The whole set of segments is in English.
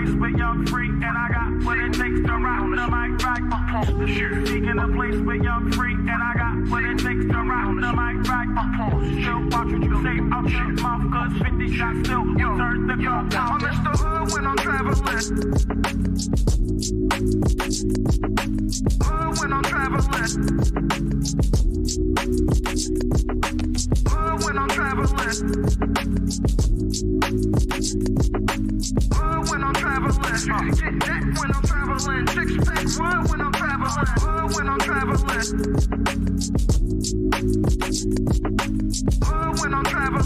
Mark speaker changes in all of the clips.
Speaker 1: place where young free, and I got what it takes to round the mic right. The shit. Seeking a place where young free, and I got what it takes to round the mic right. Still watch what you say out your mouth, cause 50 shots still turn the gun out. I'm Mr. Hood when I'm traveling. Hood when I'm traveling. Hood when I'm traveling. Hood when I'm traveling. Get that when I'm traveling. Six pack wood when I'm traveling. Hood when I'm traveling. Hood when I'm traveling.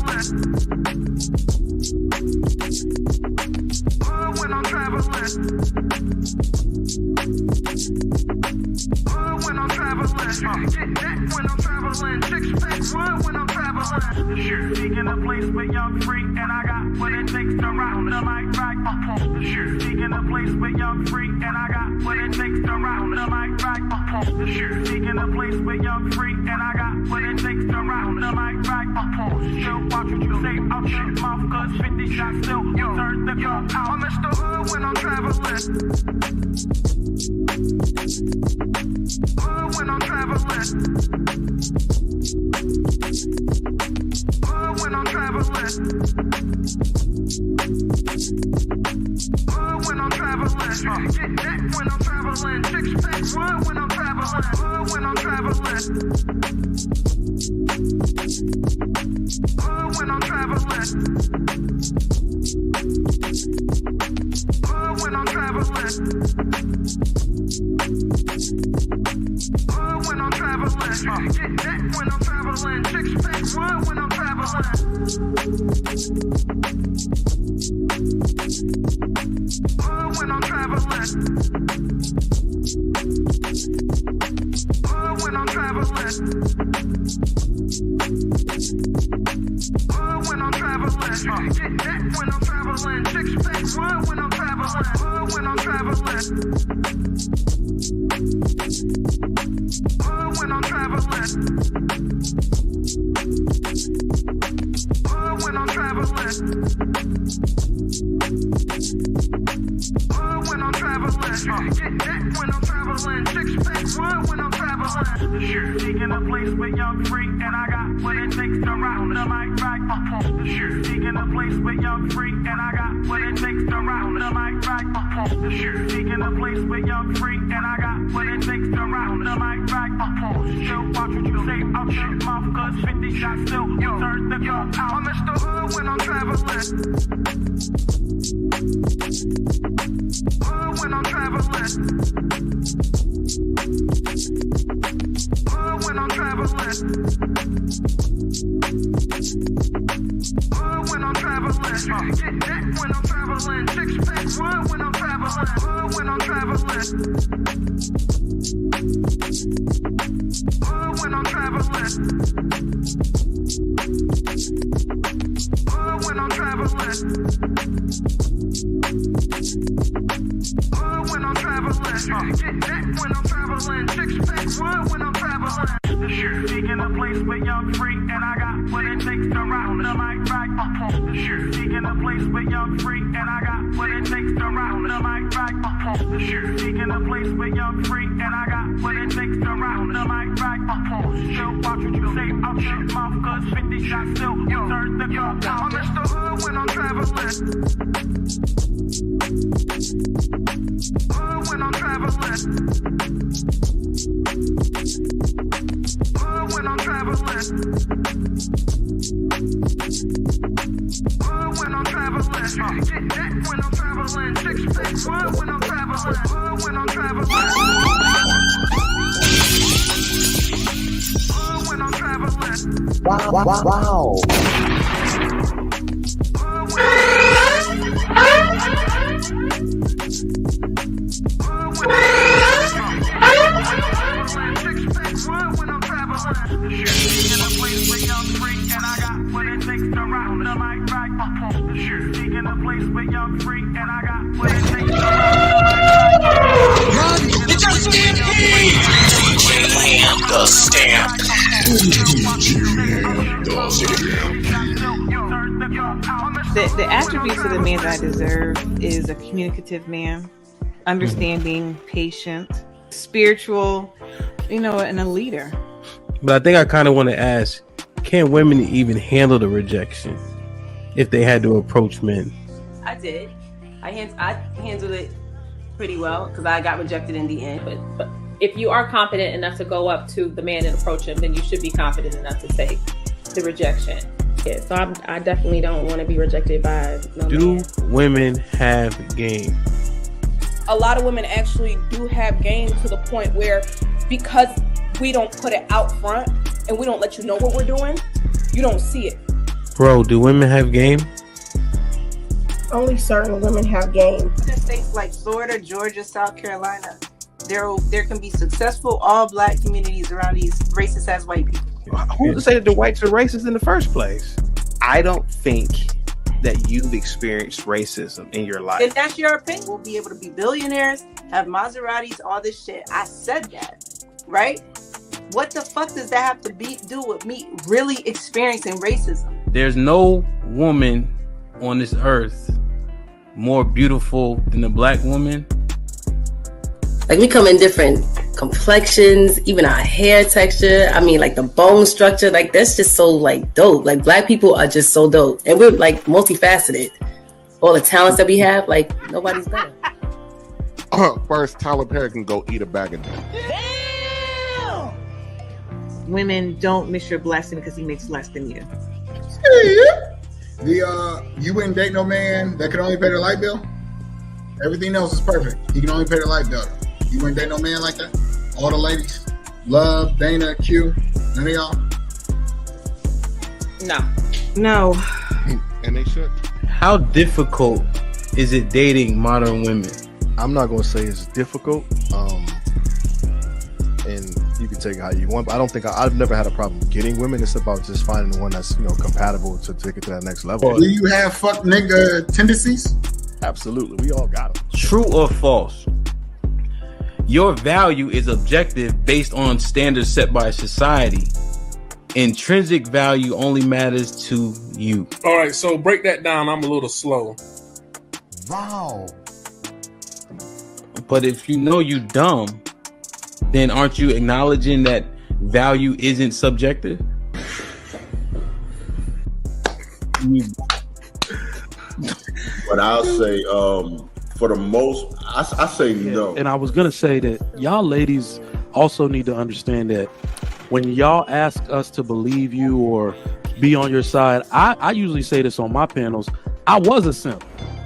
Speaker 1: Hood when I'm traveling. Hood when I'm traveling. Get that when I'm traveling. Six pack wood when I'm traveling. Shit. Seeking a place where young free, and I got what it takes to round the mic right. Shit. Seeking a place where young free, and I got what it takes to round the mic right. Shit. Seeking a place where young free, and I got what it takes to round the mic right. Still watch what you say out your mouth, cause 50 shots still turn the gun out. I'm Mr. Hood when I'm traveling. Hood when I'm traveling. Hood when I'm traveling. Hood when I'm traveling. Get that when I'm traveling. Six pack wood when I'm traveling. Hood when I'm traveling. Hood when I'm traveling. Hood when I'm traveling. Hood when I'm traveling. Get that when I'm traveling. Six pack wood when I'm traveling. Hood when I'm traveling. Hood when I'm traveling. Hood when I'm traveling. Get that when I'm traveling. Six pack wood when I'm traveling. Hood when I'm traveling. Hood when I'm traveling. Hood when I'm traveling. Hood when I'm traveling. Get that when I'm traveling. Six pack wood when I'm traveling. Shit. Seeking a place where young free, and I got what it takes to round the mic right. Shit. Seeking a place where young free, and I got what it takes to round the mic right. Shit. Seeking a place where young free, and I got what it takes to round the mic right. Still watch what you say out your mouth, cause 50 shots still turn the gun out. I'm Mr. Hood when I'm traveling. Hood when I'm traveling. Hood when I'm traveling. Hood when I'm traveling. Get that when I'm traveling. Six pack wood when I'm traveling. Hood when I'm traveling. Hood when I'm traveling. Hood when I'm traveling. Hood when I'm traveling. Get that when I'm traveling. Six pack wood when I'm traveling. The shit. Seeking a place where young free, and I got what it takes to round the mic right. The shit. Seeking a place where young free, and I got what it takes to round the mic right. The shit. Seeking a place where young free, and I got what it takes to round the mic right. Still watch what you say out your mouth, cause 50 shots still turn the gun out. I'm Mr. Hood when I'm traveling. Hood when I'm traveling. Hood when I'm traveling. Hood when I'm traveling. Get that when I'm traveling. Six pack wood when I'm traveling. Hood when I'm traveling. Hood when I'm traveling.
Speaker 2: Wow.
Speaker 3: The stamp.
Speaker 2: The attributes of the man that I deserve is a communicative man, understanding, patient, spiritual, and a leader.
Speaker 3: But I think I kind of want to ask, can women even handle the rejection if they had to approach men?
Speaker 4: I did. I handled it pretty well because I got rejected in the end.
Speaker 5: But if you are confident enough to go up to the man and approach him, then you should be confident enough to take the rejection. Yeah, so I definitely don't want to be rejected by no man.
Speaker 3: Do women have game?
Speaker 6: A lot of women actually do have game to the point where, because we don't put it out front and we don't let you know what we're doing, you don't see it.
Speaker 3: Bro, do women have game?
Speaker 7: Only certain women have game.
Speaker 2: In states like Florida, Georgia, South Carolina, there can be successful all-black communities around these racist-ass white people.
Speaker 8: Who's to say that the whites are racist in the first place? I don't think that you've experienced racism in your life.
Speaker 2: If that's your opinion, we'll be able to be billionaires, have Maseratis, all this shit. I said that, right? What the fuck does that have to do with me really experiencing racism?
Speaker 3: There's no woman on this earth more beautiful than a black woman.
Speaker 4: Like, we come in different complexions, even our hair texture. I mean, like the bone structure, like that's just so like dope. Like, black people are just so dope, and we're like multifaceted. All the talents that we have, like nobody's better.
Speaker 9: First, Tyler Perry can go eat a bag of dicks.
Speaker 2: Women don't miss your blessing because he makes less than you.
Speaker 10: You wouldn't date no man that could only pay the light bill? Everything else is perfect. He can only pay the light bill. You wouldn't date no man like that? All the ladies? Love, Dana, Q, none of y'all?
Speaker 2: No.
Speaker 9: And they should.
Speaker 3: How difficult is it dating modern women?
Speaker 11: I'm not going to say it's difficult. And you can take it how you want, but I don't think I've never had a problem getting women. It's about just finding the one that's compatible to take it to that next level.
Speaker 10: Do you have fuck nigga tendencies?
Speaker 11: Absolutely, we all got them.
Speaker 3: True or false? Your value is objective based on standards set by society. Intrinsic value only matters to you.
Speaker 12: All right, so break that down. I'm a little slow.
Speaker 10: Wow.
Speaker 3: But if you know you dumb, then aren't you acknowledging that value isn't subjective?
Speaker 13: But I'll say, for the most, I say no.
Speaker 14: And I was gonna say that y'all ladies also need to understand that when y'all ask us to believe you or be on your side, I usually say this on my panels. I was a simp.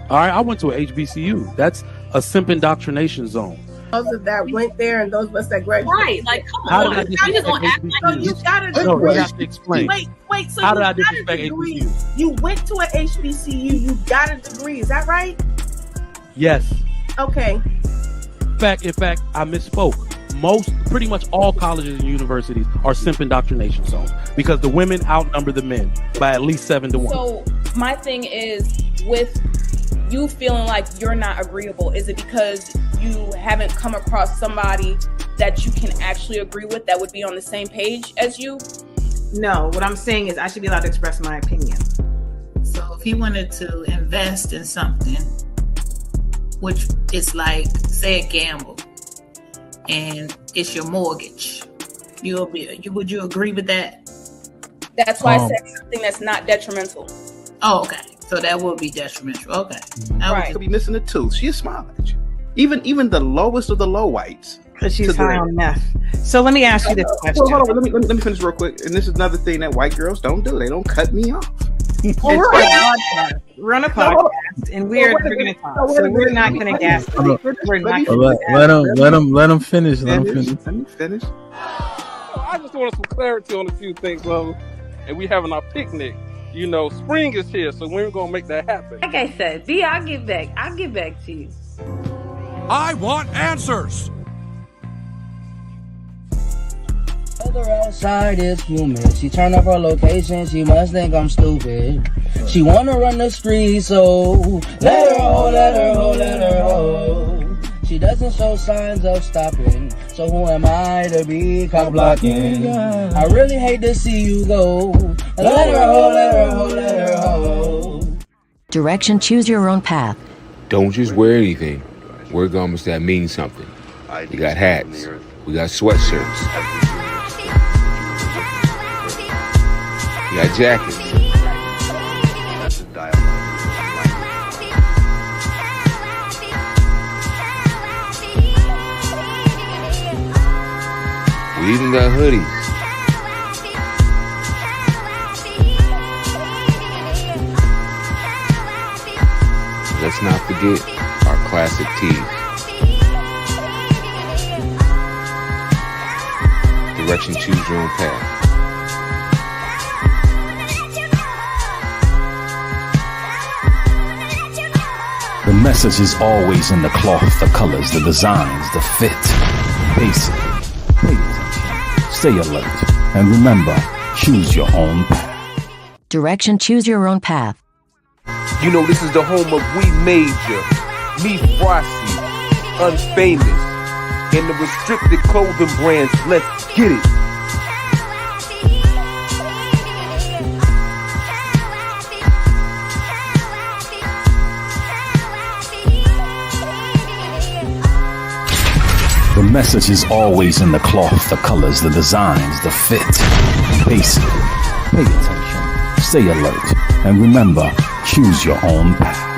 Speaker 14: All right, I went to a HBCU. That's a simp indoctrination zone.
Speaker 7: Those that went there and those of us that graduated.
Speaker 5: Right, like come
Speaker 14: How
Speaker 5: on.
Speaker 14: did I disrespect HBCUs?
Speaker 7: You gotta
Speaker 14: No, you have to explain.
Speaker 7: Wait. So
Speaker 14: how
Speaker 7: you
Speaker 14: did I
Speaker 7: got a
Speaker 14: disrespect
Speaker 7: degree.
Speaker 14: HBCUs?
Speaker 7: You went to a HBCU. You got a degree. Is that right?
Speaker 14: Yes.
Speaker 7: Okay.
Speaker 14: In fact, I misspoke. Pretty much all colleges and universities are simp indoctrination zones because the women outnumber the men by at least 7-1.
Speaker 6: So my thing is, with you feeling like you're not agreeable, is it because you haven't come across somebody that you can actually agree with that would be on the same page as you?
Speaker 2: No, what I'm saying is I should be allowed to express my opinion.
Speaker 15: So if he wanted to invest in something, which is like, say, a gamble, and it's your mortgage, would you agree with that?
Speaker 6: That's why I said something that's not detrimental.
Speaker 15: Oh, okay. So that would be detrimental. Okay.
Speaker 8: Right. Could be missing a tooth. She'll smile at you. Even the lowest of the low whites.
Speaker 2: Because she's high on meth. So let me ask you this question.
Speaker 8: Hold on. Let me finish real quick. And this is another thing that white girls don't do. They don't cut me off.
Speaker 2: We're on a podcast, and we're going to talk. So we're not going to gas.
Speaker 3: Let him finish.
Speaker 8: Let me finish.
Speaker 12: I just wanted some clarity on a few things, love. And we having our picnic. You know, spring is here, so we're gonna make that happen.
Speaker 5: Like I said, B, I'll get back to you.
Speaker 16: I want answers.
Speaker 17: Other outside is human. She turned up her location. She must think I'm stupid. She wanna run the street, so let her ho, let her ho, let her ho. She doesn't show signs of stopping. So who am I to be cock blocking? I really hate to see you go. Let her ho, let her ho, let her ho.
Speaker 18: Direction, choose your own path.
Speaker 19: Don't just wear anything. Wear garments that mean something. We got hats. We got sweatshirts. We got jackets. We even got hoodies. Let's not forget our classic tees. Direction, choose your own path.
Speaker 20: The message is always in the cloth, the colors, the designs, the fit. Basically, pay attention, stay alert, and remember, choose your own path.
Speaker 18: Direction, choose your own path.
Speaker 19: You know, this is the home of We Major, Me Frosty, Unfamous, and the restricted clothing brands. Let's get it.
Speaker 20: The message is always in the cloth, the colors, the designs, the fit. Basically, pay attention, stay alert, and remember, choose your own path.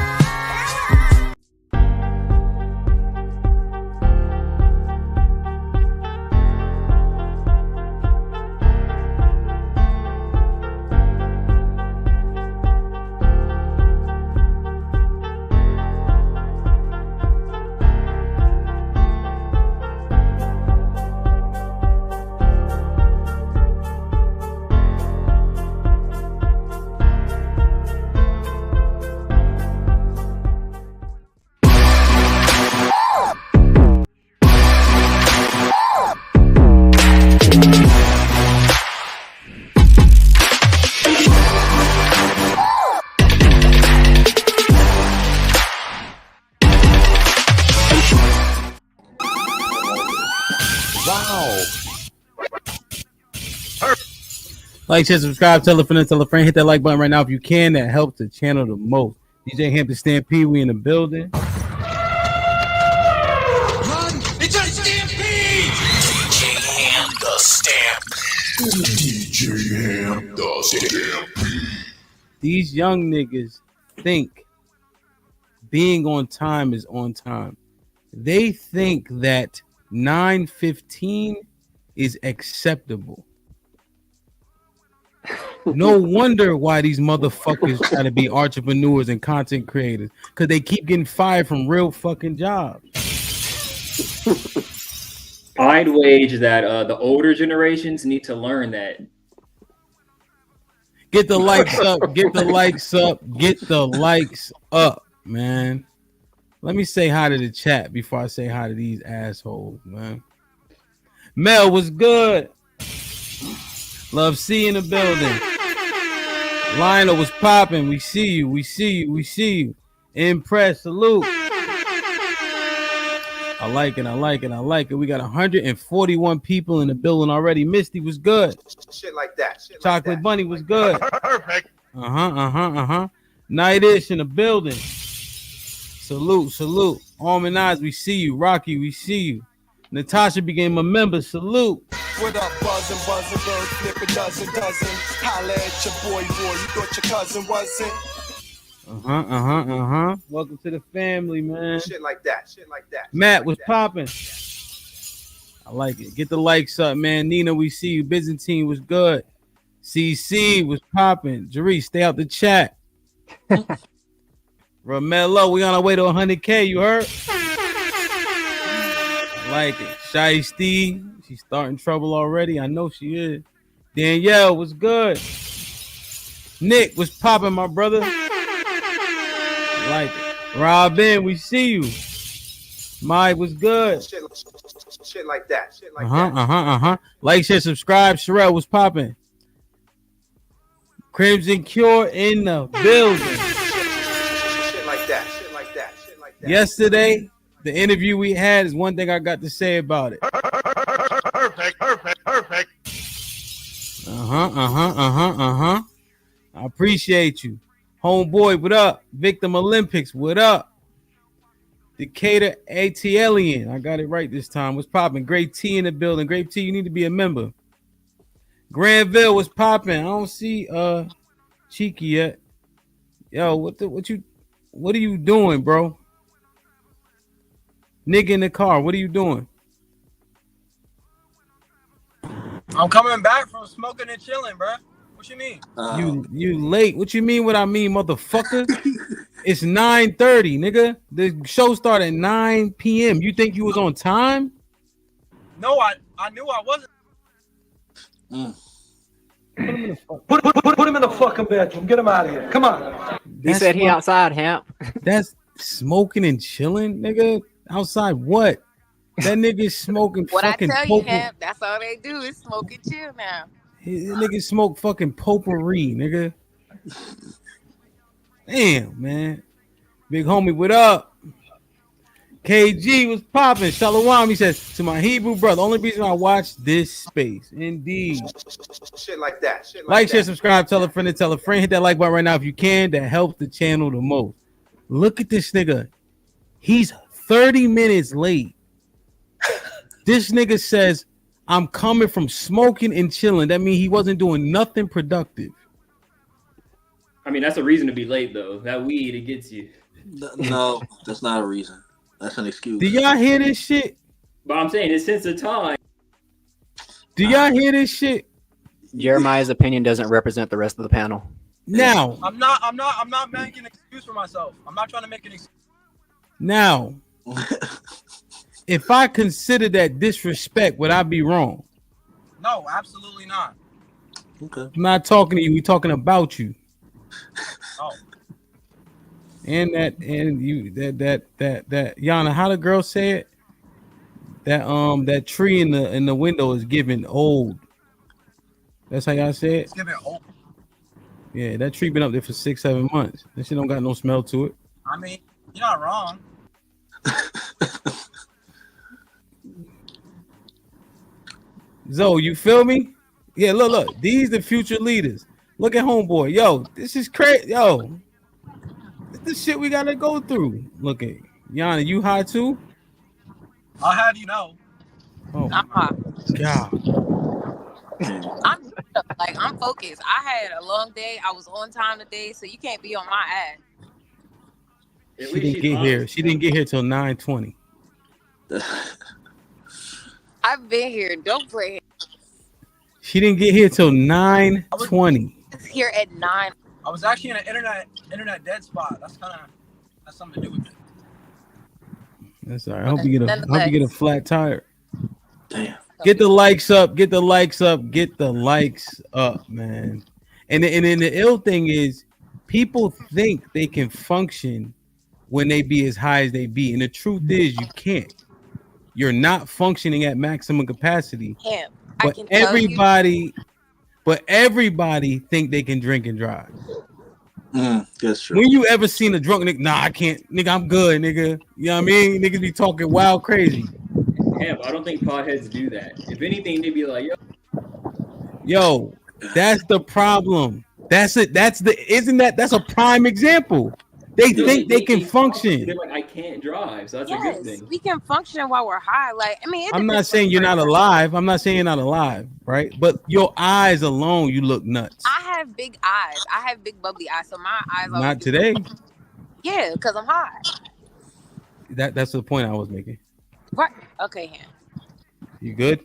Speaker 3: Like, share, subscribe, tell a friend, hit that like button right now if you can. That helps the channel the most. DJ Hampton Stampede, we in the building.
Speaker 16: Run! It's a stampede! DJ Ham the Stampede. DJ Ham the Stampede.
Speaker 3: These young niggas think being on time is on time. They think that 9:15 is acceptable. No wonder why these motherfuckers try to be entrepreneurs and content creators, because they keep getting fired from real fucking jobs.
Speaker 21: I'd wage that the older generations need to learn that.
Speaker 3: Get the likes up, get the likes up, get the likes up, man. Let me say hi to the chat before I say hi to these assholes, man. Mel, was good? Love C in the building. Lionel was popping. We see you. We see you. We see you. Impressed. Salute. I like it. I like it. I like it. We got 141 people in the building already. Misty was good.
Speaker 22: Shit like that. Shit
Speaker 3: Chocolate
Speaker 22: like that.
Speaker 3: Bunny was good.
Speaker 22: Perfect.
Speaker 3: Nightish in the building. Salute. Salute. Almond Eyes, we see you. Rocky, we see you. Natasha became a member. Salute.
Speaker 23: What up, buzzing, bird, flip a dozen. Holla at your boy, you thought your cousin wasn't?
Speaker 3: Welcome to the family, man.
Speaker 22: Shit like that. Shit like that.
Speaker 3: Matt was popping. I like it. Get the likes up, man. Nina, we see you. Byzantine was good. CC was popping. Jeree, stay out the chat. Romello, we on our way to 100K. You heard? I like it. Shiesty, she's starting trouble already. I know she is. Danielle was good. Nick was popping, my brother. I like it. Robin, we see you. Mike was good.
Speaker 22: Shit like that. Shit like that.
Speaker 3: Like, share, subscribe. Sherelle was popping. Crimson Cure in the building.
Speaker 22: Shit like that. Shit like that. Shit like that.
Speaker 3: Yesterday, the interview we had is one thing I got to say about it.
Speaker 22: Perfect.
Speaker 3: I appreciate you. Homeboy, what up? Victim Olympics, what up? Decatur ATLian, I got it right this time. What's popping? Great T in the building. Great T, you need to be a member. Granville, what's popping? I don't see Cheeky yet. Yo, what are you doing, bro? Nigga in the car, what are you doing?
Speaker 1: I'm coming back from smoking and chilling, bro. What you mean?
Speaker 3: You late. What you mean what I mean, motherfucker? It's 9:30, nigga. The show started at 9 p.m. You think you was on time?
Speaker 1: No, I knew I wasn't.
Speaker 4: Put him in the fucking bedroom. Get him out of here. Come on.
Speaker 9: He said he outside, Hamp.
Speaker 3: That's smoking and chilling, nigga. Outside what? That nigga smoking
Speaker 24: What I
Speaker 3: fucking
Speaker 24: tell you,
Speaker 3: potpourri.
Speaker 24: Hamp, that's all they do is smoke and chill now.
Speaker 3: Nigga smoke fucking potpourri, nigga. Damn, man. Big homie, what up? KG was popping. Shalom, he says, to my Hebrew brother, only reason I watch this space. Indeed.
Speaker 22: Shit like that.
Speaker 3: Like, share, subscribe, tell a friend to tell a friend. Hit that like button right now if you can. That helps the channel the most. Look at this nigga. He's 30 minutes late. This nigga says, I'm coming from smoking and chilling. That means he wasn't doing nothing productive.
Speaker 21: I mean, that's a reason to be late, though. That weed, it gets you.
Speaker 25: No, that's not a reason. That's an excuse.
Speaker 3: Do y'all hear this shit?
Speaker 21: But I'm saying, it's since the time.
Speaker 3: Do y'all hear this shit?
Speaker 9: Jeremiah's opinion doesn't represent the rest of the panel.
Speaker 3: Now,
Speaker 1: I'm not making an excuse for myself. I'm not trying to make an excuse.
Speaker 3: now, if I consider that disrespect, would I be wrong?
Speaker 1: No, absolutely not.
Speaker 25: Okay.
Speaker 3: I'm not talking to you. We talking about you.
Speaker 1: Oh.
Speaker 3: And that Yana, how the girl say it? That tree in the window is giving old. That's how y'all say it?
Speaker 1: It's giving old.
Speaker 3: Yeah, that tree been up there for 6-7 months. That shit don't got no smell to it.
Speaker 1: I mean, you're not wrong.
Speaker 3: Zoe, you feel me? Yeah, look. These the future leaders. Look at homeboy. Yo, this is crazy. Yo, this the shit we gotta go through. Look at Yana, you high too?
Speaker 1: I'll have you know.
Speaker 3: Oh
Speaker 24: I'm hot.
Speaker 3: God.
Speaker 24: I'm focused. I had a long day. I was on time today, so you can't be on my ass.
Speaker 3: She didn't get here. She didn't get here till 9:20.
Speaker 24: I've been here. Don't play.
Speaker 3: She didn't get here till 9:20.
Speaker 24: It's here at 9.
Speaker 1: I was actually in an internet dead spot. That's something to do with it.
Speaker 3: That's all right. I hope you get a flat tire. Damn. Get the likes up. Get the likes up. Get the likes up, man. And then the ill thing is, people think they can function when they be as high as they be, and the truth is, you can't. You're not functioning at maximum capacity.
Speaker 24: Him.
Speaker 3: But everybody think they can drink and drive.
Speaker 25: That's true.
Speaker 3: When you ever seen a drunk nigga? Nah, I can't. Nigga, I'm good, nigga. You know what I mean? Niggas be talking wild crazy.
Speaker 21: Yeah, but I don't think potheads do that. If anything, they'd be like,
Speaker 3: Yo, that's the problem. That's it. That's a prime example. They think they can function.
Speaker 21: They're like, I can't drive, so that's a good thing.
Speaker 24: We can function while we're high. Like, I mean,
Speaker 3: I'm not saying you're not alive. I'm not saying you're not alive, right? But your eyes alone, you look nuts.
Speaker 24: I have big eyes. I have big bubbly eyes, so my eyes.
Speaker 3: Not today.
Speaker 24: Yeah, because I'm high.
Speaker 3: That's the point I was making.
Speaker 24: Right. Okay, Han.
Speaker 3: You good?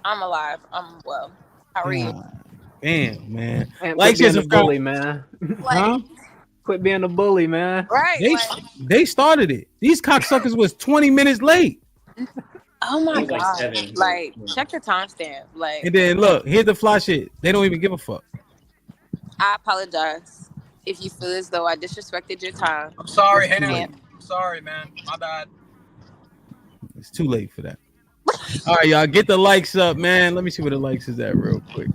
Speaker 24: I'm alive. I'm well. How are you?
Speaker 3: Damn, man.
Speaker 9: Like, being a bully, man.
Speaker 3: Huh?
Speaker 9: Quit being a bully, man.
Speaker 24: Right.
Speaker 3: They started it. These cocksuckers was 20 minutes late.
Speaker 24: Oh my
Speaker 21: It was like
Speaker 24: god!
Speaker 21: 7.
Speaker 24: Like, check the timestamp. Like,
Speaker 3: And then look, here's the fly shit. They don't even give a fuck.
Speaker 24: I apologize if you feel as though I disrespected your time.
Speaker 1: I'm sorry,
Speaker 3: It's too
Speaker 1: Henry.
Speaker 3: late.
Speaker 1: I'm sorry, man. My bad.
Speaker 3: It's too late for that. All right, y'all, get the likes up, man. Let me see where the likes is at real quick.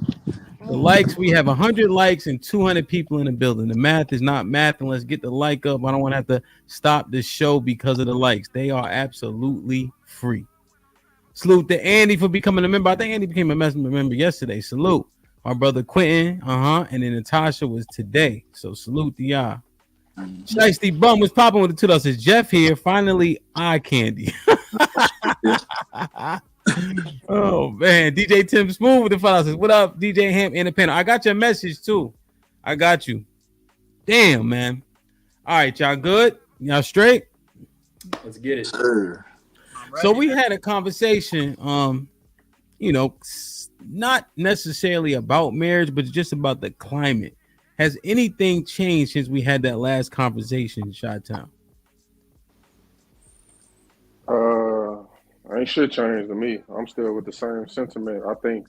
Speaker 3: The likes, we have 100 likes and 200 people in the building. The math is not math, and let's get the like up. I don't want to have to stop this show because of the likes. They are absolutely free. Salute to Andy for becoming a member. I think Andy became a member yesterday. Salute. our brother Quentin, and then Natasha was today. So salute to y'all. Shiesty Bum was popping with the $2. It's Jeff here. Finally, eye candy. Oh man, DJ Tim Smooth with the $5. What up, DJ Ham Independent? I got your message too. I got you. Damn, man. All right, y'all good? Y'all straight?
Speaker 21: Let's get it.
Speaker 25: Sir.
Speaker 3: So we had a conversation, not necessarily about marriage, but just about the climate. Has anything changed since we had that last conversation in Chi-Town?
Speaker 7: Ain't shit changed to me. I'm still with the same sentiment. I think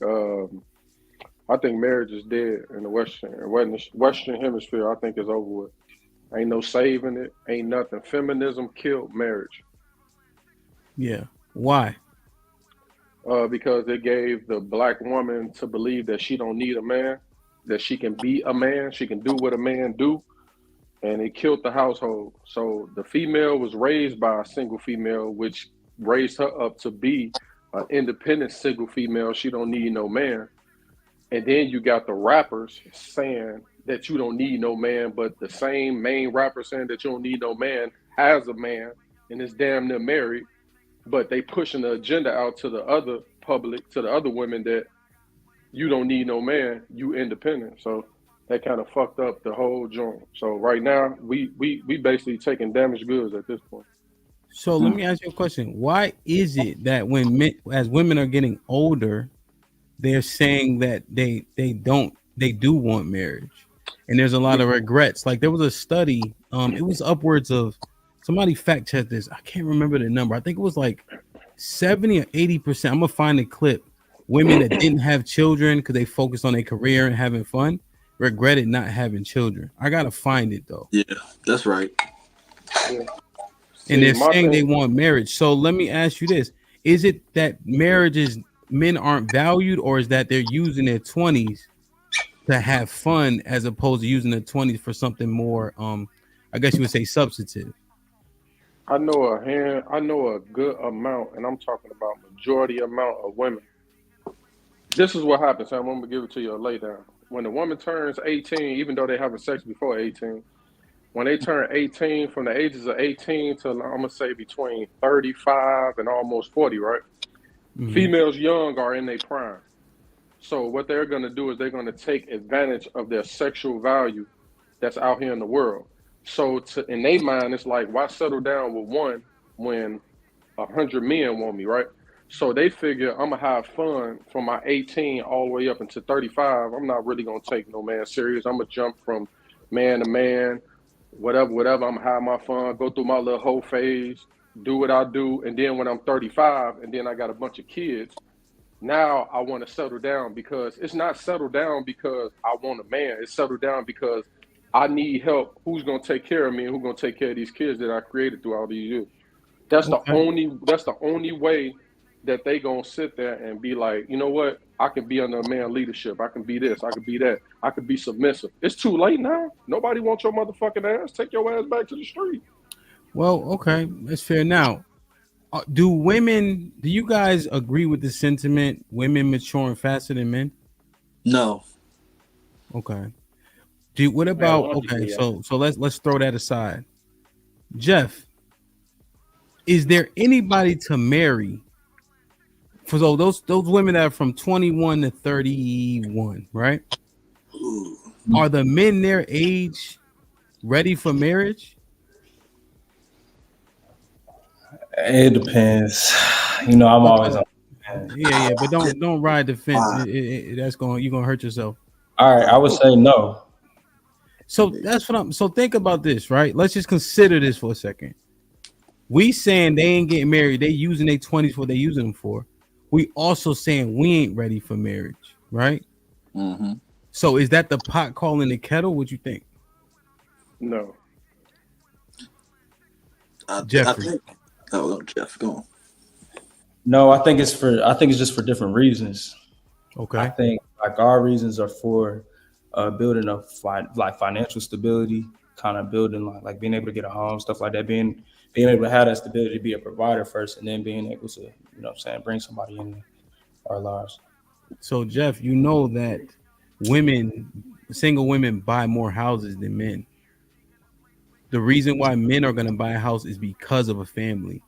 Speaker 7: marriage is dead in the Western Hemisphere. I think it's over with. Ain't no saving it. Ain't nothing. Feminism killed marriage.
Speaker 3: Yeah. Why?
Speaker 7: Because it gave the black woman to believe that she don't need a man, that she can be a man, she can do what a man do, and it killed the household. So the female was raised by a single female, which raised her up to be an independent single female. She don't need no man. And then you got the rappers saying that you don't need no man, but the same main rapper saying that you don't need no man has a man and is damn near married, but they pushing the agenda out to the other public, to the other women, that you don't need no man, you independent. So that kind of fucked up the whole joint. So right now we basically taking damaged goods at this point.
Speaker 3: So let me ask you a question. Why is it that when as women are getting older, they're saying that they do want marriage, and there's a lot of regrets? Like there was a study, it was upwards of, somebody fact check this, I can't remember the number. I think it was like 70 or 80%. I'm gonna find a clip. Women that didn't have children because they focused on their career and having fun regretted not having children. I gotta find it though.
Speaker 25: Yeah, that's right.
Speaker 7: Yeah.
Speaker 3: And they're saying they want marriage. So let me ask you this. Is it that marriages, men aren't valued, or is that they're using their 20s to have fun as opposed to using their 20s for something more, I guess you would say, substantive?
Speaker 7: I know a good amount, and I'm talking about majority amount of women. This is what happens, Sam. I'm gonna give it to you a lay down. When a woman turns 18, even though they're having sex before 18, when they turn 18, from the ages of 18 to, I'm gonna say, between 35 and almost 40, right? Mm-hmm. Females young are in their prime. So what they're gonna do is they're gonna take advantage of their sexual value that's out here in the world. So in their mind, it's like, why settle down with one when 100 men want me, right? So they figure I'm gonna have fun from my 18 all the way up into 35. I'm not really gonna take no man serious. I'm gonna jump from man to man, whatever. I'm gonna have my fun, go through my little whole phase, do what I do, and then when I'm 35 and then I got a bunch of kids, now I want to settle down, because it's not settled down because I want a man. It's settled down because I need help. Who's gonna take care of me, and who's gonna take care of these kids that I created through all these years? That's the only way that they gonna sit there and be like, you know what? I can be under a man leadership. I can be this. I can be that. I can be submissive. It's too late now. Nobody wants your motherfucking ass. Take your ass back to the street.
Speaker 3: Well, okay, that's fair. Now, do you guys agree with the sentiment? Women maturing faster than men?
Speaker 25: No.
Speaker 3: Okay. What about So let's throw that aside. Jeff, is there anybody to marry for those women that are from 21 to 31, right?
Speaker 25: Ooh.
Speaker 3: Are the men their age ready for marriage?
Speaker 10: It depends. I'm always on.
Speaker 3: Yeah, but don't ride the fence. You're gonna hurt yourself.
Speaker 10: All right, I would say no.
Speaker 3: So that's what so think about this, right? Let's just consider this for a second. We saying they ain't getting married, they using their 20s for what they using them for. We also saying we ain't ready for marriage, right?
Speaker 25: Mm-hmm.
Speaker 3: So is that the pot calling the kettle? What you think?
Speaker 7: No.
Speaker 3: Jeffrey.
Speaker 25: Jeff, go on.
Speaker 10: No, I think it's just for different reasons.
Speaker 3: Okay.
Speaker 10: I think like our reasons are for building up financial stability, kind of building like being able to get a home, stuff like that, being able to have that stability to be a provider first, and then being able to, bring somebody in our lives.
Speaker 3: So Jeff, you know that single women buy more houses than men. The reason why men are going to buy a house is because of a family.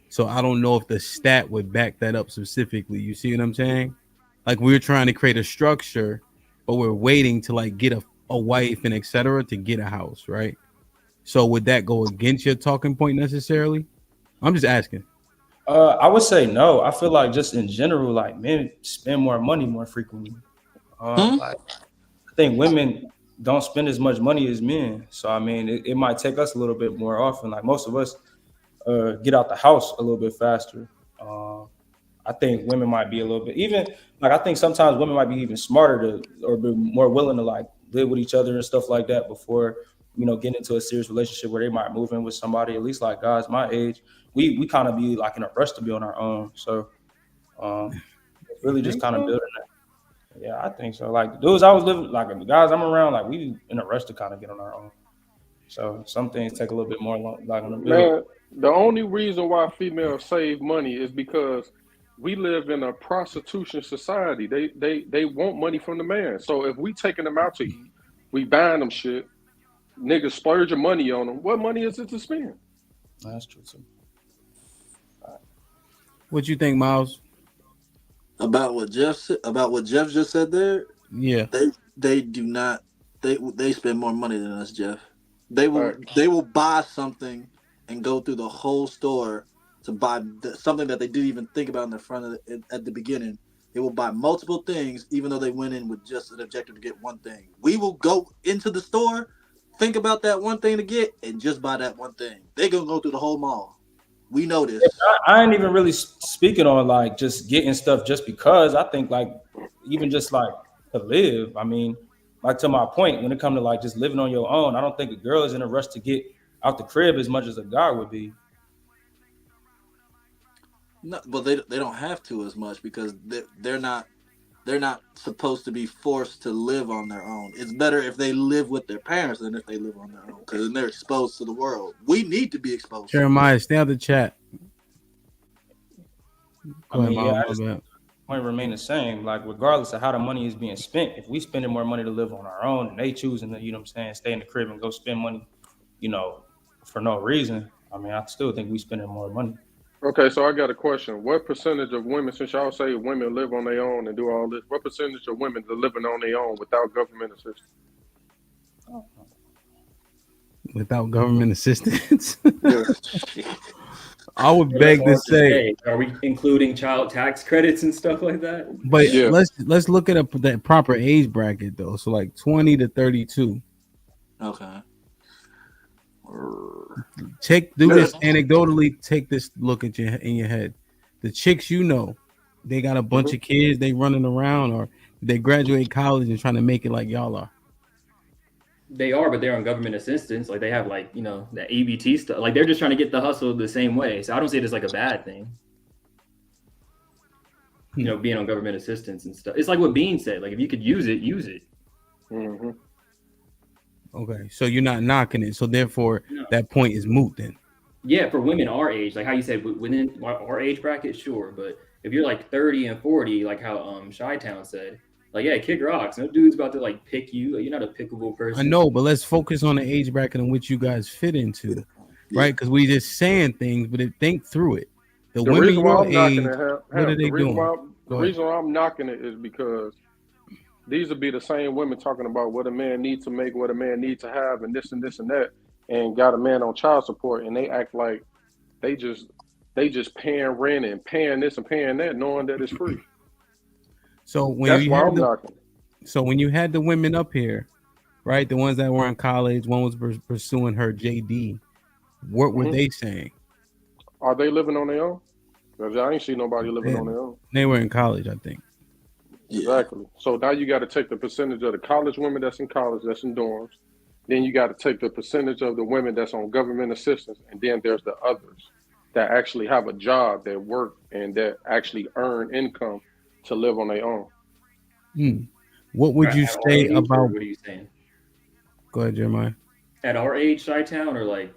Speaker 3: So I don't know if the stat would back that up specifically. You see what I'm saying? Like we're trying to create a structure, but we're waiting to like get a wife and etc. to get a house, right? So would that go against your talking point necessarily? I'm just asking.
Speaker 10: I would say no. I feel like just in general, like men spend more money more frequently. Like I think women don't spend as much money as men. So I mean, it might take us a little bit more often. Like most of us get out the house a little bit faster. I think women might be a little bit even like I think sometimes women might be even smarter to or be more willing to like live with each other and stuff like that before getting into a serious relationship where they might move in with somebody. At least like guys my age, we kind of be like in a rush to be on our own. So it's really just kind of building that. Yeah, I think so. Like the dudes I was living like the guys I'm around, like we in a rush to kind of get on our own. So some things take a little bit more like on the build.
Speaker 7: Man, the only reason why females save money is because we live in a prostitution society. They want money from the man. So if we taking them out to eat, we buying them shit, niggas splurging money on them. What money is it to spend?
Speaker 10: That's true too.
Speaker 3: What you think, Miles?
Speaker 25: About what Jeff just said there?
Speaker 3: Yeah.
Speaker 25: They do not they spend more money than us, Jeff. They will buy something and go through the whole store to buy something that they didn't even think about in the front of at the beginning. They will buy multiple things, even though they went in with just an objective to get one thing. We will go into the store, think about that one thing to get, and just buy that one thing. They gonna go through the whole mall. We know this.
Speaker 10: I ain't even really speaking on like just getting stuff just because. I think like even just like to live. I mean, like to my point, when it comes to like just living on your own, I don't think a girl is in a rush to get out the crib as much as a guy would be.
Speaker 25: No, but they don't have to as much because they're not supposed to be forced to live on their own. It's better if they live with their parents than if they live on their own because then they're exposed to the world. We need to be exposed.
Speaker 3: Jeremiah, stay out the chat.
Speaker 10: I mean, yeah, point remain the same. Like regardless of how the money is being spent, if we spending more money to live on our own and they choosing to, you know what I'm saying, stay in the crib and go spend money, for no reason. I mean, I still think we spending more money.
Speaker 7: Okay, so I got a question. What percentage of women, since y'all say women live on their own and do all this, what percentage of women are living on their own without government assistance?
Speaker 3: Without government assistance?
Speaker 7: Yeah.
Speaker 3: I would beg to say.
Speaker 21: Are we including child tax credits and stuff like that?
Speaker 3: But let's look at that proper age bracket though. So like 20 to 32.
Speaker 25: Okay.
Speaker 3: Do this anecdotally. Take this look at in your head. The chicks they got a bunch of kids. They running around, or they graduate college and trying to make it like y'all are.
Speaker 21: They are, but they're on government assistance. Like they have the EBT stuff. Like they're just trying to get the hustle the same way. So I don't see it as like a bad thing. Being on government assistance and stuff. It's like what Bean said. Like if you could use it, use it.
Speaker 7: Mm-hmm.
Speaker 3: Okay, so you're not knocking it. So therefore, that point is moot then.
Speaker 21: Yeah, for women our age, like how you said, within our age bracket, sure. But if you're like 30 and 40, like how Chi-Town said, like, yeah, kick rocks. No dude's about to like pick you. Like, you're not a pickable person.
Speaker 3: I know, but let's focus on the age bracket in which you guys fit into, right? Because we just saying things, but think through it. The women your age, what are they doing?
Speaker 7: The reason why I'm knocking it is because these will be the same women talking about what a man needs to make, what a man needs to have, and this and this and that, and got a man on child support, and they act like they just paying rent and paying this and paying that, knowing that it's free.
Speaker 3: So when you had the women up here, right, the ones that were in college, one was pursuing her JD, what were they saying?
Speaker 7: Are they living on their own? Because I ain't see nobody living on their own.
Speaker 3: They were in college, I think.
Speaker 7: Exactly. So now you got to take the percentage of the college women that's in college, that's in dorms. Then you got to take the percentage of the women that's on government assistance. And then there's the others that actually have a job, that work, and that actually earn income to live on their own.
Speaker 3: What would you say about...
Speaker 21: What are you saying?
Speaker 3: Go ahead, Jeremiah.
Speaker 21: At our age, Chi-Town, or like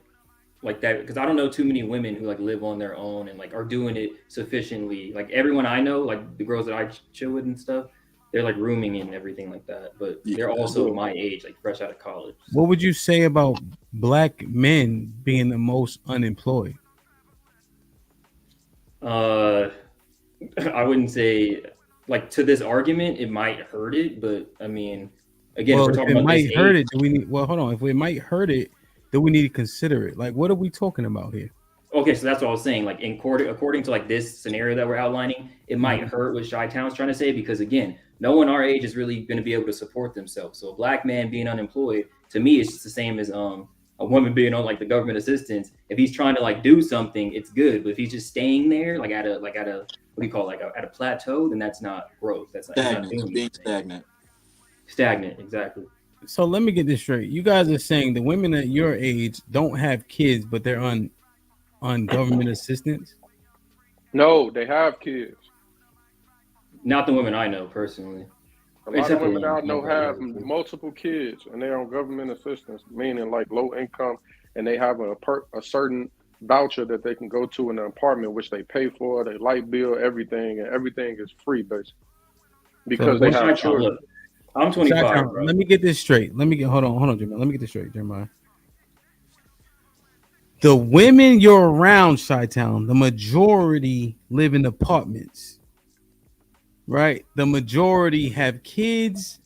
Speaker 21: that? Because I don't know too many women who like live on their own and like are doing it sufficiently. Like everyone I know, like the girls that I chill with and stuff, they're like rooming and everything like that, but they're also my age, like fresh out of college.
Speaker 3: What would you say about black men being the most unemployed?
Speaker 21: I wouldn't say like to this argument it might hurt it, but I mean, again,
Speaker 3: Well,
Speaker 21: if we're
Speaker 3: if
Speaker 21: talking
Speaker 3: it
Speaker 21: about this
Speaker 3: might hurt
Speaker 21: age,
Speaker 3: it, do we need? Well, hold on. If it might hurt it, then we need to consider it. Like, what are we talking about here?
Speaker 21: okay, so that's what I was saying. Like, according to like this scenario that we're outlining, it might hurt what Chi-Town's trying to say because again, no one our age is really going to be able to support themselves. So a black man being unemployed, to me, it's just the same as a woman being on like the government assistance. If he's trying to like do something, it's good. But if he's just staying there, like at a what do you call it, at a plateau, then that's not growth. That's not
Speaker 25: Stagnant. Being stagnant.
Speaker 21: Stagnant, exactly.
Speaker 3: So let me get this straight. You guys are saying the women at your age don't have kids, but they're on government assistance?
Speaker 7: No, they have kids.
Speaker 21: Not the women I know personally.
Speaker 7: A lot of women I know have multiple kids, and they're on government assistance, meaning like low income, and they have a certain voucher that they can go to in an apartment, which they pay for, they light bill, everything, and everything is free, basically, because they have children.
Speaker 21: Look, I'm 25.
Speaker 3: Let me get this straight. Hold on, Jeremiah. Let me get this straight, Jeremiah. The women you're around, Chi-Town, the majority live in apartments, right? The majority have kids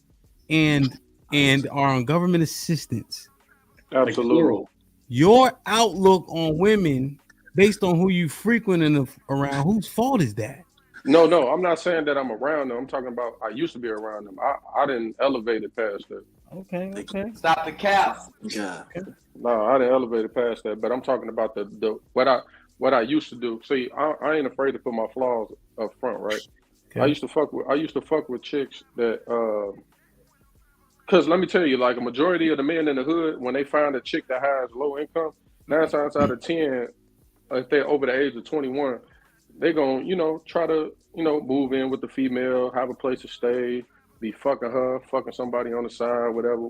Speaker 3: and are on government assistance.
Speaker 7: Absolutely.
Speaker 3: Your outlook on women, based on who you frequent around, whose fault is that?
Speaker 7: No, I'm not saying that I'm around them. I'm talking about I used to be around them. I didn't elevate it past that.
Speaker 3: Okay.
Speaker 23: Stop the cap.
Speaker 25: Yeah.
Speaker 7: No, I didn't elevate it past that. But I'm talking about the what I used to do. See, I ain't afraid to put my flaws up front, right? Okay. I used to fuck with chicks that because let me tell you, like a majority of the men in the hood, when they find a chick that has low income, 9 times out of 10, if they're over the age of 21, they're gonna, try to, move in with the female, have a place to stay, be fucking somebody on the side, whatever.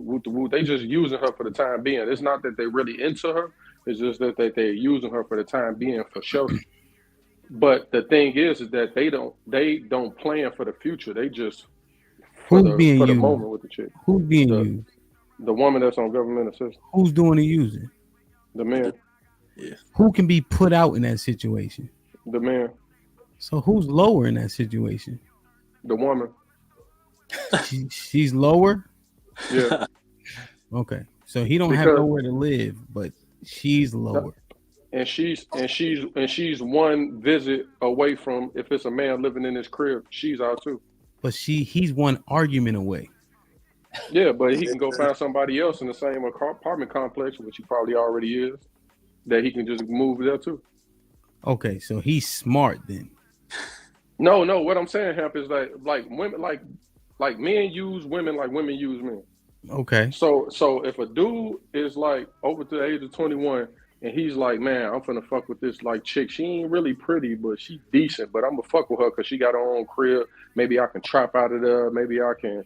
Speaker 7: They just using her for the time being. It's not that they're really into her. It's just that they're using her for the time being for sure. But the thing is that they don't plan for the future. They just for the moment with the chick.
Speaker 3: Who's being used?
Speaker 7: The woman that's on government assistance.
Speaker 3: Who's doing the using?
Speaker 7: The man.
Speaker 25: Yeah.
Speaker 3: Who can be put out in that situation?
Speaker 7: The man.
Speaker 3: So who's lower in that situation?
Speaker 7: The woman.
Speaker 3: She's lower?
Speaker 7: Yeah.
Speaker 3: Okay. So he don't have nowhere to live, but she's lower.
Speaker 7: And she's one visit away from, if it's a man living in his crib, she's out too.
Speaker 3: But he's one argument away.
Speaker 7: Yeah, but he can go find somebody else in the same apartment complex, which he probably already is, that he can just move there too.
Speaker 3: Okay, so he's smart then.
Speaker 7: No, what I'm saying, Hemp, is like women, like men use women like women use men.
Speaker 3: Okay.
Speaker 7: So if a dude is like over to the age of 21 and he's like, man, I'm finna fuck with this like chick. She ain't really pretty, but she decent. But I'm gonna fuck with her because she got her own crib. Maybe I can trap out of there. Maybe I can,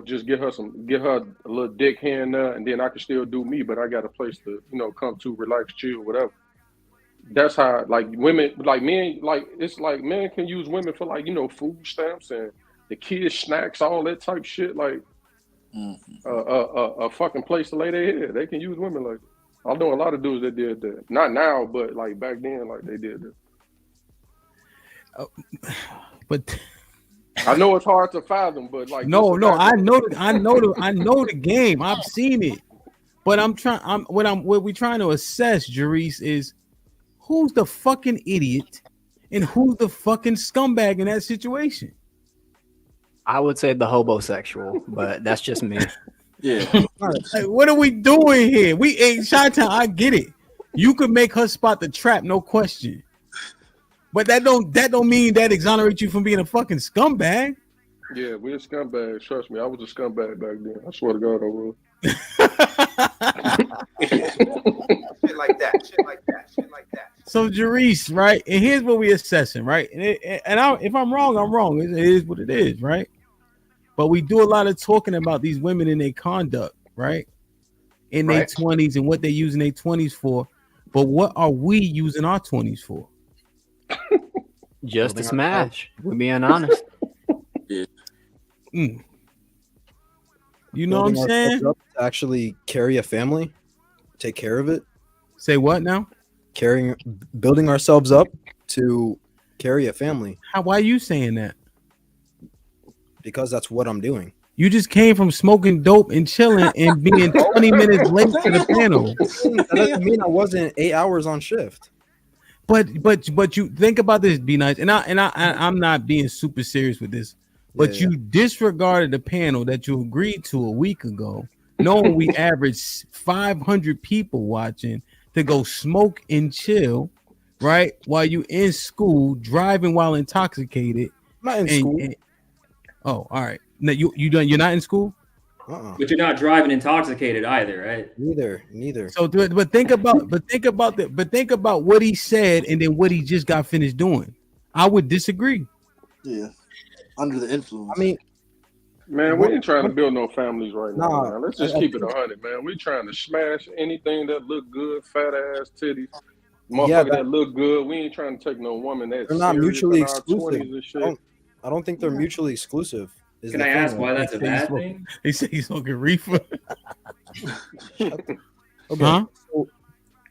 Speaker 7: just get her a little dick here and there, and then I can still do me. But I got a place to, come to, relax, chill, whatever. That's how like women, like men, like it's like men can use women for like food stamps and the kids snacks, all that type shit. Like a fucking place to lay their head. They can use women like that. I know a lot of dudes that did that. Not now, but like back then, like they did that.
Speaker 3: But
Speaker 7: I know it's hard to fathom, but like
Speaker 3: no, I know the game. I've seen it. But what we're trying to assess, Jerice, is who's the fucking idiot and who's the fucking scumbag in that situation.
Speaker 9: I would say the hobosexual, but that's just me.
Speaker 25: Yeah.
Speaker 3: Like, what are we doing here? We ain't Chi-Town. I get it. You could make her spot the trap, no question. But that don't mean that exonerates you from being a fucking scumbag.
Speaker 7: Yeah, we're scumbags. Trust me, I was a scumbag back then. I swear to God, I was.
Speaker 23: Shit like that.
Speaker 3: So Jerice, right? And here's what we're assessing, right? If I'm wrong, I'm wrong. It is what it is, right? But we do a lot of talking about these women in their conduct, right? In their 20s and what they use in their 20s for. But what are we using our 20s for?
Speaker 9: Just to smash. We're being honest.
Speaker 25: Yeah.
Speaker 3: You know what I'm
Speaker 6: Building
Speaker 3: saying?
Speaker 6: ourselves up to actually carry a family, take care of it.
Speaker 3: Say what now?
Speaker 6: Building ourselves up to carry a family.
Speaker 3: Why are you saying that?
Speaker 6: Because that's what I'm doing.
Speaker 3: You just came from smoking dope and chilling and being 20 minutes late to the panel.
Speaker 6: That doesn't mean I wasn't 8 hours on shift.
Speaker 3: But you think about this, Be Nice, and I'm not being super serious with this, but you disregarded the panel that you agreed to a week ago, knowing we averaged 500 people watching, to go smoke and chill, right, while you in school driving while intoxicated.
Speaker 6: Not in school.
Speaker 3: Oh, all right. No, you're not in school.
Speaker 21: But you're not driving intoxicated either, right?
Speaker 6: Neither.
Speaker 3: So, but think about what he said and then what he just got finished doing. I would disagree.
Speaker 25: Yeah, under the influence.
Speaker 6: I mean,
Speaker 7: man, we ain't trying to build no families right now.
Speaker 6: Nah,
Speaker 7: Man. Let's just keep it 100, man. We trying to smash anything that look good, fat ass titties, motherfucker that look good. We ain't trying to take no woman that's
Speaker 6: they're not
Speaker 7: serious
Speaker 6: mutually
Speaker 7: in our 20s
Speaker 6: exclusive.
Speaker 7: and shit.
Speaker 6: I don't think they're mutually exclusive.
Speaker 21: Can I ask why that's a bad thing?
Speaker 3: They say he's smoking reefer.
Speaker 6: Okay.
Speaker 3: Huh?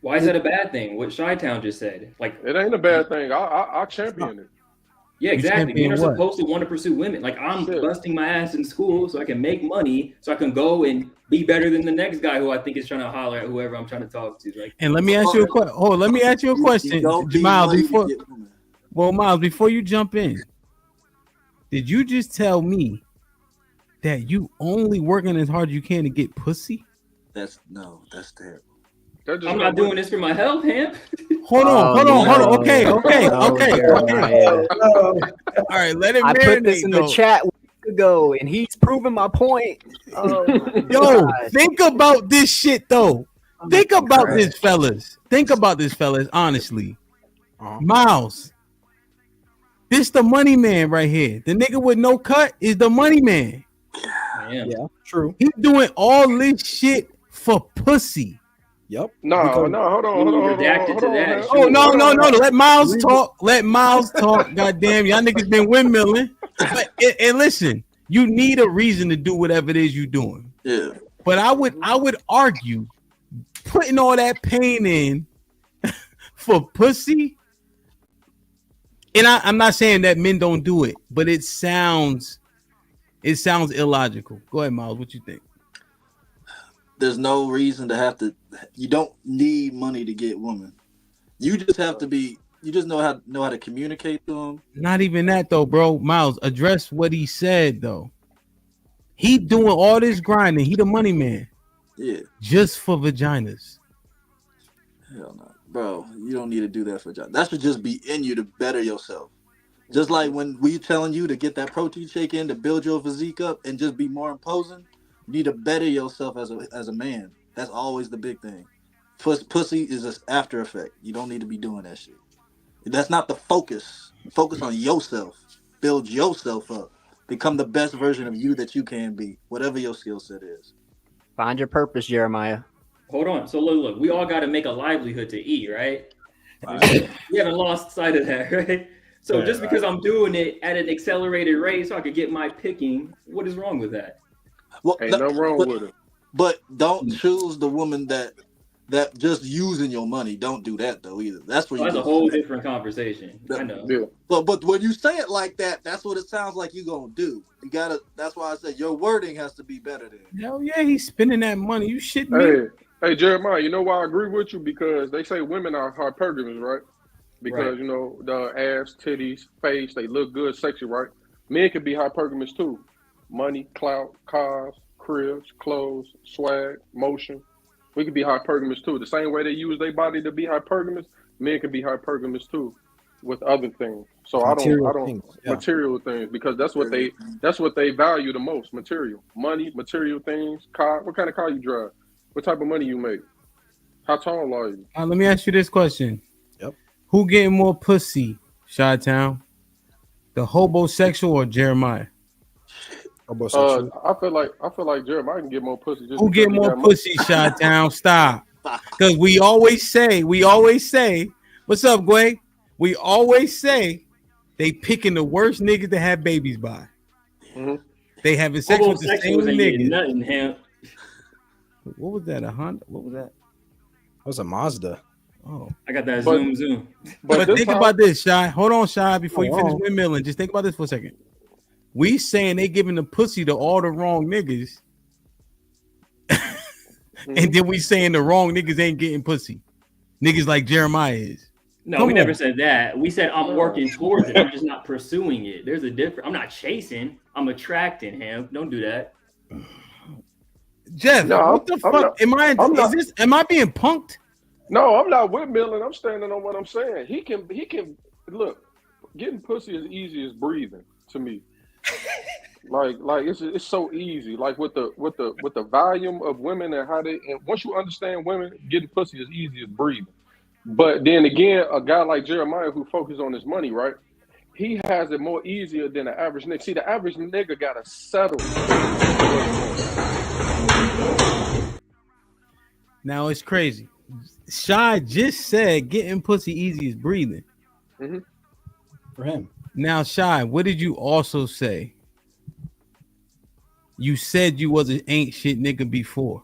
Speaker 21: Why is that a bad thing? What Chi-Town just said. Like,
Speaker 7: it ain't a bad thing. I champion it.
Speaker 21: Yeah, exactly. Men are
Speaker 3: what?
Speaker 21: supposed to want to pursue women. Like, I'm busting my ass in school so I can make money, so I can go and be better than the next guy who I think is trying to holler at whoever I'm trying to talk to. Like,
Speaker 3: And let me ask you a question. Oh, let me ask you a question, Miles. Miles, before you jump in, did you just tell me that you only working as hard as you can to get pussy?
Speaker 25: That's terrible.
Speaker 21: I'm not doing this for my health, Ham.
Speaker 3: Hold on. Okay. All right, let it
Speaker 9: I
Speaker 3: marinate.
Speaker 9: put this in the chat weeks ago, and he's proving my point. Oh,
Speaker 3: Yo, think about this shit though. Think about this, fellas. Honestly, Miles. This the money man right here. The nigga with no cut is the money man.
Speaker 6: Yeah, true.
Speaker 3: He's doing all this shit for pussy.
Speaker 6: Yep.
Speaker 7: No, hold on.
Speaker 3: Oh, no. Let Miles talk. Goddamn, y'all niggas been windmilling. And listen, you need a reason to do whatever it is you're doing.
Speaker 25: Yeah.
Speaker 3: But I would argue putting all that pain in for pussy. And I'm not saying that men don't do it, but it sounds illogical. Go ahead, Miles. What you think?
Speaker 25: There's no reason to have to. You don't need money to get women. You just have to be. You just know how to communicate to them.
Speaker 3: Not even that though, bro. Miles, address what he said though. He doing all this grinding. He the money man.
Speaker 25: Yeah.
Speaker 3: Just for vaginas.
Speaker 25: Hell no, bro. You don't need to do that for vagina. That should just be in you to better yourself. Just like when we telling you to get that protein shake in to build your physique up and just be more imposing. You need to better yourself as a man. That's always the big thing. Pussy is an after effect. You don't need to be doing that shit. That's not the focus. Focus on yourself. Build yourself up. Become the best version of you that you can be, whatever your skill set is.
Speaker 9: Find your purpose, Jeremiah.
Speaker 21: Hold on. So look, we all got to make a livelihood to eat, right? We haven't lost sight of that, right? So just because I'm doing it at an accelerated rate so I could get my picking, what is wrong with that?
Speaker 25: Well,
Speaker 7: ain't nothing wrong with it.
Speaker 25: But don't choose the woman that just using your money. Don't do that though either. That's where
Speaker 21: that's a whole different conversation. I know.
Speaker 25: Yeah. But when you say it like that, that's what it sounds like you gonna do. You gotta. That's why I said your wording has to be better than.
Speaker 3: Hell yeah, he's spending that money. You shitting me?
Speaker 7: Hey, Jeremiah. You know why I agree with you? Because they say women are hypergamous, right? Because you know the ass, titties, face, they look good, sexy, right? Men can be hypergamous too. Money, clout, cars, cribs, clothes, swag, motion. We could be hypergamous too. The same way they use their body to be hypergamous, men can be hypergamous too, with other things. So material things, because that's what they value the most. Material, money, material things. Car. What kind of car you drive? What type of money you make? How tall are you?
Speaker 3: Let me ask you this question.
Speaker 6: Yep.
Speaker 3: Who getting more pussy, Chi-Town? The homosexual or Jeremiah?
Speaker 7: I feel like Jeremiah can get more pussy.
Speaker 3: Who get more pussy, Chi-Town? Stop. Because we always say, what's up, Gway? We always say they picking the worst niggas to have babies by.
Speaker 25: Mm-hmm.
Speaker 3: They having sex with the same
Speaker 21: Homosexuals ain't getting
Speaker 3: niggas.
Speaker 21: nothing, Ham.
Speaker 3: What was that? A Honda? What was that?
Speaker 6: That was a Mazda.
Speaker 3: Oh,
Speaker 21: I got that
Speaker 7: But-
Speaker 21: zoom.
Speaker 3: But
Speaker 7: this
Speaker 3: think
Speaker 7: how-
Speaker 3: about this, Shy. Hold on, Shy. Before you finish
Speaker 6: Hold
Speaker 3: windmilling, just think about this for a second. We saying they giving the pussy to all the wrong niggas, and then we saying the wrong niggas ain't getting pussy. Niggas like Jeremiah is.
Speaker 21: No,
Speaker 3: Come
Speaker 21: we
Speaker 3: on.
Speaker 21: never said that. We said I'm working towards it. I'm just not pursuing it. There's a difference. I'm not chasing. I'm attracting him. Don't do that.
Speaker 3: Jeff,
Speaker 7: No,
Speaker 3: what the
Speaker 7: I'm
Speaker 3: fuck?
Speaker 7: not-
Speaker 3: Am I being punked?
Speaker 7: No, I'm not windmilling. I'm standing on what I'm saying. He can look. Getting pussy is easy as breathing to me. like it's so easy. Like with the volume of women and how they, and once you understand women, getting pussy is easy as breathing. But then again, a guy like Jeremiah who focuses on his money, right? He has it more easier than the average nigga. See, the average nigga gotta settle.
Speaker 3: Now it's crazy. Shy just said getting pussy easy is breathing.
Speaker 7: Mm-hmm.
Speaker 6: For him.
Speaker 3: Now, Shy, what did you also say? You said you was an ain't shit nigga before.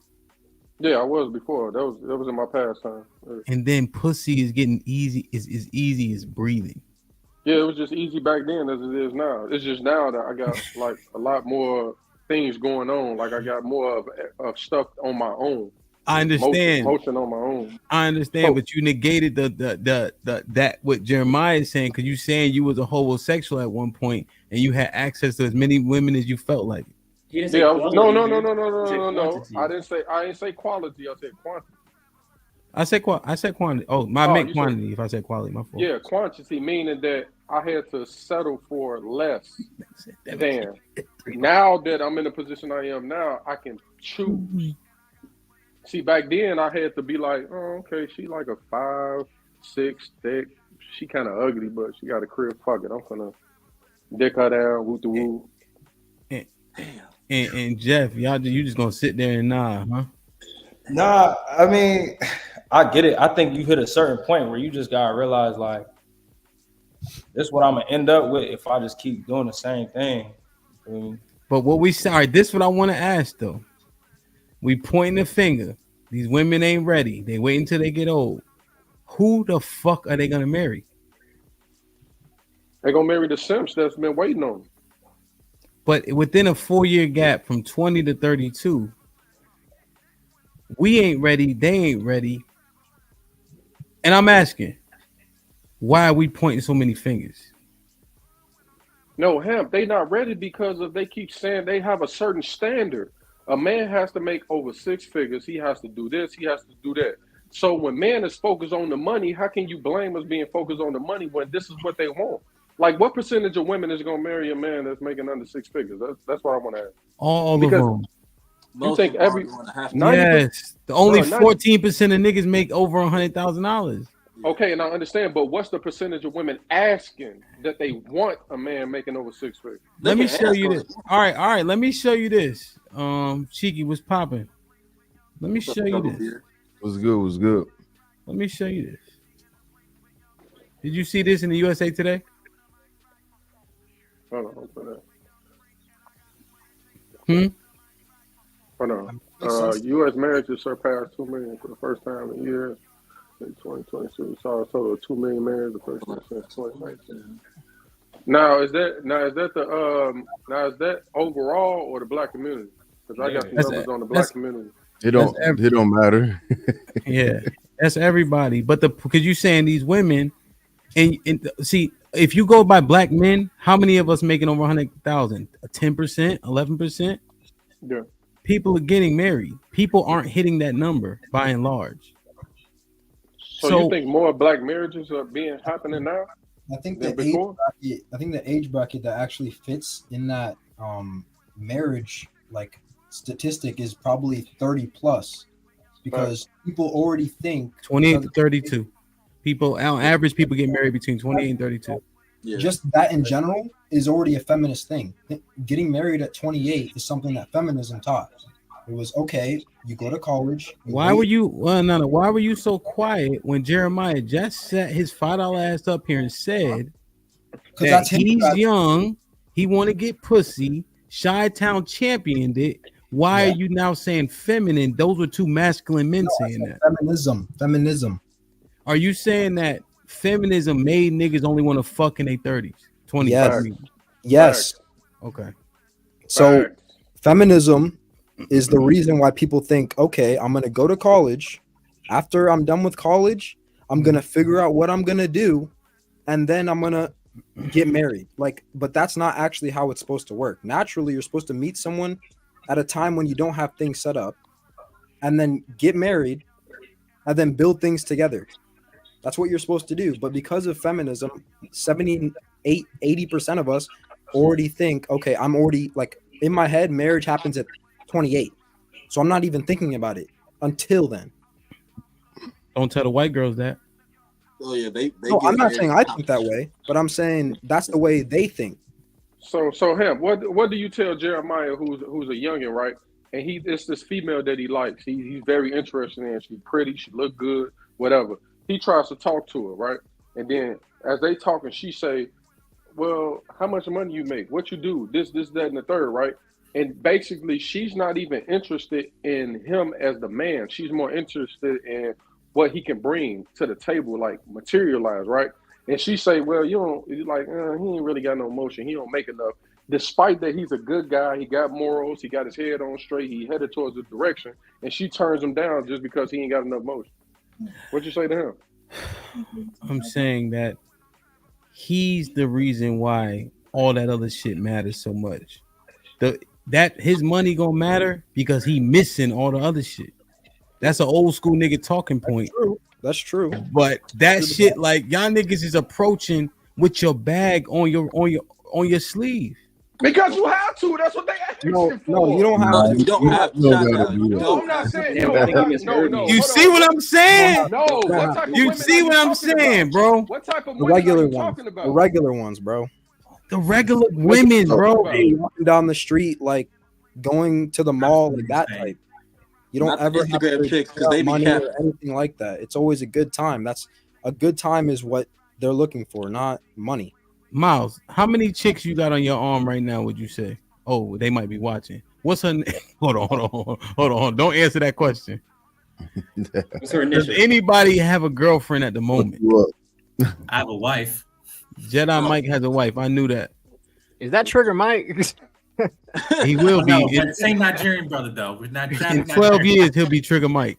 Speaker 7: Yeah, I was before. That was in my past time.
Speaker 3: And then pussy is getting easy, is easy as breathing.
Speaker 7: Yeah, it was just easy back then as it is now. It's just now that I got like a lot more things going on. Like I got more of stuff on my own.
Speaker 3: I understand.
Speaker 7: Motion on my own.
Speaker 3: I understand, but you negated the that what Jeremiah is saying, because you saying you was a homosexual at one point and you had access to as many women as you felt like.
Speaker 21: He didn't say
Speaker 7: No. I didn't say quality. I said quantity.
Speaker 3: I said quantity. Oh, I meant quantity. If I said quality, my fault.
Speaker 7: Yeah, quantity meaning that I had to settle for less than. Now that I'm in the position I am now, I can choose. See, back then I had to be like, oh, okay, she like a 5'6" thick. She kind of ugly, but she got a crib. Fuck it, I'm gonna dick her down, woo the woo.
Speaker 3: And Jeff, you just gonna sit there and nah, huh?
Speaker 10: Nah, I mean, I get it. I think you hit a certain point where you just gotta realize, like, this is what I'm gonna end up with if I just keep doing the same thing.
Speaker 3: But what we sorry, this is what I want to ask though. We pointing the finger. These women ain't ready. They wait until they get old. Who the fuck are they gonna marry?
Speaker 7: They're gonna marry the simps that's been waiting on them.
Speaker 3: But within a 4-year gap from 20 to 32, we ain't ready. They ain't ready. And I'm asking, why are we pointing so many fingers?
Speaker 7: No, hemp, they not ready because of they keep saying they have a certain standard. A man has to make over 6 figures. He has to do this. He has to do that. So when man is focused on the money, how can you blame us being focused on the money when this is what they want? Like, what percentage of women is going to marry a man that's making under 6 figures? That's what I want to ask.
Speaker 3: All of them.
Speaker 7: You think every 90%?
Speaker 3: Yes, the only
Speaker 7: No,
Speaker 3: 14% of niggas make over $100,000.
Speaker 7: Okay, and I understand, but what's the percentage of women asking that they want a man making over 6 figures?
Speaker 3: Let me show you this. All right. Let me show you this. Cheeky, what's popping? Let me show you this.
Speaker 2: What's good?
Speaker 3: Let me show you this. Did you see this in the USA Today?
Speaker 7: Hold on for that. Hold on. U.S. marriages surpassed 2 million for the first time in years. In 2022, we saw a total of 2 million marriages the first time since 2019. Now is that overall or the black community? Because I got some numbers on the black community.
Speaker 2: It don't matter.
Speaker 3: Yeah, that's everybody. But because you saying these women, and see, if you go by black men, how many of us making over 100,000? 10%, 11%?
Speaker 7: Yeah.
Speaker 3: People are getting married. People aren't hitting that number by and large.
Speaker 7: So you think more black marriages are happening now?
Speaker 6: I think the age bracket that actually fits in that marriage like statistic is probably 30 plus, because people already think
Speaker 3: 28 to 32. People on average, people get married between 28 and 32.
Speaker 6: Yeah. Just that in general is already a feminist thing. Getting married at 28 is something that feminism taught. It was okay. You go to college.
Speaker 3: Why were you so quiet when Jeremiah just set his $5 ass up here and said that he's young, he want to get pussy, Chi-Town championed it. Why are you now saying feminine? Those were two masculine men saying that.
Speaker 6: Feminism.
Speaker 3: Are you saying that feminism made niggas only want to fuck in their 30s, 20s?
Speaker 6: Yes. Yes.
Speaker 3: Okay.
Speaker 6: So feminism is the reason why people think, okay, I'm gonna go to college. After I'm done with college, I'm gonna figure out what I'm gonna do, and then I'm gonna get married. Like, but that's not actually how it's supposed to work. Naturally, you're supposed to meet someone at a time when you don't have things set up, and then get married, and then build things together. That's what you're supposed to do. But because of feminism, 80% of us already think, okay, I'm already like in my head, marriage happens at 28. So I'm not even thinking about it until then.
Speaker 3: Don't tell the white girls that.
Speaker 25: Oh yeah, they
Speaker 6: No, I'm not saying I think that way, but I'm saying that's the way they think.
Speaker 7: So him, what do you tell Jeremiah, who's a youngin', right? And it's this female that he likes. He's very interested in. She's pretty. She look good. Whatever. He tries to talk to her, right? And then as they talking, she say, "Well, how much money you make? What you do? This, that, and the third, right?" And basically, she's not even interested in him as the man. She's more interested in what he can bring to the table, like materialize, right? And she say, "Well, you don't like. He ain't really got no emotion. He don't make enough." Despite that, he's a good guy. He got morals. He got his head on straight. He headed towards the direction, and she turns him down just because he ain't got enough motion. What you say to him?
Speaker 3: I'm saying that he's the reason why all that other shit matters so much. That his money gonna matter because he missing all the other shit. That's an old school nigga talking point.
Speaker 6: That's true.
Speaker 3: But that shit, like y'all niggas is approaching with your bag on your sleeve.
Speaker 7: Because you have to. That's what they asking for.
Speaker 6: No, you don't have to.
Speaker 25: You don't have to.
Speaker 7: No, I'm not saying. No.
Speaker 3: You see what I'm saying?
Speaker 7: No. What type of
Speaker 3: you
Speaker 7: women
Speaker 3: see
Speaker 7: are
Speaker 3: what I'm
Speaker 7: talking
Speaker 3: saying,
Speaker 7: about?
Speaker 3: bro?
Speaker 7: What type of
Speaker 6: The
Speaker 7: women
Speaker 6: regular
Speaker 7: are you
Speaker 6: ones.
Speaker 7: talking about?
Speaker 6: The regular ones, bro.
Speaker 3: The regular women, bro.
Speaker 6: Hey, walking down the street, like going to the mall, like that type. You don't
Speaker 25: Not
Speaker 6: ever have
Speaker 25: Instagram
Speaker 6: to
Speaker 25: chicks, 'cause
Speaker 6: figure out
Speaker 25: they be
Speaker 6: money
Speaker 25: capping.
Speaker 6: or anything like that. It's always a good time. That's a good time is what they're looking for, not money.
Speaker 3: Miles, how many chicks you got on your arm right now? Would you say? Oh, they might be watching. What's her name? Hold on. Don't answer that question.
Speaker 21: What's her
Speaker 3: Does
Speaker 21: initial?
Speaker 3: anybody have a girlfriend at the moment?
Speaker 8: I have a wife.
Speaker 3: Jedi Mike has a wife. I knew that.
Speaker 9: Is that Trigger Mike?
Speaker 3: He will be.
Speaker 8: No, but same Nigerian brother though. We're not
Speaker 3: In 12 years, he'll be Trigger Mike.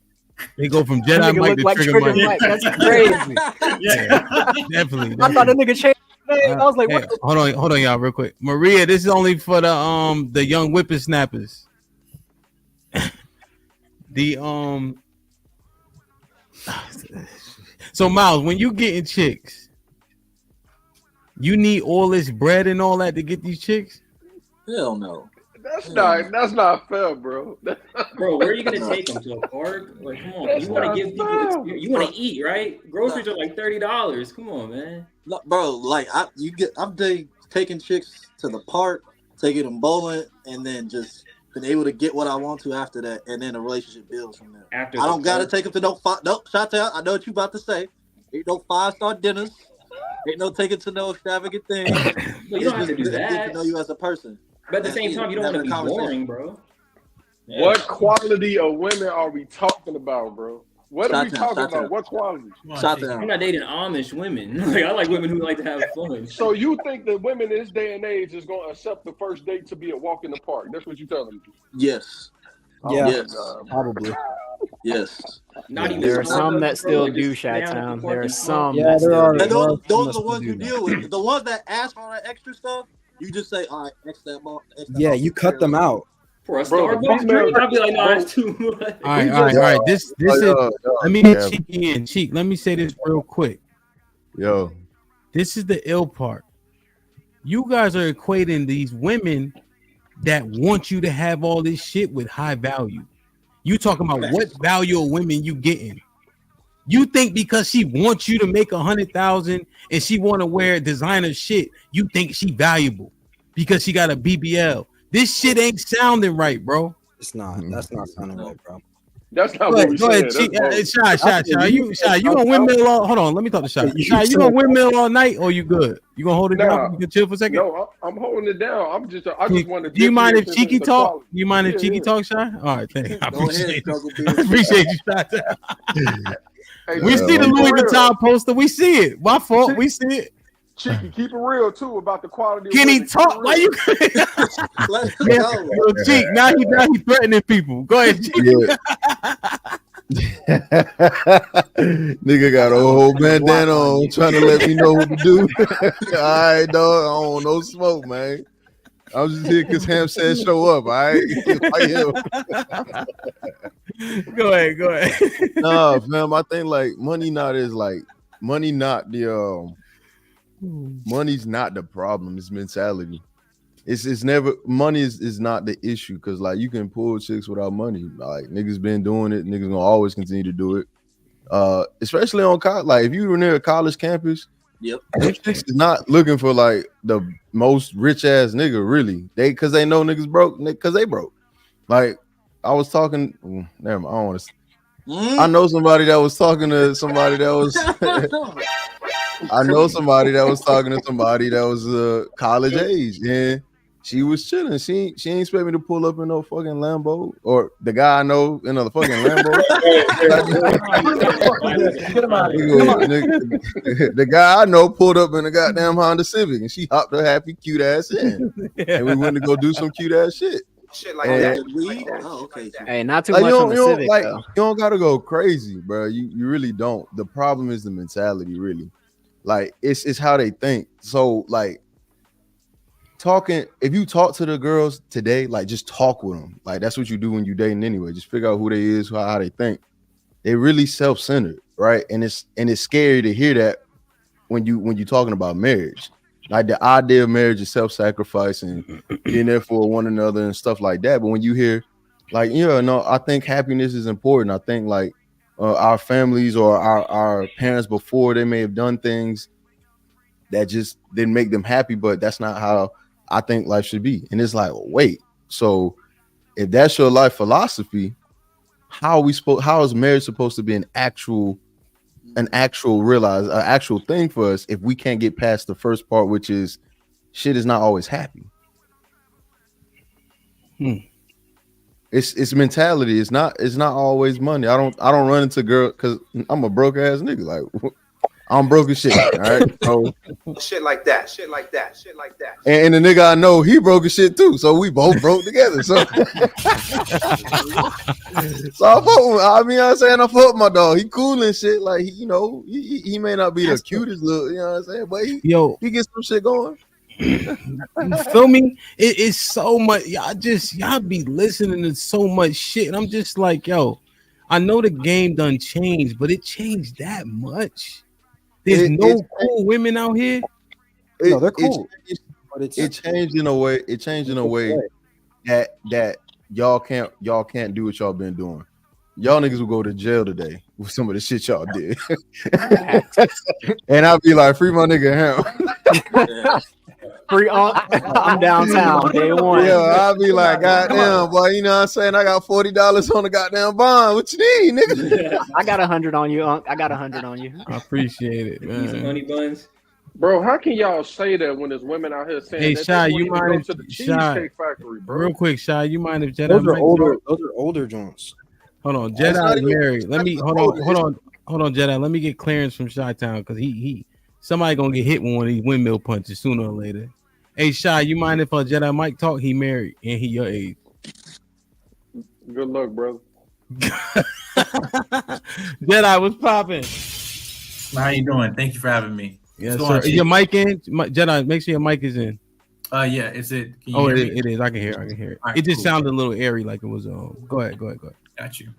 Speaker 3: They go from Jedi
Speaker 9: That nigga
Speaker 3: Mike
Speaker 9: look
Speaker 3: to
Speaker 9: like
Speaker 3: Trigger
Speaker 9: Trigger
Speaker 3: Mike.
Speaker 9: Mike. That's crazy.
Speaker 3: Yeah, definitely.
Speaker 9: I thought that nigga changed his name. I was like,
Speaker 3: Hey,
Speaker 9: what the
Speaker 3: hold on, y'all, real quick. Maria, this is only for the young whippersnappers. So Miles, when you getting chicks, you need all this bread and all that to get these chicks?
Speaker 25: Hell no.
Speaker 7: That's not fair, bro.
Speaker 21: Bro, where are you gonna take them to a park? Like, come on,
Speaker 7: That's
Speaker 21: you want
Speaker 7: not
Speaker 21: to give people
Speaker 7: fair.
Speaker 21: experience. You want to eat, right? Groceries are like $30. Come on, man.
Speaker 25: No, bro, like I'm taking chicks to the park, taking them bowling, and then just been able to get what I want to after that, and then a relationship builds from there. I don't gotta take them to no shout out. I know what you about to say. Ain't no 5-star dinners. Ain't no taking to no extravagant things.
Speaker 21: Well, you don't have to do
Speaker 25: Get
Speaker 21: that.
Speaker 25: to know you as a person.
Speaker 21: But at the same time, you don't want to be boring, bro. Yeah.
Speaker 7: What quality of women are we talking about, bro? What are we talking about? What quality?
Speaker 21: I'm not dating Amish women. Like, I like women who like to have fun.
Speaker 7: So you think that women in this day and age is going to accept the first date to be a walk in the park? That's what you're telling me?
Speaker 25: Yes.
Speaker 6: Yeah,
Speaker 25: Yes.
Speaker 6: probably.
Speaker 25: Yes.
Speaker 21: Not even
Speaker 9: There are
Speaker 21: small
Speaker 9: some that
Speaker 21: ones, bro,
Speaker 9: still
Speaker 21: like
Speaker 9: do
Speaker 21: just stay out
Speaker 9: Chi-Town.
Speaker 21: the
Speaker 9: There are
Speaker 21: fucking
Speaker 9: some
Speaker 6: Yeah,
Speaker 9: that
Speaker 6: there
Speaker 9: still
Speaker 6: are.
Speaker 9: do.
Speaker 25: And those
Speaker 6: Some
Speaker 25: are
Speaker 6: that
Speaker 25: the ones
Speaker 6: still
Speaker 25: you
Speaker 6: do
Speaker 25: deal with. The ones that ask for that extra stuff, you just say, all right, X that ball.
Speaker 6: Yeah, you cut them out.
Speaker 21: For a
Speaker 7: Bro,
Speaker 21: Starbucks drink, I'll be like, no, it's too much.
Speaker 3: All right. This is. Let me get Cheeky in. Cheek. Let me say this real quick.
Speaker 2: Yo,
Speaker 3: This is the ill part. You guys are equating these women that want you to have all this shit with high value. You talking about what value of women you getting? You think because she wants you to make 100,000 and she want to wear designer shit, you think she valuable because she got a BBL? This shit ain't sounding right, bro.
Speaker 6: It's not. That's not sounding right, bro.
Speaker 7: That's not what we said.
Speaker 3: Shy. You gonna windmill all? Hold on, let me talk to Shy. Shy, you gonna windmill all night, or you good? You gonna hold it down? You can chill for a second.
Speaker 7: No, I'm holding it down. I just want to.
Speaker 3: Do you mind if Cheeky talk? Do you mind if Cheeky talk, Shy? All right, thank you. I appreciate you, Shy. We see the Louis Vuitton poster. We see it. My fault. We see it.
Speaker 7: Cheeky, keep it real too about the quality.
Speaker 3: Can he talk? Why you?
Speaker 25: Let's go.
Speaker 3: Cheek. Now he threatening people. Go ahead, Cheek.
Speaker 2: Yeah. Nigga got a whole bandana on, trying to let me know what to do. All right, dog. I don't want no smoke, man. I was just here because Ham said show up. All right.
Speaker 3: Go ahead.
Speaker 2: Nah, fam. I think like money's not the money's not the problem. It's mentality. It's never money is not the issue, because like you can pull chicks without money. Like niggas been doing it, niggas gonna always continue to do it. Especially on college. Like if you were near a college campus,
Speaker 25: yep,
Speaker 2: chicks is not looking for like the most rich ass nigga, really. Because they know niggas broke, because they broke. Like I was talking, never mind, I don't want to. I know somebody that was talking to somebody that was. I know somebody that was talking to somebody that was college age, and she was chilling. She ain't expect me to pull up in no fucking Lambo, or the guy I know in a fucking Lambo. The guy I know pulled up in a goddamn Honda Civic, and she hopped her happy, cute ass in, and we went to go do some cute ass shit.
Speaker 22: Shit like that.
Speaker 25: Oh, okay.
Speaker 9: Hey, not too much on the Civic,
Speaker 2: like,
Speaker 9: though.
Speaker 2: you don't gotta go crazy, bro. You really don't. The problem is the mentality, really. Like it's how they think. So like if you talk to the girls today, like just talk with them. Like that's what you do when you dating anyway. Just figure out who they is, how they think. They really self-centered, right? And it's scary to hear that when you're talking about marriage. Like the idea of marriage is self-sacrifice and being there for one another and stuff like that. But when you hear like, I think happiness is important. I think like our families or our parents before, they may have done things that just didn't make them happy, but that's not how I think life should be. And it's like, wait, so if that's your life philosophy, how is marriage supposed to be an actual thing for us if we can't get past the first part, which is shit is not always happy. It's mentality. It's not always money. I don't run into girls because I'm a broke ass nigga. Like I'm broke as shit. All right. So,
Speaker 22: Shit like that.
Speaker 2: and the nigga I know, he broke as shit too. So we both broke together. So, so I fuck with my dog. He cool and shit. Like he may not be the cutest little, but he gets some shit going.
Speaker 3: You feel me? It's so much. Y'all be listening to so much shit, and I'm just like, I know the game done changed, but it changed that much. There's no cool women out here.
Speaker 6: No, they're cool.
Speaker 2: It changed in a way. It changed in a way that y'all can't do what y'all been doing. Y'all niggas will go to jail today with some of the shit y'all did. And I'll be like, free my nigga Ham.
Speaker 9: I'm downtown day one.
Speaker 2: Yeah, I'll be like, goddamn, boy, you know what I'm saying? I got $40 on the goddamn bond. What you need, nigga?
Speaker 9: I got 100 on you, Unc. I
Speaker 3: I appreciate it, man.
Speaker 21: Some honey buns.
Speaker 7: Bro, how can y'all say that when there's women out here saying that
Speaker 3: Shy,
Speaker 7: they
Speaker 3: you
Speaker 7: want to
Speaker 3: mind
Speaker 7: go to the
Speaker 3: if
Speaker 7: Cheesecake Factory, bro?
Speaker 3: Real quick, Shy, you mind if Jedi?
Speaker 6: Those are older joints.
Speaker 3: Hold on, Jedi married. Let me hold on, Jedi. Let me get clearance from Chi-Town because somebody gonna get hit with one of these windmill punches sooner or later. Hey, Shy, you mind if Jedi Mike talk? He married and he your age.
Speaker 7: Good luck, brother.
Speaker 3: Jedi, what's popping?
Speaker 8: How you doing? Thank you for having me.
Speaker 3: Yes, sir. Is your mic in? Jedi, make sure your mic is in.
Speaker 8: Yeah, is it? Can you hear me?
Speaker 3: It is. I can hear it.
Speaker 8: Right,
Speaker 3: it just
Speaker 8: cool.
Speaker 3: sounded a little airy, like it was Go ahead.
Speaker 8: Got you.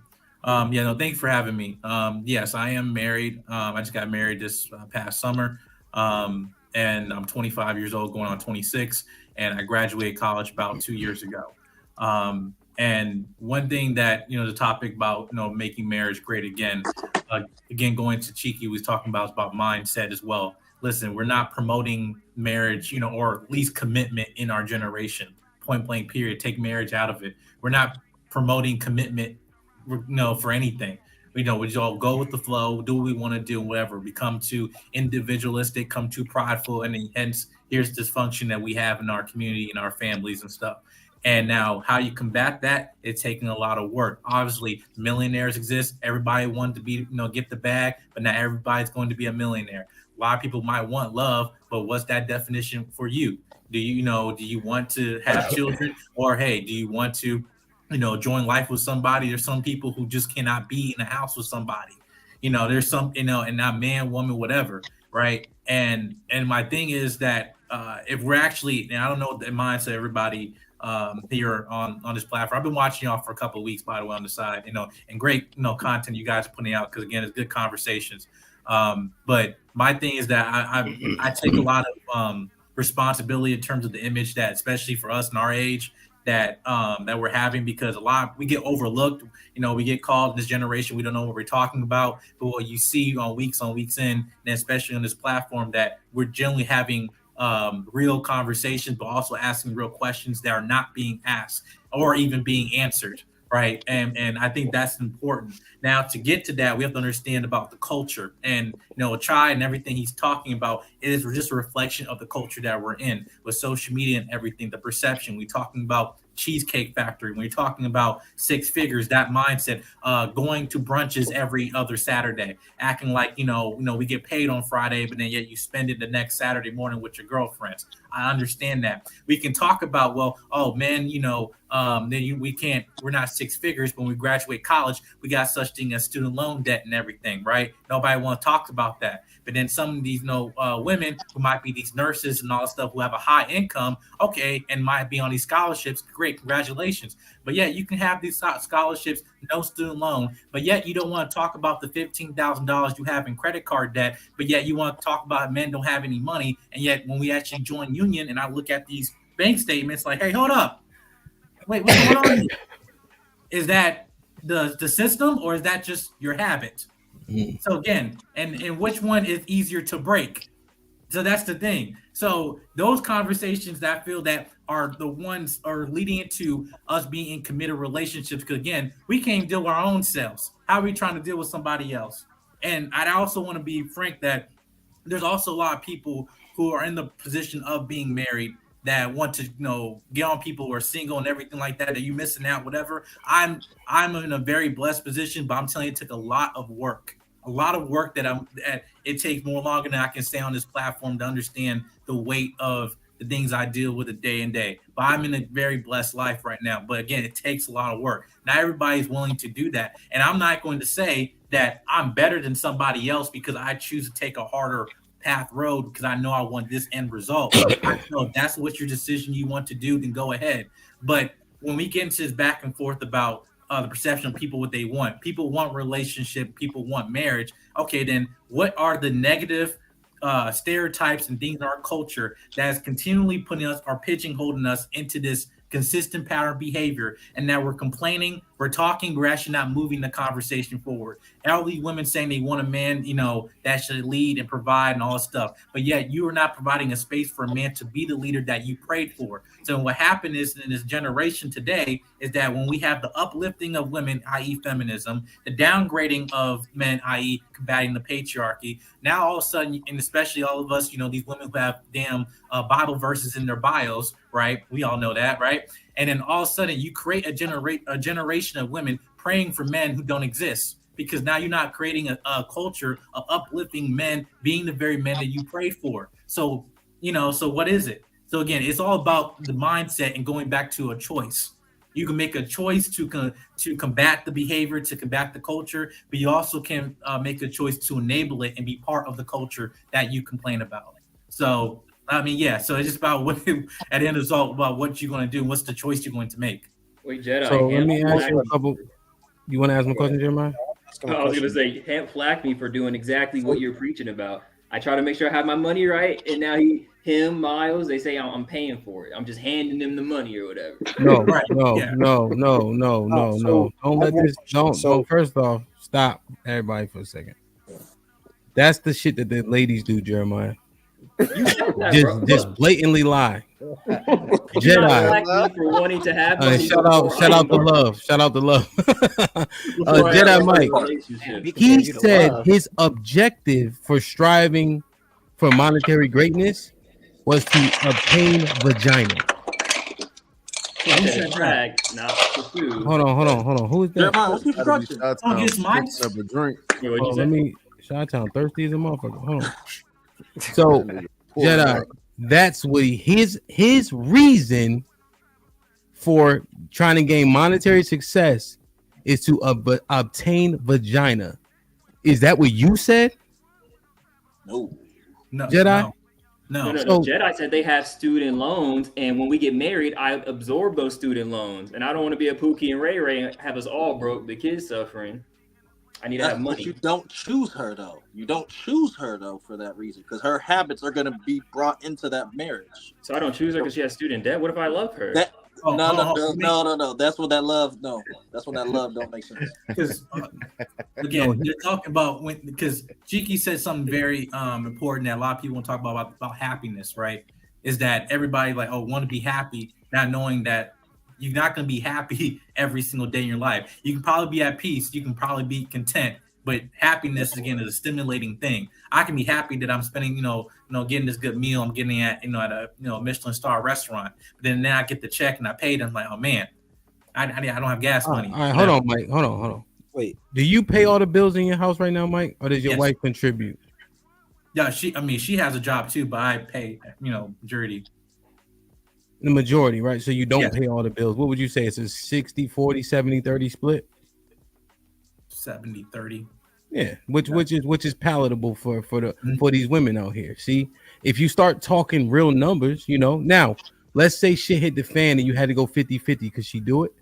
Speaker 8: Thank you for having me. Yes, I am married. I just got married this past summer. And I'm 25 years old, going on 26, and I graduated college about 2 years ago. And one thing that, the topic about, making marriage great again, going to Cheeky was talking about is about mindset as well. Listen, we're not promoting marriage, or at least commitment in our generation, point blank period, take marriage out of it. We're not promoting commitment for anything. We all go with the flow, do what we want to do, whatever. Become too individualistic, come too prideful, and hence here's dysfunction that we have in our community and our families and stuff. And now, how you combat that? It's taking a lot of work. Obviously, millionaires exist. Everybody wanted to be, get the bag, but not everybody's going to be a millionaire. A lot of people might want love, but what's that definition for you? Do you want to have children, or hey, do you want to join life with somebody? There's some people who just cannot be in a house with somebody. There's some, and not man, woman, whatever, right? And my thing is that if we're actually, and I don't know what the mindset of everybody here on this platform. I've been watching y'all for a couple of weeks, by the way, on the side, and great, content you guys are putting out, because again, it's good conversations. But my thing is that I take a lot of responsibility in terms of the image that, especially for us in our age, that we're having, because we get overlooked. We get called in this generation, we don't know what we're talking about. But what you see on weeks in, and especially on this platform, that we're generally having real conversations, but also asking real questions that are not being asked or even being answered, right? And I think that's important. Now, to get to that, we have to understand about the culture. And Chai and everything he's talking about is just a reflection of the culture that we're in, with social media and everything, the perception. We're talking about Cheesecake Factory, when you're talking about six figures, that mindset, going to brunches every other Saturday, acting like we get paid on Friday, but then yet you spend it the next Saturday morning with your girlfriends. I understand that. We can talk about, we're not six figures, but when we graduate college, we got such thing as student loan debt and everything, right? Nobody want to talk about that. But then some of these women who might be these nurses and all that stuff, who have a high income, okay, and might be on these scholarships, great, congratulations. But yet you can have these scholarships, no student loan, but yet you don't want to talk about the $15,000 you have in credit card debt, but yet you want to talk about men don't have any money. And yet when we actually join union and I look at these bank statements, like, hey, hold up, wait, what's going on here? Is that the system, or is that just your habit? So again, and which one is easier to break? So that's the thing. So those conversations that I feel that are the ones are leading into us being in committed relationships. Because again, we can't deal with our own selves. How are we trying to deal with somebody else? And I also want to be frank that there's also a lot of people who are in the position of being married that want to get on people who are single and everything like that, that you missing out, whatever. I'm in a very blessed position, but I'm telling you, it took a lot of work that it takes more longer than I can stay on this platform to understand the weight of the things I deal with a day and day. But I'm in a very blessed life right now. But again, it takes a lot of work. Not everybody's willing to do that. And I'm not going to say that I'm better than somebody else because I choose to take a harder path road because I know I want this end result. I know if that's what your decision you want to do, then go ahead. But when we get into this back and forth about the perception of people, what they want. People want relationship. People want marriage. Okay, then what are the negative stereotypes and things in our culture that is continually putting us or pigeonholing us into this consistent pattern of behavior, and that we're complaining, we're talking, we're actually not moving the conversation forward. Elderly women saying they want a man, that should lead and provide and all this stuff, but yet you are not providing a space for a man to be the leader that you prayed for. So what happened is in this generation today is that when we have the uplifting of women, i.e. feminism, the downgrading of men, i.e. combating the patriarchy, now all of a sudden, and especially all of us, these women who have damn Bible verses in their bios, right? We all know that, right? And then all of a sudden you create a generation of women praying for men who don't exist, because now you're not creating a culture of uplifting men being the very men that you pray for. So, so what is it? So again, it's all about the mindset and going back to a choice. You can make a choice to combat the behavior, to combat the culture, but you also can make a choice to enable it and be part of the culture that you complain about. So, I mean, yeah. So it's just about what, at the end of the result, about what you're going to do. What's the choice you're going to make?
Speaker 21: Wait, Jedi.
Speaker 3: So let me ask you a couple. You want to ask my question, Jeremiah?
Speaker 21: I was going to say, can't flack me for doing exactly what you're preaching about. I try to make sure I have my money right, and now Miles, they say I'm paying for it. I'm just handing them the money or whatever.
Speaker 3: No. Don't let this. Don't. First off, stop everybody for a second. That's the shit that the ladies do, Jeremiah. Just blatantly lie. Jedi.
Speaker 21: Black me for wanting to have money.
Speaker 3: Shout out to love. Shout out to love. Jedi Mike. He said his objective for striving for monetary greatness was to obtain vagina.
Speaker 21: Drag, not for food.
Speaker 3: Hold on. Who is that?
Speaker 25: Jeremiah, what's your instruction?
Speaker 2: Up a drink.
Speaker 3: Let me. Chi-Town thirsty as a motherfucker. Hold on. So Jedi, that's what his reason for trying to gain monetary success is to obtain vagina. Is that what you said?
Speaker 25: No,
Speaker 3: Jedi.
Speaker 21: No. Jedi said they have student loans, and when we get married, I absorb those student loans, and I don't want to be a Pookie and Ray Ray and have us all broke, the kids suffering. I need to have money.
Speaker 25: But you don't choose her though. You don't choose her though for that reason, because her habits are going to be brought into that marriage.
Speaker 21: So I don't choose her because she has student debt. What if I love her?
Speaker 25: No. That's when that love. No, that's when that love don't make sense.
Speaker 8: Because again, you're talking about because Jiki said something very important that a lot of people talk about happiness, right? Is that everybody want to be happy, not knowing that you're not going to be happy every single day in your life. You can probably be at peace. You can probably be content. But happiness, again, is a stimulating thing. I can be happy that I'm spending, getting this good meal. I'm getting at a Michelin star restaurant. But then I get the check and I pay them. Like, oh man, I don't have gas money.
Speaker 3: All right, hold on, Mike. Hold on.
Speaker 6: Wait,
Speaker 3: do you pay all the bills in your house right now, Mike, or does your wife contribute?
Speaker 8: Yeah, she has a job too, but I pay, majority.
Speaker 3: The majority, right? So you don't pay all the bills. What would you say? It's a 60, 40, 70, 30 split?
Speaker 8: 70-30.
Speaker 3: Yeah, which is palatable for these women out here. See, if you start talking real numbers, now let's say shit hit the fan and you had to go 50-50, could she do it?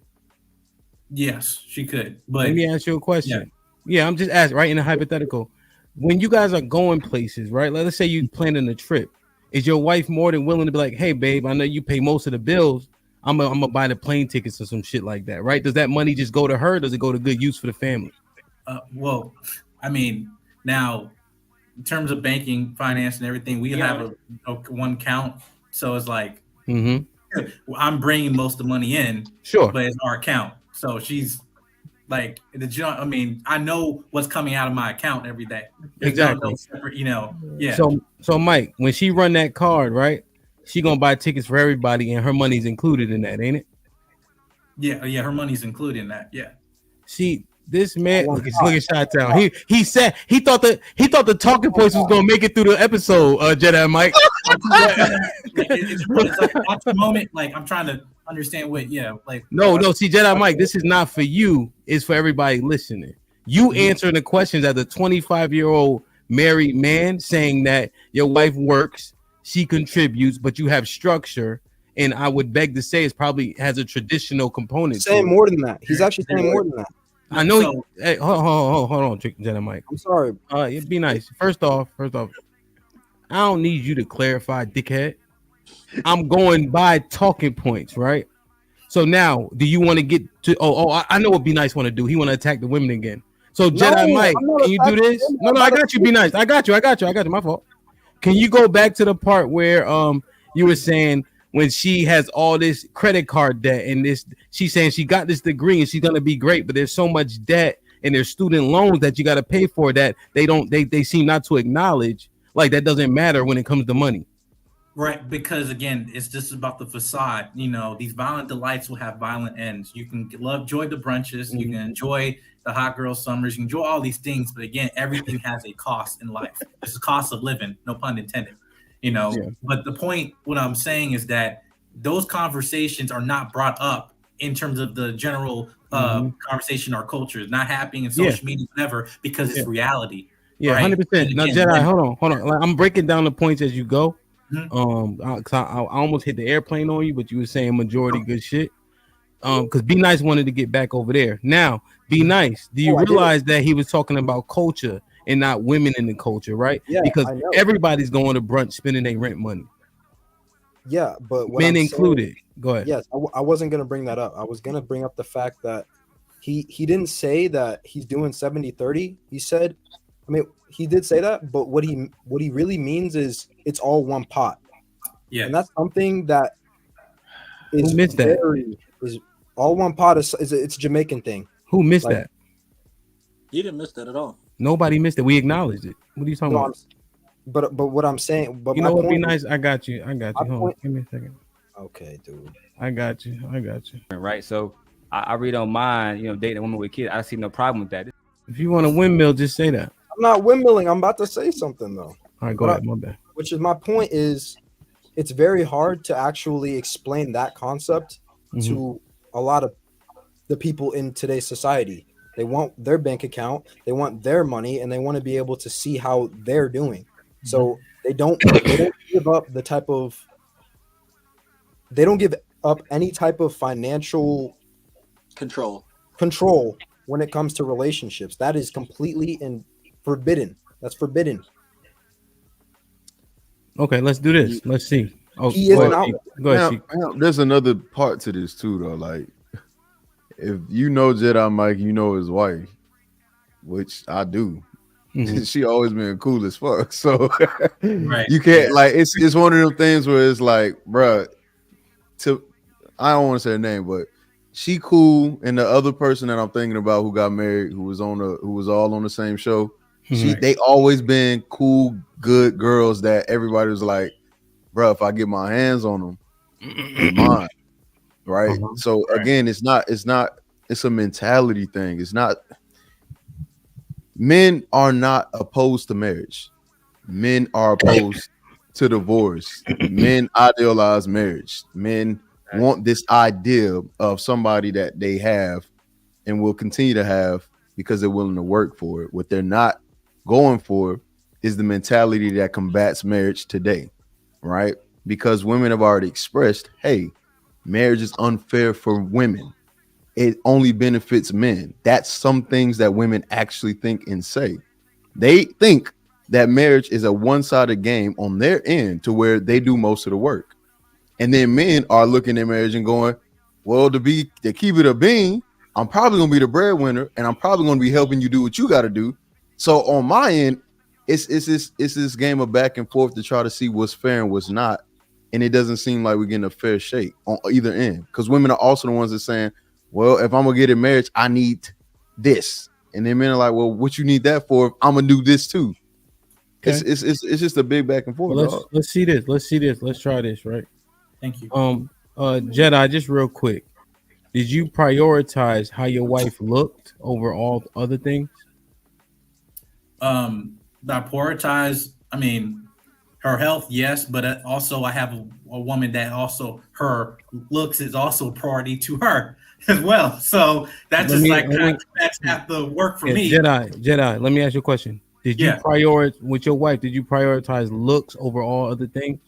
Speaker 8: Yes, she could. But
Speaker 3: let me ask you a question. Yeah, I'm just asking, right, in a hypothetical. When you guys are going places, right? Let's say you planning a trip. Is your wife more than willing to be like, hey, babe, I know you pay most of the bills. I'm gonna buy the plane tickets or some shit like that, right? Does that money just go to her? Or does it go to good use for the family?
Speaker 8: Well, I mean, now in terms of banking, finance, and everything, we have a one account. So it's like I'm bringing most of the money in,
Speaker 3: sure,
Speaker 8: but it's our account. So she's like I mean, I know what's coming out of my account every day. There's
Speaker 3: exactly.
Speaker 8: No separate, yeah.
Speaker 3: So Mike, when she run that card, right? She gonna buy tickets for everybody, and her money's included in that, ain't it?
Speaker 8: Yeah, her money's included in that. Yeah.
Speaker 3: See, this man, look at Chi-Town. He said he thought the talking points was gonna make it through the episode, Jedi Mike.
Speaker 8: It's like at the moment, like I'm trying to understand what,
Speaker 3: No, see, Jedi Mike, this is not for you, it's for everybody listening. You answering the questions as a 25-year-old married man saying that your wife works, she contributes, but you have structure, and I would beg to say it probably has a traditional component.
Speaker 6: He's saying more than that. He's actually saying more than that.
Speaker 3: I know. Hey, hold on, Jedi Mike.
Speaker 6: I'm sorry.
Speaker 3: It'd be nice. First off, I don't need you to clarify, dickhead. I'm going by talking points, right? So now, do you want to get to? I know what Be Nice want to do. He want to attack the women again. So Jedi Mike, can you do this? No, I got you. Be Nice. I got you. My fault. Can you go back to the part where you were saying when she has all this credit card debt and this, she's saying she got this degree and she's gonna be great, but there's so much debt and there's student loans that you got to pay for that they seem not to acknowledge. Like that doesn't matter when it comes to money.
Speaker 8: Right, because again, it's just about the facade. These violent delights will have violent ends. You can enjoy the brunches, you can enjoy the hot girl summers, you can enjoy all these things, but again, everything has a cost in life. It's a cost of living, no pun intended. But the point, what I'm saying is that those conversations are not brought up in terms of the general conversation or culture. It's not happening in social media, whatever, because it's reality.
Speaker 3: Yeah,
Speaker 8: right?
Speaker 3: 100%. Now, Jedi, hold on. Like, I'm breaking down the points as you go. Cause I almost hit the airplane on you, but you were saying majority good shit. Because Be Nice wanted to get back over there. Now, Be Nice, do you realize that he was talking about culture and not women in the culture, right?
Speaker 6: Yeah,
Speaker 3: because everybody's going to brunch spending their rent money.
Speaker 6: Yeah, but
Speaker 3: men included. Go ahead.
Speaker 6: Yes, I wasn't gonna bring that up. I was gonna bring up the fact that he didn't say that he's doing 70-30. He said, he did say that, but what he really means is it's all one pot.
Speaker 8: Yeah,
Speaker 6: and that's something that is
Speaker 3: Who missed that?
Speaker 6: is all one pot is it's a Jamaican thing.
Speaker 3: Who missed that?
Speaker 25: You didn't miss that at all.
Speaker 3: Nobody missed it. We acknowledged it. What are you talking about?
Speaker 6: But what I'm saying, but
Speaker 3: You
Speaker 6: my
Speaker 3: know what? Be
Speaker 6: point
Speaker 3: nice. I got you. Hold on. Give me a second.
Speaker 6: Okay, dude.
Speaker 3: I got you.
Speaker 11: Right. So I really don't mind, dating a woman with kids. I see no problem with that.
Speaker 3: If you want a windmill, just say that.
Speaker 6: I'm not windmilling. I'm about to say something though.
Speaker 3: All right, go ahead. My bad.
Speaker 6: Which is my point is, it's very hard to actually explain that concept to a lot of the people in today's society. They want their bank account, they want their money, and they want to be able to see how they're doing. So they don't give up the type of they don't give up any type of financial
Speaker 25: control
Speaker 6: when it comes to relationships. That is completely forbidden. That's forbidden.
Speaker 3: Okay, let's do this. Let's see. Oh,
Speaker 6: He is an
Speaker 3: go ahead.
Speaker 2: Now, there's another part to this too, though. Like, if you know Jedi Mike, you know his wife, which I do. She always been cool as fuck. So you can't like it's one of them things where it's like, bruh, I don't want to say her name, but she cool, and the other person that I'm thinking about who got married, who was all on the same show, they always been cool, good girls that everybody was like, bro, if I get my hands on them, they're mine. Right. So again, it's a mentality thing. It's not. Men are not opposed to marriage. Men are opposed to divorce. Men idealize marriage. Men want this idea of somebody that they have and will continue to have because they're willing to work for it. What they're not going for is the mentality that combats marriage today, right? Because women have already expressed, hey, marriage is unfair for women. It only benefits men. That's some things that women actually think and say. They think that marriage is a one-sided game on their end to where they do most of the work. And then men are looking at marriage and going, well, to keep it a bean, I'm probably going to be the breadwinner and I'm probably going to be helping you do what you got to do. So on my end, it's this game of back and forth to try to see what's fair and what's not. And it doesn't seem like we're getting a fair shake on either end, because women are also the ones that are saying, well, if I'm going to get in marriage, I need this. And then men are like, well, what you need that for? I'm going to do this too. Okay. It's just a big back and forth.
Speaker 3: Well, let's see this. Let's try this, right?
Speaker 8: Thank you.
Speaker 3: Jedi, just real quick. Did you prioritize how your wife looked over all other things?
Speaker 8: I prioritize, her health, yes, but also I have a woman that also her looks is also priority to her as well. So that's that's half the work for me.
Speaker 3: Jedi, let me ask you a question. Did you prioritize with your wife? Did you prioritize looks over all other things?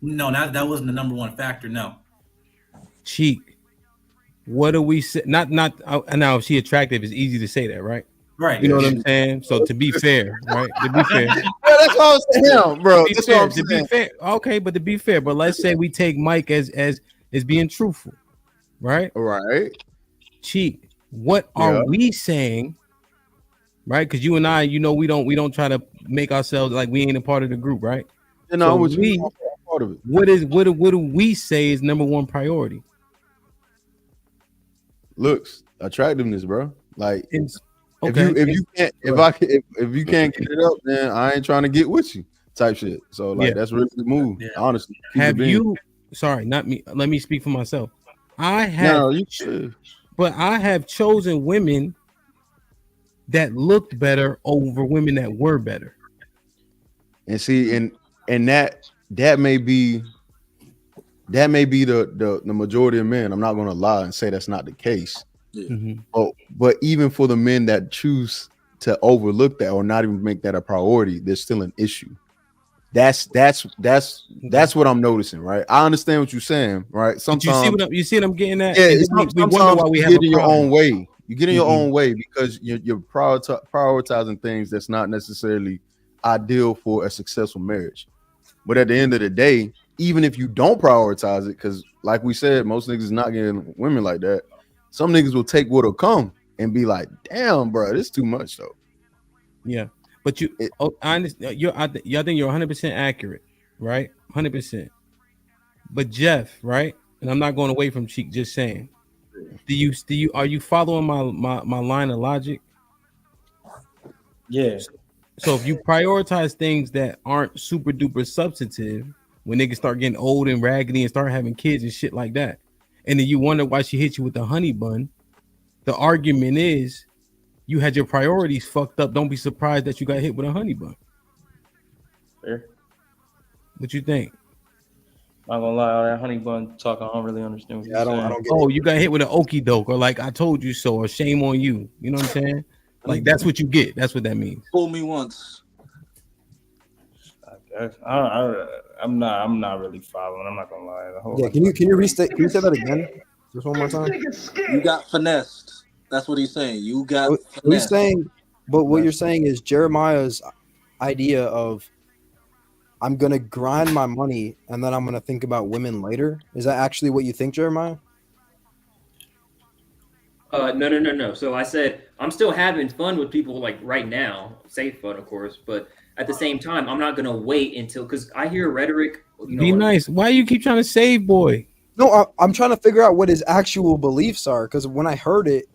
Speaker 8: No, that wasn't the number one factor. No.
Speaker 3: Cheek. What do we say? Not now. If she attractive, it's easy to say that, right?
Speaker 8: Right.
Speaker 3: You know what I'm saying? So to be fair, right? To be fair.
Speaker 2: Yeah, that's what I'm saying, bro. That's what I'm saying.
Speaker 3: To be fair. Okay, but to be fair, but let's say we take Mike as being truthful, right?
Speaker 2: Right.
Speaker 3: Cheek. What are we saying? Right? Because you and I, we don't try to make ourselves like we ain't a part of the group, right?
Speaker 2: You know, part of it.
Speaker 3: What do we say is number one priority?
Speaker 2: Looks, attractiveness, bro. Like
Speaker 3: okay.
Speaker 2: if you can't get it up, then I ain't trying to get with you, type shit. So that's really the move. Yeah. Honestly,
Speaker 3: have you? Sorry, not me. Let me speak for myself. I have. No, you should. But I have chosen women that looked better over women that were better.
Speaker 2: And see, and that may be the majority of men. I'm not going to lie and say that's not the case. Yeah. Mm-hmm. But even for the men that choose to overlook that or not even make that a priority, there's still an issue. That's what I'm noticing, right? I understand what you're saying, right? Sometimes
Speaker 3: you see what I'm getting at.
Speaker 2: Yeah, we wonder why we get in your own way. You get in your own way because you're prioritizing things that's not necessarily ideal for a successful marriage. But at the end of the day, even if you don't prioritize it, because like we said, most niggas is not getting women like that. Some niggas will take what'll come and be like, "Damn, bro, this is too much, though."
Speaker 3: Yeah, but I understand. I think you're 100% accurate, right? 100%. But Jeff, right? and I'm not going away from Cheek. Just saying. Are you following my line of logic?
Speaker 10: Yeah.
Speaker 3: So if you prioritize things that aren't super duper substantive, when niggas start getting old and raggedy and start having kids and shit like that, and then you wonder why she hit you with the honey bun, the argument is you had your priorities fucked up. Don't be surprised that you got hit with a honey bun.
Speaker 10: Fair.
Speaker 3: What you think?
Speaker 10: Not gonna lie, all that honey bun talk, I don't really understand what you're saying.
Speaker 6: I don't get
Speaker 3: Oh, you got hit with an okie doke, or like I told you so, or shame on you. You know what I'm saying? Like that's what you get. That's what that means.
Speaker 25: Fool me once.
Speaker 10: I'm not really following. I'm not gonna lie.
Speaker 6: Yeah, can you restate? Can you say that again? Just one more time.
Speaker 25: You got finessed. That's what he's saying. You got
Speaker 6: What he's
Speaker 25: finessed.
Speaker 6: saying, but what you're saying is Jeremiah's idea of I'm gonna grind my money and then I'm gonna think about women later. Is that actually what you think, Jeremiah?
Speaker 21: No. So I said I'm still having fun with people like right now, safe fun, of course. But at the same time, I'm not gonna wait until because I hear rhetoric.
Speaker 3: Be nice. Why you keep trying to save boy?
Speaker 6: No, I'm trying to figure out what his actual beliefs are because when I heard it,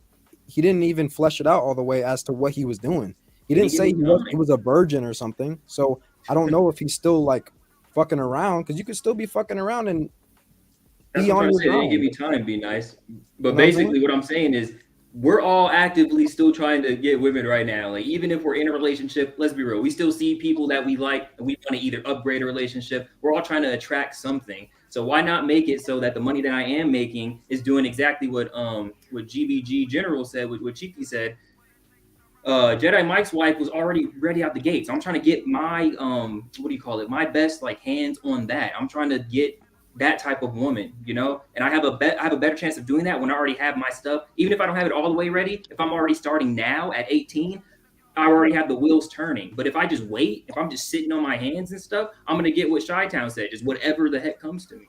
Speaker 6: he didn't even flesh it out all the way as to what he was doing. He didn't say he was a virgin or something. So I don't know if he's still like fucking around because you could still be fucking around and
Speaker 21: That's
Speaker 6: be
Speaker 21: what I'm
Speaker 6: on
Speaker 21: trying to say.
Speaker 6: your
Speaker 21: They
Speaker 6: own.
Speaker 21: didn't give me time to be nice. But
Speaker 6: You know what I'm
Speaker 21: basically,
Speaker 6: saying?
Speaker 21: what I'm saying is we're all actively still trying to get women right now. Like even if we're in a relationship, let's be real, we still see people that we like and we want to either upgrade a relationship. We're all trying to attract something. So why not make it so that the money that I am making is doing exactly what GBG General said, what Cheeky said. Jedi Mike's wife was already ready out the gates. I'm trying to get my my best like hands on that. I'm trying to get that type of woman, you know, and I have a better chance of doing that when I already have my stuff. Even if I don't have it all the way ready, if I'm already starting now at 18, I already have the wheels turning. But if I just wait, if I'm just sitting on my hands and stuff, I'm gonna get what Chi-Town said, just whatever the heck comes to me.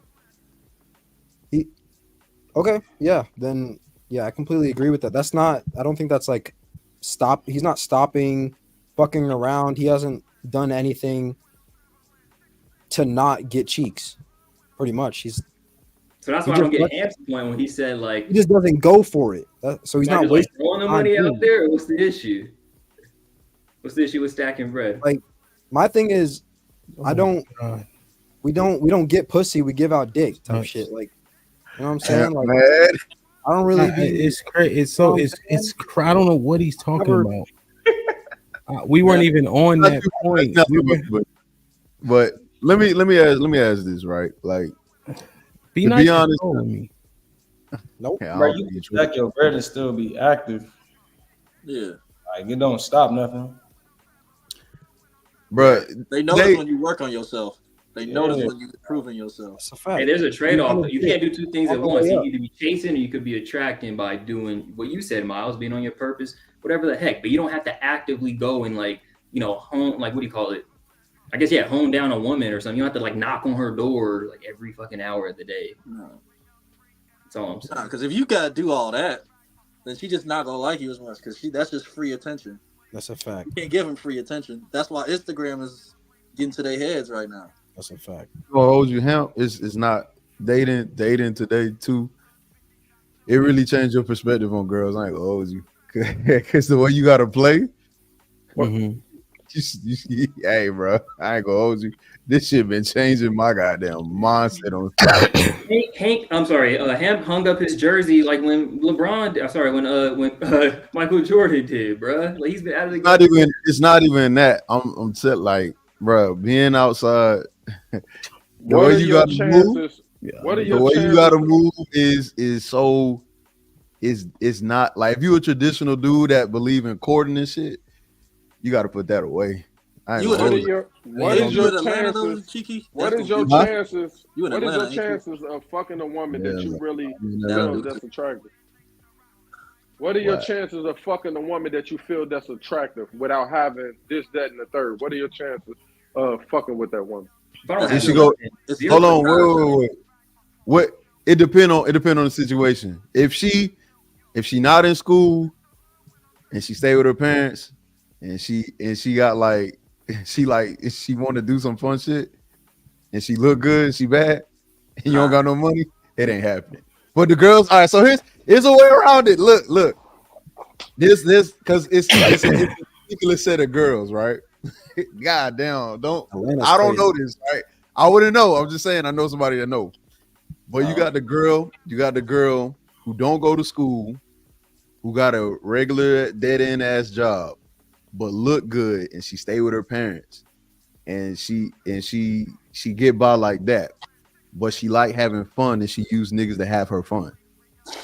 Speaker 6: Okay, yeah, then yeah, I completely agree with that. That's not. I don't think that's like stop. He's not stopping, fucking around. He hasn't done anything to not get cheeks. Pretty much,
Speaker 21: So that's why I don't get Hamp's point when he said like
Speaker 6: he just doesn't go for it. So he's
Speaker 21: am I
Speaker 6: not
Speaker 21: just,
Speaker 6: wasting
Speaker 21: like, throwing the
Speaker 6: time
Speaker 21: money
Speaker 6: doing
Speaker 21: out
Speaker 6: it.
Speaker 21: there. Or what's the issue? What's the issue with stacking bread?
Speaker 6: Like my thing is, I don't. We don't get pussy. We give out dick type shit. Like you know what I'm saying? Like
Speaker 2: man.
Speaker 6: I don't really be.
Speaker 3: It's crazy. It's so it's I don't know what he's talking about. We weren't even on that point.
Speaker 2: But let me ask this, right? Like,
Speaker 3: be
Speaker 2: to
Speaker 3: nice
Speaker 2: be honest,
Speaker 3: with me.
Speaker 6: Nope.
Speaker 2: Okay,
Speaker 10: Bro, you can stack your bread and still be active.
Speaker 25: Yeah.
Speaker 10: Like it don't stop nothing.
Speaker 2: Bro,
Speaker 25: They notice when you work on yourself. They notice when you're improving yourself.
Speaker 6: That's a fact.
Speaker 21: Hey, there's a trade-off. You can't do two things at
Speaker 6: All the
Speaker 21: once.
Speaker 6: way
Speaker 21: You
Speaker 6: up.
Speaker 21: need to be chasing, or you could be attracting by doing what you said, Miles, being on your purpose, whatever the heck. But you don't have to actively go and hone, like what do you call it? I guess hone down a woman or something. You don't have to like knock on her door like every fucking hour of the day.
Speaker 25: No.
Speaker 21: That's all I'm saying.
Speaker 25: Because if you gotta do all that, then she just not gonna like you as much because that's just free attention.
Speaker 6: That's a fact.
Speaker 25: You can't give them free attention. That's why Instagram is getting to their heads right now.
Speaker 6: That's a fact.
Speaker 2: Well, hold you hemp is not dating today too. It really changed your perspective on girls. I ain't gonna hold you because the way you gotta play. Hey, bro, I ain't gonna hold you. This shit been changing my goddamn mindset on.
Speaker 21: Hank, I'm sorry. Hamp hung up his jersey like when when Michael Jordan did, bro. Like he's been out of the game.
Speaker 2: It's not even that. I'm set like, bro, being outside. The
Speaker 7: What
Speaker 2: way
Speaker 7: are
Speaker 2: you
Speaker 7: your
Speaker 2: gotta move.
Speaker 7: chances? What are
Speaker 2: The
Speaker 7: your
Speaker 2: way
Speaker 7: chances?
Speaker 2: you gotta move is so. It's not like if you a traditional dude that believe in courting and shit, you got to put that away. I ain't
Speaker 7: What
Speaker 2: gonna
Speaker 7: are
Speaker 2: hold you.
Speaker 7: your what is
Speaker 25: You
Speaker 7: your
Speaker 25: in Atlanta though,
Speaker 7: chances?
Speaker 25: Cheeky?
Speaker 7: What
Speaker 25: That's
Speaker 7: is your
Speaker 25: gonna be-
Speaker 7: chances?
Speaker 25: You in
Speaker 7: What is
Speaker 25: Atlanta,
Speaker 7: your
Speaker 25: ain't you?
Speaker 7: chances of fucking a woman that you really
Speaker 25: Atlanta.
Speaker 7: feel that's attractive? What are your
Speaker 2: What?
Speaker 7: chances of fucking a woman that you feel that's attractive without having this, that, and the third? What are your chances of fucking with that woman?
Speaker 21: If I don't
Speaker 2: Did
Speaker 21: have
Speaker 2: she
Speaker 21: no-
Speaker 2: go? Hold on, wait. What? It depend on the situation. If she not in school and she stay with her parents and she got like she want to do some fun shit and she look good and she bad and you don't got no money, It ain't happening. But the girls, all right. So here's a way around it. Look. This because it's a particular set of girls, right? God damn,
Speaker 6: Atlanta's
Speaker 2: I don't
Speaker 6: crazy.
Speaker 2: know this, right? I wouldn't know. I'm just saying I know somebody that know. But you got the girl who don't go to school, who got a regular dead end ass job, but look good, and she stay with her parents, and she get by like that, but she like having fun, and she use niggas to have her fun,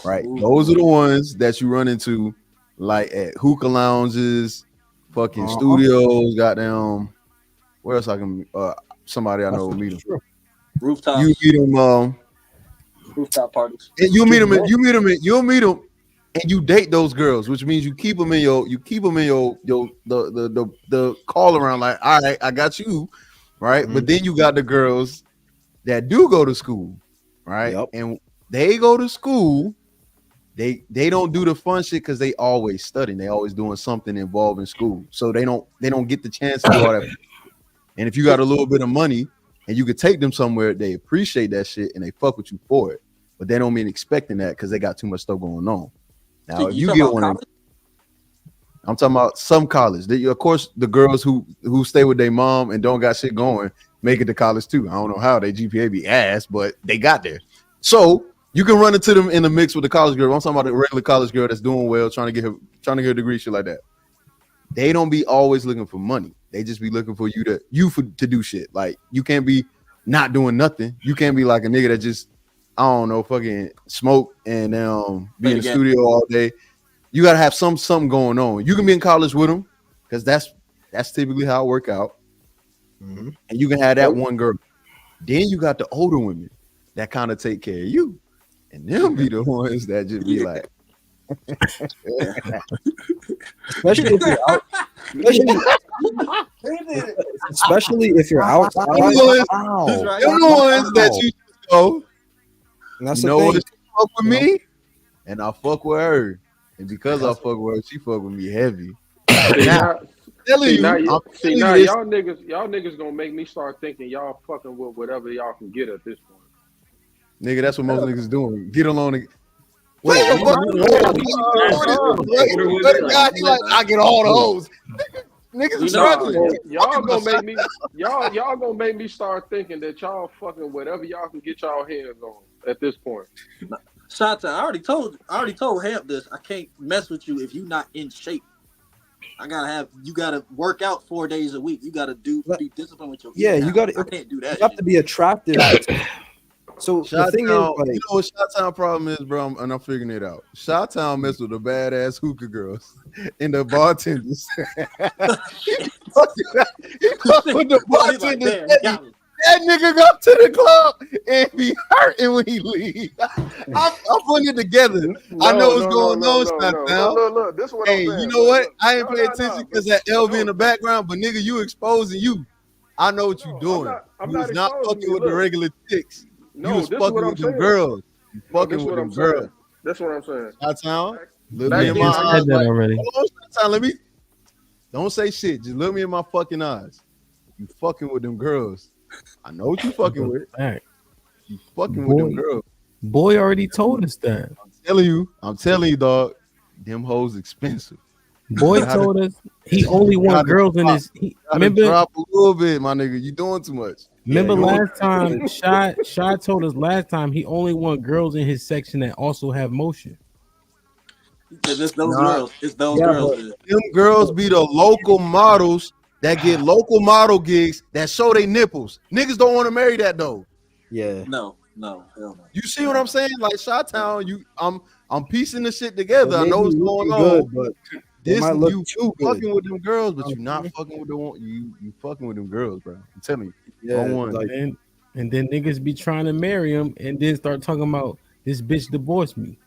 Speaker 2: right?
Speaker 25: Ooh.
Speaker 2: Those are the ones that you run into, like at hookah lounges, fucking studios, goddamn. Where else I can? Somebody I know will meet them.
Speaker 25: Rooftops.
Speaker 2: You meet them.
Speaker 25: Rooftop parties.
Speaker 2: And you'll meet them. You'll meet them. And you date those girls, which means you keep them in your the call around, like, all right, I got you, right? But then you got the girls that do go to school, right?
Speaker 6: Yep.
Speaker 2: And they go to school, they don't do the fun shit because they always studying, they always doing something involving school, so they don't get the chance to do all that. And if you got a little bit of money and you could take them somewhere, they appreciate that shit and they fuck with you for it, but they don't mean expecting that because they got too much stuff going on. Now, if you get one, I'm talking about some college. Of course, the girls who stay with their mom and don't got shit going make it to college too. I don't know how they GPA be ass, but they got there. So you can run into them in the mix with the college girl. I'm talking about a regular college girl that's doing well, trying to get her degree, shit like that. They don't be always looking for money. They just be looking for you to do shit. Like, you can't be not doing nothing. You can't be like a nigga that just, I don't know, fucking smoke and be in the studio all day. You gotta have something going on. You can be in college with them because that's typically how it work out. And you can have that one girl. Then you got the older women that kind of take care of you, and they'll be the ones that just be like,
Speaker 6: especially if you're out. Especially if you're outside.
Speaker 2: They're the ones that you just go.
Speaker 6: And that's
Speaker 2: you
Speaker 6: the
Speaker 2: know
Speaker 6: thing.
Speaker 2: what? She fuck with me, and I fuck with her, and because I fuck with her, she fuck with me heavy.
Speaker 7: Now y'all
Speaker 2: this.
Speaker 7: niggas gonna make me start thinking y'all fucking with whatever y'all can get at this point.
Speaker 2: Nigga, that's what most niggas doing. Get along. I get all the hoes. Niggas struggling.
Speaker 7: Y'all gonna make me start thinking that y'all fucking whatever y'all can get y'all hands on at this point.
Speaker 25: Shot I already told Hamp this. I can't mess with you if you're not in shape. You gotta work out 4 days a week. You gotta be disciplined with your
Speaker 6: you gotta.
Speaker 25: I can't do that.
Speaker 6: You have to be attractive. So the thing is,
Speaker 2: you know what Chi-Town problem is, bro, and I'm figuring it out. Chi-Town mess with the badass hookah girls and the bartenders. He fuck with the bartenders. That nigga go to the club and be hurting when he leave. I'm putting it together. I know what's going on, Chi-Town.
Speaker 7: Look, this is what
Speaker 2: hey,
Speaker 7: I'm saying.
Speaker 2: you know what? I ain't paying attention because that LV in the background, but nigga, you exposing you. I know what you doing.
Speaker 7: I'm
Speaker 2: you
Speaker 7: not
Speaker 2: was not fucking with the regular chicks.
Speaker 7: No,
Speaker 2: you was
Speaker 7: this
Speaker 2: fucking
Speaker 7: is what
Speaker 2: with
Speaker 7: I'm
Speaker 2: them girls. You
Speaker 7: No,
Speaker 2: fucking
Speaker 7: this
Speaker 2: with
Speaker 7: what
Speaker 2: them
Speaker 7: I'm
Speaker 2: girls.
Speaker 7: saying. That's what I'm saying.
Speaker 2: Chi-Town, look
Speaker 7: Back
Speaker 2: me in
Speaker 7: then,
Speaker 2: my
Speaker 7: I
Speaker 2: eyes.
Speaker 3: said that already.
Speaker 2: Hold on, Chi-Town, let me. Don't say shit. Just look me in my fucking eyes. You fucking with them girls. I know what you fucking with. You fucking with them girls.
Speaker 3: Boy already told us that.
Speaker 2: I'm telling you, dog. Them hoes expensive.
Speaker 3: Boy told us he only want girls in his. Remember,
Speaker 2: drop a little bit, my nigga. You doing too much.
Speaker 3: Remember last time, Shy told us last time he only want girls in his section that also have motion.
Speaker 25: It's those girls. It's those girls.
Speaker 2: Them girls be the local models that get local model gigs that show they nipples. Niggas don't want to marry that though.
Speaker 6: Yeah.
Speaker 25: No, hell no.
Speaker 2: You see what I'm saying? Like Chi-Town, I'm piecing the shit together. I know what's going
Speaker 6: good,
Speaker 2: on.
Speaker 6: but
Speaker 2: This
Speaker 6: might look
Speaker 2: you
Speaker 6: too
Speaker 2: fucking
Speaker 6: good.
Speaker 2: with them girls, but you not fucking with you fucking with them girls, bro. I'm telling you.
Speaker 6: Yeah,
Speaker 2: like,
Speaker 3: and then niggas be trying to marry him and then start talking about this bitch divorced me.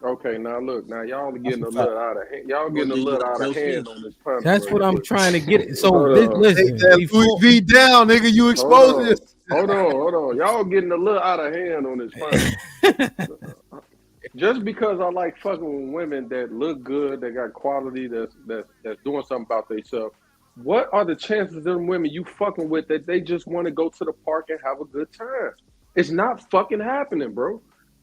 Speaker 7: Okay, now look, now y'all getting a little out of hand. Y'all getting a little out of hand on this punch.
Speaker 3: That's what I'm trying to get. So
Speaker 7: Hold
Speaker 3: listen,
Speaker 2: take that Louis V down, nigga. You exposing it.
Speaker 7: Hold on. Y'all getting a little out of hand on this punch. Just because I like fucking with women that look good, that got quality, that's doing something about themselves. What are the chances of them women you fucking with that they just want to go to the park and have a good time? It's not fucking happening, bro.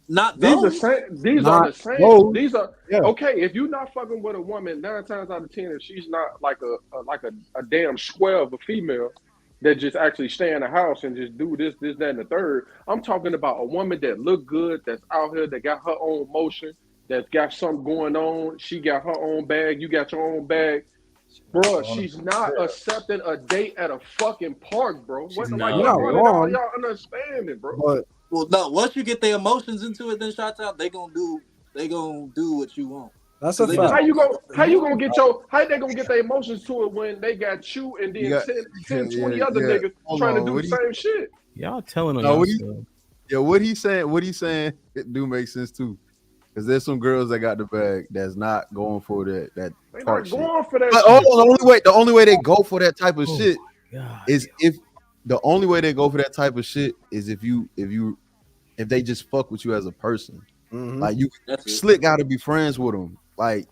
Speaker 25: Not
Speaker 7: These are
Speaker 25: those.
Speaker 7: these are the same.
Speaker 2: those.
Speaker 7: These are
Speaker 2: Yeah.
Speaker 7: okay. If you're not fucking with a woman, 9 times out of 10, if she's not like a damn square of a female that just actually stay in the house and just do this, that, and the third. I'm talking about a woman that look good, that's out here, that got her own motion, that's got something going on. She got her own bag. You got your own bag. Bro, she's not accepting a date at a fucking park, bro. What the
Speaker 25: not
Speaker 7: y'all understanding, bro?
Speaker 25: But well, no. Once you get their emotions into it, then shots out. They gonna do what you want.
Speaker 6: That's
Speaker 25: a
Speaker 7: How you gonna get how they gonna get their emotions to it when they got you and then 10, 20 other niggas trying to do the same shit?
Speaker 3: Y'all telling on
Speaker 2: No,
Speaker 3: y'all.
Speaker 2: what he's saying, it do make sense too. Because there's some girls that got the bag that's not going for that
Speaker 7: They
Speaker 2: park
Speaker 7: not
Speaker 2: shit.
Speaker 7: going for that.
Speaker 2: But
Speaker 7: shit.
Speaker 2: the only way they go for that type of shit
Speaker 3: God,
Speaker 2: is if they just fuck with you as a person. Like you, slick got to be friends with them. Like,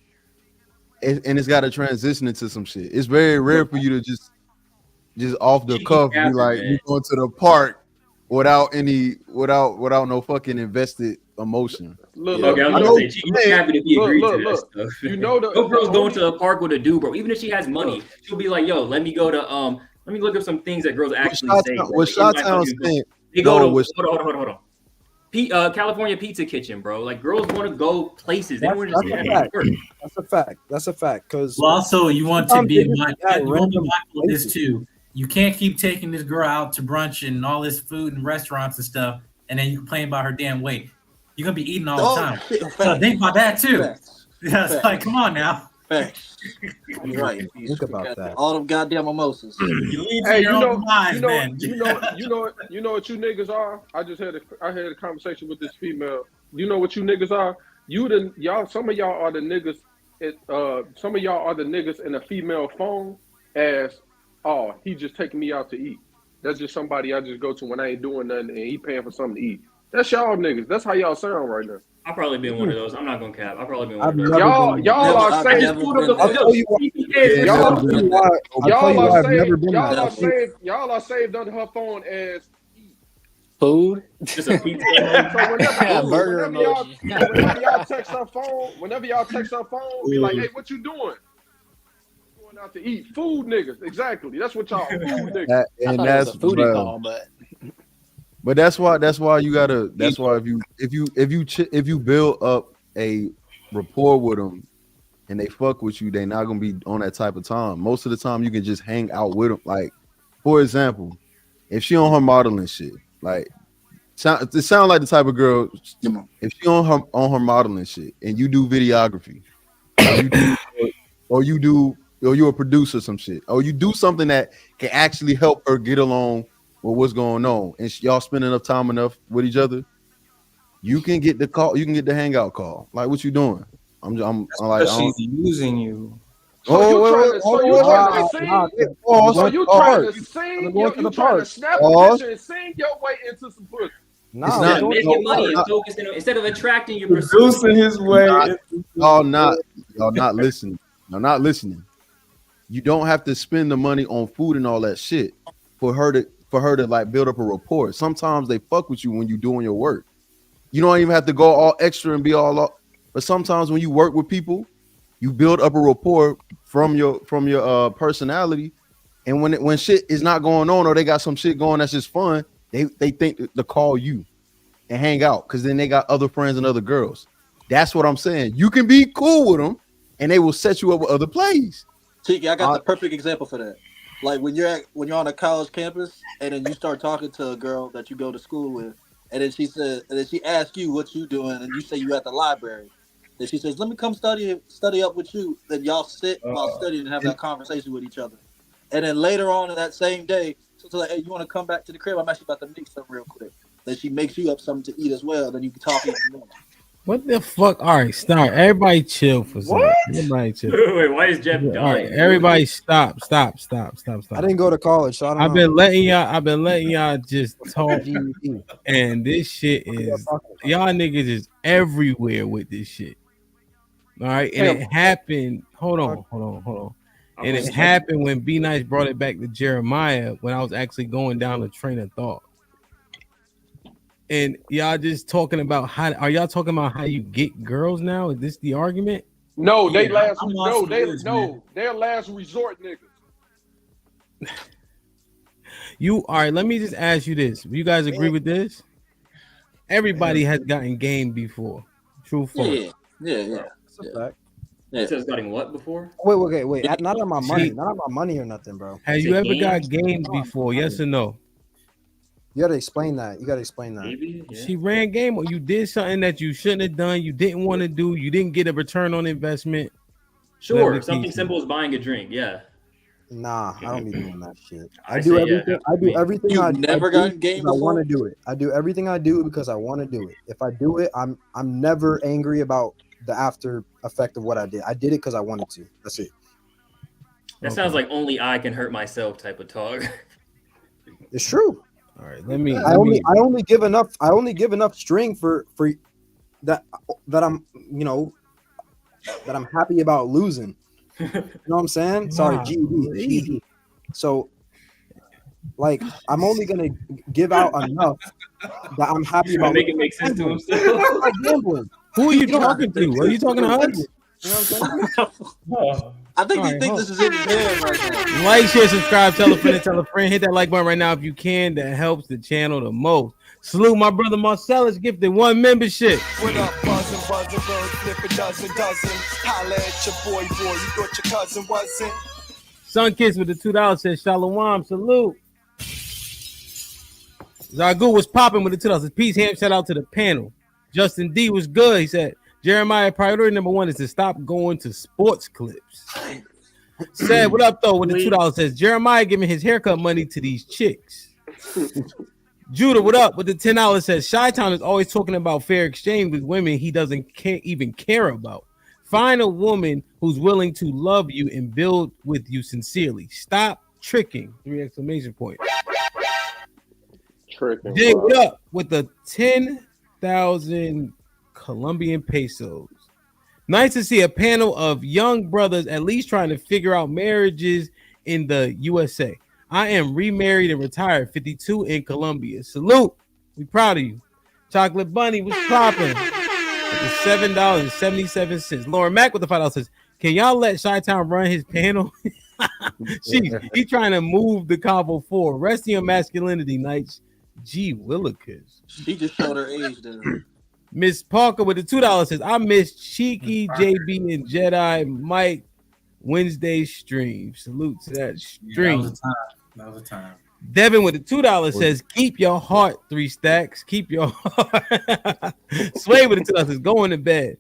Speaker 2: and it's got to transition into some shit. It's very rare for you to just off the cuff be like, you going to the park without no fucking invested emotion.
Speaker 21: Okay, I'm gonna say she's happy to be agreed to that stuff.
Speaker 7: You know,
Speaker 21: no girl's going to a park with a dude, bro. Even if she has money, she'll be like, "Yo, let me go to let me look up some things that girls actually say."
Speaker 2: What Shot-Town saying?
Speaker 21: They go to hold on. California Pizza Kitchen, bro. Like girls want to go places. They don't want to just work.
Speaker 6: That's a fact. Because
Speaker 5: well, also you want to be mindful of this too. You can't keep taking this girl out to brunch and all this food and restaurants and stuff, and then you complain about her damn weight. You're gonna be eating all the time. So think about that too. Yeah, it's like, come on now.
Speaker 25: You're right.
Speaker 6: Think about that.
Speaker 25: All them goddamn mimosas.
Speaker 5: You leave
Speaker 7: Hey,
Speaker 5: your own mind, man.
Speaker 7: You know what you niggas are. I had a conversation with this female. You know what you niggas are. Some of y'all are the niggas. Some of y'all are the niggas in a female phone as, oh, he just taking me out to eat. That's just somebody I just go to when I ain't doing nothing and he paying for something to eat. That's y'all niggas. That's how y'all sound right now.
Speaker 21: I've probably been one of those. I'm not gonna cap. I've probably been one of those.
Speaker 7: Y'all are saying. Y'all are saved under her phone as
Speaker 9: food.
Speaker 21: Just a pizza.
Speaker 7: Whenever y'all text her phone, be like, "Hey, what you doing?" Going out to eat. Food niggas. Exactly. That's what y'all food niggas.
Speaker 2: And that's
Speaker 9: foodie call,
Speaker 2: but that's why you gotta. That's why if you build up a rapport with them and they fuck with you, they not gonna be on that type of time. Most of the time, you can just hang out with them. Like, for example, if she on her modeling shit, like, it sound like the type of girl. If she on her modeling shit and you do videography, or you're a producer, some shit, or you do something that can actually help her get along with what's going on, and y'all spend enough time with each other, you can get the call, you can get the hangout call. Like, what you doing? I'm like,
Speaker 10: she's using you.
Speaker 7: So you trying to snap a picture and sing your way into some pussy.
Speaker 21: Instead of making money and focusing on, instead of attracting your
Speaker 10: producing his way.
Speaker 2: Y'all not listening. Y'all not listening. You don't have to spend the money on food and all that shit for her to like build up a rapport. Sometimes they fuck with you when you're doing your work. You don't even have to go all extra and be all up. But sometimes when you work with people, you build up a rapport from your personality. And when shit is not going on or they got some shit going that's just fun, they think to call you and hang out because then they got other friends and other girls. That's what I'm saying. You can be cool with them and they will set you up with other plays.
Speaker 25: Tiki, I got the perfect example for that. Like when you're on a college campus and then you start talking to a girl that you go to school with, and then she asks you what you doing, and you say you at the library. Then she says, "Let me come study up with you." Then y'all sit while studying and have that conversation with each other. And then later on in that same day, so like, "Hey, you want to come back to the crib? I'm actually about to make something real quick." Then she makes you up something to eat as well. Then you can talk even more.
Speaker 3: What the fuck? All right, stop. Everybody chill for a second. Everybody chill.
Speaker 21: Wait, why is Jeff dying?
Speaker 3: All right, everybody stop. I
Speaker 6: didn't go to college, so I don't know.
Speaker 3: I've been letting y'all just talk. And this shit is y'all niggas is everywhere with this shit. All right, and it happened. Hold on. And it happened when B Nice brought it back to Jeremiah when I was actually going down the train of thought. And y'all just talking about how are y'all talking about how you get girls now? Is this the argument?
Speaker 7: No, they
Speaker 5: Yeah,
Speaker 7: last
Speaker 5: I'm
Speaker 7: no,
Speaker 5: lost for
Speaker 7: they
Speaker 5: words, man.
Speaker 7: no, they're last resort niggas.
Speaker 3: You all right? Let me just ask you this: you guys agree with this? Everybody has gotten game before. True, false.
Speaker 25: Yeah.
Speaker 6: That's a fact.
Speaker 21: It says getting what before?
Speaker 6: Wait. Not on my money. Not on my money or nothing, bro.
Speaker 3: Have
Speaker 21: Is
Speaker 3: you
Speaker 21: it
Speaker 3: ever got
Speaker 21: games?
Speaker 3: games before? Yes or no?
Speaker 6: You gotta explain that.
Speaker 21: Maybe. Yeah.
Speaker 3: She ran game, or you did something that you shouldn't have done. You didn't want to do. You didn't get a return on investment.
Speaker 21: Sure.
Speaker 3: Let me
Speaker 21: Something
Speaker 3: teach you.
Speaker 21: simple as buying a drink. Yeah.
Speaker 6: Nah, I don't be doing that shit.
Speaker 21: I
Speaker 6: do
Speaker 21: say
Speaker 6: everything.
Speaker 21: yeah,
Speaker 6: I do
Speaker 21: me.
Speaker 6: everything.
Speaker 25: You've
Speaker 6: I
Speaker 25: never
Speaker 6: do
Speaker 25: gotten game
Speaker 6: because I want
Speaker 25: before?
Speaker 6: to do it. I do everything I do because I want to do it. If I do it, I'm never angry about the after effect of what I did. I did it because I wanted to. That's it.
Speaker 21: That sounds like only I can hurt myself type of talk.
Speaker 6: It's true.
Speaker 3: All right, let me.
Speaker 6: I only give enough string for that I'm that I'm happy about losing. You know what I'm saying? Sorry, GD. So, like, I'm only gonna give out enough that I'm happy about.
Speaker 21: Make it make sense to himself.
Speaker 6: Like gambling.
Speaker 3: Who are you talking to? Are you talking to us?
Speaker 6: You know what I'm saying?
Speaker 25: I think
Speaker 3: All
Speaker 25: he
Speaker 3: right,
Speaker 25: thinks this is in his head right now.
Speaker 3: Like, share, subscribe, tell a friend, and tell a friend. Hit that like button right now if you can. That helps the channel the most. Salute my brother Marcellus, gifted 1 membership.
Speaker 23: What up, buzzing, bird, flip a dozen. Holla at your boy, you thought your cousin wasn't.
Speaker 3: Sun Kiss with the $2 says Shalom, salute. Zagu was popping with the $2. Peace, ham, shout out to the panel. Justin D was good. He said, Jeremiah, priority number 1 is to stop going to sports clips. Said, what up, though, with the $2 says, Jeremiah giving his haircut money to these chicks. Judah, what up? With the $10 says, Chi-Town is always talking about fair exchange with women he doesn't even care about. Find a woman who's willing to love you and build with you sincerely. Stop tricking. 3 exclamation point.
Speaker 7: Tricking.
Speaker 3: Jay, what up? With the 10,000 Colombian pesos. Nice to see a panel of young brothers at least trying to figure out marriages in the USA. I am remarried and retired, 52 in Colombia. Salute. We proud of you. Chocolate Bunny was popping with the $7.77. Lauren Mack with the $5 says, can y'all let Chi-Town run his panel? He's trying to move the combo forward. Rest in your masculinity, Knights. Gee Willikers.
Speaker 25: She just showed her age there.
Speaker 3: Miss Parker with the $2 says, I miss Cheeky, JB, and Jedi Mike Wednesday stream. Salute to that stream.
Speaker 5: That was a time.
Speaker 3: Devin with the $2 says, keep your heart, 3 stacks. Keep your heart. Sway with the $2 says, going to bed.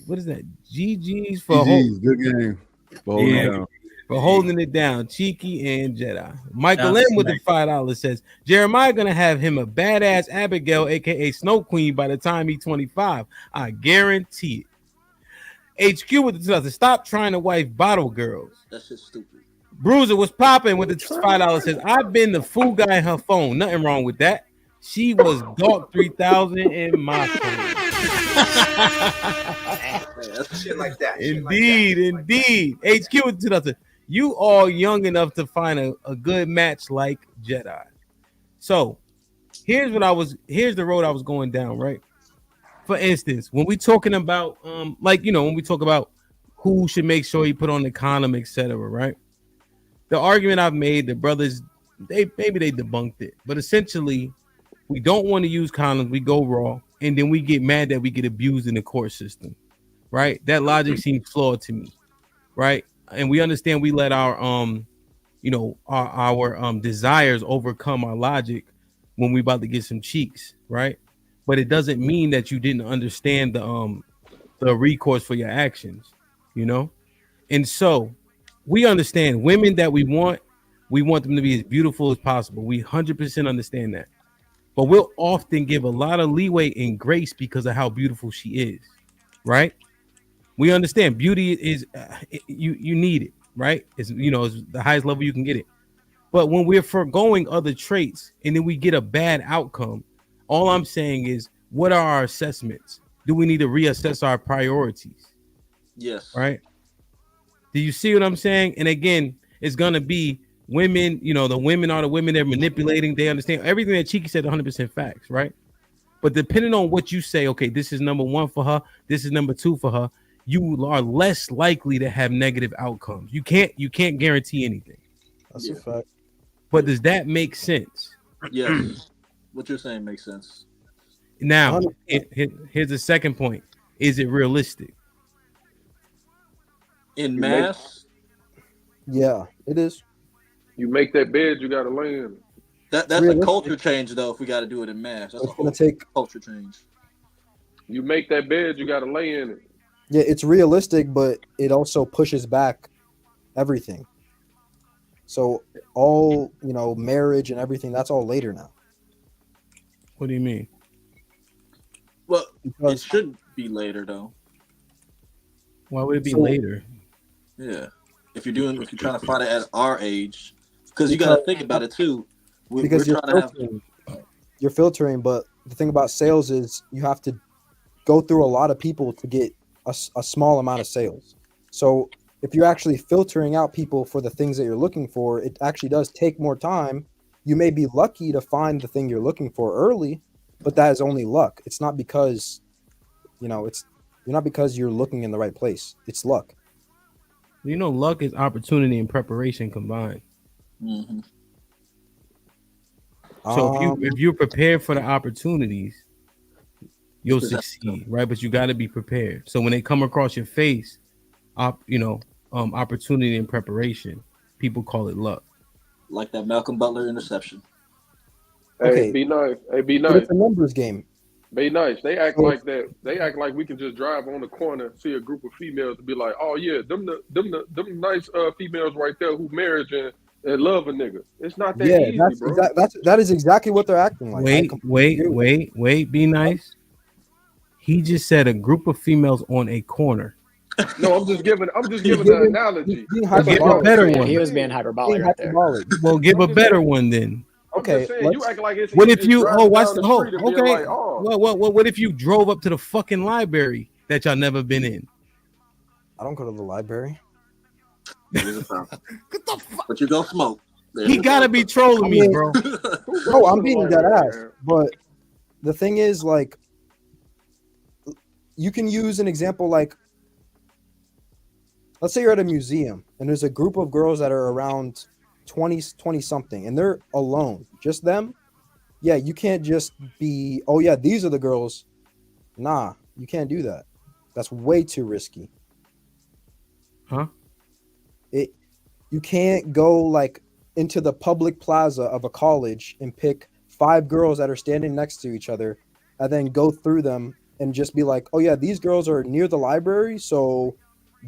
Speaker 3: What is that? GG's for
Speaker 2: good game.
Speaker 3: For holding it down. Cheeky and Jedi. Michael M with the $5 says, Jeremiah gonna have him a badass Abigail, aka Snow Queen, by the time he's 25. I guarantee it. HQ with the $2 says, stop trying to wife bottle girls.
Speaker 25: That shit's stupid.
Speaker 3: Bruiser was popping with the $5 says, I've been the fool guy in her phone. Nothing wrong with that. She was Dark 3000 in my phone.
Speaker 22: Shit like that.
Speaker 3: Indeed. HQ with the $2 says, you all young enough to find a good match like Jedi. So here's the road I was going down, right? For instance, when we talking about when we talk about who should make sure he put on the condom, etc., right? The argument I've made, the brothers, they debunked it, but essentially, we don't want to use condoms. We go raw, and then we get mad that we get abused in the court system, right? That logic seems flawed to me, right? And we understand we let our desires overcome our logic when we about to get some cheeks, right? But it doesn't mean that you didn't understand the recourse for your actions, you know? And so we understand women that we want them to be as beautiful as possible. We 100% understand that. But we'll often give a lot of leeway and grace because of how beautiful she is, right? We understand beauty is you need it, right? It's the highest level you can get it. But when we're foregoing other traits and then we get a bad outcome, all I'm saying is, what are our assessments? Do we need to reassess our priorities?
Speaker 25: Yes.
Speaker 3: Right? Do you see what I'm saying? And again, it's gonna be women. The women are the women they're manipulating. They understand everything that Cheeky said. 100% facts, right? But depending on what you say, okay, this is number 1 for her, this is number 2 for her, you are less likely to have negative outcomes. You can't guarantee anything.
Speaker 6: That's a fact.
Speaker 3: But does that make sense?
Speaker 25: Yes. What you're saying makes sense.
Speaker 3: Now, here's the second point. Is it realistic?
Speaker 25: In mass?
Speaker 6: Yeah, it is.
Speaker 7: You make that bed, you got to lay in it.
Speaker 25: That's a culture change, though, if we got to do it in mass. That's
Speaker 6: It's going to take
Speaker 25: culture change.
Speaker 7: You make that bed, you got to lay in it.
Speaker 6: Yeah, it's realistic, but it also pushes back everything. So all, marriage and everything, that's all later now.
Speaker 3: What do you mean?
Speaker 25: Well, it should be later, though.
Speaker 3: Why would it be later?
Speaker 25: Yeah. If you're trying to find it at our age, because you got to think about it, too.
Speaker 6: Because you're filtering, but the thing about sales is you have to go through a lot of people to get a small amount of sales. So if you're actually filtering out people for the things that you're looking for, it actually does take more time. You may be lucky to find the thing you're looking for early, but that is only luck. It's not because, you're not because you're looking in the right place. It's luck.
Speaker 3: Luck is opportunity and preparation combined.
Speaker 25: Mm-hmm.
Speaker 3: So if you're prepared for the opportunities, you'll succeed, right? But you got to be prepared. So when they come across your face, opportunity and preparation, people call it luck.
Speaker 25: Like that Malcolm Butler interception.
Speaker 7: Hey, be nice. Hey, be nice.
Speaker 6: But it's a numbers game.
Speaker 7: Be nice. They act like that. They act like we can just drive on the corner, see a group of females, and be like, "Oh yeah, them nice females right there who marriage and love a nigga." It's not that easy, bro.
Speaker 6: That is exactly what they're acting like.
Speaker 3: Wait. Be nice. He just said a group of females on a corner.
Speaker 7: No, I'm just giving the analogy.
Speaker 3: Give a better one.
Speaker 9: He was being hyperbolic right there.
Speaker 3: Well, give a better one then.
Speaker 6: Okay.
Speaker 7: You act like it's
Speaker 3: what if you?
Speaker 7: driving
Speaker 3: Oh, watch
Speaker 7: down
Speaker 3: the
Speaker 7: the
Speaker 3: whole.
Speaker 7: street and being
Speaker 3: Okay.
Speaker 7: like, oh.
Speaker 3: What if you drove up to the fucking library that y'all never been in?
Speaker 6: I don't go to the library.
Speaker 25: Get the fuck. But you go smoke.
Speaker 3: He gotta be trolling me, bro.
Speaker 6: No, I'm being dead ass. But the thing is, like, you can use an example like, let's say you're at a museum and there's a group of girls that are around 20 something and they're alone, just them. Yeah, you can't just be, oh yeah, these are the girls. Nah, you can't do that. That's way too risky.
Speaker 3: Huh?
Speaker 6: You can't go like into the public plaza of a college and pick 5 girls that are standing next to each other and then go through them and just be like, oh yeah, these girls are near the library, so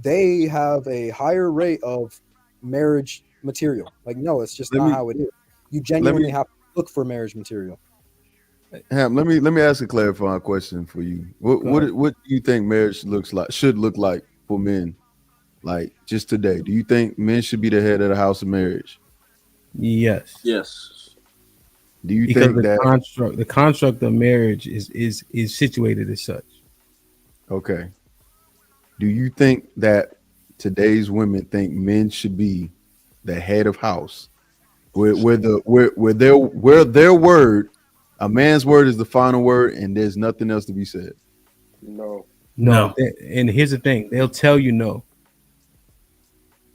Speaker 6: they have a higher rate of marriage material. Like, no, it's just not how it is. You genuinely have to look for marriage material.
Speaker 2: Ham, let me ask a clarifying question for you. What do you think marriage should look like for men? Like just today, do you think men should be the head of the house of marriage?
Speaker 3: Yes.
Speaker 25: Yes.
Speaker 2: Do you
Speaker 3: because
Speaker 2: think
Speaker 3: the construct of marriage is situated as such?
Speaker 2: Okay. Do you think that today's women think men should be the head of house, where their word, a man's word, is the final word, and there's nothing else to be said?
Speaker 7: No.
Speaker 3: And here's the thing: they'll tell you no.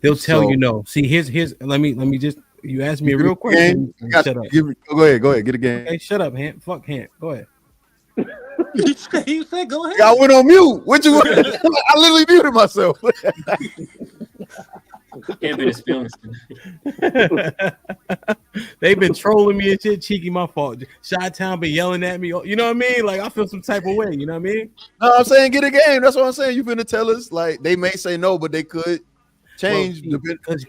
Speaker 3: They'll tell you no. See, here's let me just. You asked me a real question. Shut up.
Speaker 2: Go ahead. Get a game.
Speaker 3: Okay, shut up, Hant. Fuck Hant. Go ahead.
Speaker 25: He said, "Go ahead."
Speaker 2: I went on mute. What you? I literally muted myself.
Speaker 21: Can't be his feelings.
Speaker 3: They've been trolling me and shit. Cheeky, my fault. Chi-Town been yelling at me. You know what I mean? Like I feel some type of way. You know what I mean?
Speaker 2: No, I'm saying get a game. That's what I'm saying. You've been to tell us like they may say no, but they could change
Speaker 3: because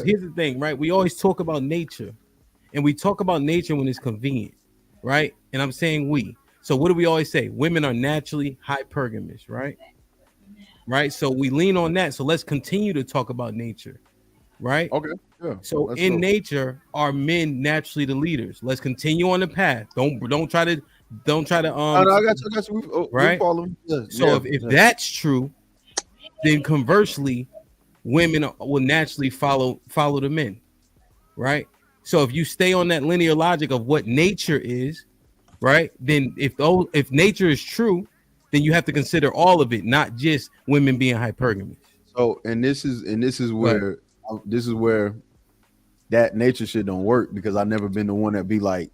Speaker 3: here's the thing, right? We always talk about nature, and we talk about nature when it's convenient, right? And I'm saying we. So what do we always say? Women are naturally hypergamous, right? Right. So we lean on that. So let's continue to talk about nature, right?
Speaker 2: Okay. Yeah.
Speaker 3: So in nature, are men naturally the leaders? Let's continue on the path. Don't try to. No,
Speaker 2: I got you.
Speaker 3: Right. So if that's true, then conversely, women will naturally follow the men, right? So if you stay on that linear logic of what nature is, right? Then if nature is true, then you have to consider all of it, not just women being hypergamous.
Speaker 2: So this is where that nature shit don't work, because I've never been the one that be like,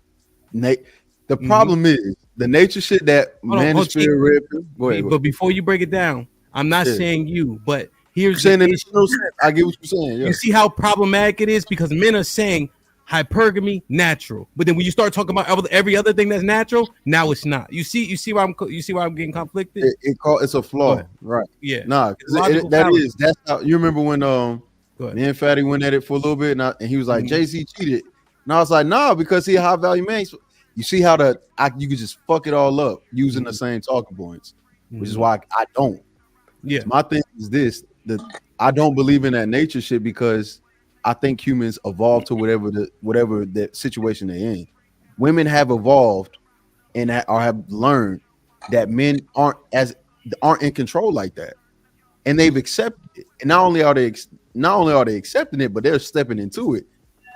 Speaker 2: the problem is the nature shit that manosphere read. Go ahead.
Speaker 3: But before you break it down, I'm not saying you, but here's
Speaker 2: saying
Speaker 3: the
Speaker 2: it
Speaker 3: issue.
Speaker 2: makes no sense. I get what you're saying. Yeah.
Speaker 3: You see how problematic it is, because men are saying hypergamy natural, but then when you start talking about every other thing that's natural, now it's not. You see why I'm getting conflicted.
Speaker 2: It's a flaw, right?
Speaker 3: Yeah.
Speaker 2: Nah, that's how you remember when me and Fatty went at it for a little bit, and he was like, JC cheated, and I was like, nah, because he a high value man. You see how you could just fuck it all up using the same talking points, which is why I don't.
Speaker 3: Yeah,
Speaker 2: so my thing is this: that I don't believe in that nature shit, because I think humans evolve to whatever the situation they're in. Women have evolved and have learned that men aren't in control like that, and they've accepted it. And not only are they accepting it, but they're stepping into it.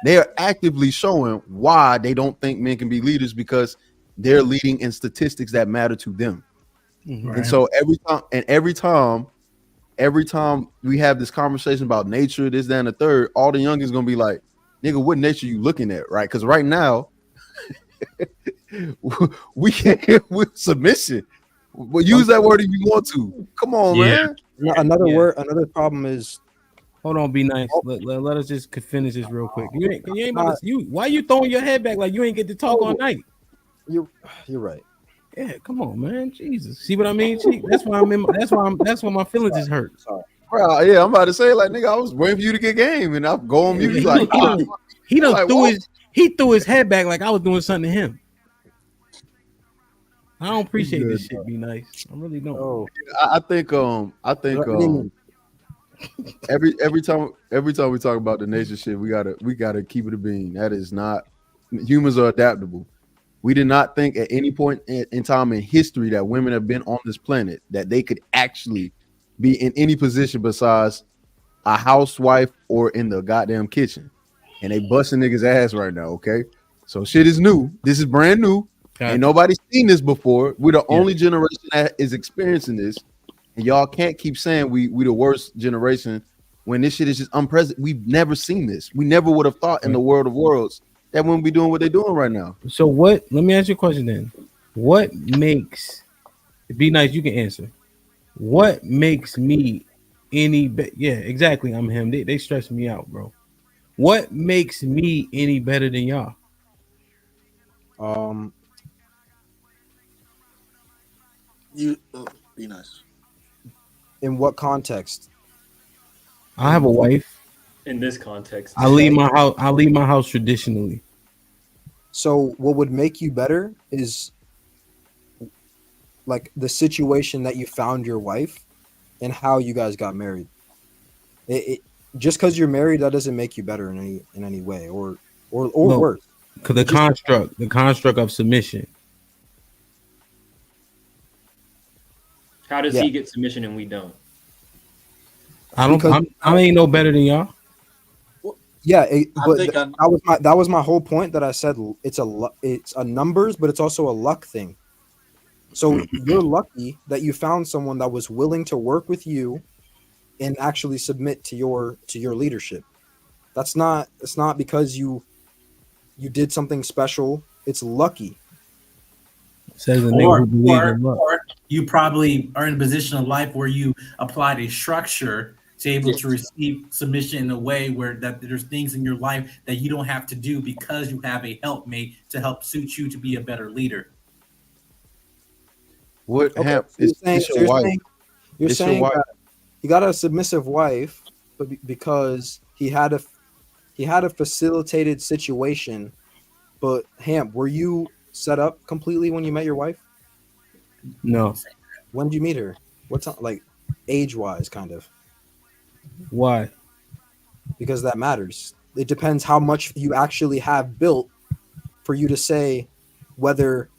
Speaker 2: They are actively showing why they don't think men can be leaders, because they're leading in statistics that matter to them.
Speaker 3: Right.
Speaker 2: And so every time we have this conversation about nature, this, that, and the third, all the youngins gonna be like, nigga, what nature you looking at, right? Because right now, we can't with submission. But use that word if you want to. Come on, man.
Speaker 6: Another problem is.
Speaker 3: Hold on, be nice. Let us just finish this real quick. You ain't about to, why you throwing your head back like you ain't get to talk all night?
Speaker 6: You're right.
Speaker 3: Yeah, come on, man. Jesus. See what I mean? That's why my feelings is hurt.
Speaker 6: Sorry.
Speaker 2: Bro, yeah, I'm about to say, like, nigga, I was waiting for you to get game, and I'll go on mute. He's like,
Speaker 3: he threw his head back like I was doing something to him. I don't appreciate this shit. Be nice. I really don't.
Speaker 2: I think every time we talk about the nature shit, we gotta keep it a bean. That is not, humans are adaptable. We did not think at any point in time in history that women have been on this planet that they could actually be in any position besides a housewife or in the goddamn kitchen, and they busting niggas ass right now. Okay, so shit is new. This is brand new. Ain't nobody seen this before. We're the only generation that is experiencing this. And y'all can't keep saying we the worst generation when this shit is just unprecedented. We've never seen this. We never would have thought in the world of worlds that wouldn't be doing what they're doing right now.
Speaker 3: So let me ask you a question then. What makes, be nice, you can answer. What makes me any better? Yeah, exactly. I'm him. They stress me out, bro. What makes me any better than y'all?
Speaker 25: Be nice.
Speaker 6: In what context?
Speaker 3: I have a wife.
Speaker 21: In this context,
Speaker 3: I leave my house. I leave my house traditionally.
Speaker 6: So what would make you better is like the situation that you found your wife and how you guys got married. Just because you're married, that doesn't make you better in any way or worse.
Speaker 3: Because the construct of submission.
Speaker 21: How does he get submission and we don't?
Speaker 3: I ain't no better than y'all.
Speaker 6: Yeah, that was my whole point. That I said it's a numbers, but it's also a luck thing. So you're lucky that you found someone that was willing to work with you and actually submit to your leadership. It's not because you did something special. It's lucky.
Speaker 3: Says a
Speaker 5: or
Speaker 3: nigga who believes in luck.
Speaker 5: you probably are in a position of life where you applied a structure to able to receive submission in a way where that there's things in your life that you don't have to do because you have a helpmate to help suit you to be a better leader.
Speaker 2: What
Speaker 6: You're saying that he got a submissive wife, but because he had a facilitated situation. But Ham, were you set up completely when you met your wife?
Speaker 3: No.
Speaker 6: When did you meet her? What's like age-wise, kind of?
Speaker 3: Why?
Speaker 6: Because that matters. It depends how much you actually have built for you to say whether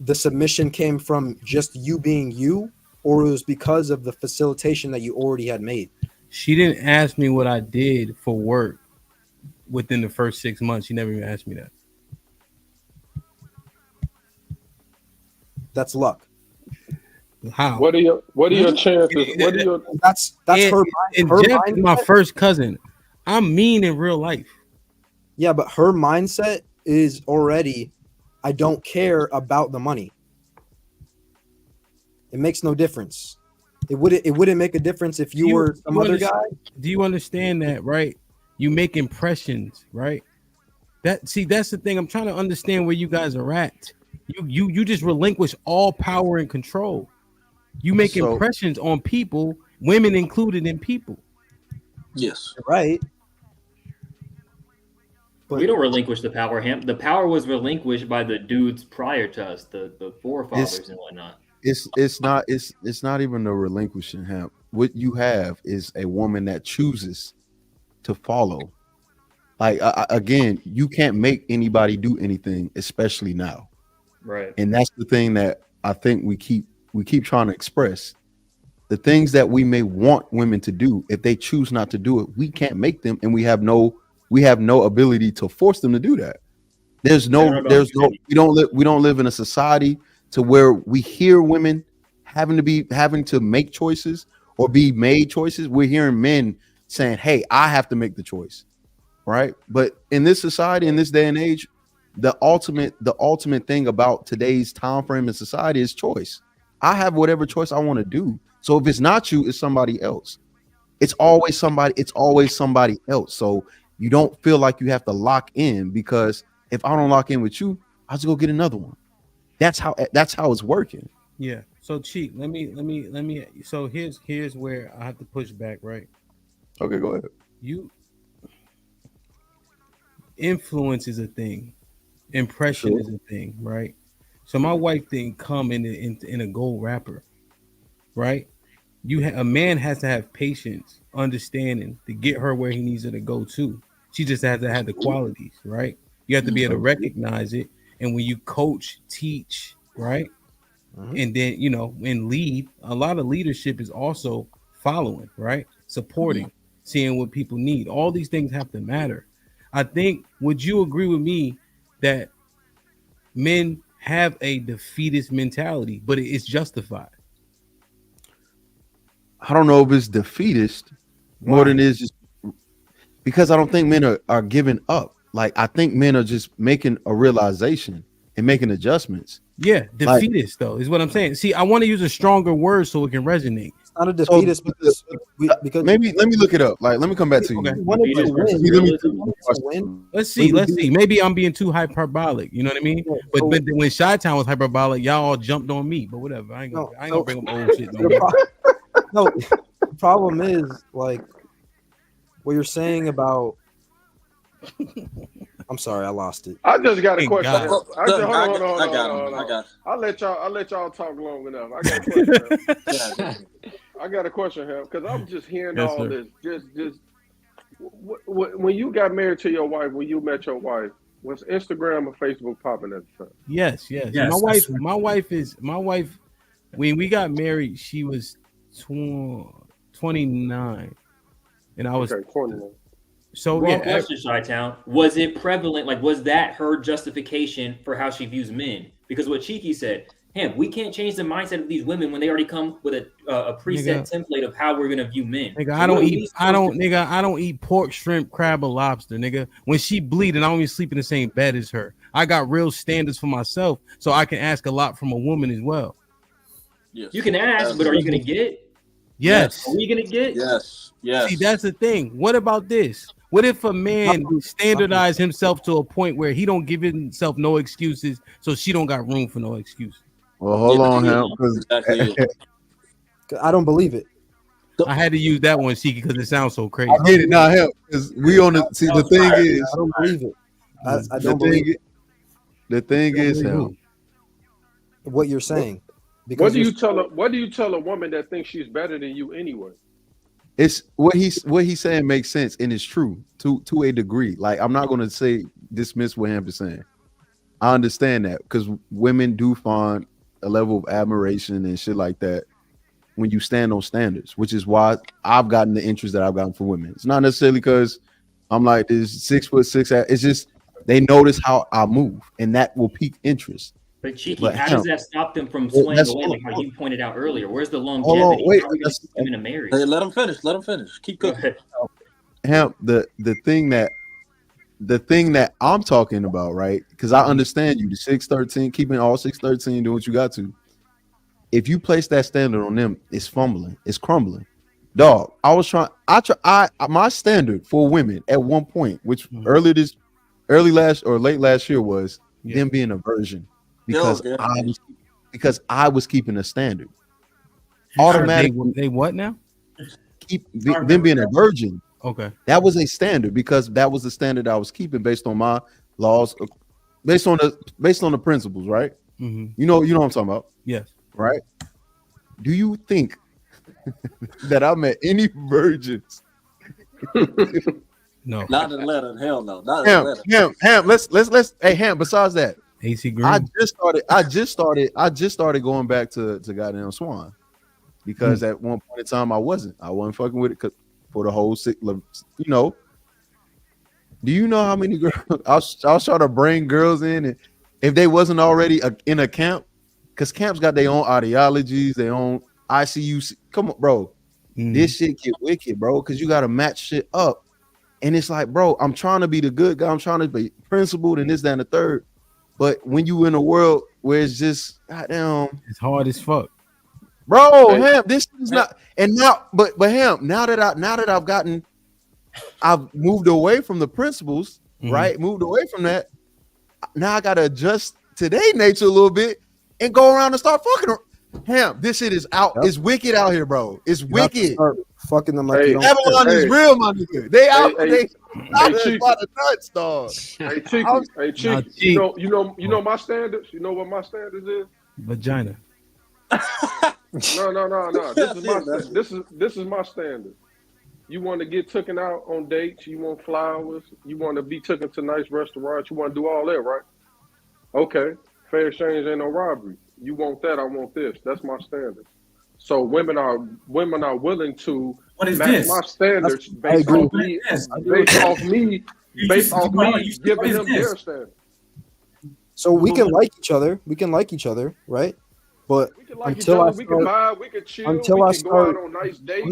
Speaker 6: the submission came from just you being you or it was because of the facilitation that you already had made.
Speaker 3: She didn't ask me what I did for work within the first 6 months. She never even asked me that.
Speaker 6: That's luck.
Speaker 3: How?
Speaker 7: What are your chances? What are your
Speaker 6: That's her.
Speaker 3: And
Speaker 6: Her
Speaker 3: Jeff is my
Speaker 6: mindset.
Speaker 3: first cousin. I'm mean in real life.
Speaker 6: Yeah, but her mindset is already, I don't care about the money. It makes no difference. It wouldn't make a difference if you were some other guy.
Speaker 3: Do you understand that, right? You make impressions, right? That's the thing. I'm trying to understand where you guys are at. You just relinquish all power and control. You make impressions on people, women included in people.
Speaker 25: Yes.
Speaker 6: Right.
Speaker 21: We don't relinquish the power. The power was relinquished by the dudes prior to us, the forefathers and whatnot.
Speaker 2: It's not even a relinquishing him. What you have is a woman that chooses to follow. Like again, you can't make anybody do anything, especially now.
Speaker 21: Right.
Speaker 2: And that's the thing that I think we keep trying to express. The things that we may want women to do, if they choose not to do it, we can't make them, and we have no ability to force them to do that. We don't live in a society to where we hear women having to make choices or be made choices. We're hearing men saying, "Hey, I have to make the choice." Right? But in this society, in this day and age, the ultimate thing about today's time frame in society is choice. I have whatever choice I want to do. So if it's not you, it's somebody else. It's always somebody else. So you don't feel like you have to lock in, because if I don't lock in with you, I'll just go get another one. That's how it's working.
Speaker 3: Yeah. So Cheek, let me. So here's where I have to push back, right?
Speaker 2: Okay, go ahead.
Speaker 3: Influence is a thing. Impression is a thing, right? So my wife didn't come in a gold wrapper, right? A man has to have patience, understanding to get her where he needs her to go to. She just has to have the qualities, right? You have to be able to recognize it, and when you coach, teach, right, and then and lead. A lot of leadership is also following, right, supporting, seeing what people need. All these things have to matter. I think. Would you agree with me that men have a defeatist mentality, but it's justified?
Speaker 2: I don't know if it's defeatist more than it is just because I don't think men are giving up. Like, I think men are just making a realization and making adjustments.
Speaker 3: Yeah, defeatist though is what I'm saying. See, I want to use a stronger word so it can resonate.
Speaker 6: It's not a defeatist because
Speaker 2: maybe let me look it up. Like, let me come back to you.
Speaker 3: Let's see. Maybe I'm being too hyperbolic. You know what I mean? But when Chi-Town was hyperbolic, y'all all jumped on me. But whatever. I ain't gonna bring up old shit.
Speaker 6: No, the problem is like what you're saying about. I'm sorry, I lost it.
Speaker 7: I just got a question.
Speaker 25: Hold on.
Speaker 7: I got. I'll let y'all talk long enough. I got a question. I got a question here because I'm just hearing all this. Just when you got married to your wife, when you met your wife, was Instagram or Facebook popping at the time?
Speaker 3: Yes. My wife. When we got married, she was 29, and I was
Speaker 7: 29.
Speaker 21: So question, Chi-Town. Was it prevalent? Like, was that her justification for how she views men? Because what Cheeky said, we can't change the mindset of these women when they already come with a preset template of how we're gonna view men.
Speaker 3: Nigga, I don't eat pork, shrimp, crab, or lobster, nigga. When she bleeding, I don't even sleep in the same bed as her. I got real standards for myself, so I can ask a lot from a woman as well.
Speaker 25: Yes.
Speaker 21: You can ask, but are you gonna get?
Speaker 3: Yes.
Speaker 21: Are we gonna get?
Speaker 25: Yes.
Speaker 3: See, that's the thing. What about this? What if a man standardize himself to a point where he don't give himself no excuses, so she don't got room for no excuses?
Speaker 2: Well, hold on, him, because
Speaker 6: I don't believe it.
Speaker 3: I had to use that one, Shiki, because it sounds so crazy.
Speaker 2: I get it now, him, because we on the see. The thing is,
Speaker 6: I don't believe it. I don't believe it.
Speaker 2: The thing is, him,
Speaker 6: what you're saying.
Speaker 7: Because what do you tell a woman that thinks she's better than you anyway?
Speaker 2: It's what he's saying makes sense and it's true to a degree. Like, I'm not going to say dismiss what Hamp is saying. I understand that because women do find a level of admiration and shit like that when you stand on standards, which is why I've gotten the interest that I've gotten for women. It's not necessarily because I'm like this 6'6". It's just they notice how I move and that will pique interest.
Speaker 21: But Cheeky,
Speaker 2: But
Speaker 21: how does that stop them from
Speaker 2: well,
Speaker 21: swaying
Speaker 2: that's
Speaker 21: away,
Speaker 2: what-
Speaker 21: like how you pointed out earlier? Where's the
Speaker 2: Hold
Speaker 21: longevity?
Speaker 2: on, wait.
Speaker 21: How are we going to keep them in a marriage?
Speaker 25: Hey, let them finish. Let them finish. Keep cooking.
Speaker 2: Hemp, the thing that I'm talking about, right? Because I understand you, the 613, keeping all 613, doing what you got to. If you place that standard on them, it's fumbling, it's crumbling. Dog, my standard for women at one point, which late last year was them being a virgin because I was keeping a standard. Automatically,
Speaker 3: they what now?
Speaker 2: Keep them being a virgin.
Speaker 3: Okay,
Speaker 2: that was a standard because that was the standard I was keeping based on my laws, based on the principles, right?
Speaker 3: Mhm.
Speaker 2: You know what I'm talking about.
Speaker 3: Yes.
Speaker 2: Right. Do you think that I met any virgins?
Speaker 3: No.
Speaker 25: Not in the letter. Hell no. Not in the letter.
Speaker 2: Ham. Let's. Hey, Ham. Besides that,
Speaker 3: AC Green.
Speaker 2: I just started going back to goddamn Swan because at one point in time I wasn't fucking with it for the whole you know. Do you know how many girls I was trying to bring girls in, and if they wasn't already in a camp, because camps got their own ideologies, their own ICU. Come on, bro. This shit get wicked, bro, because you got to match shit up. And it's like, bro, I'm trying to be the good guy. I'm trying to be principled and this, that, and the third. But when you in a world where it's just, goddamn.
Speaker 3: It's hard as fuck.
Speaker 2: Bro, Ham, this is not. And now, but Ham, now that I've moved away from the principles, right? Moved away from that. Now I got to adjust to their nature a little bit and go around and start fucking. Ham, this shit is out. Yep. It's wicked out here, bro. It's wicked.
Speaker 6: Fucking them like you don't.
Speaker 2: Babylon is real, my nigga. They out. They out the nuts, dog.
Speaker 7: Hey, Cheeky. You know my standards. You know what my standards is?
Speaker 3: Vagina.
Speaker 7: No. This is my standard. You want to get taken out on dates. You want flowers. You want to be taken to nice restaurants. You want to do all that, right? Okay. Fair exchange ain't no robbery. You want that, I want this. That's my standard. So women are willing to match my standards based off me giving them their standard.
Speaker 6: So we can like each other. We can like each other, right? But
Speaker 7: we can like each other, we can vibe, we can chill, we can go out on nice dates.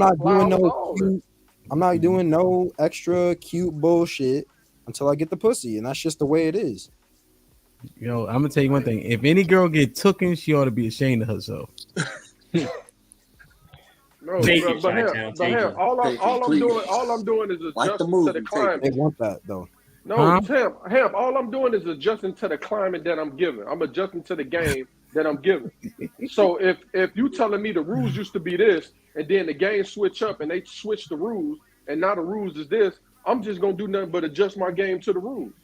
Speaker 6: I'm not doing no extra cute bullshit until I get the pussy, and that's just the way it is.
Speaker 3: Yo, I'm gonna tell you one thing. If any girl get tooken, she ought to be ashamed of herself.
Speaker 7: No, but all I'm doing is adjusting to the climate.
Speaker 6: They want that though.
Speaker 7: No, Hamp, all I'm doing is adjusting to the climate that I'm given. I'm adjusting to the game that I'm given. So if you telling me the rules used to be this, and then the game switch up and they switch the rules, and now the rules is this, I'm just gonna do nothing but adjust my game to the rules.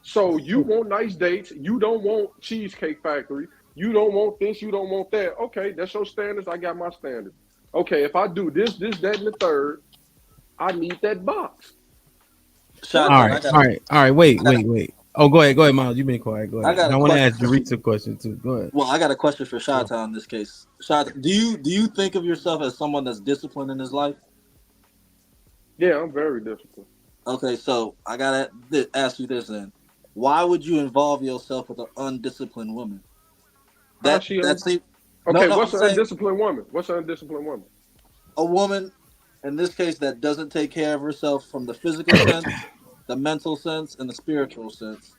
Speaker 7: So you want nice dates, you don't want Cheesecake Factory, you don't want this, you don't want that. Okay, that's your standards, I got my standards. Okay, if I do this, that, and the third, I need that box.
Speaker 3: All right. Wait. Oh, go ahead, Miles. You've been quiet. Go ahead. I want to ask Dorit a question too. Go ahead.
Speaker 25: Well, I got a question for Shata in this case. Shata, do you think of yourself as someone that's disciplined in his life?
Speaker 7: Yeah, I'm very disciplined.
Speaker 25: Okay, so I gotta ask you this then. Why would you involve yourself with an undisciplined woman?
Speaker 7: What's an undisciplined woman? What's an undisciplined woman?
Speaker 25: A woman, in this case, that doesn't take care of herself from the physical sense, the mental sense, and the spiritual sense.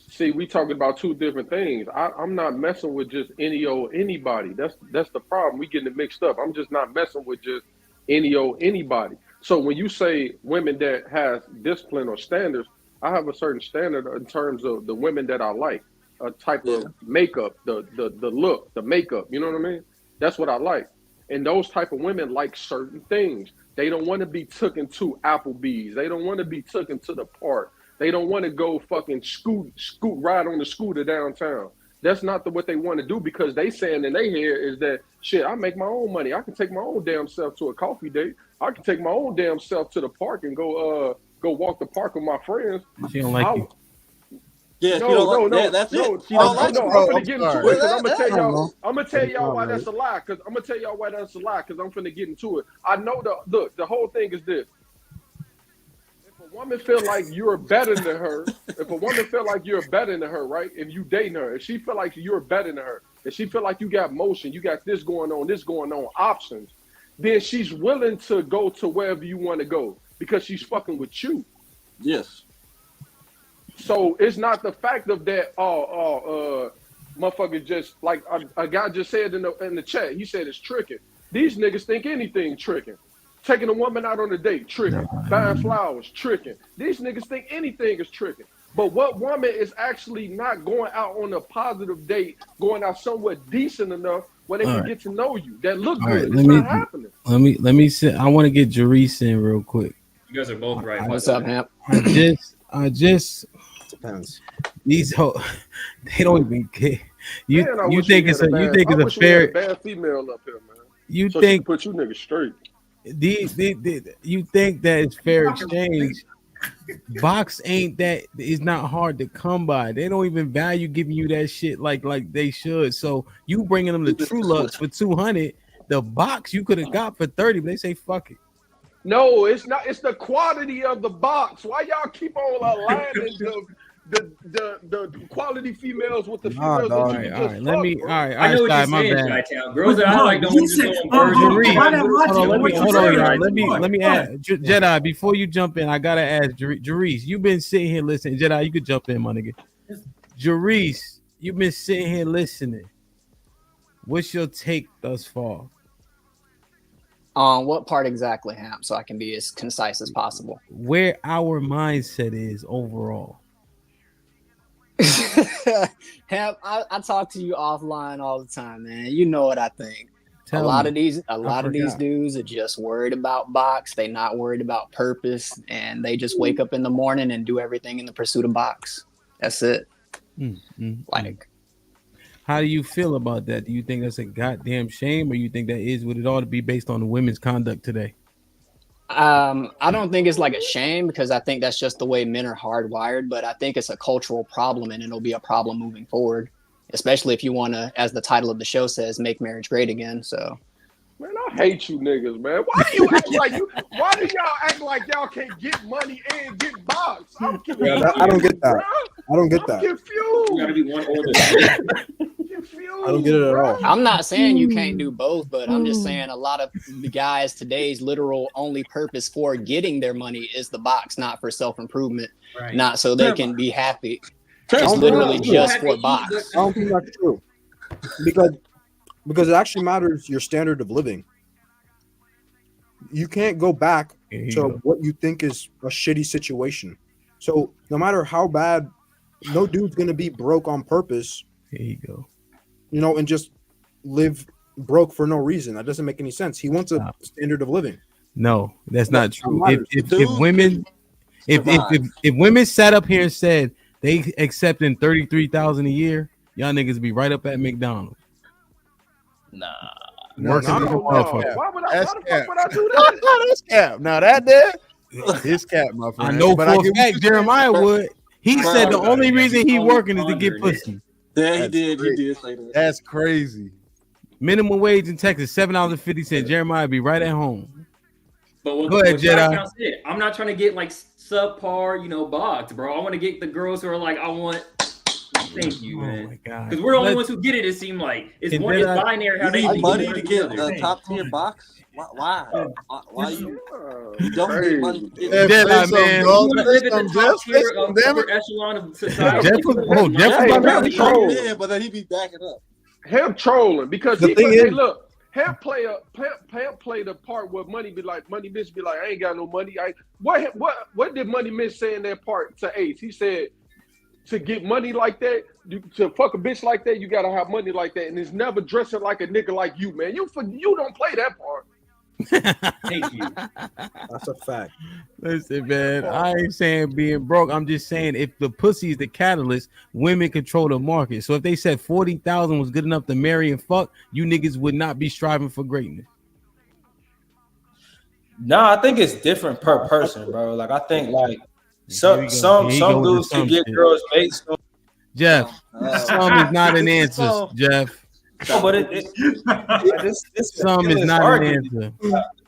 Speaker 7: See, we talking about two different things. I'm not messing with just anybody. That's the problem. We getting it mixed up. I'm just not messing with just anybody. So when you say women that has discipline or standards, I have a certain standard in terms of the women that I like, a type of makeup, the look, the makeup. You know what I mean? That's what I like. And those type of women like certain things. They don't want to be taken to Applebee's. They don't want to be taken to the park. They don't want to go fucking ride on the scooter downtown. That's not what they want to do, because they saying in their head is that, shit, I make my own money. I can take my own damn self to a coffee date. I can take my own damn self to the park and go walk the park with my friends.
Speaker 3: She don't like you.
Speaker 25: Yeah,
Speaker 7: no,
Speaker 25: that's it.
Speaker 7: I'm gonna get into it because I'm gonna tell y'all why that's a lie. Because I'm finna get into it. I know the whole thing is this. If a woman feel like you're better than her, if a woman feel like you're better than her, right? If you dating her, if she feel like you're better than her, if she feel like you got motion, you got this going on, options, then she's willing to go to wherever you want to go because she's fucking with you.
Speaker 25: Yes.
Speaker 7: So it's not the fact of that. Motherfucker, just like a guy just said in the chat. He said it's tricking. These niggas think anything tricking. Taking a woman out on a date, tricking. Buying flowers, tricking. These niggas think anything is tricking. But what woman is actually not going out on a positive date, going out somewhere decent enough where they can get to know you, that look good? It's not happening.
Speaker 3: Let me sit. I want to get Jerice in real quick.
Speaker 21: You guys are both right.
Speaker 9: What's up, Hamp?
Speaker 3: I just
Speaker 6: depends.
Speaker 3: These they don't even care. You
Speaker 7: Man,
Speaker 3: think it's a fair
Speaker 7: bad female up here, man?
Speaker 3: You
Speaker 7: so
Speaker 3: think
Speaker 7: put you niggas straight?
Speaker 3: You think that it's fair exchange? Box ain't that, it's not hard to come by. They don't even value giving you that shit like they should. So you bringing them the True Lux for 200, the box you could have got for 30, but they say fuck it.
Speaker 7: No, it's not. It's the quality of the box. Why y'all keep on aligning the quality females with the females that you can just fuck, bro?
Speaker 21: I know what you're saying, Chi-Town. Girls that I like don't want to just go on
Speaker 3: Let me add, Jedi, before you jump in, I gotta ask Jerice, you've been sitting here listening. Jedi, you could jump in, my nigga. Jerice, you've been sitting here listening. What's your take thus far?
Speaker 9: On what part exactly, Hamp, so I can be as concise as possible?
Speaker 3: Where our mindset is overall.
Speaker 9: Hamp, I talk to you offline all the time, man. You know what I think. A lot of these dudes are just worried about box. They not worried about purpose, and they just wake up in the morning and do everything in the pursuit of box. That's it. Like,
Speaker 3: how do you feel about that? Do you think that's a goddamn shame, or you think that is what it ought to be based on the women's conduct today?
Speaker 9: I don't think it's like a shame, because I think that's just the way men are hardwired, but I think it's a cultural problem, and it'll be a problem moving forward, especially if you want to, as the title of the show says, make marriage great again. So,
Speaker 7: man, I hate you niggas, man. Why do you act like you? Why do y'all act like y'all can't get money and get box? I'm confused.
Speaker 6: Yeah, I don't get that. I don't get
Speaker 7: I'm
Speaker 6: that.
Speaker 7: confused.
Speaker 21: You gotta be one or the
Speaker 6: I don't get it at all.
Speaker 9: I'm not saying you can't do both, but I'm just saying a lot of the guys today's literal only purpose for getting their money is the box, not for self-improvement, not so they can be happy. It's literally just for box.
Speaker 6: I don't think that's true. Because it actually matters your standard of living. You can't go back to what you think is a shitty situation. So no matter how bad, no dude's gonna be broke on purpose.
Speaker 3: Here you go.
Speaker 6: You know, and just live broke for no reason. That doesn't make any sense. He wants a standard of living.
Speaker 3: No, that's not true. If women sat up here and said they accepting 33,000 a year, y'all niggas be right up at McDonald's.
Speaker 9: Nah.
Speaker 3: Working
Speaker 7: Why would I do that?
Speaker 2: That's cap. Now that there, it's cap, my friend.
Speaker 3: I know
Speaker 2: but
Speaker 3: for a fact Jeremiah would. He said the only reason he working is to get pussy.
Speaker 25: Yeah, he did say that.
Speaker 2: That's crazy.
Speaker 3: Minimum wage in Texas, $7.50. Jeremiah be right at home.
Speaker 21: But
Speaker 3: Go ahead, Jedi.
Speaker 21: I'm not trying to get like subpar, box, bro. I want to get the girls who are like, I want. Thank you, man.
Speaker 3: My God.
Speaker 21: Because we're the only ones who get it. It seemed like it's one is binary. How they
Speaker 25: money to get a top tier box. Why you don't get money to get
Speaker 21: Jedi, man. You live in the top tier of upper echelon of society.
Speaker 25: But then he be backing up.
Speaker 7: Him trolling because
Speaker 6: The
Speaker 7: he
Speaker 6: thing
Speaker 7: hey,
Speaker 6: is-
Speaker 7: look. Him play the part where Money Bitch be like, I ain't got no money. What did Money Bitch say in that part to Ace? He said, to get money like that, to fuck a bitch like that, you gotta have money like that, and it's never dressing like a nigga like you, man. You don't play that part.
Speaker 21: Thank you.
Speaker 6: That's a fact.
Speaker 3: Listen, man, I ain't saying being broke. I'm just saying if the pussy is the catalyst, women control the market. So if they said 40,000 was good enough to marry and fuck, you niggas would not be striving for greatness.
Speaker 10: No, I think it's different per person, bro. Like I think like some dudes can get girls based on
Speaker 3: Jeff. Some is not an answer, Jeff.
Speaker 10: No, but
Speaker 3: some is not an answer.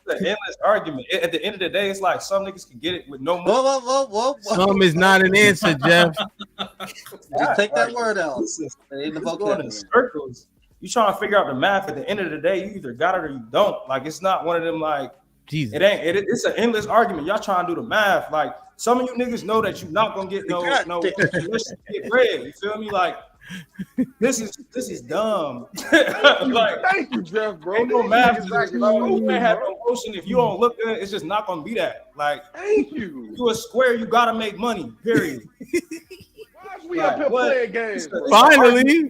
Speaker 10: an endless argument. At the end of the day, it's like some niggas can get it with no money.
Speaker 25: Whoa.
Speaker 3: Some is not an answer, Jeff.
Speaker 25: Just take that word out. In the vocabulary.
Speaker 10: Circles. You trying to figure out the math. At the end of the day, you either got it or you don't. Like it's not one of them like
Speaker 3: Jesus.
Speaker 10: It ain't. It's an endless argument. Y'all trying to do the math. Like some of you niggas know that you're not gonna get no get bread. You feel me? Like this is dumb. Like
Speaker 7: thank you, Jeff, bro.
Speaker 10: Ain't no math. You can't have no motion if you don't look good. It's just not gonna be that. Like
Speaker 7: thank you.
Speaker 10: You a square. You gotta make money. Period.
Speaker 7: We up here playing games.
Speaker 3: Finally.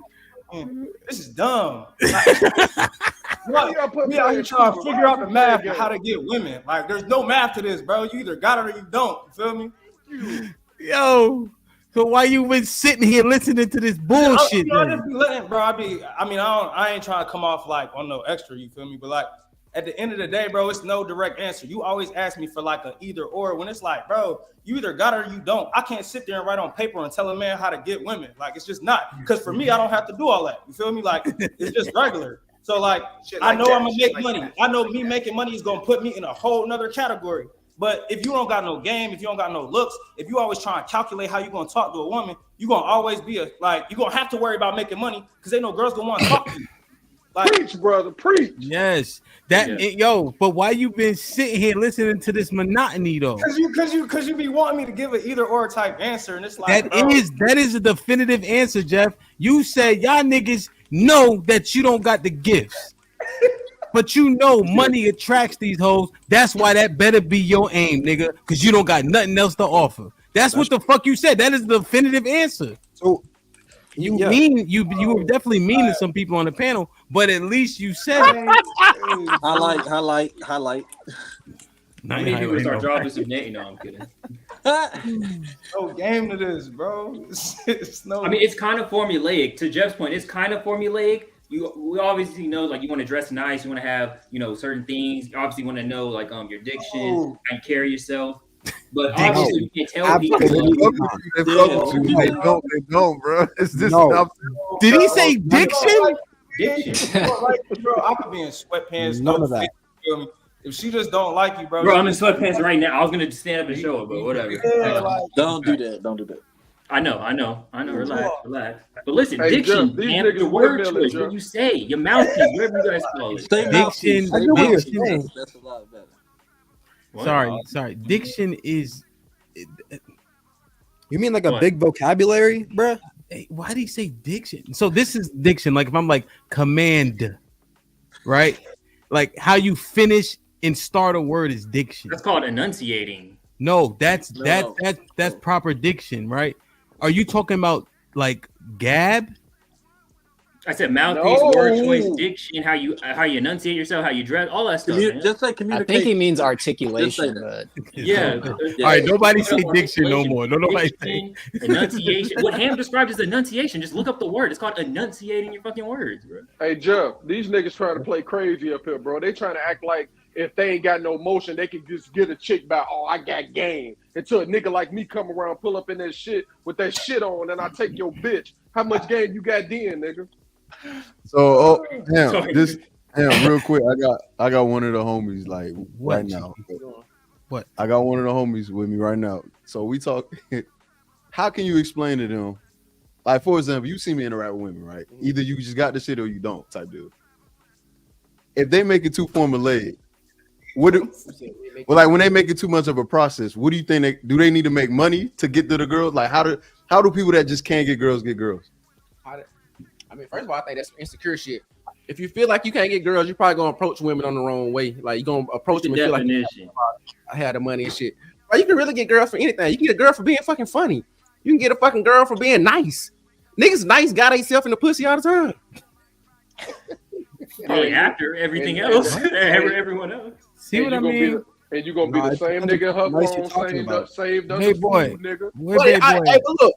Speaker 10: This is dumb. Like, we out here trying to figure out the math of how to get women. Like, there's no math to this, bro. You either got it or you don't. You feel me?
Speaker 3: Yo, so why you been sitting here listening to this bullshit?
Speaker 10: I just be letting, bro. I ain't trying to come off like on no extra. You feel me? But like at the end of the day, bro, it's no direct answer. You always ask me for like a either or when it's like, bro, you either got it or you don't. I can't sit there and write on paper and tell a man how to get women. Like it's just not. Because for me, I don't have to do all that. You feel me? Like it's just regular. So like I know I'm gonna make money. I know me making money is gonna put me in a whole nother category. But if you don't got no game, if you don't got no looks, if you always trying to calculate how you gonna talk to a woman, you gonna always be you're gonna have to worry about making money because they know girls gonna want to talk to you. Like,
Speaker 7: preach, brother, preach.
Speaker 3: Yes, but why you been sitting here listening to this monotony though?
Speaker 10: Because you be wanting me to give an either or type answer, and it's like
Speaker 3: that is a definitive answer, Jeff. You said y'all niggas know that you don't got the gifts, but you know money attracts these hoes. That's why that better be your aim, nigga, because you don't got nothing else to offer. That's what the fuck you said. That is the definitive answer.
Speaker 12: So
Speaker 3: you were definitely mean to some people on the panel, but at least you said it.
Speaker 25: Highlight.
Speaker 21: Many people start dropping some name. No, I'm kidding.
Speaker 10: No game to this, bro. It's no.
Speaker 21: I mean, it's kind of formulaic. To Jeff's point, it's kind of formulaic. We obviously know, like, you want to dress nice, you want to have, certain things. You obviously want to know, like, your diction and carry yourself. But obviously, you can't tell people.
Speaker 2: They don't, bro. It's just
Speaker 3: Did he say diction?
Speaker 21: Diction.
Speaker 10: Bro, I could be in sweatpants.
Speaker 12: None of that.
Speaker 10: If she just don't like you, bro.
Speaker 21: Bro, I'm in sweatpants right now. I was gonna stand up and show it, but whatever.
Speaker 25: Don't do that.
Speaker 21: I know. Relax. But listen,
Speaker 7: Hey,
Speaker 21: diction,
Speaker 7: Jeff, these
Speaker 21: man,
Speaker 7: niggas
Speaker 21: your word
Speaker 7: windmilling,
Speaker 21: choice,
Speaker 7: Jeff.
Speaker 21: what you say, your mouthpiece, whatever you guys call it.
Speaker 3: Diction.
Speaker 25: That's a lot better.
Speaker 3: Sorry. Diction is.
Speaker 12: You mean like a big vocabulary, bruh?
Speaker 3: Hey, why do you say diction? So this is diction. Like if I'm like command, right? Like how you finish and start a word is diction.
Speaker 21: That's called enunciating.
Speaker 3: No, that's proper diction, right? Are you talking about like gab?
Speaker 21: I said mouthpiece, word choice, diction, how you enunciate yourself, how you dress, all that stuff.
Speaker 25: Just say communicate.
Speaker 9: I think he means articulation, but
Speaker 21: yeah.
Speaker 3: All right, nobody say diction no more. No, nobody say
Speaker 21: enunciation. What Ham described as enunciation. Just look up the word. It's called enunciating your fucking words, bro.
Speaker 7: Hey, Jeff, these niggas trying to play crazy up here, bro. They trying to act like if they ain't got no motion, they can just get a chick by, I got game. Until a nigga like me come around, pull up in that shit with that shit on, and I take your bitch. How much game you got then, nigga?
Speaker 2: So, real quick, I got one of the homies like right now.
Speaker 3: What?
Speaker 2: I got one of the homies with me right now. So we talk. How can you explain to them? Like, for example, you see me interact with women, right? Either you just got the shit or you don't, type deal. If they make it too formulaic, when they make it too much of a process, what do you think? Do they need to make money to get to the girls? Like, how do people that just can't get girls get girls?
Speaker 12: I mean, first of all, I think that's insecure shit. If you feel like you can't get girls, you're probably gonna approach women on the wrong way. Like you're gonna approach them and feel like I had the money and shit. But you can really get girls for anything. You can get a girl for being fucking funny. You can get a fucking girl for being nice. Niggas nice got themselves in the pussy all the time.
Speaker 21: Probably after everything else, everyone else.
Speaker 3: See what I mean?
Speaker 7: And you gonna be the same nigga her phone saved us.
Speaker 3: Hey boy,
Speaker 7: food, nigga.
Speaker 12: Hey, but look,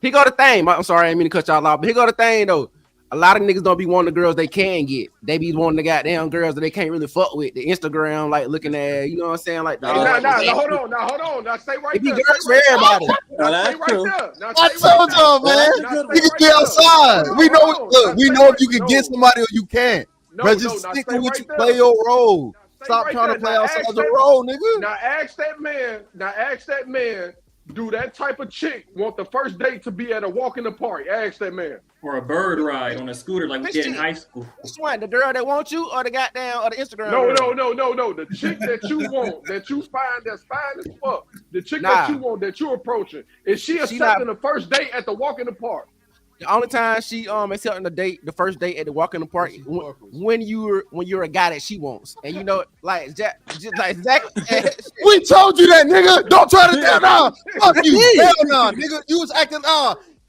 Speaker 12: here go the thing. I'm sorry, I didn't mean to cut y'all off, but here go the thing though. A lot of niggas don't be wanting the girls they can get. They be wanting the goddamn girls that they can't really fuck with. The Instagram, like looking at, you know what I'm saying? Like,
Speaker 7: hold on. Now stay right there.
Speaker 12: It be girls for everybody.
Speaker 2: I told y'all, man. We can be outside. We know. Look, we know if you can get somebody or you can't. But just stick to what you play your role. Stop
Speaker 7: right
Speaker 2: trying
Speaker 7: there.
Speaker 2: to play
Speaker 7: Now
Speaker 2: outside
Speaker 7: ask
Speaker 2: the
Speaker 7: that-
Speaker 2: role, nigga.
Speaker 7: Now ask that man. Do that type of chick want the first date to be at a walk in the park? Ask that man.
Speaker 21: Or a bird ride on a scooter like we did in high school.
Speaker 12: Which one? The girl that wants you or the goddamn or the Instagram?
Speaker 7: No.
Speaker 12: girl?
Speaker 7: The chick that you want, that you find that's fine as fuck. The chick
Speaker 12: Nah.
Speaker 7: that you want, that you're approaching. Is she accepting the first date at the walk in the park?
Speaker 12: The only time she accepting the first date at the walk in the park when you're a guy that she wants, and you know, like Jack, just like Zach.
Speaker 2: We told you that, nigga. Don't try to tell nah. Fuck you. Hell nah, nigga. You was acting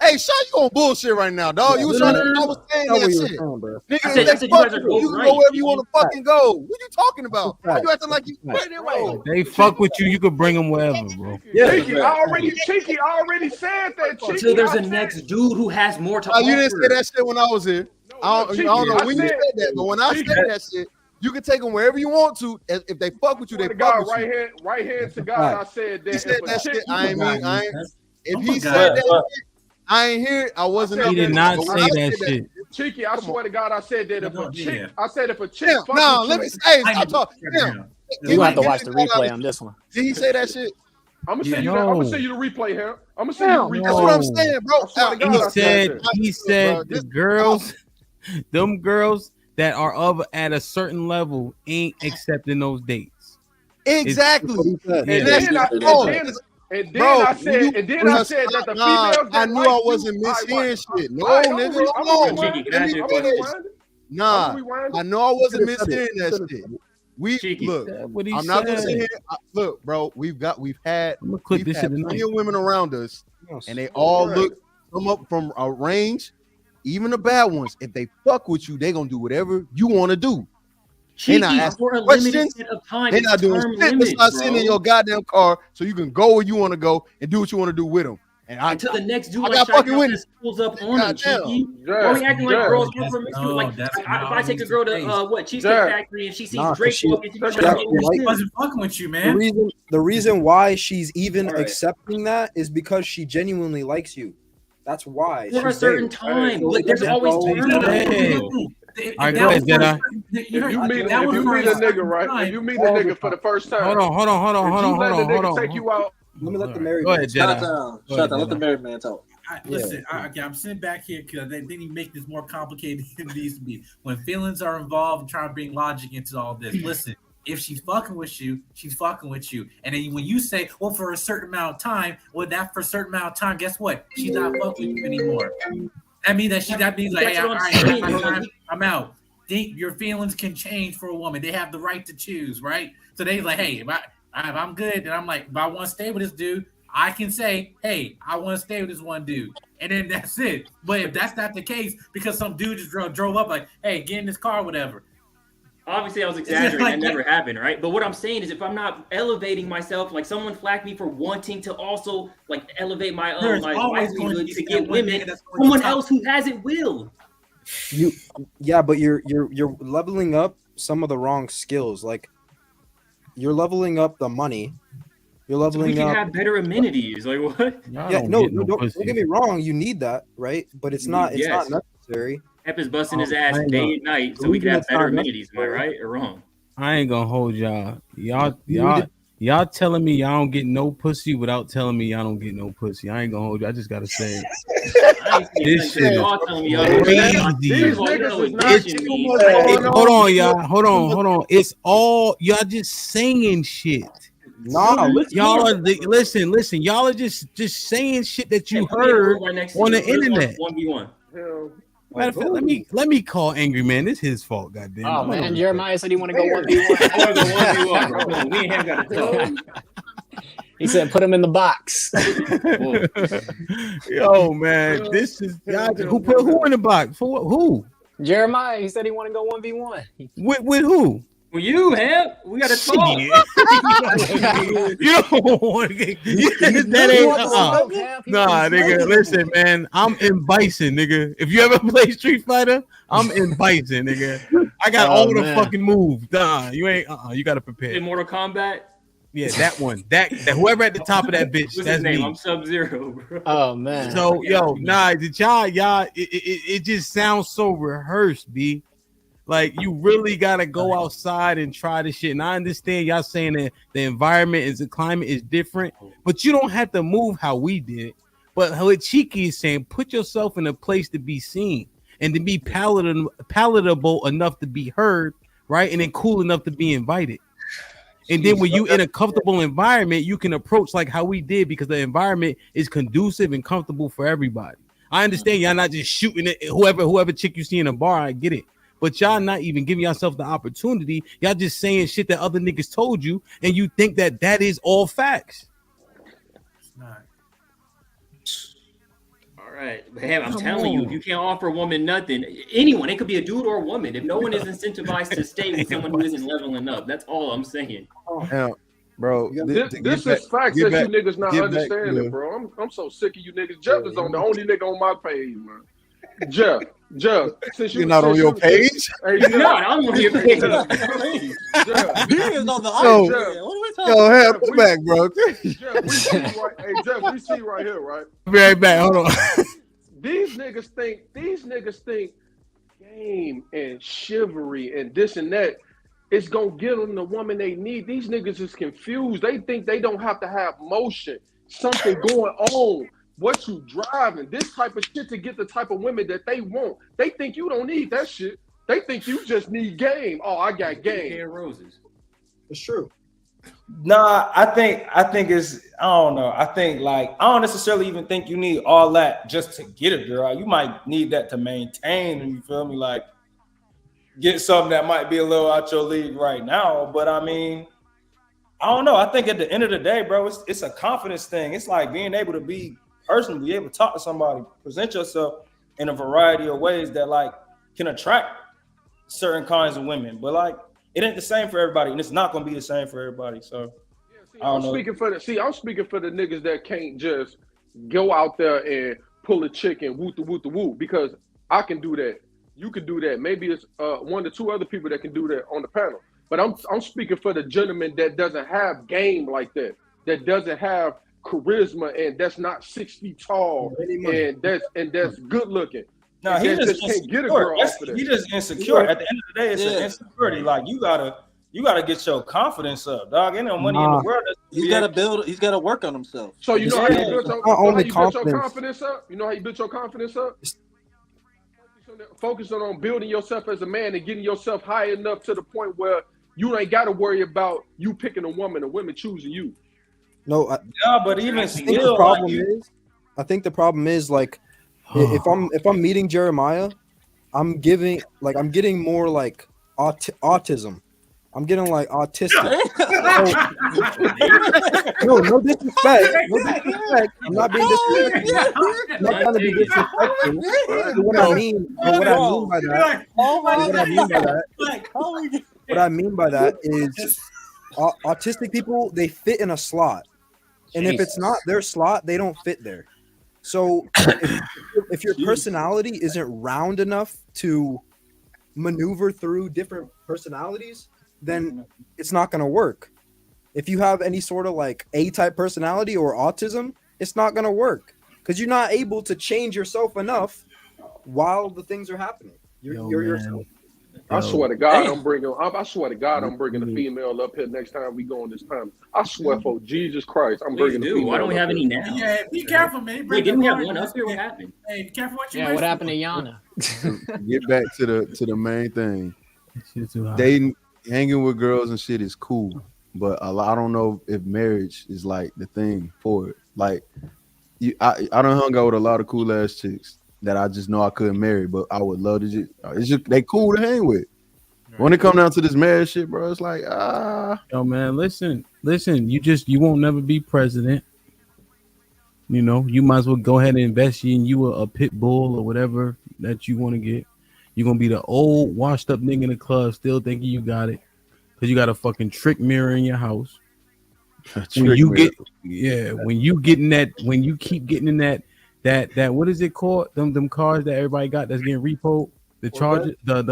Speaker 2: Hey, Sean, you on bullshit right now, dog. You was trying to. I was saying that shit. Nigga,
Speaker 21: I said
Speaker 2: if they
Speaker 21: you guys
Speaker 2: fuck
Speaker 21: are
Speaker 2: you, you
Speaker 21: both
Speaker 2: can go
Speaker 21: right.
Speaker 2: wherever you want to fucking go. What you talking about? Why you acting like you?
Speaker 3: They fuck with you. You could bring them wherever, bro.
Speaker 7: Cheeky already said that. Cheeky,
Speaker 21: Until there's a next dude who has more to offer.
Speaker 2: You didn't say that shit when I was here. I don't know when you said that, but when I said that shit, you can take them wherever you want to. If they fuck with you, they fuck with you.
Speaker 7: Right hand to God, I said that.
Speaker 2: He said that shit. I ain't. If he
Speaker 21: God.
Speaker 2: said that shit, I ain't here. I wasn't.
Speaker 3: He did not say that shit.
Speaker 7: Cheeky, I swear to God, I said that if a chick, I said if a chick.
Speaker 2: No, let me say. Stop talking.
Speaker 9: You gonna have to watch the replay on this one.
Speaker 2: Did he say that shit?
Speaker 7: I'm gonna send you. I'm gonna send you the replay here. I'm gonna send you the replay.
Speaker 2: That's what I'm saying, bro.
Speaker 3: He said the girls, them girls that are of at a certain level ain't accepting those dates.
Speaker 2: Exactly.
Speaker 7: And then I said that the females.
Speaker 2: I knew I wasn't mishearing shit. No, nigga, come on. Nah, I know I wasn't mishearing that shit. Look, I'm not gonna sit here. Look, bro, we've had plenty of women around us, and they all come up from a range, even the bad ones. If they fuck with you, they gonna do whatever you want to do. They're not asking questions. They're not doing shit. It's not sitting in your goddamn car so you can go where you want to go and do what you want to do with them. And
Speaker 21: until the next dude
Speaker 2: I got fucking witness
Speaker 21: pulls up on him, Cheeky. Why are we acting like girls are promiscuous? Like, if I take a girl to Cheesecake Factory and she sees Drake walking, she
Speaker 5: wasn't fucking with you, man.
Speaker 6: The reason why she's even accepting that is because she genuinely likes you. That's why.
Speaker 21: For a certain time, there's always time.
Speaker 3: All right, go ahead, Jedi.
Speaker 7: If you meet a nigga, right? If you meet a nigga for the first time,
Speaker 3: hold on.
Speaker 7: Take you out.
Speaker 6: Let me let the married
Speaker 3: man
Speaker 6: talk.
Speaker 25: Shut up. Let the married man talk.
Speaker 5: Listen, I'm sitting back here because then you make this more complicated than it needs to be. When feelings are involved, trying to bring logic into all this. Listen, if she's fucking with you, she's fucking with you. And then when you say, well, for a certain amount of time, for a certain amount of time, guess what? She's not fucking with you anymore. That means like, hey, all right, I'm out. Your feelings can change for a woman. They have the right to choose, right? So they like, hey, if I'm good, and I'm like, if I want to stay with this dude, I can say, hey, I want to stay with this one dude. And then that's it. But if that's not the case, because some dude just drove up like, hey, get in this car, whatever.
Speaker 21: Obviously, I was exaggerating. That never happened, right? But what I'm saying is, if I'm not elevating myself, like someone flagged me for wanting to also like elevate my livelihood to get women, someone else who hasn't will.
Speaker 6: But you're leveling up some of the wrong skills. Like you're leveling up the money. You're leveling
Speaker 21: so we can
Speaker 6: up.
Speaker 21: have better amenities. Like what?
Speaker 6: Don't get me wrong. You need that, right? But it's not. It's not necessary.
Speaker 21: Pep is busting his ass day and night so we can have better amenities. Am I right or wrong?
Speaker 3: I ain't gonna hold y'all. Y'all telling me y'all don't get no pussy without telling me y'all don't get no pussy. I ain't gonna hold you. I just gotta say it. This shit is crazy. Hold on, y'all. Hold on. It's all y'all just saying shit. Y'all are listen. Y'all are just saying shit that you heard on the internet.
Speaker 21: 1v1.
Speaker 3: Matter of fact, let me call Angry Man. It's his fault, goddamn.
Speaker 9: Oh man, Jeremiah said he want to go 1v1.
Speaker 21: We ain't have got to talk.
Speaker 9: He said, "Put him in the box."
Speaker 3: Yo, man, this is who put who in the box for who?
Speaker 9: Jeremiah. He said he want to go 1v1.
Speaker 3: With who?
Speaker 21: Well, you, Hemp, we gotta talk.
Speaker 3: You don't want to get that ain't nah, nigga. Listen, man, I'm in Bison, nigga. If you ever play Street Fighter, I'm in Bison, nigga. I got all the fucking moves. Nah, you ain't. You gotta prepare.
Speaker 21: In Mortal Kombat.
Speaker 3: Yeah, that one. That whoever at the top of that bitch.
Speaker 21: What's
Speaker 3: that's
Speaker 21: his name?
Speaker 3: me.
Speaker 21: I'm Sub-Zero, bro.
Speaker 9: Oh man.
Speaker 3: So did y'all? It just sounds so rehearsed, B. Like, you really gotta go outside and try this shit. And I understand y'all saying that the environment is the climate is different, but you don't have to move how we did. But what Cheeky is saying, put yourself in a place to be seen and to be palatable enough to be heard, right? And then cool enough to be invited. And then when you in a comfortable environment, you can approach like how we did, because the environment is conducive and comfortable for everybody. I understand y'all not just shooting it whoever chick you see in a bar. I get it. But y'all not even giving yourself the opportunity. Y'all just saying shit that other niggas told you, and you think that that is all facts.
Speaker 5: It's not.
Speaker 21: All right, but hey, I'm telling you, if you can't offer a woman nothing, anyone, it could be a dude or a woman. If no one is incentivized to stay with someone who isn't leveling up, that's all I'm saying.
Speaker 2: Yeah, bro.
Speaker 7: This is facts that you niggas not understanding, bro. I'm so sick of you niggas. Jeff is on the only nigga on my page, man. Jeff, since
Speaker 2: you're not on your page.
Speaker 7: Hey,
Speaker 21: He's not. I'm on your page.
Speaker 7: Jeff,
Speaker 25: he is on the other. What are we talking about?
Speaker 2: Yo, come back, bro.
Speaker 7: Jeff, we see right. Hey, Jeff, we see right here, right?
Speaker 3: Be right back. Hold on.
Speaker 7: These niggas think game and chivalry and this and that is gonna get them the woman they need. These niggas is confused. They think they don't have to have motion, something going on. What you driving, this type of shit to get the type of women that they want. They think you don't need that shit. They think you just need game. Oh, I got game.
Speaker 21: Roses.
Speaker 6: It's true.
Speaker 10: Nah, I think it's, I don't know. I think like I don't necessarily even think you need all that just to get a girl. You might need that to maintain, and you feel me, like get something that might be a little out your league right now. But I mean, I don't know. I think at the end of the day, bro, it's a confidence thing. It's like being able to be personally, be able to talk to somebody, present yourself in a variety of ways that like can attract certain kinds of women. But like it ain't the same for everybody, and it's not gonna be the same for everybody. So
Speaker 7: I'm speaking for the niggas that can't just go out there and pull a chick and woo the woo, because I can do that. You can do that. Maybe it's one or two other people that can do that on the panel. But I'm speaking for the gentleman that doesn't have game like that, that doesn't have charisma, and that's not 6 feet tall, and that's good looking.
Speaker 10: No, he just can't get a girl off of that. He just insecure. At the end of the day, it's an insecurity. Like you gotta get your confidence up, dog. Ain't no money in the world.
Speaker 25: He's got to work on himself.
Speaker 7: So you know how you build your confidence up? You know how you build your confidence up? Focusing on building yourself as a man and getting yourself high enough to the point where you ain't got to worry about you picking a woman and women choosing you.
Speaker 6: No,
Speaker 10: but even
Speaker 6: still, I think the problem is like if I'm meeting Jeremiah, I'm getting more like autism. I'm getting like autistic. No disrespect. I'm not being disrespectful. I'm not trying to be disrespectful. But what I mean by that is autistic people, they fit in a slot. And if it's not their slot, they don't fit there. So if your personality isn't round enough to maneuver through different personalities, then it's not going to work. If you have any sort of like A-type personality or autism, it's not going to work because you're not able to change yourself enough while the things are happening. You're yourself.
Speaker 7: I swear to God, I'm bringing the female up here next time we go on this panel. I swear for Jesus Christ, I'm bringing the female.
Speaker 21: Why don't we have any now?
Speaker 5: Yeah, be careful, man.
Speaker 21: Wait, didn't we have one up here? What happened?
Speaker 5: Hey, be careful what you.
Speaker 9: Yeah, what happened to Yana?
Speaker 2: Get back to the main thing. Dating, hanging with girls and shit is cool, but I don't know if marriage is like the thing for it. Like, I done hung out with a lot of cool ass chicks that I just know I couldn't marry, but I would love to it's just they cool to hang with. When it come down to this marriage shit, bro, it's like
Speaker 3: yo, man, listen, you won't never be president. You know, you might as well go ahead and invest in you a pit bull or whatever that you want to get. You're gonna be the old washed up nigga in the club, still thinking you got it, because you got a fucking trick mirror in your house. When you keep getting in that what is it called? Them cars that everybody got that's getting repoed. The charges, the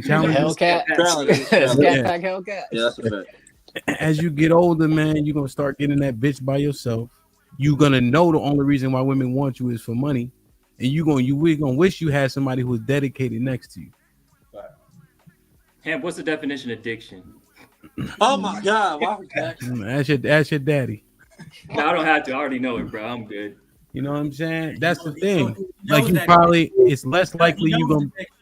Speaker 3: challenges.
Speaker 9: Hellcat. Hellcat.
Speaker 25: Yeah, that's a fact.
Speaker 3: As you get older, man, you're gonna start getting that bitch by yourself. You're gonna know the only reason why women want you is for money, and you're gonna wish you had somebody who's dedicated next to you.
Speaker 21: Ham, what's the definition of addiction?
Speaker 25: Oh my God! Why we back?
Speaker 3: Ask your daddy.
Speaker 21: No, I don't have to. I already know it, bro. I'm good.
Speaker 3: You know what I'm saying? That's the thing.
Speaker 8: He
Speaker 3: Like
Speaker 8: knows
Speaker 3: you
Speaker 8: that-
Speaker 3: probably, it's less likely
Speaker 8: He
Speaker 3: you
Speaker 8: knows
Speaker 3: gonna.
Speaker 8: addiction.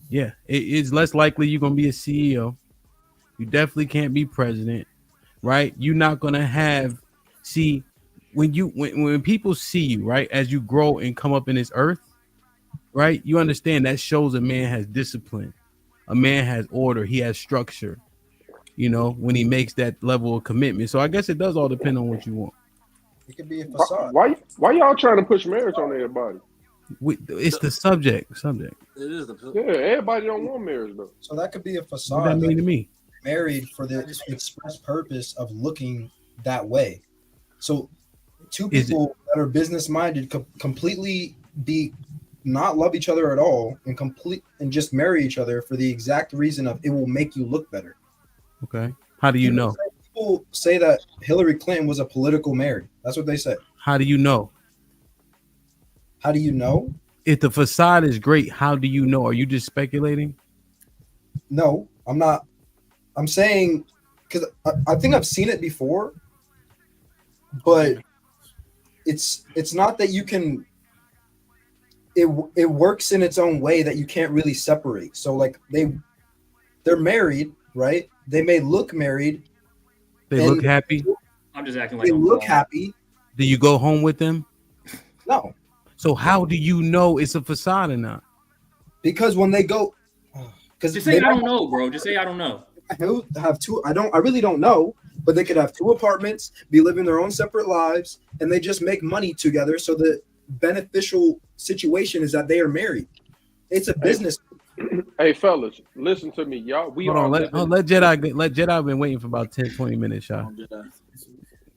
Speaker 3: Yeah, it's less likely you're gonna be a CEO. You definitely can't be president, right? You're not gonna have. See, when people see you, right, as you grow and come up in this earth, right, you understand that shows a man has discipline, a man has order, he has structure. You know, when he makes that level of commitment. So I guess it does all depend on what you want.
Speaker 6: It could be a facade.
Speaker 7: Why y'all trying to push marriage on everybody?
Speaker 3: It's the subject.
Speaker 25: It is the
Speaker 7: Yeah, everybody don't want marriage though.
Speaker 6: So that could be a facade.
Speaker 3: What that mean to me?
Speaker 6: Married for the express purpose of looking that way. So two people that are business minded could completely be not love each other at all and just marry each other for the exact reason of it will make you look better.
Speaker 3: Okay. How do you know?
Speaker 6: People say that Hillary Clinton was a political Mary. That's what they say.
Speaker 3: How do you know?
Speaker 6: How do you know?
Speaker 3: If the facade is great, how do you know? Are you just speculating?
Speaker 6: No, I'm not. I'm saying because I think I've seen it before, but it's not that you can. It works in its own way that you can't really separate. So like they're married, right? They may look married.
Speaker 3: They look happy.
Speaker 21: I'm just acting like
Speaker 6: They
Speaker 21: I'm
Speaker 6: look
Speaker 21: wrong.
Speaker 6: happy.
Speaker 3: Do you go home with them?
Speaker 6: No.
Speaker 3: So how do you know it's a facade or not?
Speaker 6: Because when they go,
Speaker 21: Just say I don't know, bro. Just say I don't know.
Speaker 6: Have two. I really don't know, but they could have two apartments, be living their own separate lives, and they just make money together. So the beneficial situation is that they are married. It's a business.
Speaker 7: Hey fellas, listen to me, y'all. We
Speaker 3: Hold
Speaker 7: are
Speaker 3: on, let Jedi been waiting for about 10-20 minutes, y'all.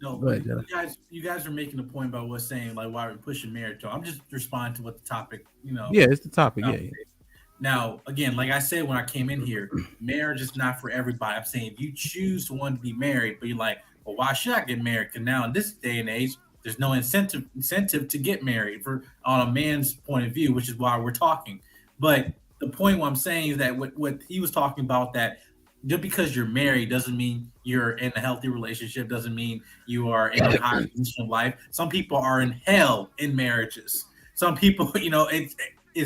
Speaker 8: No,
Speaker 3: Go ahead,
Speaker 8: you guys are making a point about what's saying like why we're pushing marriage. I'm just responding to what the topic,
Speaker 3: Yeah, it's the topic. Yeah.
Speaker 8: Now, again, like I said when I came in here, marriage is not for everybody. I'm saying if you choose to want to be married, but you're like, well, why should I get married? Because now in this day and age, there's no incentive to get married on a man's point of view, which is why we're talking. But the point what I'm saying is that what he was talking about, that just because you're married doesn't mean you're in a healthy relationship, doesn't mean you are in a high position of life. Some people are in hell in marriages. Some people, it's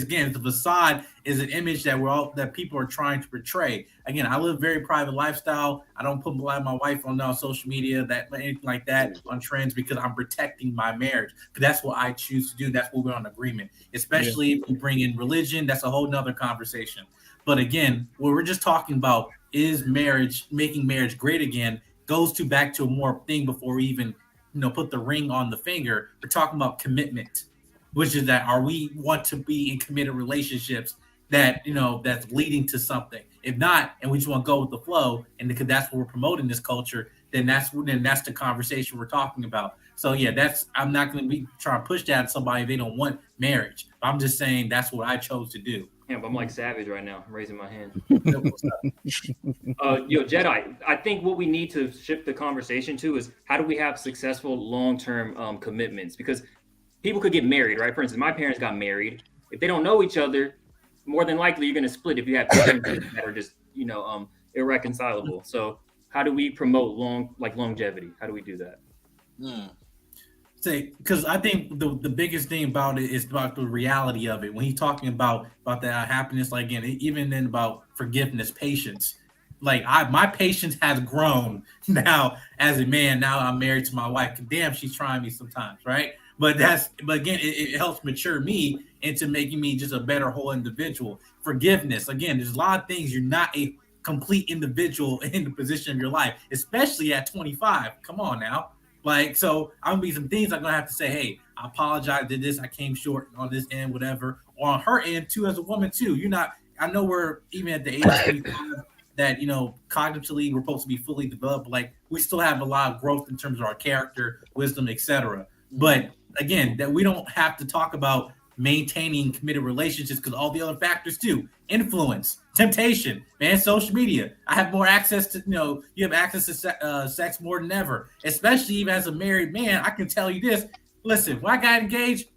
Speaker 8: again, the facade is an image that people are trying to portray. Again, I live a very private lifestyle. I don't put my wife on social media, anything like that, on trends, because I'm protecting my marriage. Because that's what I choose to do. That's what we're on agreement. Especially if we bring in religion, that's a whole nother conversation. But again, what we're just talking about is making marriage great again. Goes back to a more thing before we even put the ring on the finger. We're talking about commitment, which is that we want to be in committed relationships that that's leading to something. If not, and we just want to go with the flow, and because that's what we're promoting this culture, then that's the conversation we're talking about. So yeah, I'm not going to be trying to push that at somebody if they don't want marriage. I'm just saying that's what I chose to do.
Speaker 21: Yeah, but I'm like savage right now. I'm raising my hand. Jedi, I think what we need to shift the conversation to is how do we have successful long-term commitments? Because people could get married, right? For instance, my parents got married. If they don't know each other, more than likely you're going to split if you have children that are just, irreconcilable. So how do we promote longevity? How do we do that?
Speaker 8: Because I think the biggest thing about it is about the reality of it. When he's talking about that happiness, like again, even then about forgiveness, patience. Like my patience has grown now as a man. Now I'm married to my wife. Damn, she's trying me sometimes, right? But again, it helps mature me into making me just a better whole individual. Forgiveness, again, there's a lot of things. You're not a complete individual in the position of your life, especially at 25. Come on now. So I'm gonna be some things I'm gonna have to say, hey, I apologize, did this, I came short on this end, whatever, or on her end too, as a woman too. I know we're even at the age of 25 that cognitively we're supposed to be fully developed, like we still have a lot of growth in terms of our character, wisdom, etc. But again, that we don't have to talk about maintaining committed relationships because all the other factors too, influence, temptation, man, social media. I have more access to, you have access to sex more than ever, especially even as a married man. I can tell you this. Listen, when I got engaged,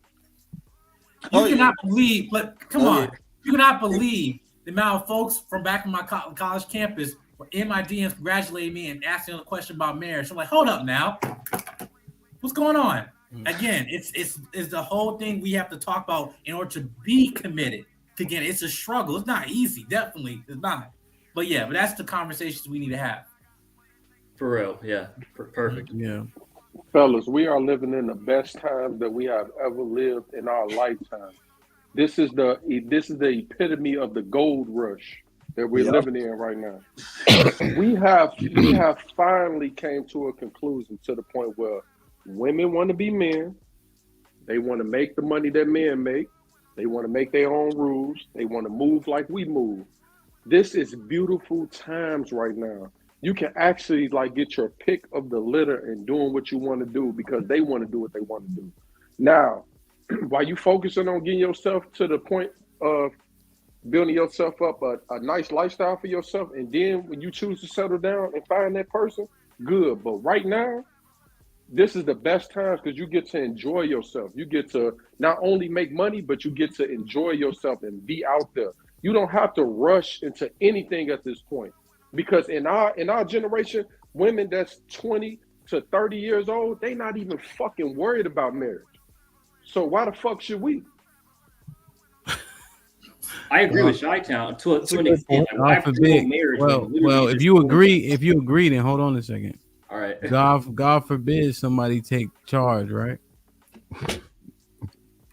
Speaker 8: you cannot believe, but come on, you cannot believe
Speaker 5: the amount of folks from back on my college campus were in my DMs congratulating me and asking a question about marriage. I'm like, hold up now. What's going on? Again, it's the whole thing we have to talk about in order to be committed. Again, it's a struggle. It's not easy. Definitely, it's not. But yeah, but that's the conversations we need to have.
Speaker 21: For real, yeah, perfect.
Speaker 3: Yeah,
Speaker 7: fellas, we are living in the best time that we have ever lived in our lifetime. This is the epitome of the gold rush that we're living in right now. we have finally came to a conclusion to the point where women want to be men. They want to make the money that men make. They want to make their own rules. They want to move like we move. This is beautiful times right now. You can actually like get your pick of the litter and doing what you want to do because they want to do what they want to do. Now, while you focusing on getting yourself to the point of building yourself up a nice lifestyle for yourself, and then when you choose to settle down and find that person, good. But right now, this is the best times because you get to enjoy yourself. You get to not only make money, but you get to enjoy yourself and be out there. You don't have to rush into anything at this point. Because in our generation, women that's 20 to 30 years old, they not even fucking worried about marriage. So why the fuck should we?
Speaker 21: I agree with Chi-Town to an extent.
Speaker 3: God forbid. Well, if you agree, then hold on a second.
Speaker 21: All right.
Speaker 3: God forbid somebody take charge, right?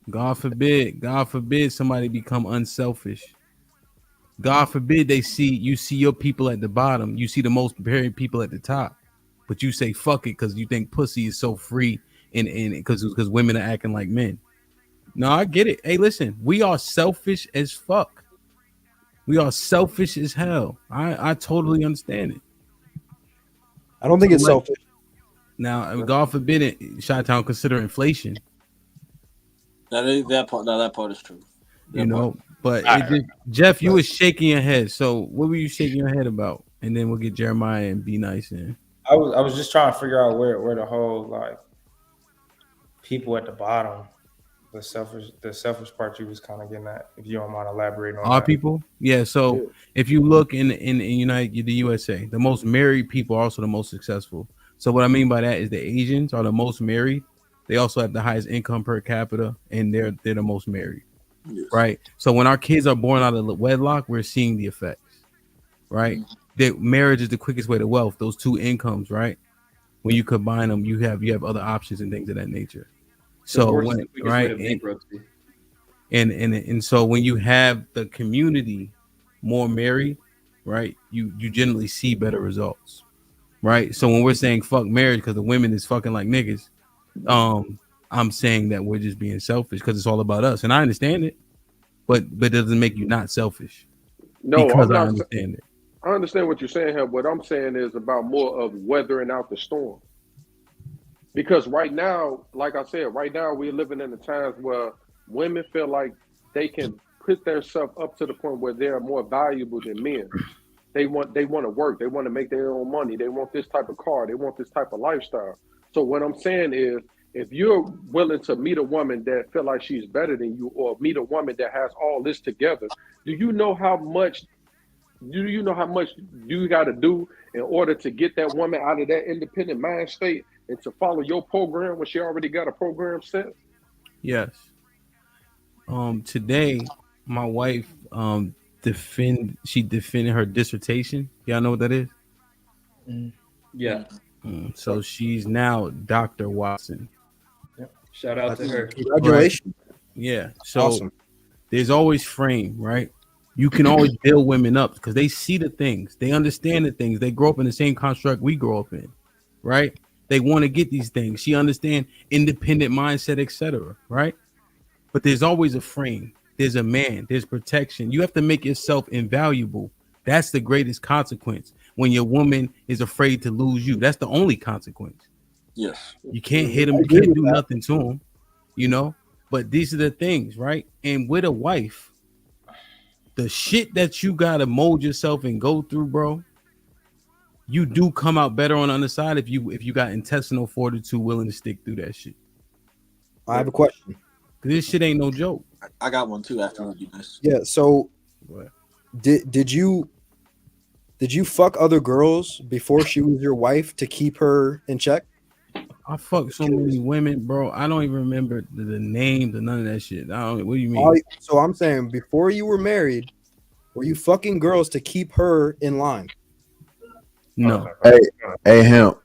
Speaker 3: God forbid somebody become unselfish. God forbid you see your people at the bottom. You see the most married people at the top, but you say fuck it because you think pussy is so free and because women are acting like men. No, I get it. Hey, listen, we are selfish as fuck. We are selfish as hell. I totally understand it.
Speaker 6: I don't think it's selfish.
Speaker 3: Now, God forbid it, Chi-Town consider inflation.
Speaker 25: That part is true.
Speaker 3: You know, but Jeff, you was shaking your head. So what were you shaking your head about? And then we'll get Jeremiah and Be Nice in.
Speaker 10: I was just trying to figure out where the whole like people at the bottom, the selfish part you was kind of getting at. If you don't mind elaborating on
Speaker 3: Our
Speaker 10: that.
Speaker 3: people, yeah. So if you look in the USA, the most married people are also the most successful. So what I mean by that is the Asians are the most married. They also have the highest income per capita, and they're the most married. Yes. Right. So when our kids are born out of wedlock, we're seeing the effects. Right. That marriage is the quickest way to wealth. Those two incomes, right? When you combine them, you have other options and things of that nature. So when, right, and so when you have the community more married, right, you generally see better results, right? So when we're saying fuck marriage because the women is fucking like niggas, I'm saying that we're just being selfish because it's all about us, and I understand it, but it doesn't make you not selfish.
Speaker 7: No,
Speaker 3: because I understand it.
Speaker 7: I understand what you're saying here. What I'm saying is about more of weathering out the storm. Because right now, like I said, right now we're living in the times where women feel like they can put themselves up to the point where they're more valuable than men. They want to work. They want to make their own money. They want this type of car. They want this type of lifestyle. So what I'm saying is, if you're willing to meet a woman that feel like she's better than you, or meet a woman that has all this together, do you know how much you got to do in order to get that woman out of that independent mind state and to follow your program when she already got a program set?
Speaker 3: Yes. Today, my wife defended her dissertation. Y'all know what that is?
Speaker 21: Yeah.
Speaker 3: So she's now Dr. Watson.
Speaker 21: Yep. Shout out to her.
Speaker 6: Congratulations.
Speaker 3: Right? Yeah. So
Speaker 6: awesome.
Speaker 3: There's always frame, right? You can always build women up because they see the things, they understand the things, they grow up in the same construct we grow up in, right? They want to get these things. She understands independent mindset, etc. Right? But there's always a frame. There's a man. There's protection. You have to make yourself invaluable. That's the greatest consequence. When your woman is afraid to lose you, that's the only consequence.
Speaker 25: Yes.
Speaker 3: You can't hit them. You can't do nothing to them. You know. But these are the things, right? And with a wife, the shit that you gotta mold yourself and go through, bro, you do come out better on the other side if you got intestinal fortitude, willing to stick through that shit.
Speaker 6: I have a question.
Speaker 3: This shit ain't no joke.
Speaker 25: I got one too after you, Be Nice.
Speaker 6: Yeah, so Did you fuck other girls before she was your wife to keep her in check?
Speaker 3: I fucked so many women, bro. I don't even remember the names or none of that shit. I don't. What do you mean?
Speaker 6: So I'm saying, before you were married, were you fucking girls to keep her in line?
Speaker 3: No.
Speaker 2: Hey, Hemp.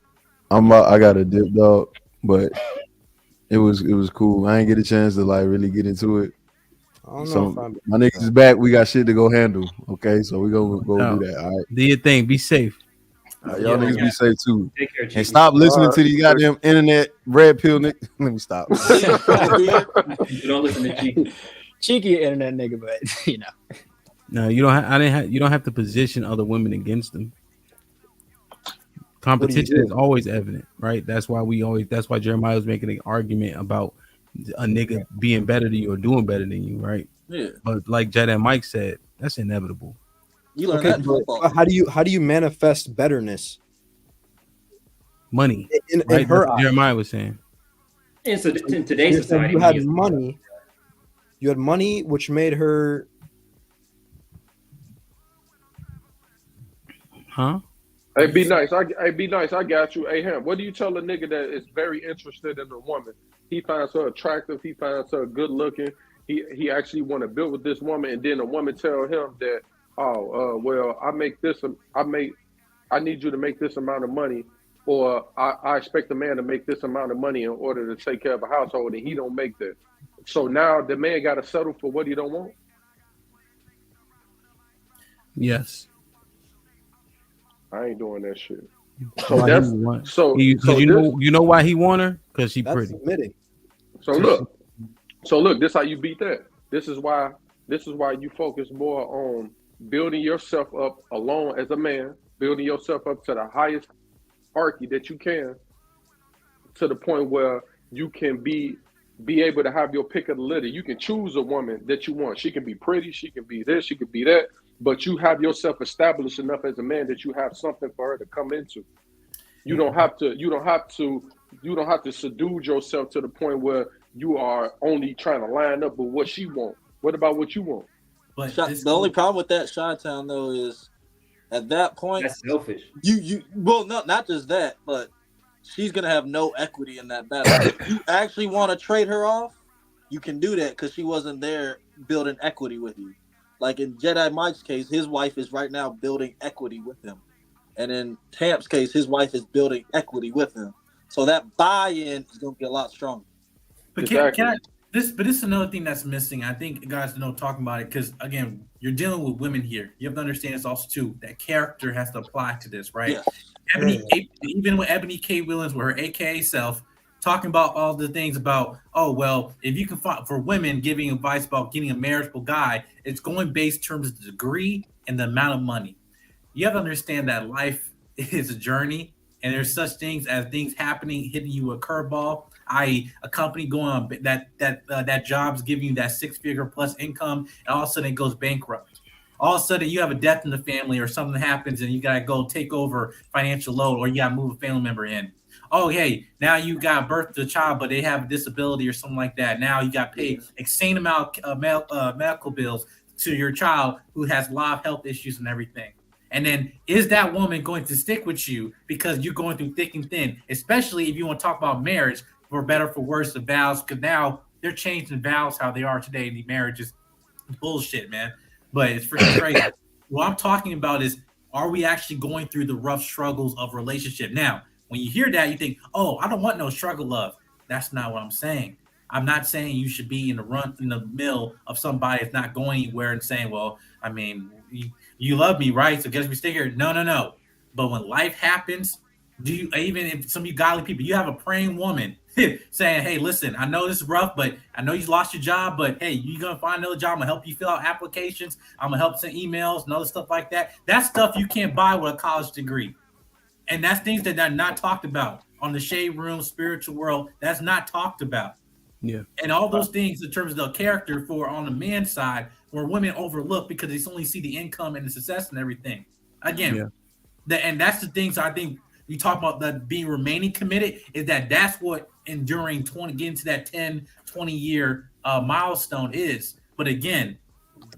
Speaker 2: I got a dip, dog, but it was cool. I didn't get a chance to like really get into it.
Speaker 6: I don't know
Speaker 2: So
Speaker 6: if I'm.
Speaker 2: my niggas is back. We got shit to go handle. Okay, so we go
Speaker 3: No.
Speaker 2: do that. All right.
Speaker 3: Do your thing. Be safe.
Speaker 2: Y'all niggas be safe too.
Speaker 21: Take care,
Speaker 2: And stop listening to these goddamn internet red pill niggas. Let me stop.
Speaker 21: Don't listen to Cheeky.
Speaker 9: Cheeky internet nigga, but you know.
Speaker 3: No, you don't. You don't have to position other women against them. Competition is always evident, right? That's why That's why Jeremiah was making an argument about a nigga being better than you or doing better than you, right?
Speaker 25: Yeah.
Speaker 3: But like Jed and Mike said, that's inevitable.
Speaker 25: You learn
Speaker 6: Okay,
Speaker 25: that in
Speaker 6: but
Speaker 25: football.
Speaker 6: how do you manifest betterness?
Speaker 3: Money,
Speaker 6: in
Speaker 3: right?
Speaker 6: her
Speaker 3: That's what
Speaker 6: eyes.
Speaker 3: Jeremiah was saying.
Speaker 21: And so in today's society,
Speaker 6: you had money. You had money, which made her.
Speaker 3: Huh?
Speaker 7: Hey, be nice. Be nice. I got you. Hey, Ham, what do you tell a nigga that is very interested in a woman? He finds her attractive. He finds her good looking. He actually want to build with this woman, and then a woman tell him that, well, I need you to make this amount of money, or I expect a man to make this amount of money in order to take care of a household, and he don't make that. So now the man got to settle for what he don't want.
Speaker 3: Yes.
Speaker 7: I ain't doing that shit.
Speaker 3: So that's you know why he want her? Because she pretty.
Speaker 6: Submitting.
Speaker 7: So look, this how you beat that. This is why you focus more on building yourself up alone as a man, building yourself up to the highest hierarchy that you can, to the point where you can be able to have your pick of the litter. You can choose a woman that you want. She can be pretty, she can be this, she can be that, but you have yourself established enough as a man that you have something for her to come into. You don't have to seduce yourself to the point where you are only trying to line up with what she wants. What about what you want?
Speaker 25: But the only problem with that, Chi-Town, though, is at that point
Speaker 21: that's selfish.
Speaker 25: Not just that, but she's gonna have no equity in that battle. If you actually want to trade her off, you can do that because she wasn't there building equity with you. Like in Jedi Mike's case, his wife is right now building equity with him. And in Tamp's case, his wife is building equity with him. So that buy-in is going to be a lot stronger.
Speaker 8: But this is another thing that's missing. I think guys know talking about it because, again, you're dealing with women here. You have to understand this also, too, that character has to apply to this, right? Yeah. Even with Ebony K. Williams, with her AKA self, talking about all the things about, if you can find for women giving advice about getting a marriageable guy, it's going based in terms of the degree and the amount of money. You have to understand that life is a journey, and there's such things as things happening, hitting you a curveball, i.e., a company going on that job's giving you that 6-figure plus income, and all of a sudden it goes bankrupt. All of a sudden you have a death in the family, or something happens, and you gotta go take over financial load, or you gotta move a family member in. Oh, hey, now you got birth to a child, but they have a disability or something like that. Now you got to pay insane amount of medical bills to your child who has a lot of health issues and everything. And then is that woman going to stick with you because you're going through thick and thin, especially if you want to talk about marriage, for better, for worse, the vows, because now they're changing vows how they are today. The marriage is bullshit, man. But it's freaking crazy. What I'm talking about is, are we actually going through the rough struggles of relationship? Now, when you hear that, you think, oh, I don't want no struggle love. That's not what I'm saying. I'm not saying you should be in the mill of somebody that's not going anywhere and saying, well, I mean, you love me, right? So guess we stay here. No. But when life happens, even if some of you godly people, you have a praying woman saying, hey, listen, I know this is rough, but I know you lost your job, but hey, you're going to find another job. I'm going to help you fill out applications. I'm going to help send emails and other stuff like that. That's stuff you can't buy with a college degree. And that's things that are not talked about on the shade room, spiritual world. That's not talked about.
Speaker 3: Yeah.
Speaker 8: And all those things in terms of the character for on the man's side, where women overlook because they only see the income and the success and everything. Again, and that's the things I think you talk about, that remaining committed, is that's what enduring getting to that 10, 20 year milestone is. But again,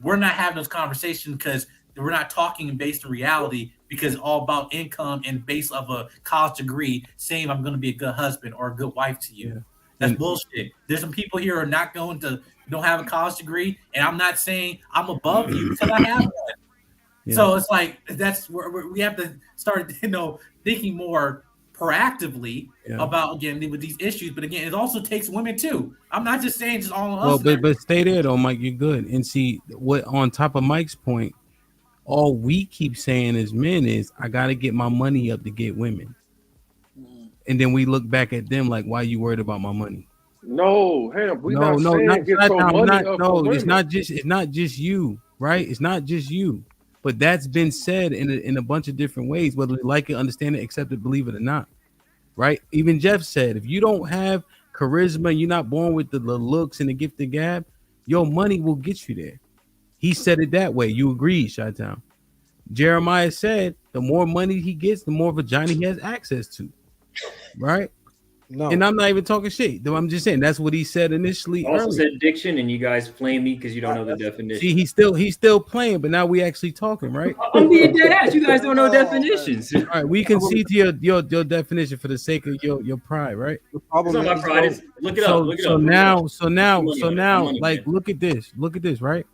Speaker 8: we're not having those conversations because
Speaker 5: we're not talking based in reality because it's all about income and base of a college degree saying I'm going to be a good husband or a good wife to you. That's bullshit. There's some people here who are not going to don't have a college degree, and I'm not saying I'm above you because I have one.
Speaker 3: Yeah.
Speaker 5: So it's like that's where we have to start, thinking more proactively about again with these issues. But again, it also takes women too. I'm not just saying just all of us.
Speaker 3: But stay there though, Mike. You're good. And see what on top of Mike's point, all we keep saying as men is I gotta get my money up to get women. And then we look back at them like, why you worried about my money?
Speaker 7: No, hell, we not saying get your money up for women.
Speaker 3: It's not just you, right? It's not just you. But that's been said in a bunch of different ways, whether they like it, understand it, accept it, believe it or not. Right? Even Jeff said, if you don't have charisma, you're not born with the looks and the gift of gab, your money will get you there. He said it that way. You agree, Chi-Town. Jeremiah said, the more money he gets, the more vagina he has access to. Right?
Speaker 6: No.
Speaker 3: And I'm not even talking shit. I'm just saying that's what he said initially.
Speaker 21: I also
Speaker 3: earlier.
Speaker 21: said diction, and you guys flame me because you don't know the definition.
Speaker 3: See, he's still playing, but now we actually talking, right?
Speaker 21: I'm being dead ass. You guys don't know definitions.
Speaker 3: All right, we can see to your definition for the sake of your pride, right?
Speaker 21: It's not my pride. It's, look it up. Look it up.
Speaker 3: So now, like, look at this, right?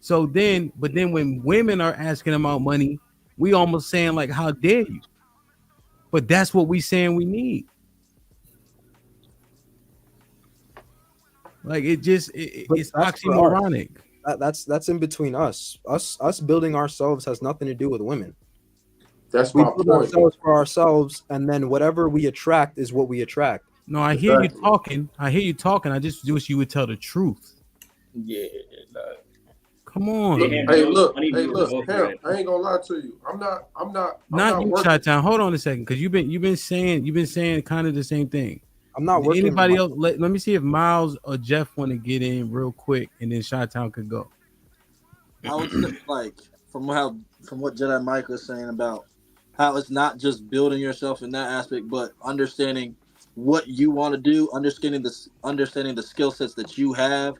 Speaker 3: So then, but then when women are asking about money, we almost saying like, how dare you? But that's what we saying we need. Like it's oxymoronic.
Speaker 6: That's in between us. Us building ourselves has nothing to do with women.
Speaker 7: That's
Speaker 6: we
Speaker 7: my
Speaker 6: build
Speaker 7: point.
Speaker 6: ourselves for ourselves, and then whatever we attract is what we attract.
Speaker 3: No, I hear you talking. I just wish you would tell the truth.
Speaker 7: Yeah.
Speaker 3: Come on.
Speaker 7: Hey, look. Hell, I ain't gonna lie to you. I'm not
Speaker 3: you,
Speaker 7: working.
Speaker 3: Chi-Town. Hold on a second, because you've been saying kind of the same thing.
Speaker 6: I'm not working.
Speaker 3: Anybody else? Let me see if Miles or Jeff want to get in real quick, and then Chi-Town could go.
Speaker 25: I would say, like, from what Jedi Mike was saying about how it's not just building yourself in that aspect, but understanding what you want to do, understanding the skill sets that you have,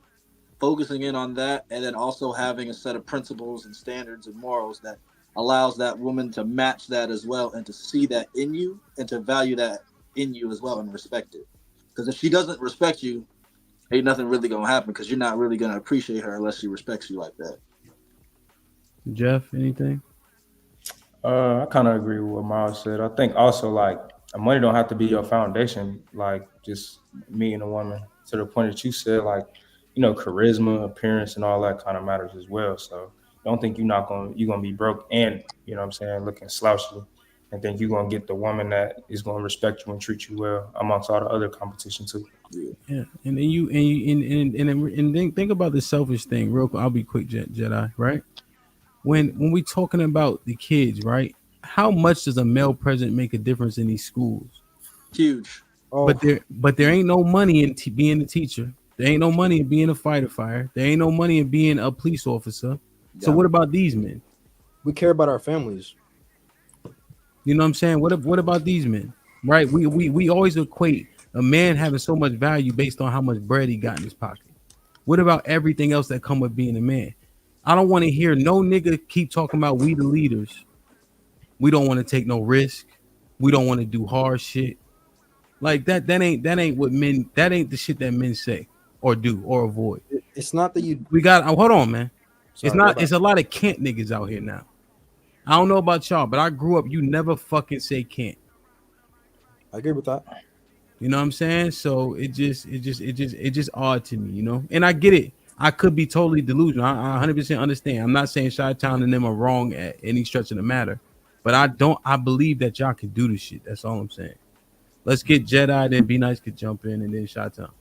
Speaker 25: focusing in on that, and then also having a set of principles and standards and morals that allows that woman to match that as well, and to see that in you and to value that in you as well and respect it. Because if she doesn't respect you, ain't nothing really gonna happen, because you're not really gonna appreciate her unless she respects you like that.
Speaker 3: Jeff, anything?
Speaker 10: I kind of agree with what Miles said. I think also like money don't have to be your foundation. Like just meeting a woman to the point that you said, like, charisma, appearance, and all that kind of matters as well. So don't think you're gonna be broke and looking slouchy, and think you're gonna get the woman that is gonna respect you and treat you well amongst all the other competition too.
Speaker 3: Yeah, and then think about the selfish thing real quick. I'll be quick, Jedi. Right? When we talking about the kids, right? How much does a male president make a difference in these schools?
Speaker 25: Huge.
Speaker 3: But there ain't no money in being a teacher. There ain't no money in being a fighter. There ain't no money in being a police officer. Yeah. So what about these men?
Speaker 6: We care about our families.
Speaker 3: You know what I'm saying? What about these men? Right? We always equate a man having so much value based on how much bread he got in his pocket. What about everything else that come with being a man? I don't want to hear no nigga keep talking about we the leaders. We don't want to take no risk. We don't want to do hard shit. Like that ain't what men, that ain't the shit that men say or do or avoid.
Speaker 6: It's not that you
Speaker 3: hold on, man.
Speaker 6: Sorry,
Speaker 3: it's a lot of can't niggas out here now. I don't know about y'all, but I grew up, you never fucking say can't.
Speaker 6: I agree with that.
Speaker 3: You know what I'm saying? So it just odd to me, And I get it. I could be totally delusional. I 100% understand. I'm not saying Chi-Town and them are wrong at any stretch of the matter, but I believe that y'all can do this shit. That's all I'm saying. Let's get Jedi, then Be Nice could jump in, and then Chi-Town.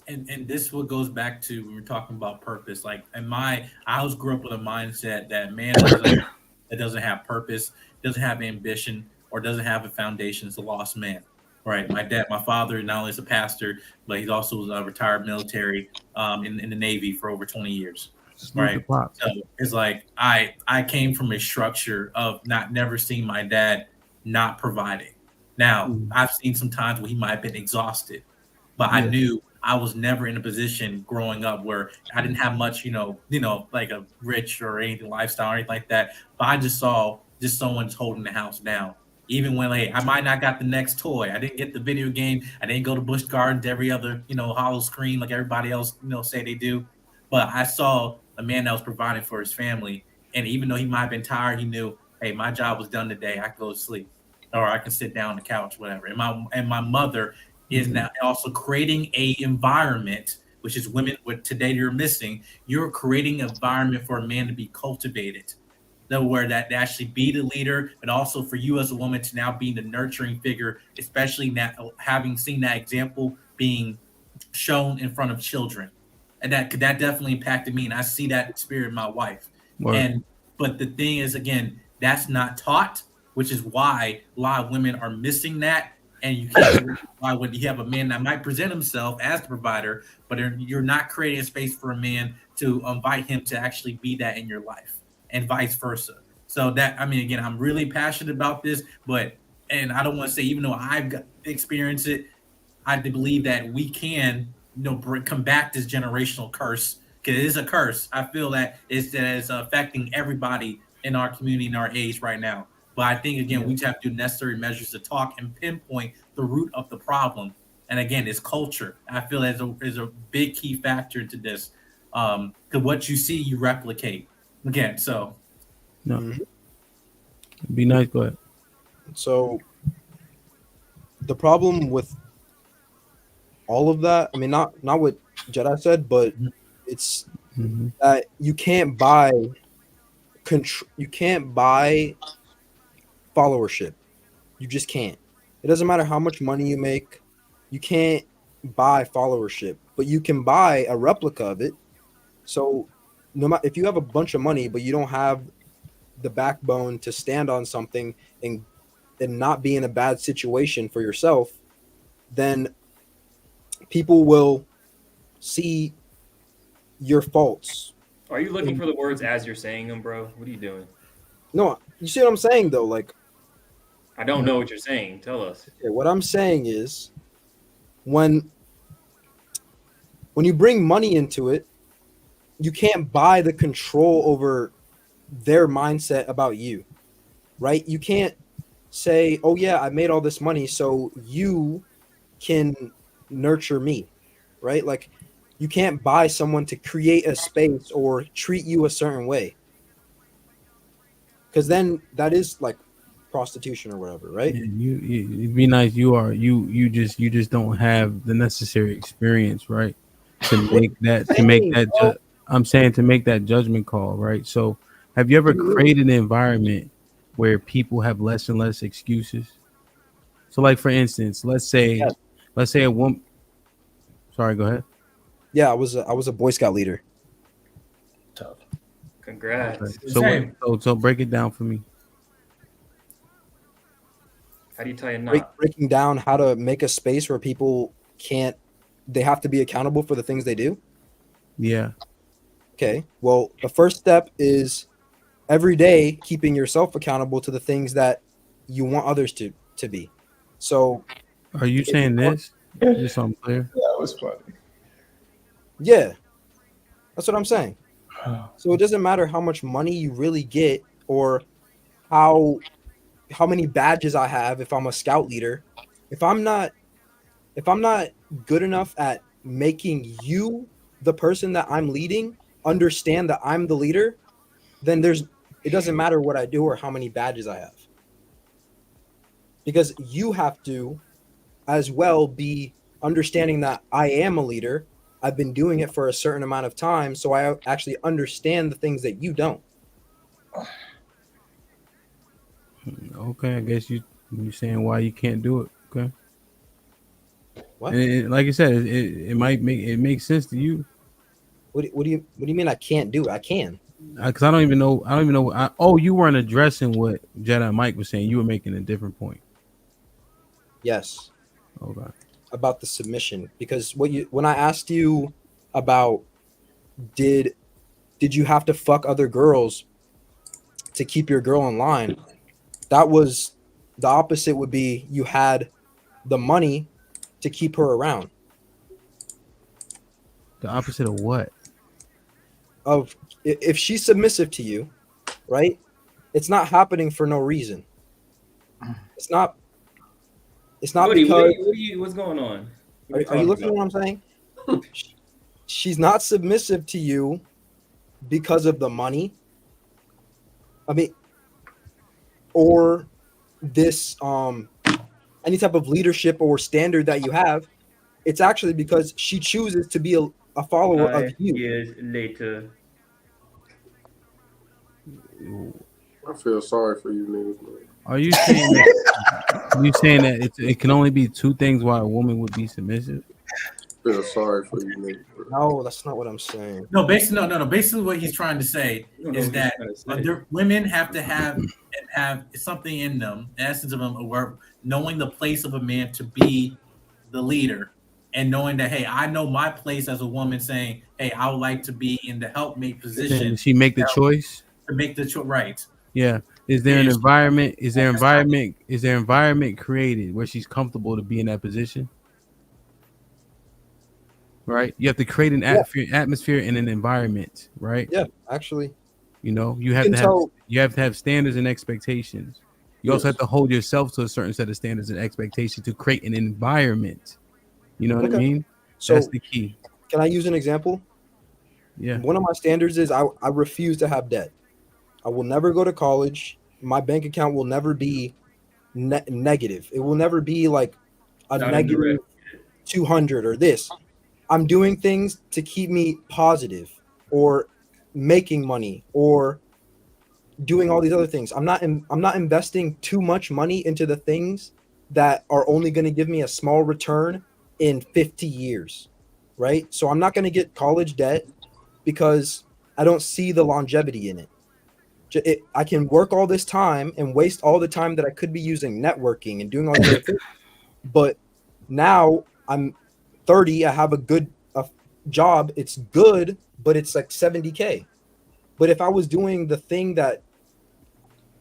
Speaker 5: And this what goes back to when we're talking about purpose. Like I always grew up with a mindset that man that doesn't have purpose, doesn't have ambition, or doesn't have a foundation is a lost man. Right. My father not only is a pastor, but he's also a retired military in the Navy for over 20 years. Right. So it's like I came from a structure of never seeing my dad not providing. Now I've seen some times where he might have been exhausted, but I knew
Speaker 8: I was never in a position growing up where I didn't have much, like a rich or anything lifestyle or anything like that. But I just saw just someone's holding the house down. Even when I might not got the next toy, I didn't get the video game, I didn't go to Busch Gardens every other, hollow screen like everybody else, say they do. But I saw a man that was providing for his family, and even though he might have been tired, he knew, hey, my job was done today. I can go to sleep, or I can sit down on the couch, whatever. And my mother is now also creating a environment, which is women. What today you're missing, you're creating an environment for a man to be cultivated, where that to actually be the leader, but also for you as a woman to now be the nurturing figure, especially now having seen that example being shown in front of children, and that definitely impacted me, and I see that spirit in my wife.
Speaker 3: Word.
Speaker 8: But the thing is, again, that's not taught, which is why a lot of women are missing that. And you can't why when you have a man that might present himself as the provider, but you're not creating a space for a man to invite him to actually be that in your life, and vice versa. So that, I mean, again, I'm really passionate about this, and I don't want to say, even though I've experienced it, I believe that we can, combat this generational curse, because it is a curse. I feel that it's affecting everybody in our community, in our age right now. But I think, again, we just have to do necessary measures to talk and pinpoint the root of the problem. And again, it's culture. I feel is a big key factor into this. Because what you see, you replicate. Again, so.
Speaker 3: No. Be nice. Go ahead.
Speaker 6: So the problem with all of that, I mean, not what Jedi said, but it's that you can't buy followership. You just can't. It doesn't matter how much money you make. You can't buy followership, but you can buy a replica of it. So no matter if you have a bunch of money, but you don't have the backbone to stand on something and not be in a bad situation for yourself, then people will see your faults.
Speaker 21: Are you looking for the words as you're saying them, bro? What are you doing?
Speaker 6: No, you see what I'm saying though? Like,
Speaker 21: I don't know what you're saying. Tell us.
Speaker 6: Okay, what I'm saying is when you bring money into it, you can't buy the control over their mindset about you, right? You can't say, oh yeah, I made all this money so you can nurture me, right? Like, you can't buy someone to create a space or treat you a certain way, because then that is like prostitution or whatever, right?
Speaker 3: Yeah, you be nice. You just don't have the necessary experience, right? To make that I'm saying to make that judgment call, right? So have you ever created an environment where people have less and less excuses? So like for instance, let's say a woman. Sorry, go ahead.
Speaker 6: Yeah, I was a Boy Scout leader.
Speaker 21: Tough. Congrats.
Speaker 3: Okay. So break it down for me.
Speaker 21: How do you tell you not?
Speaker 6: Breaking down how to make a space where people they have to be accountable for the things they do.
Speaker 3: Yeah.
Speaker 6: Okay. Well, the first step is every day keeping yourself accountable to the things that you want others to be. So
Speaker 3: are you saying this? Just so I'm clear.
Speaker 10: That was funny.
Speaker 6: Yeah. That's what I'm saying. So it doesn't matter how much money you really get or how many badges I have if I'm a scout leader. If I'm not good enough at making you, the person that I'm leading, understand that I'm the leader, then it doesn't matter what I do or how many badges I have. Because you have to as well be understanding that I am a leader. I've been doing it for a certain amount of time, so I actually understand the things that you don't.
Speaker 3: Okay, I guess you're saying why you can't do it. Okay.
Speaker 6: What?
Speaker 3: And like I said, it makes sense to you.
Speaker 6: What do you mean I can't do it? I can.
Speaker 3: Because I don't even know. You weren't addressing what Jedi Mike was saying. You were making a different point.
Speaker 6: Yes.
Speaker 3: Okay.
Speaker 6: About the submission, because when I asked you about did you have to fuck other girls to keep your girl in line, that was the opposite. Would be you had the money to keep her around.
Speaker 3: The opposite of what?
Speaker 6: Of if she's submissive to you, right? It's not happening for no reason. It's not
Speaker 21: Woody,
Speaker 6: because.
Speaker 21: what's going on?
Speaker 6: Are you listening to what I'm saying? She's not submissive to you because of the money. I mean, or this any type of leadership or standard that you have. It's actually because she chooses to be a follower of you.
Speaker 21: Years later.
Speaker 7: I feel sorry for you niggas, man.
Speaker 3: Are you saying that it can only be two things why a woman would be submissive?
Speaker 7: I feel sorry for you niggas.
Speaker 6: No, that's not what I'm saying.
Speaker 8: No, basically, no. Basically, what he's trying to say is that women have to have something in them, the essence of them, or knowing the place of a man to be the leader, and knowing that, hey, I know my place as a woman. Saying, hey, I would like to be in the helpmate position.
Speaker 3: Does she make the choice?
Speaker 8: To make the choice, right?
Speaker 3: Yeah. Is there an environment? Is there environment created where she's comfortable to be in that position? Right. You have to create an atmosphere and an environment, right?
Speaker 6: Yeah, actually.
Speaker 3: You know, you have to have standards and expectations. You also have to hold yourself to a certain set of standards and expectations to create an environment. You know what I mean?
Speaker 6: So
Speaker 3: that's the key.
Speaker 6: Can I use an example?
Speaker 3: Yeah.
Speaker 6: One of my standards is I refuse to have debt. I will never go to college. My bank account will never be negative. It will never be like a negative 200 or this. I'm doing things to keep me positive or making money or doing all these other things. I'm not investing too much money into the things that are only going to give me a small return in 50 years, right? So I'm not going to get college debt because I don't see the longevity in it. I can work all this time and waste all the time that I could be using networking and doing all these other things. But now I'm 30. I have a good job. It's good, but it's like 70K. But if I was doing the thing that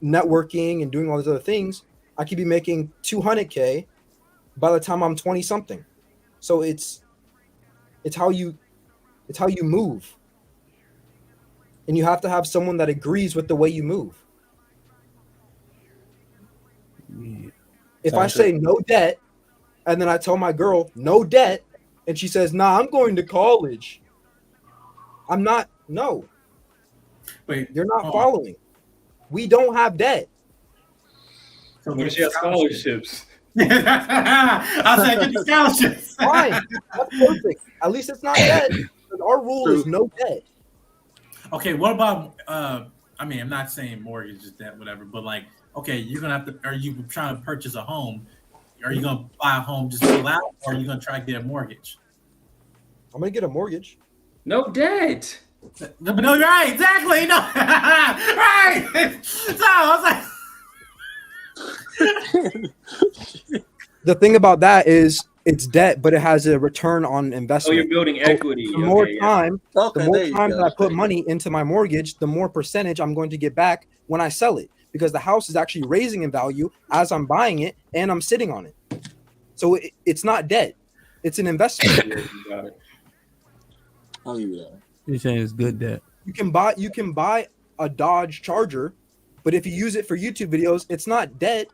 Speaker 6: networking and doing all these other things, I could be making 200K by the time I'm 20 something. So it's how you move. And you have to have someone that agrees with the way you move. Yeah. If I say no debt, and then I tell my girl no debt, and she says, "Nah, I'm going to college." I'm not. No.
Speaker 8: Wait,
Speaker 6: you're not following. We don't have debt.
Speaker 21: When she has scholarships.
Speaker 8: I said, get the scholarships.
Speaker 6: Fine, that's perfect. At least it's not debt. Our rule is no debt.
Speaker 8: Okay, what about I mean, I'm not saying mortgage is debt, whatever, but like, okay, you're gonna have to. Are you trying to purchase a home? Are you gonna buy a home just fill out, or are you gonna try to get a mortgage?
Speaker 6: I'm gonna get a mortgage.
Speaker 21: No debt.
Speaker 8: No, right, exactly. No, right. So I was like,
Speaker 6: the thing about that is it's debt, but it has a return on investment.
Speaker 21: Oh, you're building equity.
Speaker 6: The more time that I put money into my mortgage, the more percentage I'm going to get back when I sell it, because the house is actually raising in value as I'm buying it and I'm sitting on it. So it's not debt; it's an investment.
Speaker 21: You got it.
Speaker 25: I'll give you that.
Speaker 3: You're saying it's good debt.
Speaker 6: You can buy a Dodge Charger, but if you use it for YouTube videos, it's not debt.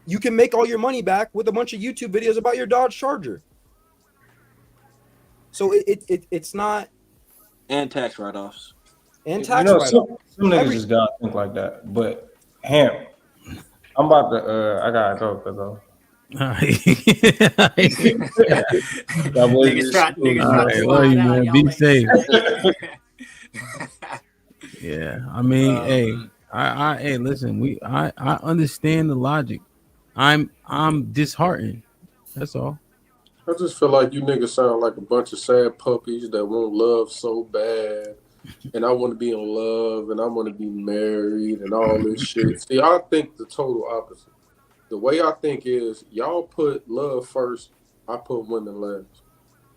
Speaker 6: You can make all your money back with a bunch of YouTube videos about your Dodge Charger. So it's not.
Speaker 25: And tax write-offs.
Speaker 6: And tax write-offs.
Speaker 10: Some niggas just gotta think like that. But Ham, I'm about to. I gotta go because
Speaker 3: be safe. Yeah, I mean, hey, listen, I understand the logic. I'm disheartened. That's all.
Speaker 7: I just feel like you niggas sound like a bunch of sad puppies that want love so bad, and I want to be in love, and I want to be married, and all this shit. See, I think the total opposite. The way I think is, y'all put love first, I put women last.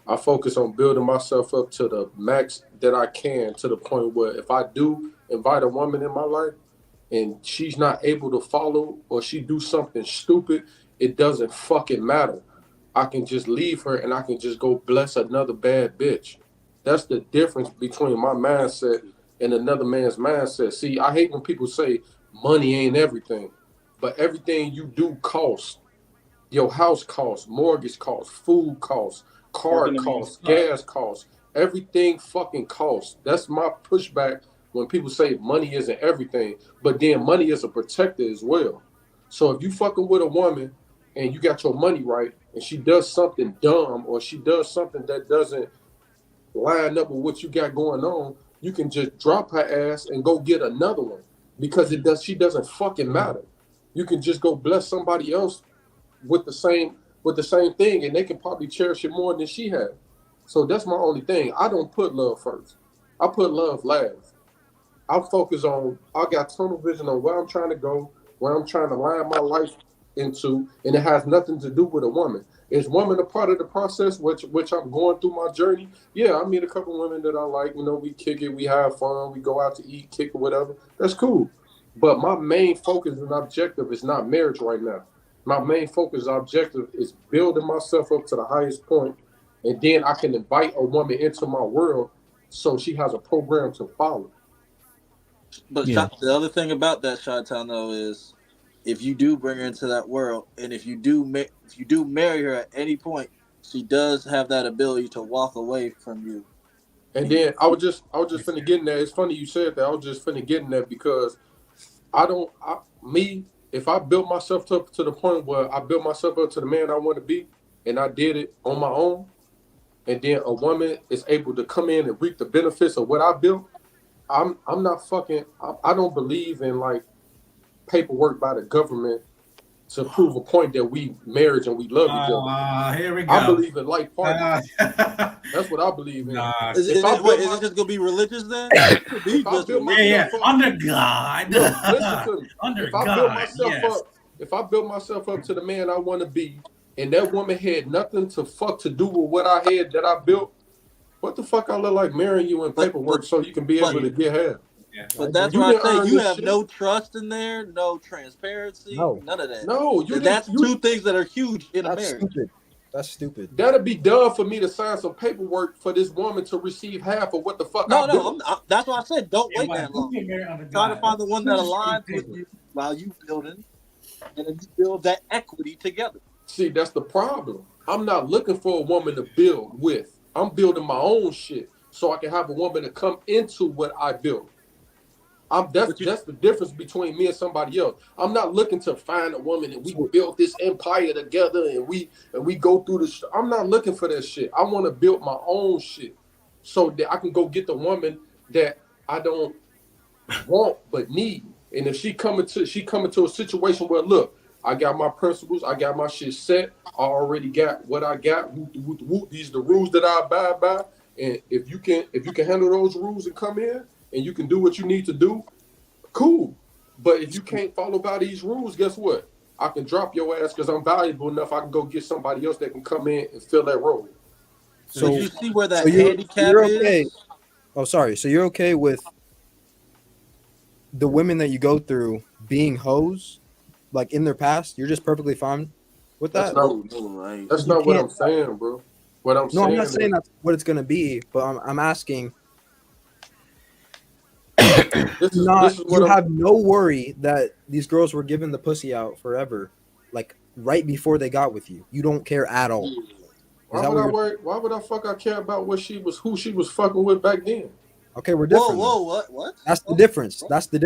Speaker 7: I focus on building myself up to the max that I can, to the point where if I do invite a woman in my life and she's not able to follow, or she do something stupid, it doesn't fucking matter. I can just leave her and I can just go bless another bad bitch. That's the difference between my mindset and another man's mindset. See, I hate when people say money ain't everything, but everything you do costs. Your house costs, mortgage costs, food costs, car costs, gas costs. Everything fucking costs. That's my pushback when people say money isn't everything, but then money is a protector as well. So if you fucking with a woman and you got your money right and she does something dumb or she does something that doesn't line up with what you got going on, you can just drop her ass and go get another one because she doesn't fucking matter. You can just go bless somebody else with the same thing, and they can probably cherish it more than she had. So that's my only thing. I don't put love first. I put love last. I got tunnel vision on where I'm trying to go, where I'm trying to line my life into, and it has nothing to do with a woman. Is woman a part of the process, which I'm going through my journey? Yeah, I meet a couple women that I like. We kick it, we have fun, we go out to eat, kick or whatever. That's cool. But my main focus and objective is not marriage right now. My main focus objective is building myself up to the highest point, and then I can invite a woman into my world so she has a program to follow.
Speaker 25: But the other thing about that, Chi-Town, though, is if you do bring her into that world, and if you do marry her at any point, she does have that ability to walk away from you.
Speaker 7: And then I was just finna get in there. It's funny you said that. I was just finna get in there because if I built myself up to the point where I built myself up to the man I want to be, and I did it on my own, and then a woman is able to come in and reap the benefits of what I built, I'm not fucking. I don't believe in like paperwork by the government to prove a point that we marriage and we love each other.
Speaker 5: Here we go.
Speaker 7: I believe in life partners. That's what I believe in.
Speaker 25: Is it just gonna be religious then?
Speaker 5: Under God.
Speaker 7: Listen to me.
Speaker 5: Under
Speaker 7: if I
Speaker 5: God,
Speaker 7: build myself up, if I build myself up to the man I want to be, and that woman had nothing to do with what I had that I built, what the fuck I look like marrying you in paperwork so you can be able to get half?
Speaker 25: Yeah. But that's why I say you have no trust in there, no transparency, none of that.
Speaker 7: No,
Speaker 25: that's two things that are huge in a marriage.
Speaker 6: Stupid. That's stupid.
Speaker 7: That'd be dumb for me to sign some paperwork for this woman to receive half of what the fuck I built.
Speaker 25: That's why I said don't wait that long. Try to find the one that aligns with you while you building, and then you build that equity together.
Speaker 7: See, that's the problem. I'm not looking for a woman to build with. I'm building my own shit so I can have a woman to come into what I built. That's the difference between me and somebody else. I'm not looking to find a woman and we build this empire together and we go through this. I'm not looking for that shit. I want to build my own shit so that I can go get the woman that I don't want but need. And if she come into a situation where, look, I got my principles, I got my shit set, I already got what I got. These are the rules that I abide by. And if you can handle those rules and come in, and you can do what you need to do, cool. But if you can't follow by these rules, guess what? I can drop your ass because I'm valuable enough. I can go get somebody else that can come in and fill that role.
Speaker 25: So you see where that handicap is?
Speaker 6: Oh, sorry. So you're okay with the women that you go through being hoes, like in their past? You're just perfectly fine with that?
Speaker 7: That's not what I'm saying, bro. I'm
Speaker 6: not saying that's what it's going to be, but I'm asking... you have no worry that these girls were giving the pussy out forever, like right before they got with you. You don't care at all.
Speaker 7: Why would I care about who she was fucking with back then?
Speaker 6: Okay, we're different.
Speaker 25: What?
Speaker 6: That's the difference. That's the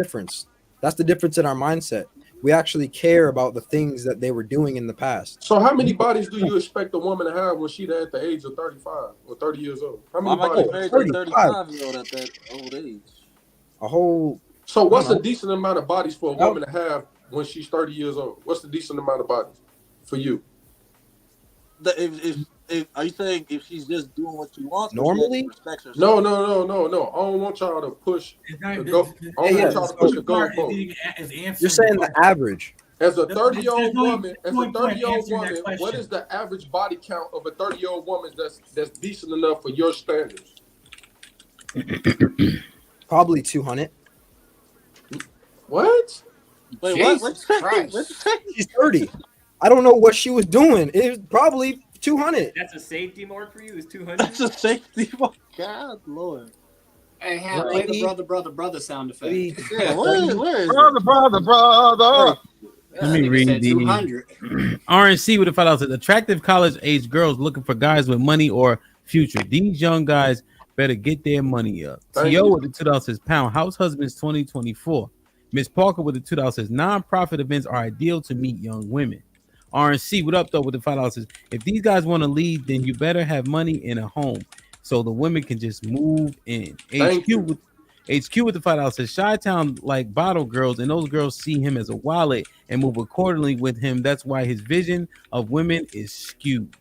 Speaker 6: difference in our mindset. We actually care about the things that they were doing in the past.
Speaker 7: So how many bodies do you expect a woman to have when she's at the age of 35 or 30 years old? How many bodies?
Speaker 25: 35-year-old at that old age.
Speaker 6: A whole.
Speaker 7: So what's a decent amount of bodies for a woman to have when she's 30 years old? What's the decent amount of bodies for you?
Speaker 25: Are you saying if she's just doing what she wants?
Speaker 6: Normally?
Speaker 7: No. I don't want y'all to push the goalpost.
Speaker 6: You're saying the average.
Speaker 7: As a 30-year-old woman, what is the average body count of a 30-year-old woman that's decent enough for your standards?
Speaker 6: Probably 200.
Speaker 7: What?
Speaker 25: Wait, what?
Speaker 6: She's 30. I don't know what she was doing. It was probably 200.
Speaker 21: That's a safety mark for you. Is 200?
Speaker 25: That's a safety mark. God Lord.
Speaker 9: Hey, Ham, play the brother sound effect.
Speaker 25: Yeah, where is
Speaker 3: Let
Speaker 25: it?
Speaker 3: me read the
Speaker 9: 200.
Speaker 3: RNC with the $5 says attractive college age girls looking for guys with money or future. These young guys better get their money up. T.O. with the $2 says pound house husbands 2024. Miss Parker with the $2 says non-profit events are ideal to meet young women. RNC, what up though with the $5 says if these guys want to lead, then you better have money in a home so the women can just move in. HQ with the $5 says Chi-Town like bottle girls, and those girls see him as a wallet and move accordingly with him. That's why his vision of women is skewed.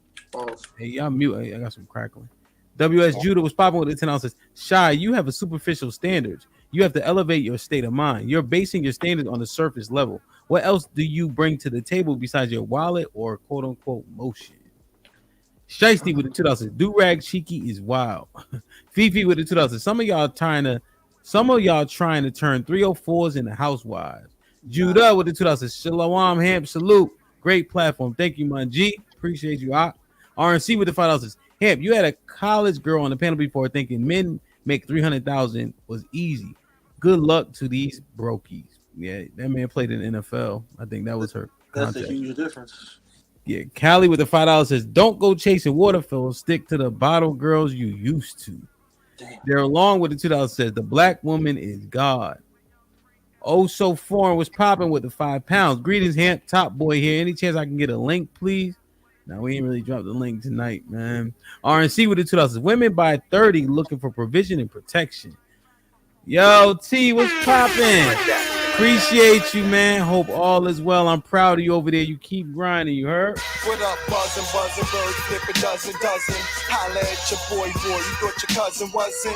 Speaker 3: Hey, y'all mute. Hey, I got some crackling. WS Judah was popping with the $10 says Shy, you have a superficial standards. You have to elevate your state of mind. You're basing your standards on the surface level. What else do you bring to the table besides your wallet or quote unquote motion? Shiesty with the $2 says do-rag cheeky is wild. Fifi with the $2 says some of y'all trying to turn 304s into housewives. Judah with the $2 says Shalom Hamp salute. Great platform. Thank you, man. G. Appreciate you. RNC with the $5 says Hamp, you had a college girl on the panel before thinking men make 300,000 was easy. Good luck to these brokies. Yeah, that man played in the NFL. I think that was her.
Speaker 25: That's
Speaker 3: contact.
Speaker 25: a huge difference.
Speaker 3: Yeah, Callie with the $5 says, "Don't go chasing waterfalls. Stick to the bottle girls you used to."
Speaker 25: Damn.
Speaker 3: They're along with the $2 says, "The black woman is God." Oh, so foreign was popping with the £5. Greetings, Hamp, top boy here. Any chance I can get a link, please? No, we ain't really dropped the link tonight, man. RNC with the $2 says, "Women by 30 looking for provision and protection." Yo, T, what's popping? Appreciate you, man. Hope all is well. I'm proud of you over there. You keep grinding, you heard?
Speaker 23: What up, buzzing, birds, flipping dozen. Holla at your boy, you thought your cousin wasn't.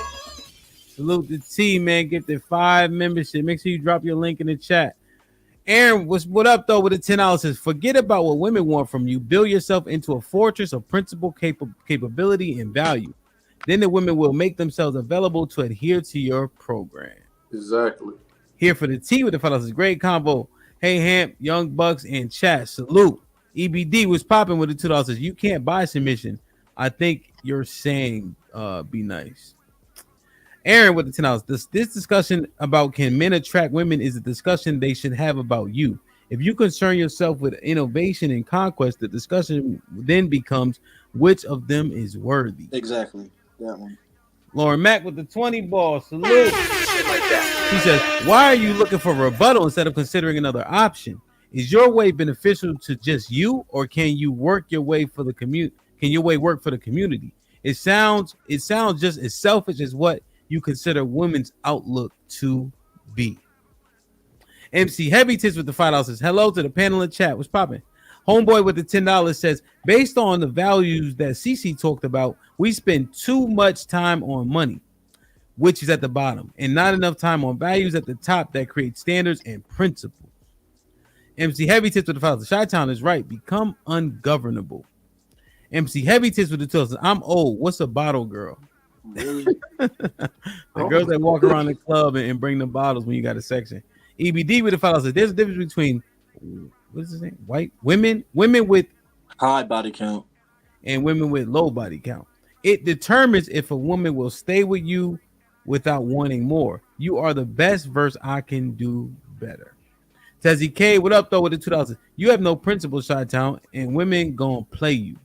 Speaker 3: Salute the T, man. Get the 5 membership. Make sure you drop your link in the chat. Aaron, what up, though, with the $10 says, forget about what women want from you. Build yourself into a fortress of principle, capability, and value. Then the women will make themselves available to adhere to your program.
Speaker 7: Exactly.
Speaker 3: Here for the T with the fellas is great combo. Hey Hamp, Young Bucks, and chat. Salute. EBD was popping with the $2 says you can't buy submission. I think you're saying be nice. Aaron with the $10. This discussion about can men attract women is a discussion they should have about you. If you concern yourself with innovation and conquest, the discussion then becomes which of them is worthy.
Speaker 25: Exactly. That one.
Speaker 3: Lauren Mack with the 20 ball. Salute. He says, why are you looking for rebuttal instead of considering another option? Is your way beneficial to just you, or can you work your way for the community? Can your way work for the community? It sounds just as selfish as what you consider women's outlook to be. MC Heavy Tits with the $5 says, hello to the panel in chat. What's popping? Homeboy with the $10 says, based on the values that CC talked about, we spend too much time on money, which is at the bottom, and not enough time on values at the top that create standards and principles. MC Heavy Tits with the $5. Chi-Town is right. Become ungovernable. MC Heavy Tits with the $2 says, I'm old. What's a bottle girl?
Speaker 25: Really?
Speaker 3: The girls that walk around the club and bring the bottles when you got a section. EBD with the $5 says, there's a difference between what is his name? White women with
Speaker 25: high body count
Speaker 3: and women with low body count. It determines if a woman will stay with you without wanting more. You are the best verse I can do better. Tezzy K, what up though with the $2? You have no principle, Chi-Town, and women gonna play you.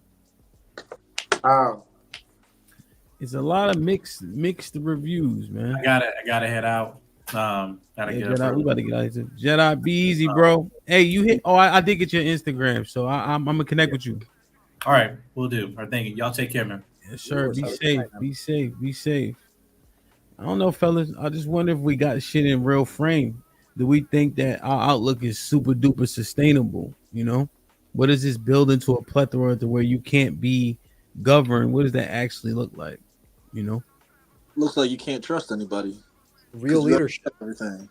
Speaker 3: It's a lot of mixed reviews, man.
Speaker 8: I gotta head out. Gotta get
Speaker 3: Jedi, we about to get out of here. Jedi, be easy, bro. Hey, you hit. Oh, I did get your Instagram, so I'm gonna connect with you.
Speaker 8: All right, we'll do. All right, thank you. Y'all take care, man.
Speaker 3: Yes, sir. Be safe. I don't know, fellas. I just wonder if we got shit in real frame. Do we think that our outlook is super duper sustainable? You know, what does this build into a plethora to where you can't be governed? What does that actually look like? You know,
Speaker 25: looks like you can't trust anybody.
Speaker 6: Real leadership,
Speaker 25: everything.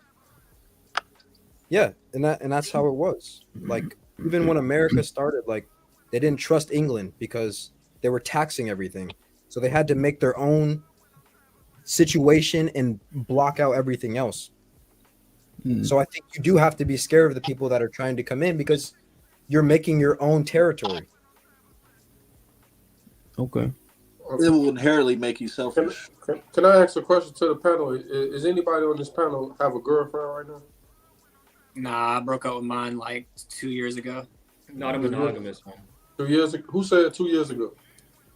Speaker 6: Yeah, and that's how it was. Like even when America started, like they didn't trust England because they were taxing everything, so they had to make their own situation and block out everything else. So I think you do have to be scared of the people that are trying to come in because you're making your own territory.
Speaker 3: Okay.
Speaker 25: It will inherently make you selfish.
Speaker 7: Can I ask a question to the panel? Is anybody on this panel have a girlfriend right now?
Speaker 9: Nah, I broke up with mine like 2 years ago.
Speaker 21: Not a monogamous one.
Speaker 7: 2 years ago? Who said 2 years ago?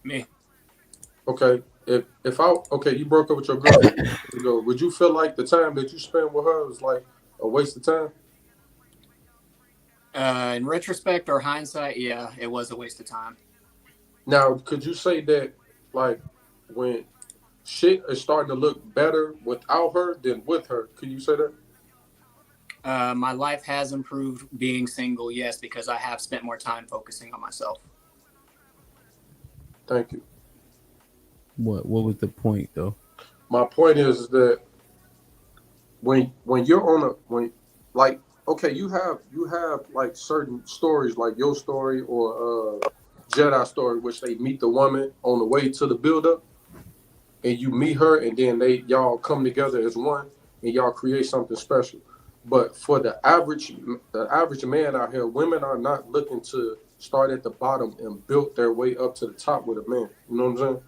Speaker 9: Me.
Speaker 7: Okay. You broke up with your girl 2 years ago. Would you feel like the time that you spent with her was like a waste of time?
Speaker 9: In retrospect or hindsight, yeah, it was a waste of time.
Speaker 7: Now, could you say that, like, when shit is starting to look better without her than with her, can you say that?
Speaker 9: My life has improved being single, yes, because I have spent more time focusing on myself.
Speaker 7: Thank you.
Speaker 3: What was the point though?
Speaker 7: My point is that when you're on you have like certain stories like your story or Jedi story, which they meet the woman on the way to the build-up, and you meet her, and then y'all come together as one, and y'all create something special. But for the average man out here, women are not looking to start at the bottom and build their way up to the top with a man. You know what I'm saying?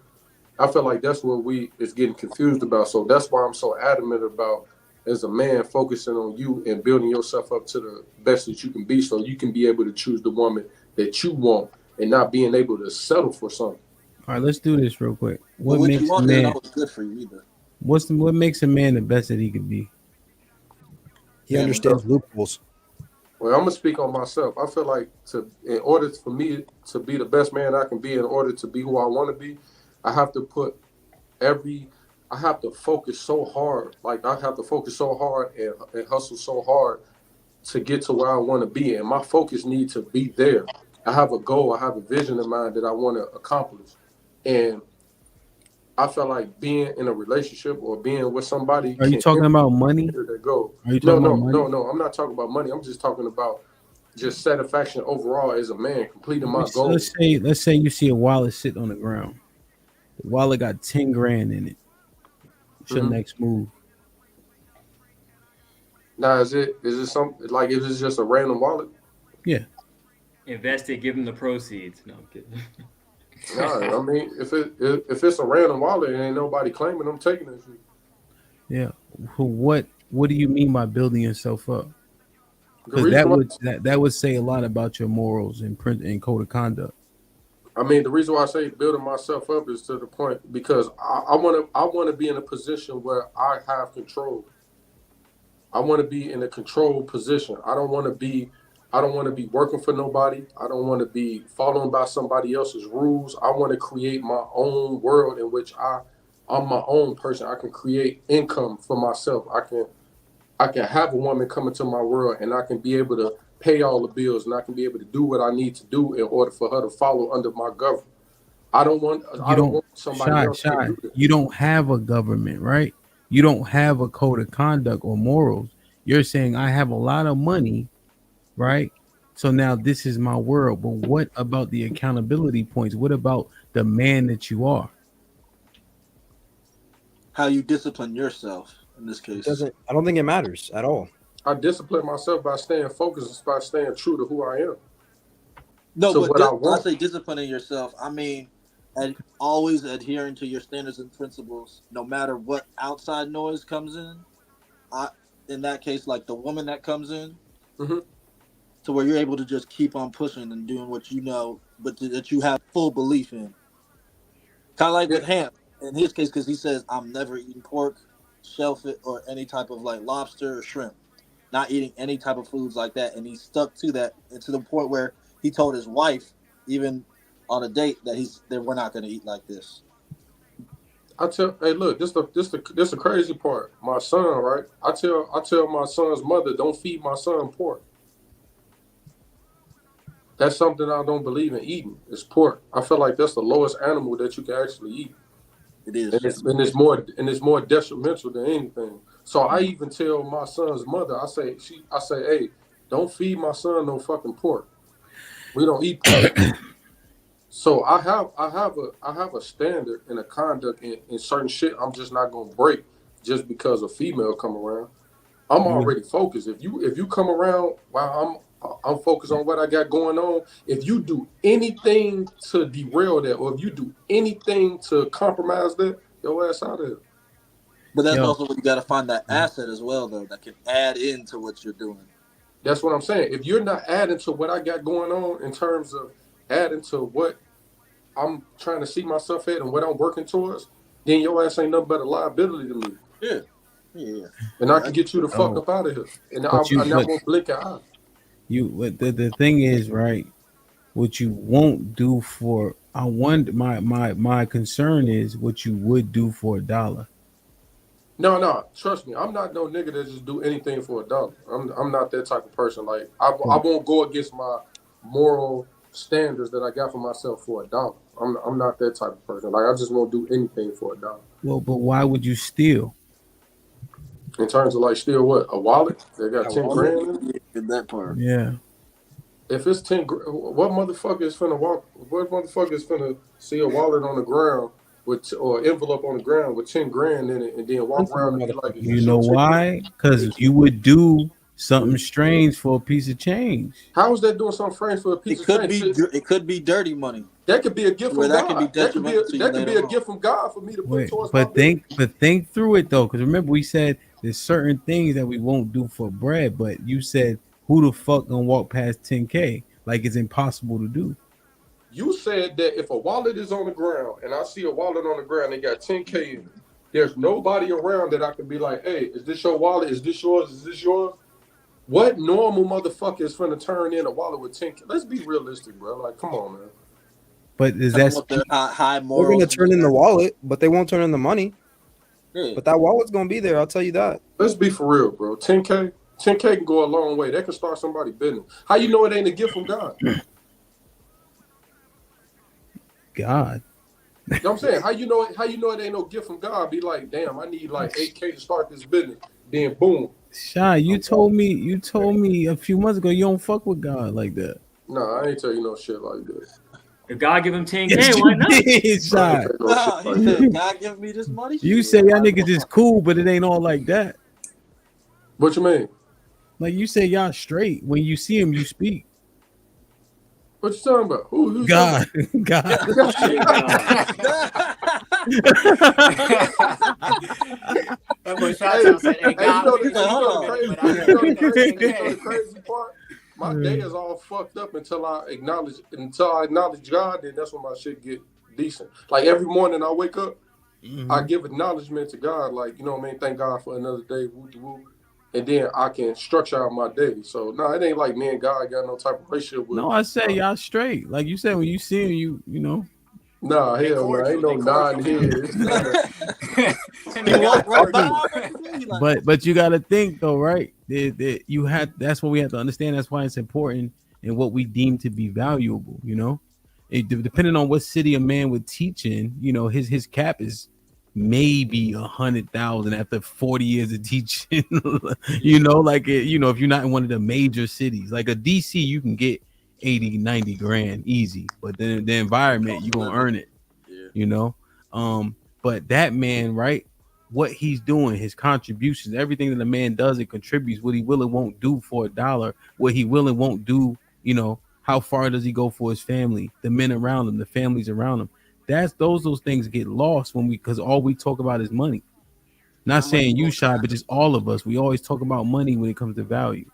Speaker 7: I feel like that's what is getting confused about. So that's why I'm so adamant about, as a man, focusing on you and building yourself up to the best that you can be, so you can be able to choose the woman that you want and not being able to settle for something.
Speaker 3: All right, let's do this real quick.
Speaker 25: What makes you want a man? That was good for you either.
Speaker 3: What makes a man the best that he could be?
Speaker 6: He understands loopholes.
Speaker 7: Well, I'm gonna speak on myself. I feel like in order for me to be the best man I can be, in order to be who I want to be, I have to focus so hard. Like, I have to focus so hard and hustle so hard to get to where I want to be. And my focus needs to be there. I have a goal. I have a vision in mind that I want to accomplish. And I feel like being in a relationship or being with somebody.
Speaker 3: Are you talking about money?
Speaker 7: Are you
Speaker 3: talking about money?
Speaker 7: No. I'm not talking about money. I'm just talking about just satisfaction overall as a man, completing my goals.
Speaker 3: Let's say you see a wallet sitting on the ground. The wallet got 10 grand in it. What's your next move?
Speaker 7: Now, is it something like, if it's just a random wallet?
Speaker 3: Yeah.
Speaker 21: Invest it, give them the proceeds. No, I'm kidding.
Speaker 7: No, I mean, if it's a random wallet and ain't nobody claiming, I'm taking it.
Speaker 3: Yeah. What do you mean by building yourself up? Because that would say a lot about your morals and code of conduct.
Speaker 7: I mean, the reason why I say building myself up is to the point because I want to be in a position where I have control. I want to be in a controlled position. I don't want to be working for nobody. I don't want to be following by somebody else's rules. I want to create my own world in which I'm my own person. I can create income for myself. I can have a woman come into my world, and I can be able to pay all the bills, and I can be able to do what I need to do in order for her to follow under my government. I don't want somebody else to do that.
Speaker 3: You don't have a government, right? You don't have a code of conduct or morals. You're saying I have a lot of money, right? So now this is my world. But what about the accountability points? What about the man that you are?
Speaker 25: How you discipline yourself in this case.
Speaker 6: I don't think it matters at all.
Speaker 7: I discipline myself by staying focused, by staying true to who I am.
Speaker 25: No, so but when I say disciplining yourself, I mean always adhering to your standards and principles, no matter what outside noise comes in. In that case, like the woman that comes in, to where you're able to just keep on pushing and doing what you know, but that you have full belief in. Kind of like with Ham, in his case, because he says, I'm never eating pork, shellfish, or any type of like lobster or shrimp. Not eating any type of foods like that, and he stuck to that, and to the point where he told his wife, even on a date, that we're not going to eat like this.
Speaker 7: Hey, look, this the crazy part. My son, right? I tell my son's mother, don't feed my son pork. That's something I don't believe in eating. It's pork. I feel like that's the lowest animal that you can actually eat.
Speaker 25: It is,
Speaker 7: and it's more detrimental than anything. So I even tell my son's mother, I say, hey, don't feed my son no fucking pork. We don't eat pork. So I have a standard and a conduct in certain shit I'm just not gonna break just because a female come around. I'm already focused. If you come around while I'm focused on what I got going on. If you do anything to derail that, or if you do anything to compromise that, your ass out of here.
Speaker 25: But that's also where you got to find that asset as well, though, that can add into what you're doing.
Speaker 7: That's what I'm saying. If you're not adding to what I got going on in terms of adding to what I'm trying to see myself at and what I'm working towards, then your ass ain't nothing but a liability to me.
Speaker 25: Yeah. Yeah.
Speaker 7: And I can get you the fuck up out of here. And I won't blink an eye.
Speaker 3: The thing is, right, what you won't do for my concern is what you would do for $1.
Speaker 7: No, trust me. I'm not no nigga that just do anything for $1. I'm not that type of person. Like I won't go against my moral standards that I got for myself for $1. I'm not that type of person. Like I just won't do anything for $1.
Speaker 3: Well, but why would you steal?
Speaker 7: In terms of like steal what? A wallet? They got 10 grand in it?
Speaker 25: In that part.
Speaker 3: Yeah.
Speaker 7: If it's 10 grand, what motherfucker is finna walk? What motherfucker is finna see a wallet on the ground with or envelope on the ground with 10 grand in it and then walk around and be like,
Speaker 3: you know why? Because you would do something strange for a piece of change.
Speaker 7: How is that doing something strange for a piece of change?
Speaker 25: It could be dirty money.
Speaker 7: That could be a gift from God. That could be a gift from God for me to put towards my business.
Speaker 3: But think through it though, because remember we said there's certain things that we won't do for bread, but you said who the fuck gonna walk past 10K? Like it's impossible to do.
Speaker 7: You said that if a wallet is on the ground and I see a wallet on the ground, they got 10K in it. There's nobody around that I can be like, hey, is this your wallet? Is this yours? Is this yours? What normal motherfucker is finna turn in a wallet with 10K? Let's be realistic, bro. Like, come on, man.
Speaker 3: But is that
Speaker 25: high
Speaker 13: They're
Speaker 25: moral?
Speaker 13: gonna turn in the wallet, but they won't turn in the money.
Speaker 25: Yeah.
Speaker 13: But that wallet's gonna be there. I'll tell you that.
Speaker 7: Let's be for real, bro. 10K can go a long way. That can start somebody's business. How you know it ain't a gift from God?
Speaker 3: God.
Speaker 7: You know what I'm saying? How you know it ain't no gift from God? Be like, damn, I need like 8K to start this business. Then boom.
Speaker 3: Shy, you told me a few months ago you don't fuck with God like that.
Speaker 7: No, I ain't tell you no shit like that.
Speaker 21: If God give him 10K,
Speaker 3: Yes,
Speaker 21: why
Speaker 3: you
Speaker 21: not?
Speaker 3: did, Shy.
Speaker 25: He said, God give me this money.
Speaker 3: You say y'all niggas is cool, but it ain't all like that.
Speaker 7: What you mean?
Speaker 3: Like you say y'all straight. When you see him, you speak.
Speaker 7: What you talking about? Who
Speaker 3: God. God.
Speaker 7: Hey, you know the crazy part? My day is all fucked up until I acknowledge God, then that's when my shit get decent. Like every morning I wake up, I give acknowledgement to God, like, you know what I mean? Thank God for another day, woo. And then I can structure out my day. So no, it ain't like me and God got no type of relationship with.
Speaker 3: No, I say y'all straight. Like you said, when you see him, you know.
Speaker 7: Nah, hell no, ain't no nod here.
Speaker 3: But you got to think though, right? That's what we have to understand. That's why it's important and what we deem to be valuable. You know, depending on what city a man would teach in, you know, his cap is maybe 100,000 after 40 years of teaching. You know, like you know, if you're not in one of the major cities, like a DC, you can get 80, 90 grand easy, but then the environment you're gonna earn it. You know, but that man, right, what he's doing, his contributions, everything that a man does, it contributes. What he will and won't do for $1, what he will and won't do, you know, how far does he go for his family, the men around him, the families around him. That's those things get lost because all we talk about is money. Not saying you, Shy, but just all of us. We always talk about money when it comes to value.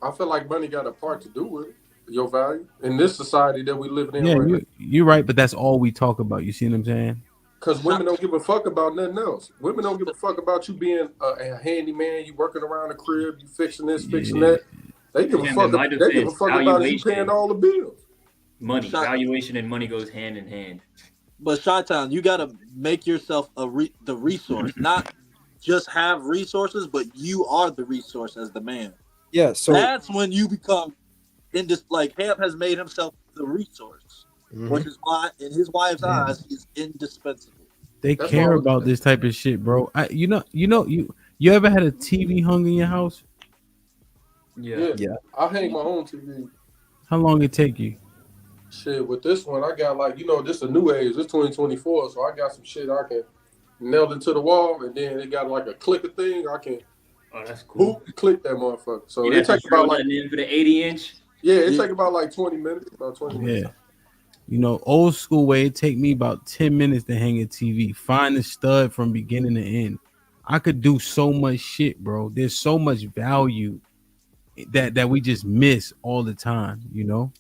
Speaker 7: I feel like money got a part to do with your value in this society that we live in.
Speaker 3: Yeah,
Speaker 7: right now.
Speaker 3: you're right, but that's all we talk about. You see what I'm saying?
Speaker 7: Because women don't give a fuck about nothing else. Women don't give a fuck about you being a handyman, you working around the crib, you fixing this, fixing that. They give a fuck. They give a fuck about you paying all the bills.
Speaker 21: Money, valuation, and money goes hand in hand.
Speaker 25: But Chi-Town, you got to make yourself the resource, not just have resources, but you are the resource as the man.
Speaker 13: Yeah, so
Speaker 25: that's when you become like Hamp has made himself the resource, which is why in his wife's eyes he's indispensable.
Speaker 3: They care about this type of shit, bro. You ever had a TV hung in your house?
Speaker 7: Yeah. I hang my own TV.
Speaker 3: How long it take you?
Speaker 7: Shit, with this one, I got like, this a new age. It's 2024, so I got some shit I can nail it to the wall, and then it got like a clicker thing. I can
Speaker 21: Oh, that's cool.
Speaker 7: Boop, click that motherfucker. So
Speaker 21: You
Speaker 7: it
Speaker 21: have to
Speaker 7: takes about
Speaker 21: drill
Speaker 7: like
Speaker 21: nothing in for the 80-inch.
Speaker 7: yeah, it take about like 20 minutes. About 20 minutes.
Speaker 3: Yeah. You know, old school way, it take me about 10 minutes to hang a TV. Find the stud from beginning to end. I could do so much shit, bro. There's so much value that we just miss all the time, you know?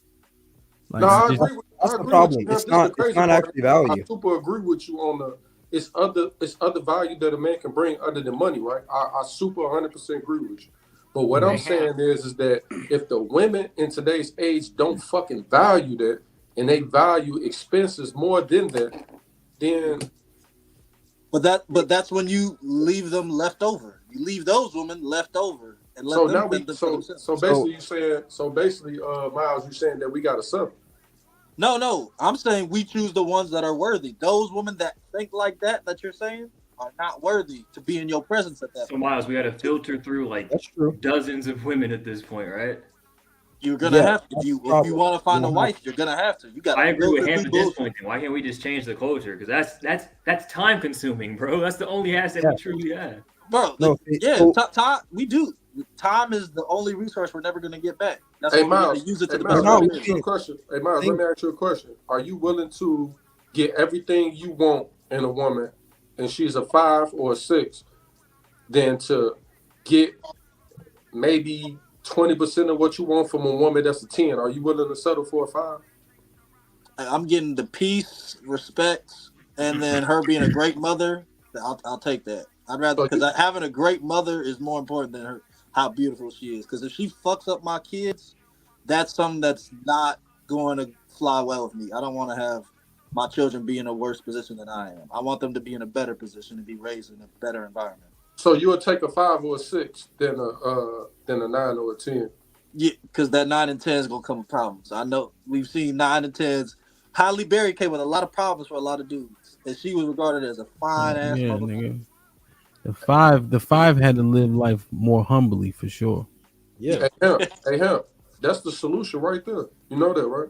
Speaker 3: Like,
Speaker 7: No, I
Speaker 3: just,
Speaker 7: agree with
Speaker 13: That's
Speaker 7: I
Speaker 13: the
Speaker 7: agree
Speaker 13: problem.
Speaker 7: with you.
Speaker 13: It's
Speaker 7: This is the
Speaker 13: not. It's
Speaker 7: crazy
Speaker 13: not
Speaker 7: part.
Speaker 13: actually
Speaker 7: I
Speaker 13: value.
Speaker 7: super agree with you on the it's other value that a man can bring other than money, right? I super 100% agree with you. But what I'm saying is that if the women in today's age don't fucking value that and they value expenses more than that, then
Speaker 25: But that's when you leave them left over. You leave those women left over and let
Speaker 7: so
Speaker 25: them
Speaker 7: now we
Speaker 25: fend for themselves.
Speaker 7: so basically you saying Miles, you saying that we gotta settle.
Speaker 25: No, I'm saying we choose the ones that are worthy. Those women that think like that you're saying are not worthy to be in your presence at that
Speaker 21: So
Speaker 25: point.
Speaker 21: Miles, we got to filter through like dozens of women at this point, right?
Speaker 25: You're gonna have if you want to find a wife, you're gonna have to. You got.
Speaker 21: I agree with him at this point. Then why can't we just change the culture? Because that's time consuming, bro. That's the only asset we truly have.
Speaker 25: Bro, time we do. Time is the only resource we're never gonna get back. That's why we gotta use it to the best.
Speaker 7: Let me ask you a question. Hey Miles, let me ask you a question. Are you willing to get everything you want in a woman, and she's a 5 or a 6, than to get maybe 20% of what you want from a woman that's a 10? Are you willing to settle for a 5?
Speaker 25: I'm getting the peace, respect, and then her being a great mother. I'll take that. I'd rather because having a great mother is more important than her how beautiful she is. Because if she fucks up my kids, that's something that's not going to fly well with me. I don't want to have my children be in a worse position than I am. I want them to be in a better position and be raised in a better environment.
Speaker 7: So you would take a 5 or a 6 than a 9 or a 10?
Speaker 25: Yeah, because that 9 and 10 is gonna come with problems. I know we've seen 9 and 10s. Halle Berry came with a lot of problems for a lot of dudes, and she was regarded as a fine ass motherfucker.
Speaker 3: nigga. The five had to live life more humbly for sure.
Speaker 7: Yeah. Hey, him. That's the solution right there. You know that, right?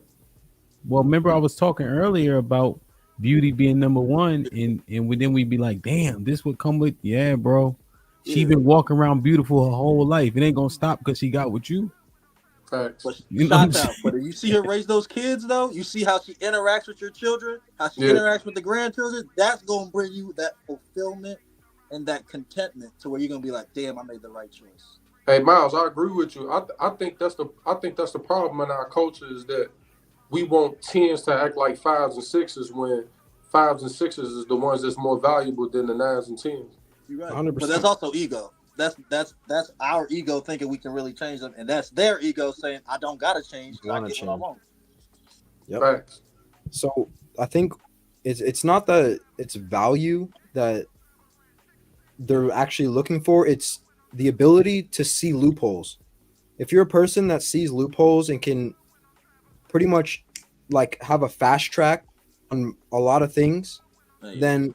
Speaker 3: Well, remember I was talking earlier about beauty being number one, and then we'd be like, damn, this would come with, yeah, bro. She been walking around beautiful her whole life. It ain't gonna stop because she got with you.
Speaker 7: Facts.
Speaker 25: But you see her raise those kids though. You see how she interacts with your children, how she interacts with the grandchildren. That's gonna bring you that fulfillment and that contentment to where you're gonna be like, damn, I made the right choice.
Speaker 7: Hey Miles, I agree with you. I think that's the problem in our culture is that we want 10s to act like 5s and 6s when 5s and 6s is the ones that's more valuable than the 9s and 10s.
Speaker 25: You're right. 100%. But that's also ego. That's our ego thinking we can really change them, and that's their ego saying, I don't gotta change. I get what I want.
Speaker 13: Yep.
Speaker 7: Right.
Speaker 13: So I think it's not that it's value that they're actually looking for. It's the ability to see loopholes. If you're a person that sees loopholes and can pretty much like have a fast track on a lot of things, then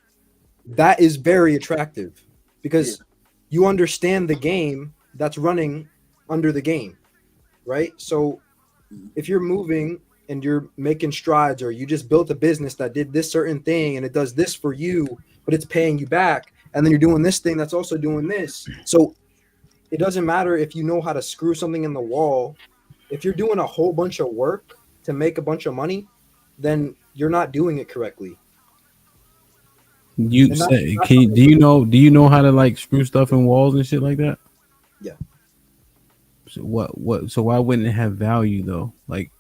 Speaker 13: that is very attractive because you understand the game that's running under the game, right? So if you're moving and you're making strides, or you just built a business that did this certain thing and it does this for you, but it's paying you back, and then you're doing this thing that's also doing this. So it doesn't matter if you know how to screw something in the wall. If you're doing a whole bunch of work to make a bunch of money, then you're not doing it correctly.
Speaker 3: You say, do you know how to like screw stuff in walls and shit like that?
Speaker 13: Yeah.
Speaker 3: So what? So why wouldn't it have value though? Like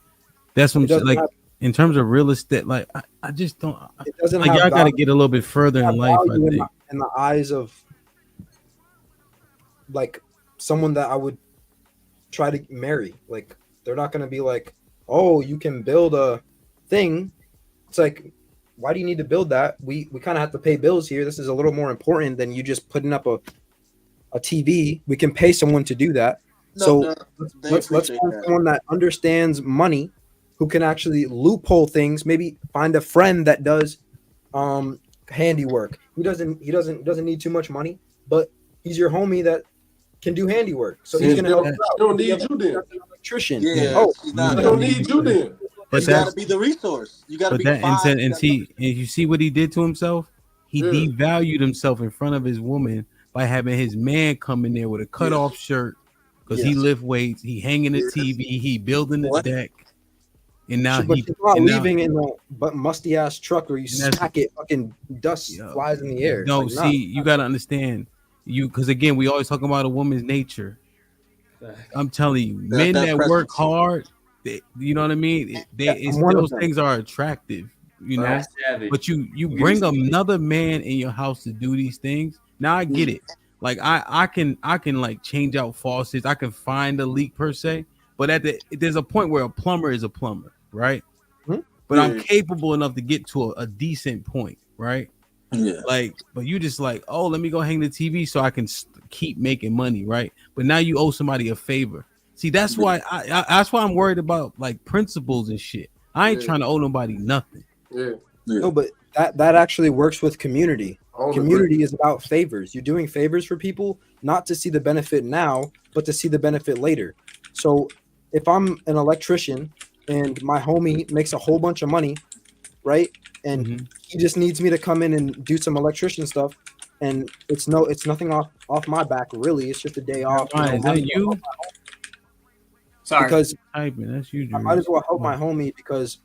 Speaker 3: that's what I'm saying. Like in terms of real estate, like I just don't.
Speaker 13: It doesn't
Speaker 3: like
Speaker 13: have
Speaker 3: y'all got to
Speaker 13: value.
Speaker 3: get a little bit further in life. I think
Speaker 13: In the eyes of like someone that I would try to marry, like they're not going to be like, oh, you can build a thing. It's like, why do you need to build that? We kind of have to pay bills here. This is a little more important than you just putting up a TV. We can pay someone to do that. Let's find someone that understands money, who can actually loophole things. Maybe find a friend that does handiwork. He doesn't need too much money, but he's your homie that can do handiwork. So he's gonna help you out.
Speaker 7: He don't need you then.
Speaker 13: Electrician.
Speaker 25: Yeah.
Speaker 7: He don't need you then.
Speaker 25: But you gotta be the resource. You gotta be the five.
Speaker 3: And you see what he did to himself? He devalued himself in front of his woman by having his man come in there with a cutoff shirt because he lift weights, he hanging the TV, he building the deck, and now
Speaker 13: but
Speaker 3: he
Speaker 13: he's not
Speaker 3: and
Speaker 13: leaving in a musty ass truck where you smack it, fucking dust flies in the air.
Speaker 3: No,
Speaker 13: Like,
Speaker 3: see, you gotta understand because again, we always talking about a woman's nature. I'm telling you, men that work hard, you know what I mean. Those things are attractive, you know. But you bring another man in your house to do these things. Now I get it. Like I can like change out faucets. I can find a leak per se. But there's a point where a plumber is a plumber, right? But I'm capable enough to get to a decent point, right?
Speaker 25: Yeah.
Speaker 3: Like, but you just like, oh, let me go hang the TV so I can keep making money, right? But now you owe somebody a favor. See, that's why that's why I'm worried about like principles and shit. I ain't trying to owe nobody nothing.
Speaker 13: No, but that actually works with community. Community is about favors. You're doing favors for people, not to see the benefit now, but to see the benefit later. So if I'm an electrician and my homie makes a whole bunch of money, right? And he just needs me to come in and do some electrician stuff, and it's nothing off my back really. It's just a day off.
Speaker 3: Is that you?
Speaker 9: Sorry,
Speaker 13: because
Speaker 3: that's you.
Speaker 13: I might as well help my homie because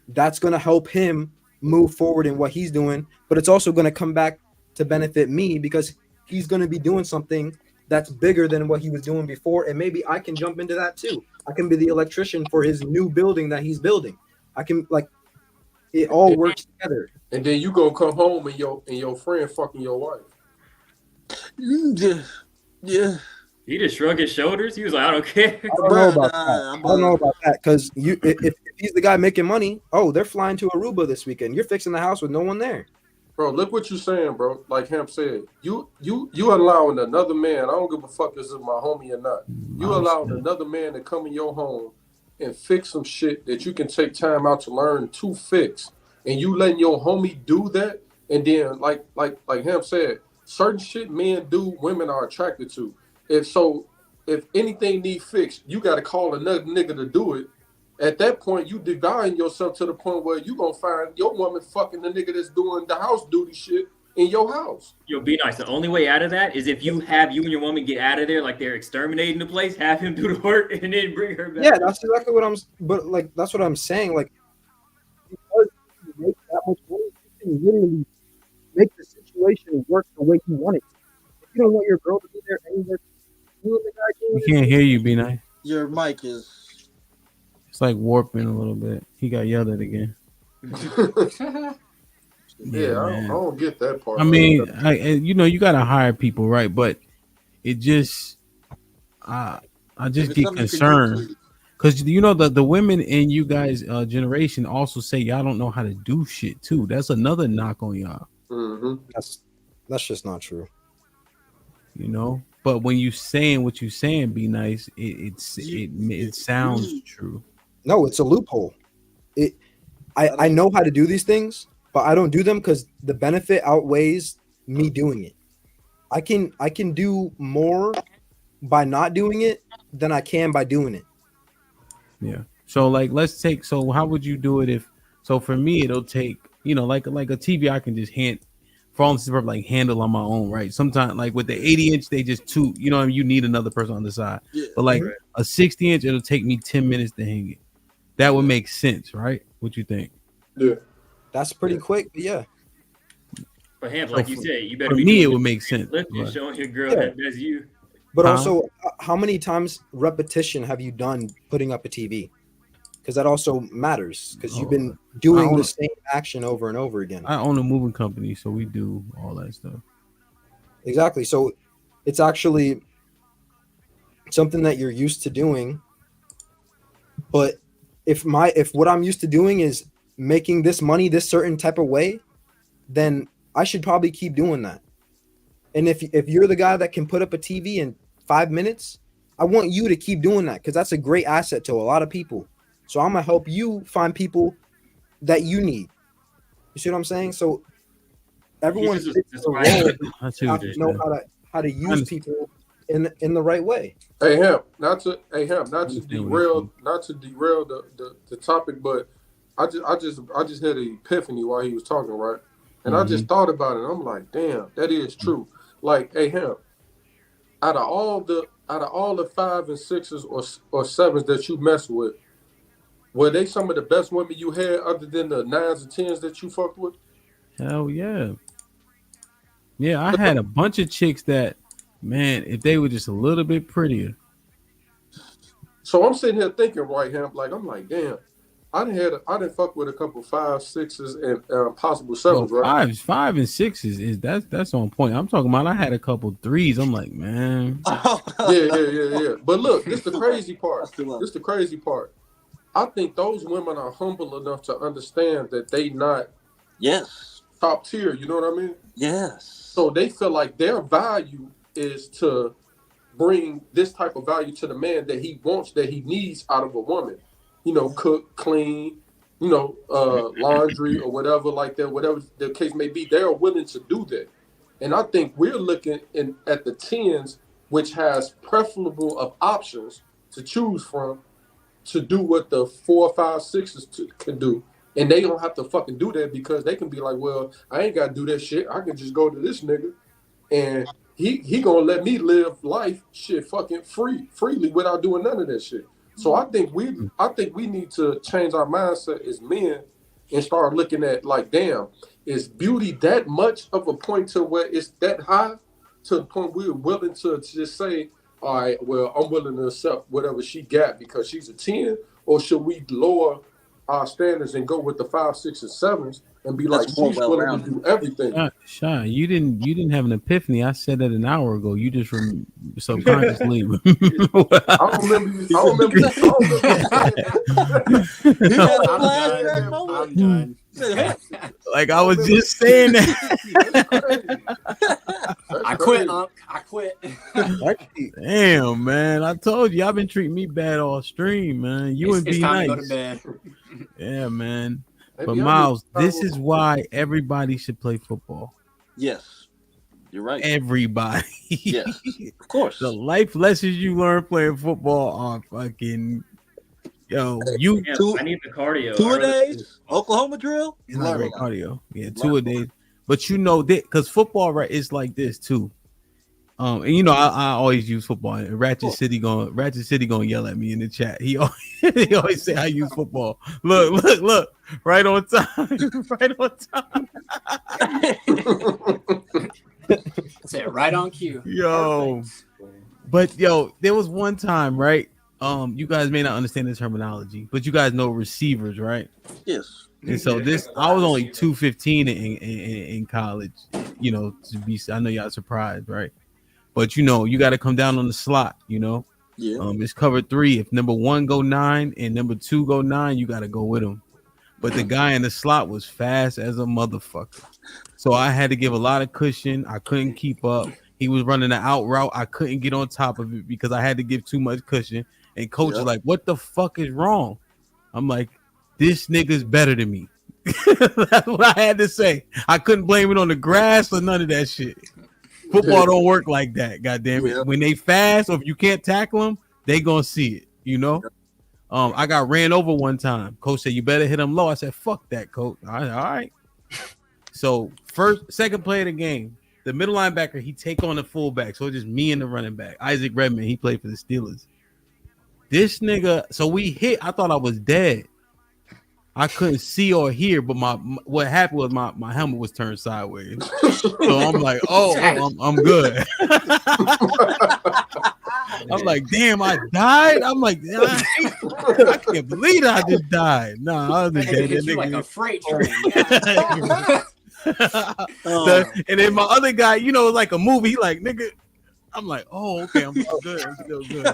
Speaker 13: that's gonna help him move forward in what he's doing, but it's also gonna come back to benefit me because he's gonna be doing something that's bigger than what he was doing before, and maybe I can jump into that too. I can be the electrician for his new building that he's building. I can it all works together.
Speaker 7: And then you gonna come home and your friend fucking your wife.
Speaker 25: Yeah.
Speaker 21: He just shrugged his shoulders. He was like, I don't care.
Speaker 13: I don't know about that because if he's the guy making money, they're flying to Aruba this weekend. You're fixing the house with no one there.
Speaker 7: Bro, look what you're saying, bro. Like Hemp said, you allowing another man. I don't give a fuck if this is my homie or not. You allowing another man to come in your home and fix some shit that you can take time out to learn to fix, and you letting your homie do that, and then like Hemp said, certain shit men do, women are attracted to. If anything need fixed, you got to call another nigga to do it. At that point, you devalue yourself to the point where you gonna find your woman fucking the nigga that's doing the house duty shit in your house.
Speaker 21: Yo, be nice. The only way out of that is if you and your woman get out of there like they're exterminating the place, have him do the work, and then bring her back.
Speaker 13: Yeah, that's exactly what that's what I'm saying. Like, because you make that much money, you can literally make the situation work the way you want it. If you don't want your girl to be there anywhere,
Speaker 3: You can't hear you, B9.
Speaker 25: Your mic is.
Speaker 3: It's like warping a little bit. He got yelled at again.
Speaker 7: Yeah, I don't get that part.
Speaker 3: I mean, you gotta hire people, right? But it just, I just get concerned because the women in you guys' generation also say y'all don't know how to do shit too. That's another knock on y'all.
Speaker 13: That's just not true.
Speaker 3: But when you saying what you saying, be nice. It sounds true.
Speaker 13: No, it's a loophole. I know how to do these things, but I don't do them because the benefit outweighs me doing it. I can do more by not doing it than I can by doing it.
Speaker 3: Yeah. So so how would you do it for me it'll take, like a TV I can just handle on my own, right? Sometimes like with the 80-inch, they just you need another person on the side. Yeah. But like a 60-inch, it'll take me 10 minutes to hang it. That would make sense, right? What you think?
Speaker 7: Yeah.
Speaker 13: That's pretty quick, but yeah.
Speaker 21: For him, like you said, you better
Speaker 3: for
Speaker 21: be
Speaker 3: me it would make sense.
Speaker 21: Lifting, showing your girl that's you.
Speaker 13: But also, how many times repetition have you done putting up a TV? Because that also matters. Because you've been doing the same action over and over again.
Speaker 3: I own a moving company, so we do all that stuff.
Speaker 13: Exactly. So it's actually something that you're used to doing. But if what I'm used to doing is making this money this certain type of way, then I should probably keep doing that. And if you're the guy that can put up a TV in 5 minutes, I want you to keep doing that because that's a great asset to a lot of people. So I'm gonna help you find people that you need. You see what I'm saying? So everyone fits the role. You have to know how to use people in the right way.
Speaker 7: Hey Hemp, not to derail the topic, but I just had an epiphany while he was talking, right? And I just thought about it. I'm like, damn, that is true. Like, hey, him. Out of all the 5 and 6s or 7s that you mess with, were they some of the best women you had other than the 9s and 10s that you fucked with?
Speaker 3: Hell yeah. Yeah, I had a bunch of chicks that, man, if they were just a little bit prettier.
Speaker 7: So I'm sitting here thinking, right here, I'm like, damn, I didn't fuck with a couple 5, 6s and possible 7s, right?
Speaker 3: 5 and 6s is that's on point. I'm talking about I had a couple 3s. I'm like, man.
Speaker 7: Yeah. But look, this the crazy part. I think those women are humble enough to understand that they not top tier. You know what I mean?
Speaker 25: Yes.
Speaker 7: So they feel like their value is to bring this type of value to the man that he wants, that he needs out of a woman. You know, cook, clean, you know, laundry or whatever like that, whatever the case may be. They are willing to do that. And I think we're looking at the 10s, which has preferable of options to choose from to do what the 4, 5, 6s can do. And they don't have to fucking do that because they can be like, well, I ain't got to do that shit. I can just go to this nigga and he gonna let me live life shit fucking freely without doing none of that shit. So I think we need to change our mindset as men and start looking at like, damn, is beauty that much of a point to where it's that high to the point we're willing to just say, all right, well, I'm willing to accept whatever she got because she's a 10, or should we lower our standards and go with the 5, 6, and 7s and be like, she's willing to do everything.
Speaker 3: Shy, you didn't have an ephany. I said that an hour ago. You just subconsciously.
Speaker 7: I don't remember.
Speaker 9: I'm done.
Speaker 3: Like I was just saying that.
Speaker 9: I quit. I quit.
Speaker 3: Damn, man! I told you I've been treating me bad all stream, man. It's be
Speaker 9: time
Speaker 3: nice.
Speaker 9: to go to bed.
Speaker 3: Yeah, man. But Miles, this is why everybody should play football.
Speaker 25: Yes, you're right.
Speaker 3: Everybody.
Speaker 25: Yes, of course.
Speaker 3: The life lessons you learn playing football are fucking. Yo,
Speaker 21: I need the cardio.
Speaker 25: 2-a-days, Oklahoma drill.
Speaker 3: It's not great cardio. Yeah, 2-a-days. But you know that because football, right, is like this too. And you know, I always use football. And Ratchet City gonna yell at me in the chat. He always say I use football. Look, right on time, right on time.
Speaker 9: Said right on cue.
Speaker 3: Yo, but yo, there was one time, right? You guys may not understand the terminology, but you guys know receivers, right?
Speaker 25: Yes.
Speaker 3: And so I was only 215 in college. You know, I know y'all surprised, right? But you know, you got to come down on the slot. You know, it's cover 3. If number 1 go 9 and number 2 go 9, you got to go with them. But the guy in the slot was fast as a motherfucker, so I had to give a lot of cushion. I couldn't keep up. He was running an out route. I couldn't get on top of it because I had to give too much cushion. And coach is like, "What the fuck is wrong?" I'm like, "This nigga's better than me." That's what I had to say. I couldn't blame it on the grass or none of that shit. Football don't work like that. Goddamn it! When they fast or if you can't tackle them, they gonna see it. You know. I got ran over one time. Coach said, "You better hit him low." I said, "Fuck that, coach." All right. So second play of the game, the middle linebacker he take on the fullback. So it's just me and the running back, Isaac Redmond. He played for the Steelers. This nigga, so we hit. I thought I was dead. I couldn't see or hear, but what happened was my helmet was turned sideways. So I'm like, I'm good. I'm like, damn, I died. I'm like, I can't believe I just died. Nah, I was just dead.
Speaker 9: You like a freight train.
Speaker 3: And then my other guy, you know, like a movie, like nigga. I'm like, oh, okay, I'm still good. I'm still good.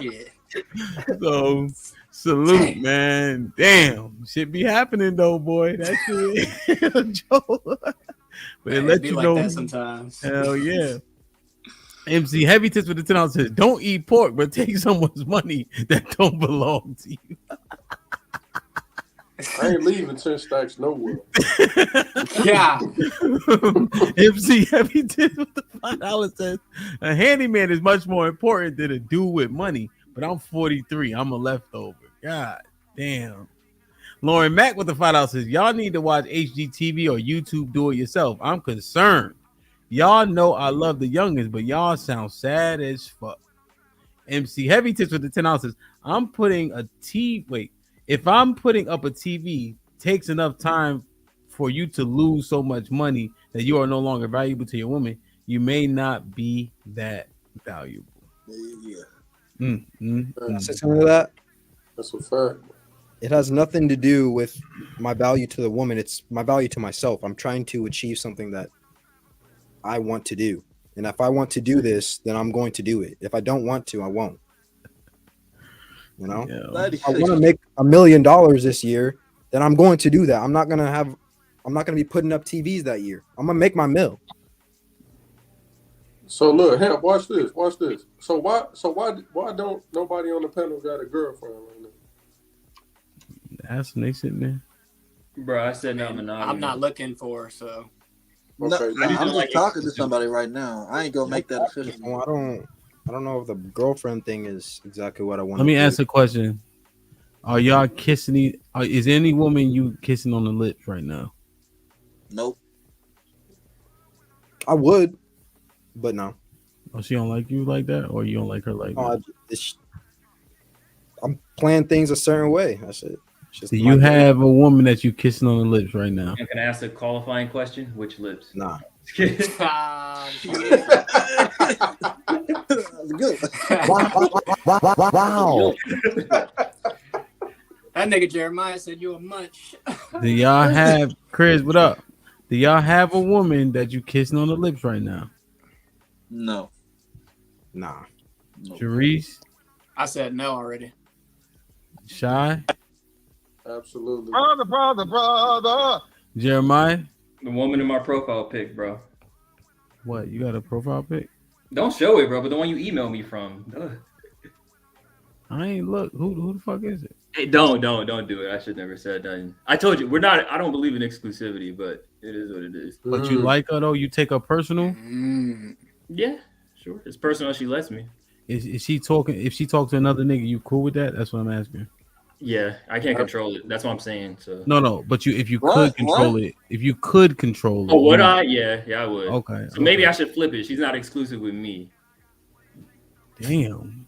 Speaker 9: Shit.
Speaker 3: So salute, man. Damn, shit be happening though, boy. That shit, Joe. But it let you
Speaker 9: like
Speaker 3: know
Speaker 9: that sometimes.
Speaker 3: Hell yeah. MC Heavy Tips with the $10 says, "Don't eat pork, but take someone's money that don't belong to you."
Speaker 7: I ain't leaving 10 stacks nowhere.
Speaker 9: Yeah.
Speaker 3: MC Heavy Tips with the $5 says, "A handyman is much more important than a dude with money, but I'm 43. I'm a leftover." God damn. Lauren Mack with the $5 says, y'all need to watch HGTV or YouTube do it yourself. I'm concerned. Y'all know I love the youngest, but y'all sound sad as fuck. MC Heavy Tips with the $10 says, I'm putting a TV. Wait, if I'm putting up a TV, takes enough time for you to lose so much money that you are no longer valuable to your woman, you may not be that valuable.
Speaker 25: Yeah.
Speaker 13: Say something to that.
Speaker 7: That's a fact.
Speaker 13: It has nothing to do with my value to the woman. It's my value to myself. I'm trying to achieve something that I want to do. And if I want to do this, then I'm going to do it. If I don't want to, I won't. You know?
Speaker 3: Yeah.
Speaker 13: If I want to make $1 million this year, then I'm going to do that. I'm not gonna be putting up TVs that year. I'm gonna make my mill.
Speaker 7: So look, Hemp, watch this. So why don't nobody on the panel got a girlfriend right now?
Speaker 3: That's when they sitting there.
Speaker 21: Bro, I said not monogamy.
Speaker 9: I'm not looking for her, so.
Speaker 25: No,
Speaker 7: Okay.
Speaker 25: I'm just talking to somebody right now. I ain't gonna make that official.
Speaker 13: Well, I don't know if the girlfriend thing is exactly what I want.
Speaker 3: Let me ask a question. Are y'all kissing? Is any woman you kissing on the lips right now?
Speaker 25: Nope.
Speaker 13: I would, but no.
Speaker 3: Oh, she don't like you like that, or you don't like her like that?
Speaker 13: I'm playing things a certain way. That's it.
Speaker 3: Do you have a woman that you kissing on the lips right now?
Speaker 21: Can I ask a qualifying question? Which lips?
Speaker 13: Nah.
Speaker 25: Good.
Speaker 3: Wow.
Speaker 9: That nigga Jeremiah said you a munch.
Speaker 3: Do y'all have Chris? What up? Do y'all have a woman that you kissing on the lips right now?
Speaker 25: No.
Speaker 13: Nah.
Speaker 3: Jerice?
Speaker 9: I said no already.
Speaker 3: Shy?
Speaker 7: Absolutely.
Speaker 4: Brother.
Speaker 3: Jeremiah?
Speaker 21: The woman in my profile pic, bro.
Speaker 3: What? You got a profile pic?
Speaker 21: Don't show it, bro, but the one you emailed me from. Ugh.
Speaker 3: I ain't look. Who the fuck is it?
Speaker 21: Hey, don't do it. I should never said that. I told you, I don't believe in exclusivity, but it is what it is.
Speaker 3: But you like her though? You take her personal?
Speaker 21: Yeah, sure. It's personal. She lets me.
Speaker 3: Is she talking? If she talks to another nigga, you cool with that? That's what I'm asking.
Speaker 21: Yeah, I can't control it. That's what I'm saying. So
Speaker 3: No, but if you could control it, if you could control it.
Speaker 21: Oh, would I? Yeah, I would.
Speaker 3: Okay.
Speaker 21: So maybe I should flip it. She's not exclusive with me.
Speaker 3: Damn.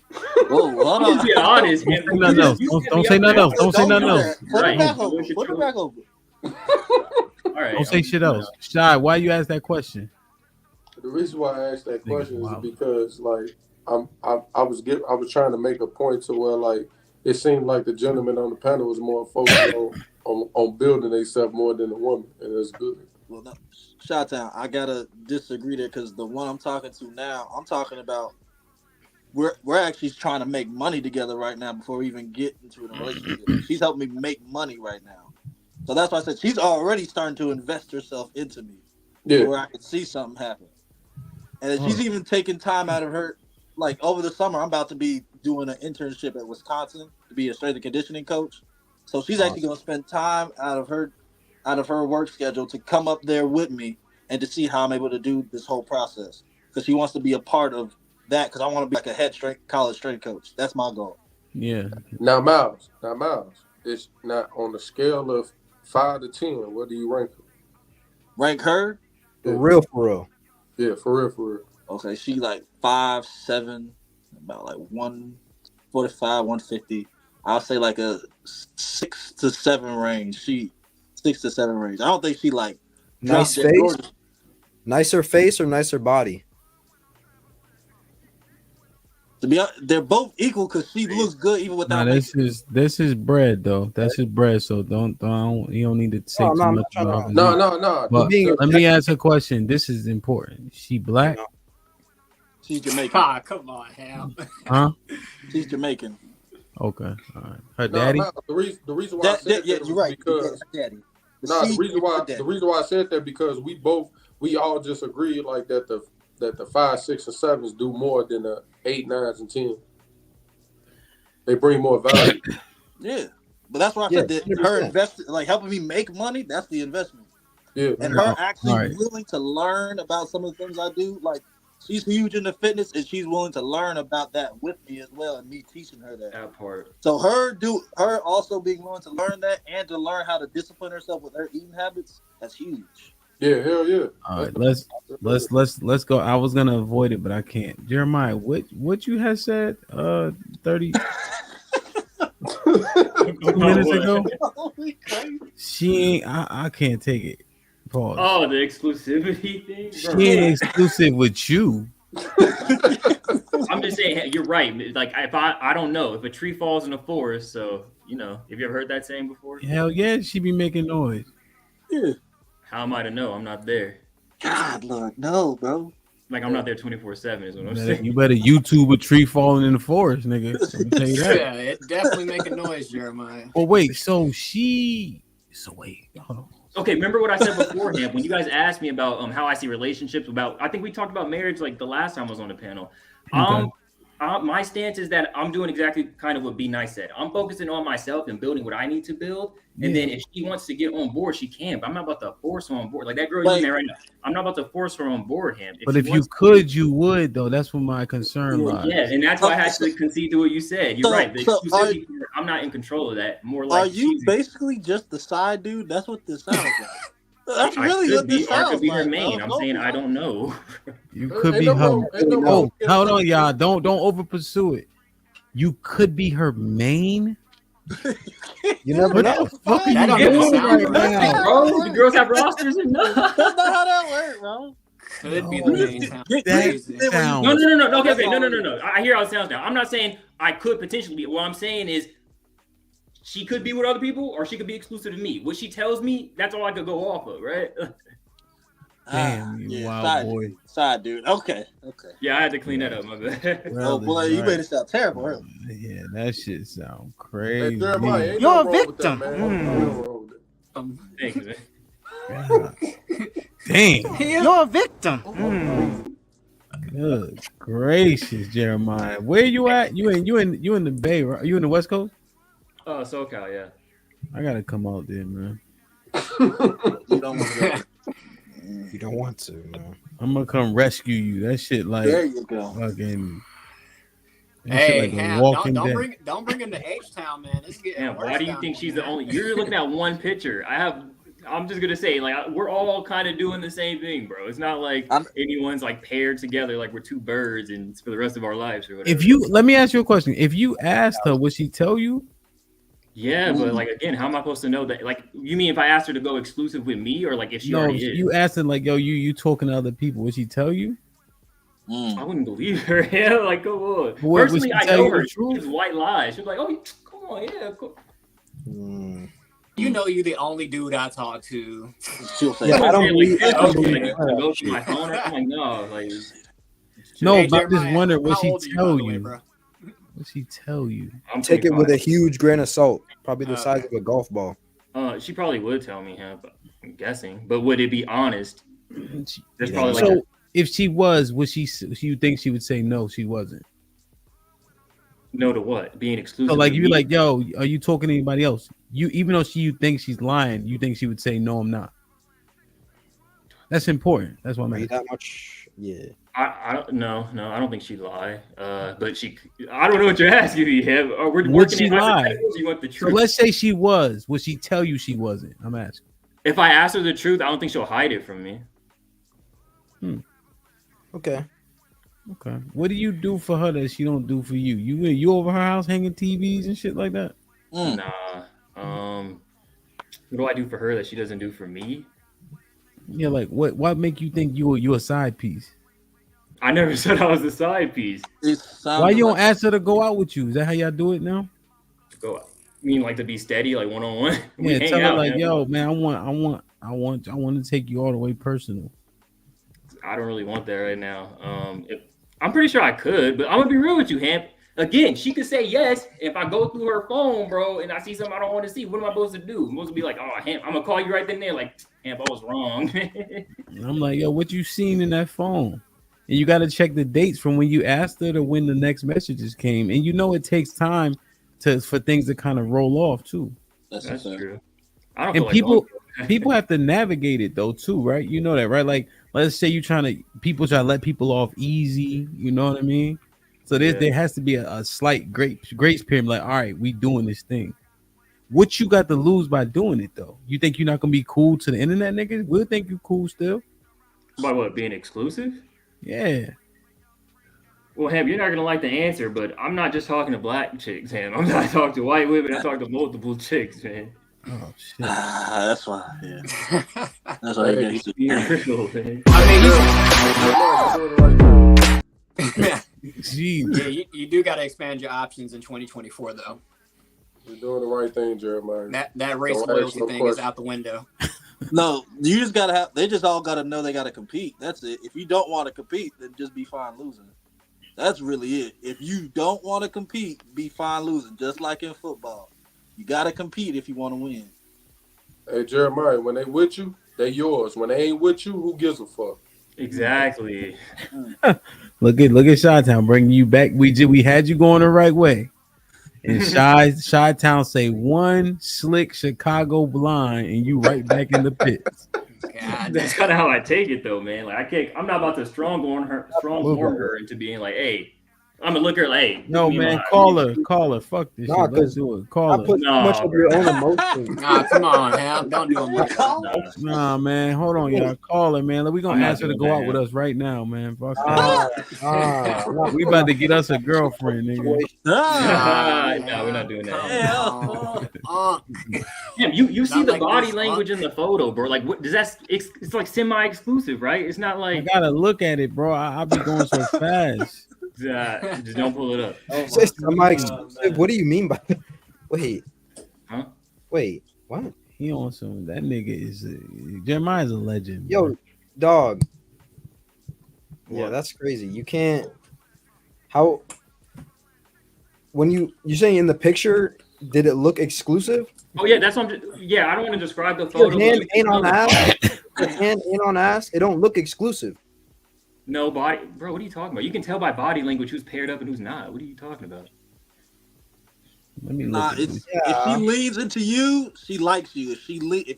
Speaker 25: Whoa, hold on.
Speaker 21: Just be honest.
Speaker 3: Don't say nothing else. Don't say nothing else.
Speaker 25: Put it back over. Put it back over.
Speaker 21: All right.
Speaker 3: Don't say shit else. Shy, why you ask that question?
Speaker 7: The reason why I asked that question is because like I was trying to make a point to where like it seemed like the gentleman on the panel was more focused on building themselves more than the woman, and that's good.
Speaker 25: Well, no, Chi-Town, I gotta disagree there because the one I'm talking to now, I'm talking about we're actually trying to make money together right now before we even get into a relationship. She's helping me make money right now, so that's why I said she's already starting to invest herself into me, where I could see something happen. And she's even taking time out of her, like over the summer, I'm about to be doing an internship at Wisconsin to be a strength and conditioning coach. So she's actually going to spend time out of her work schedule to come up there with me and to see how I'm able to do this whole process. Because she wants to be a part of that. Because I want to be like a head college strength coach. That's my goal.
Speaker 3: Yeah.
Speaker 7: Now, Miles, it's not on the scale of 5 to 10. What do you rank her?
Speaker 25: Rank her?
Speaker 13: For real.
Speaker 7: Yeah, for real.
Speaker 25: Okay, she like 5'7", about like 145, 150. I'll say like a 6 to 7 range. 6 to 7 range. I don't think she like
Speaker 13: nice face. Gorgeous. Nicer face or nicer body?
Speaker 25: To be honest, they're both equal because she looks good even without.
Speaker 3: Nah, this is bread though. That's his bread. So don't you don't need to say too much about it.
Speaker 7: No.
Speaker 3: But let me ask a question. This is important. She black?
Speaker 25: She's Jamaican.
Speaker 9: Come on, Hal.
Speaker 3: Huh?
Speaker 25: She's Jamaican.
Speaker 3: Okay, all right. Her daddy.
Speaker 7: No, the reason why I said that
Speaker 25: you're right.
Speaker 7: Because
Speaker 25: daddy.
Speaker 7: The reason why I said that because we all just agreed like that the 5, 6, and 7s do more than the 8, 9s, and 10. They bring more value.
Speaker 25: Yeah, but that's why I said that her invest, like helping me make money. That's the investment.
Speaker 7: Yeah,
Speaker 25: and her actually willing to learn about some of the things I do. Like she's huge into fitness, and she's willing to learn about that with me as well, and me teaching her that.
Speaker 21: That part.
Speaker 25: So her also being willing to learn that and to learn how to discipline herself with her eating habits, that's huge.
Speaker 7: Yeah, hell yeah.
Speaker 3: All right, let's go. I was gonna avoid it, but I can't. Jeremiah, what you had said 30 minutes ago? She ain't. I can't take it. Pause.
Speaker 21: Oh, the exclusivity thing. Bro.
Speaker 3: She ain't exclusive with you.
Speaker 21: I'm just saying, you're right. Like if I don't know if a tree falls in the forest, so you know, have you ever heard that saying before?
Speaker 3: Hell yeah, she be making noise.
Speaker 25: Yeah.
Speaker 21: How am I to know? I'm not there.
Speaker 25: God, Lord, no, bro.
Speaker 21: Like I'm not there 24/7 is what I'm saying.
Speaker 3: You better YouTube a tree falling in the forest, nigga. Let me tell you that.
Speaker 9: Yeah, it definitely make a noise, Jeremiah.
Speaker 3: Oh wait, so wait, hold on.
Speaker 21: Okay, remember what I said beforehand when you guys asked me about how I see relationships. I think we talked about marriage like the last time I was on the panel.
Speaker 3: Okay.
Speaker 21: My stance is that I'm doing exactly kind of what B Nice said. I'm focusing on myself and building what I need to build. And then if she wants to get on board, she can. But I'm not about to force her on board. Like that girl is in there right now. I'm not about to force her on board him.
Speaker 3: But if you could, you would though. That's what my concern lies.
Speaker 21: Yeah, and that's why I had to concede to what you said. You're right. The exclusivity, I'm not in control of that. More like
Speaker 25: are you basically just the side dude? That's what this sounds like. That's really what this sounds
Speaker 21: could be her
Speaker 25: like,
Speaker 21: main.
Speaker 25: bro.
Speaker 21: I'm saying I don't know.
Speaker 3: You could be her. Oh, hold on, y'all. Don't over pursue it. You could be her main.
Speaker 13: You never
Speaker 3: What
Speaker 13: know.
Speaker 3: the fuck are you doing right now?
Speaker 21: Bro, the girls have rosters and no.
Speaker 25: That's not how that works, bro.
Speaker 9: Could be the main town.
Speaker 21: No. Okay, no. I hear how it sounds now. I'm not saying I could potentially be. What I'm saying is she could be with other people or she could be exclusive to me. What she tells me, that's all I could go off of, right?
Speaker 3: Damn, you wild
Speaker 25: side,
Speaker 3: boy.
Speaker 25: Side dude. Okay.
Speaker 21: Yeah, I had to clean that up, my bad.
Speaker 25: Oh boy, you made it sound terrible. Earlier.
Speaker 3: Yeah, that shit sound crazy.
Speaker 25: Jeremiah,
Speaker 14: You're a victim.
Speaker 21: Thanks, man.
Speaker 3: God. Damn.
Speaker 14: You're a victim.
Speaker 3: Good gracious, Jeremiah. Where you at? You in the Bay, right? You in the West Coast?
Speaker 21: SoCal, yeah.
Speaker 3: I gotta come out there, man.
Speaker 25: You don't want to go.
Speaker 13: You don't want to, man.
Speaker 3: I'm gonna come rescue you. That shit like
Speaker 25: there you go.
Speaker 3: Fucking.
Speaker 9: Hey,
Speaker 3: like
Speaker 9: Ham, don't bring him to H-Town, man. It's getting
Speaker 21: Damn, why do you think she's the only? You're looking at one picture. I'm just gonna say, like, we're all kind of doing the same thing, bro. It's not like anyone's like paired together, like we're two birds, and it's for the rest of our lives or whatever.
Speaker 3: Let me ask you a question. If you asked her, would she tell you?
Speaker 21: Yeah, but like again, how am I supposed to know that? Like, you mean if I asked her to go exclusive with me, or like if she already is?
Speaker 3: You asked her like, yo, you talking to other people? Would she tell you?
Speaker 21: I wouldn't believe her. Yeah, like come on.
Speaker 3: What,
Speaker 21: personally, I know her. She was white lies. She was like, oh, come on, yeah, of course.
Speaker 9: You know, you're the only dude I talk to.
Speaker 25: She'll say,
Speaker 13: I don't believe.
Speaker 21: Go through my phone. I'm like, no, like.
Speaker 3: No,
Speaker 9: Hey,
Speaker 3: but I just
Speaker 9: Jeremiah,
Speaker 3: wonder, would
Speaker 9: how
Speaker 3: she
Speaker 9: old are you,
Speaker 3: tell
Speaker 9: by the way,
Speaker 3: you?
Speaker 9: bro?
Speaker 3: Would she tell you?
Speaker 13: Take it with a huge grain of salt, probably the size of a golf ball.
Speaker 21: She probably would tell me, yeah, but I'm guessing. But would it be honest? There's probably
Speaker 3: So
Speaker 21: like
Speaker 3: if she was, would she? You think she would say no? She wasn't.
Speaker 21: no to what? Being exclusive.
Speaker 3: So like
Speaker 21: with
Speaker 3: you
Speaker 21: me?
Speaker 3: like, yo, are you talking to anybody else? You even though you think she's lying, you think she would say no, I'm not. That's important. That's what I'm asking.
Speaker 13: That much, yeah.
Speaker 21: I don't no, I don't think she'd lie. But I don't know what you're asking me. We're
Speaker 3: Would
Speaker 21: working
Speaker 3: she
Speaker 21: in
Speaker 3: lie?
Speaker 21: hypotheticals, you want the
Speaker 3: So
Speaker 21: truth.
Speaker 3: let's say she was. Would she tell you she wasn't? I'm asking.
Speaker 21: If I ask her the truth, I don't think she'll hide it from me.
Speaker 13: Okay.
Speaker 3: Okay. What do you do for her that she don't do for you? You over her house hanging TVs and shit like that?
Speaker 21: Nah. What do I do for her that she doesn't do for me?
Speaker 3: Yeah, like what make you think you a side piece?
Speaker 21: I never said I was a side piece.
Speaker 3: Why you don't ask her to go out with you? Is that how y'all do it now?
Speaker 21: Go out. You mean like to be steady, like one on one?
Speaker 3: Yeah, tell her like, yo, man, I want to take you all the way personal.
Speaker 21: I don't really want that right now. I'm pretty sure I could, but I'm gonna be real with you, Hamp. Again, she could say yes if I go through her phone, bro, and I see something I don't want to see. What am I supposed to do? I'm supposed to be like, oh, Hamp, I'm gonna call you right then and there, like, Hamp, I was wrong.
Speaker 3: And I'm like, yo, what you seen in that phone? And you got to check the dates from when you asked her to when the next messages came. And you know it takes time for things to kind of roll off too.
Speaker 25: That's
Speaker 21: true. I don't
Speaker 3: And
Speaker 21: feel like
Speaker 3: people have to navigate it though too, right? You know that, right? Like let's say you're trying to let people off easy. You know what I mean? So there has to be a slight grace period. Like, all right, we doing this thing. What you got to lose by doing it though? You think you're not gonna be cool to the internet niggas? We'll think you cool still.
Speaker 21: By what, being exclusive?
Speaker 3: Yeah.
Speaker 21: Well, Ham, you're not gonna like the answer, but I'm not just talking to black chicks, Ham. I'm not talking to white women. I talk to multiple chicks, man.
Speaker 3: Oh shit.
Speaker 25: That's why. Yeah. That's why you get
Speaker 21: Being real, man.
Speaker 9: Yeah, you do got to expand your options in 2024, though.
Speaker 7: You're doing the right thing, Jeremiah.
Speaker 9: That race loyalty thing is out the window.
Speaker 25: No, you just gotta have. They just all gotta know they gotta compete. That's it. If you don't want to compete, then just be fine losing. That's really it. If you don't want to compete, be fine losing. Just like in football, you gotta compete if you want to win.
Speaker 7: Hey Jeremiah, when they with you, they yours. When they ain't with you, who gives a fuck?
Speaker 21: Exactly.
Speaker 3: Look at Chi-Town bringing you back. We had you going the right way. And Chi-Town say one slick Chicago blind, and you right back in the pits.
Speaker 21: That's kind of how I take it, though, man. Like I'm not about to strong-arm her into being like, hey, I'm gonna look at her like, hey.
Speaker 3: No, man, call her. Fuck this shit. Let's do it. Call her.
Speaker 13: Put too much of your own emotion.
Speaker 9: Nah, come on, Ham. Don't do it.
Speaker 3: Nah, man. Hold on, y'all. Call her, man. We gonna ask her to go out with us right now, man. Fuck we about to get us a girlfriend, nigga.
Speaker 21: No, we're not doing that. Damn, you see the body language in the photo, bro. Like, what does that? It's like semi-exclusive, right? It's not like
Speaker 3: I gotta look at it, bro. I'll be going so fast.
Speaker 21: Just don't pull it up.
Speaker 13: What do you mean by that? Wait?
Speaker 21: Huh?
Speaker 13: Wait, what?
Speaker 3: He on some. That nigga is Jeremiah's a legend.
Speaker 13: Yo,
Speaker 3: bro.
Speaker 13: dog.
Speaker 21: What?
Speaker 13: Yeah, that's crazy. You can't. How? When you're saying in the picture, did it look exclusive?
Speaker 21: Oh yeah, that's what I'm. Yeah, I don't want to describe the photo.
Speaker 13: Your hand ain't on ass. Your hand ain't on ass. It don't look exclusive.
Speaker 21: No body, bro. What are you talking about? You can tell by body language who's paired up and who's not. What are you talking about?
Speaker 3: Let me look.
Speaker 25: If she leans into you, she likes you. If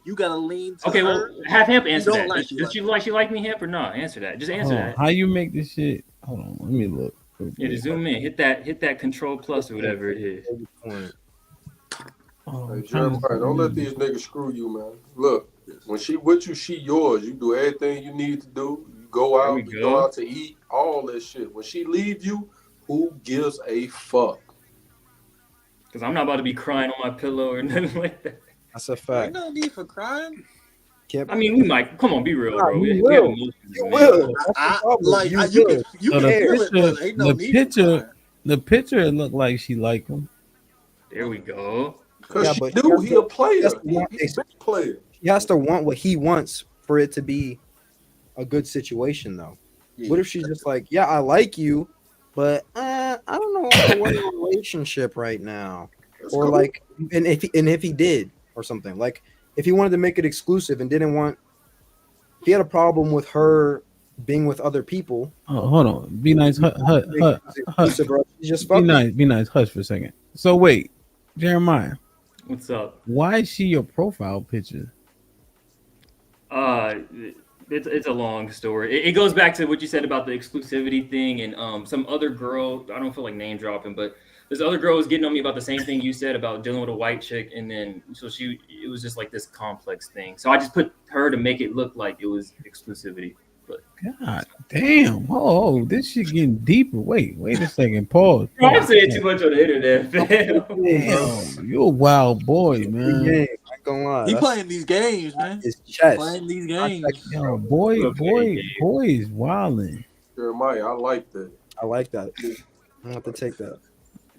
Speaker 25: you gotta lean to
Speaker 21: okay,
Speaker 25: her,
Speaker 21: well, have Hemp answer that.
Speaker 25: like
Speaker 21: Does she like me, Hemp, or not? Answer that. Just answer that.
Speaker 3: How you make this shit? Hold on, let me look.
Speaker 21: Yeah, just zoom in. Hit that control plus or whatever it is.
Speaker 7: Hey, Jeremiah, don't let these niggas screw you, man. Look, when she with you, she yours. You do everything you need to do. You go out, you go out to eat, all that shit. When she leave you, who gives a fuck?
Speaker 21: Because I'm not about to be crying on my pillow or nothing like that.
Speaker 13: That's a fact.
Speaker 25: no need for crying.
Speaker 21: I mean, we might. Come on, be real, bro.
Speaker 13: You will. You will.
Speaker 3: The picture, it looked like she liked him.
Speaker 21: There we go.
Speaker 7: Because she knew he a player. He's a big player.
Speaker 13: He has to want what he wants for it to be a good situation, though. Yeah. What if she's just like, yeah, I like you, but I don't know if we're in a relationship right now. Or cool. Like, and if he did or something, like if he wanted to make it exclusive and if he had a problem with her being with other people.
Speaker 3: Oh, hold on. Be nice. Hush.
Speaker 13: Just
Speaker 3: be nice. Be nice. Hush for a second. So wait, Jeremiah.
Speaker 21: What's up?
Speaker 3: Why is she your profile picture?
Speaker 21: It's a long story. It goes back to what you said about the exclusivity thing and some other girl. I don't feel like name dropping, but this other girl was getting on me about the same thing you said about dealing with a white chick, and then it was just like this complex thing. So I just put her to make it look like it was exclusivity. But
Speaker 3: God damn! Oh, this shit getting deeper. Wait a second. Pause.
Speaker 21: Bro, I'm saying too much on the internet, fam.
Speaker 3: Damn, you're a wild boy, man.
Speaker 13: Yeah, I ain't gonna lie.
Speaker 25: He playing these games, man.
Speaker 13: It's chess.
Speaker 25: Playing these games.
Speaker 3: Yo, boy is wilding.
Speaker 7: Jeremiah, I like that.
Speaker 13: I like that. I have to take that.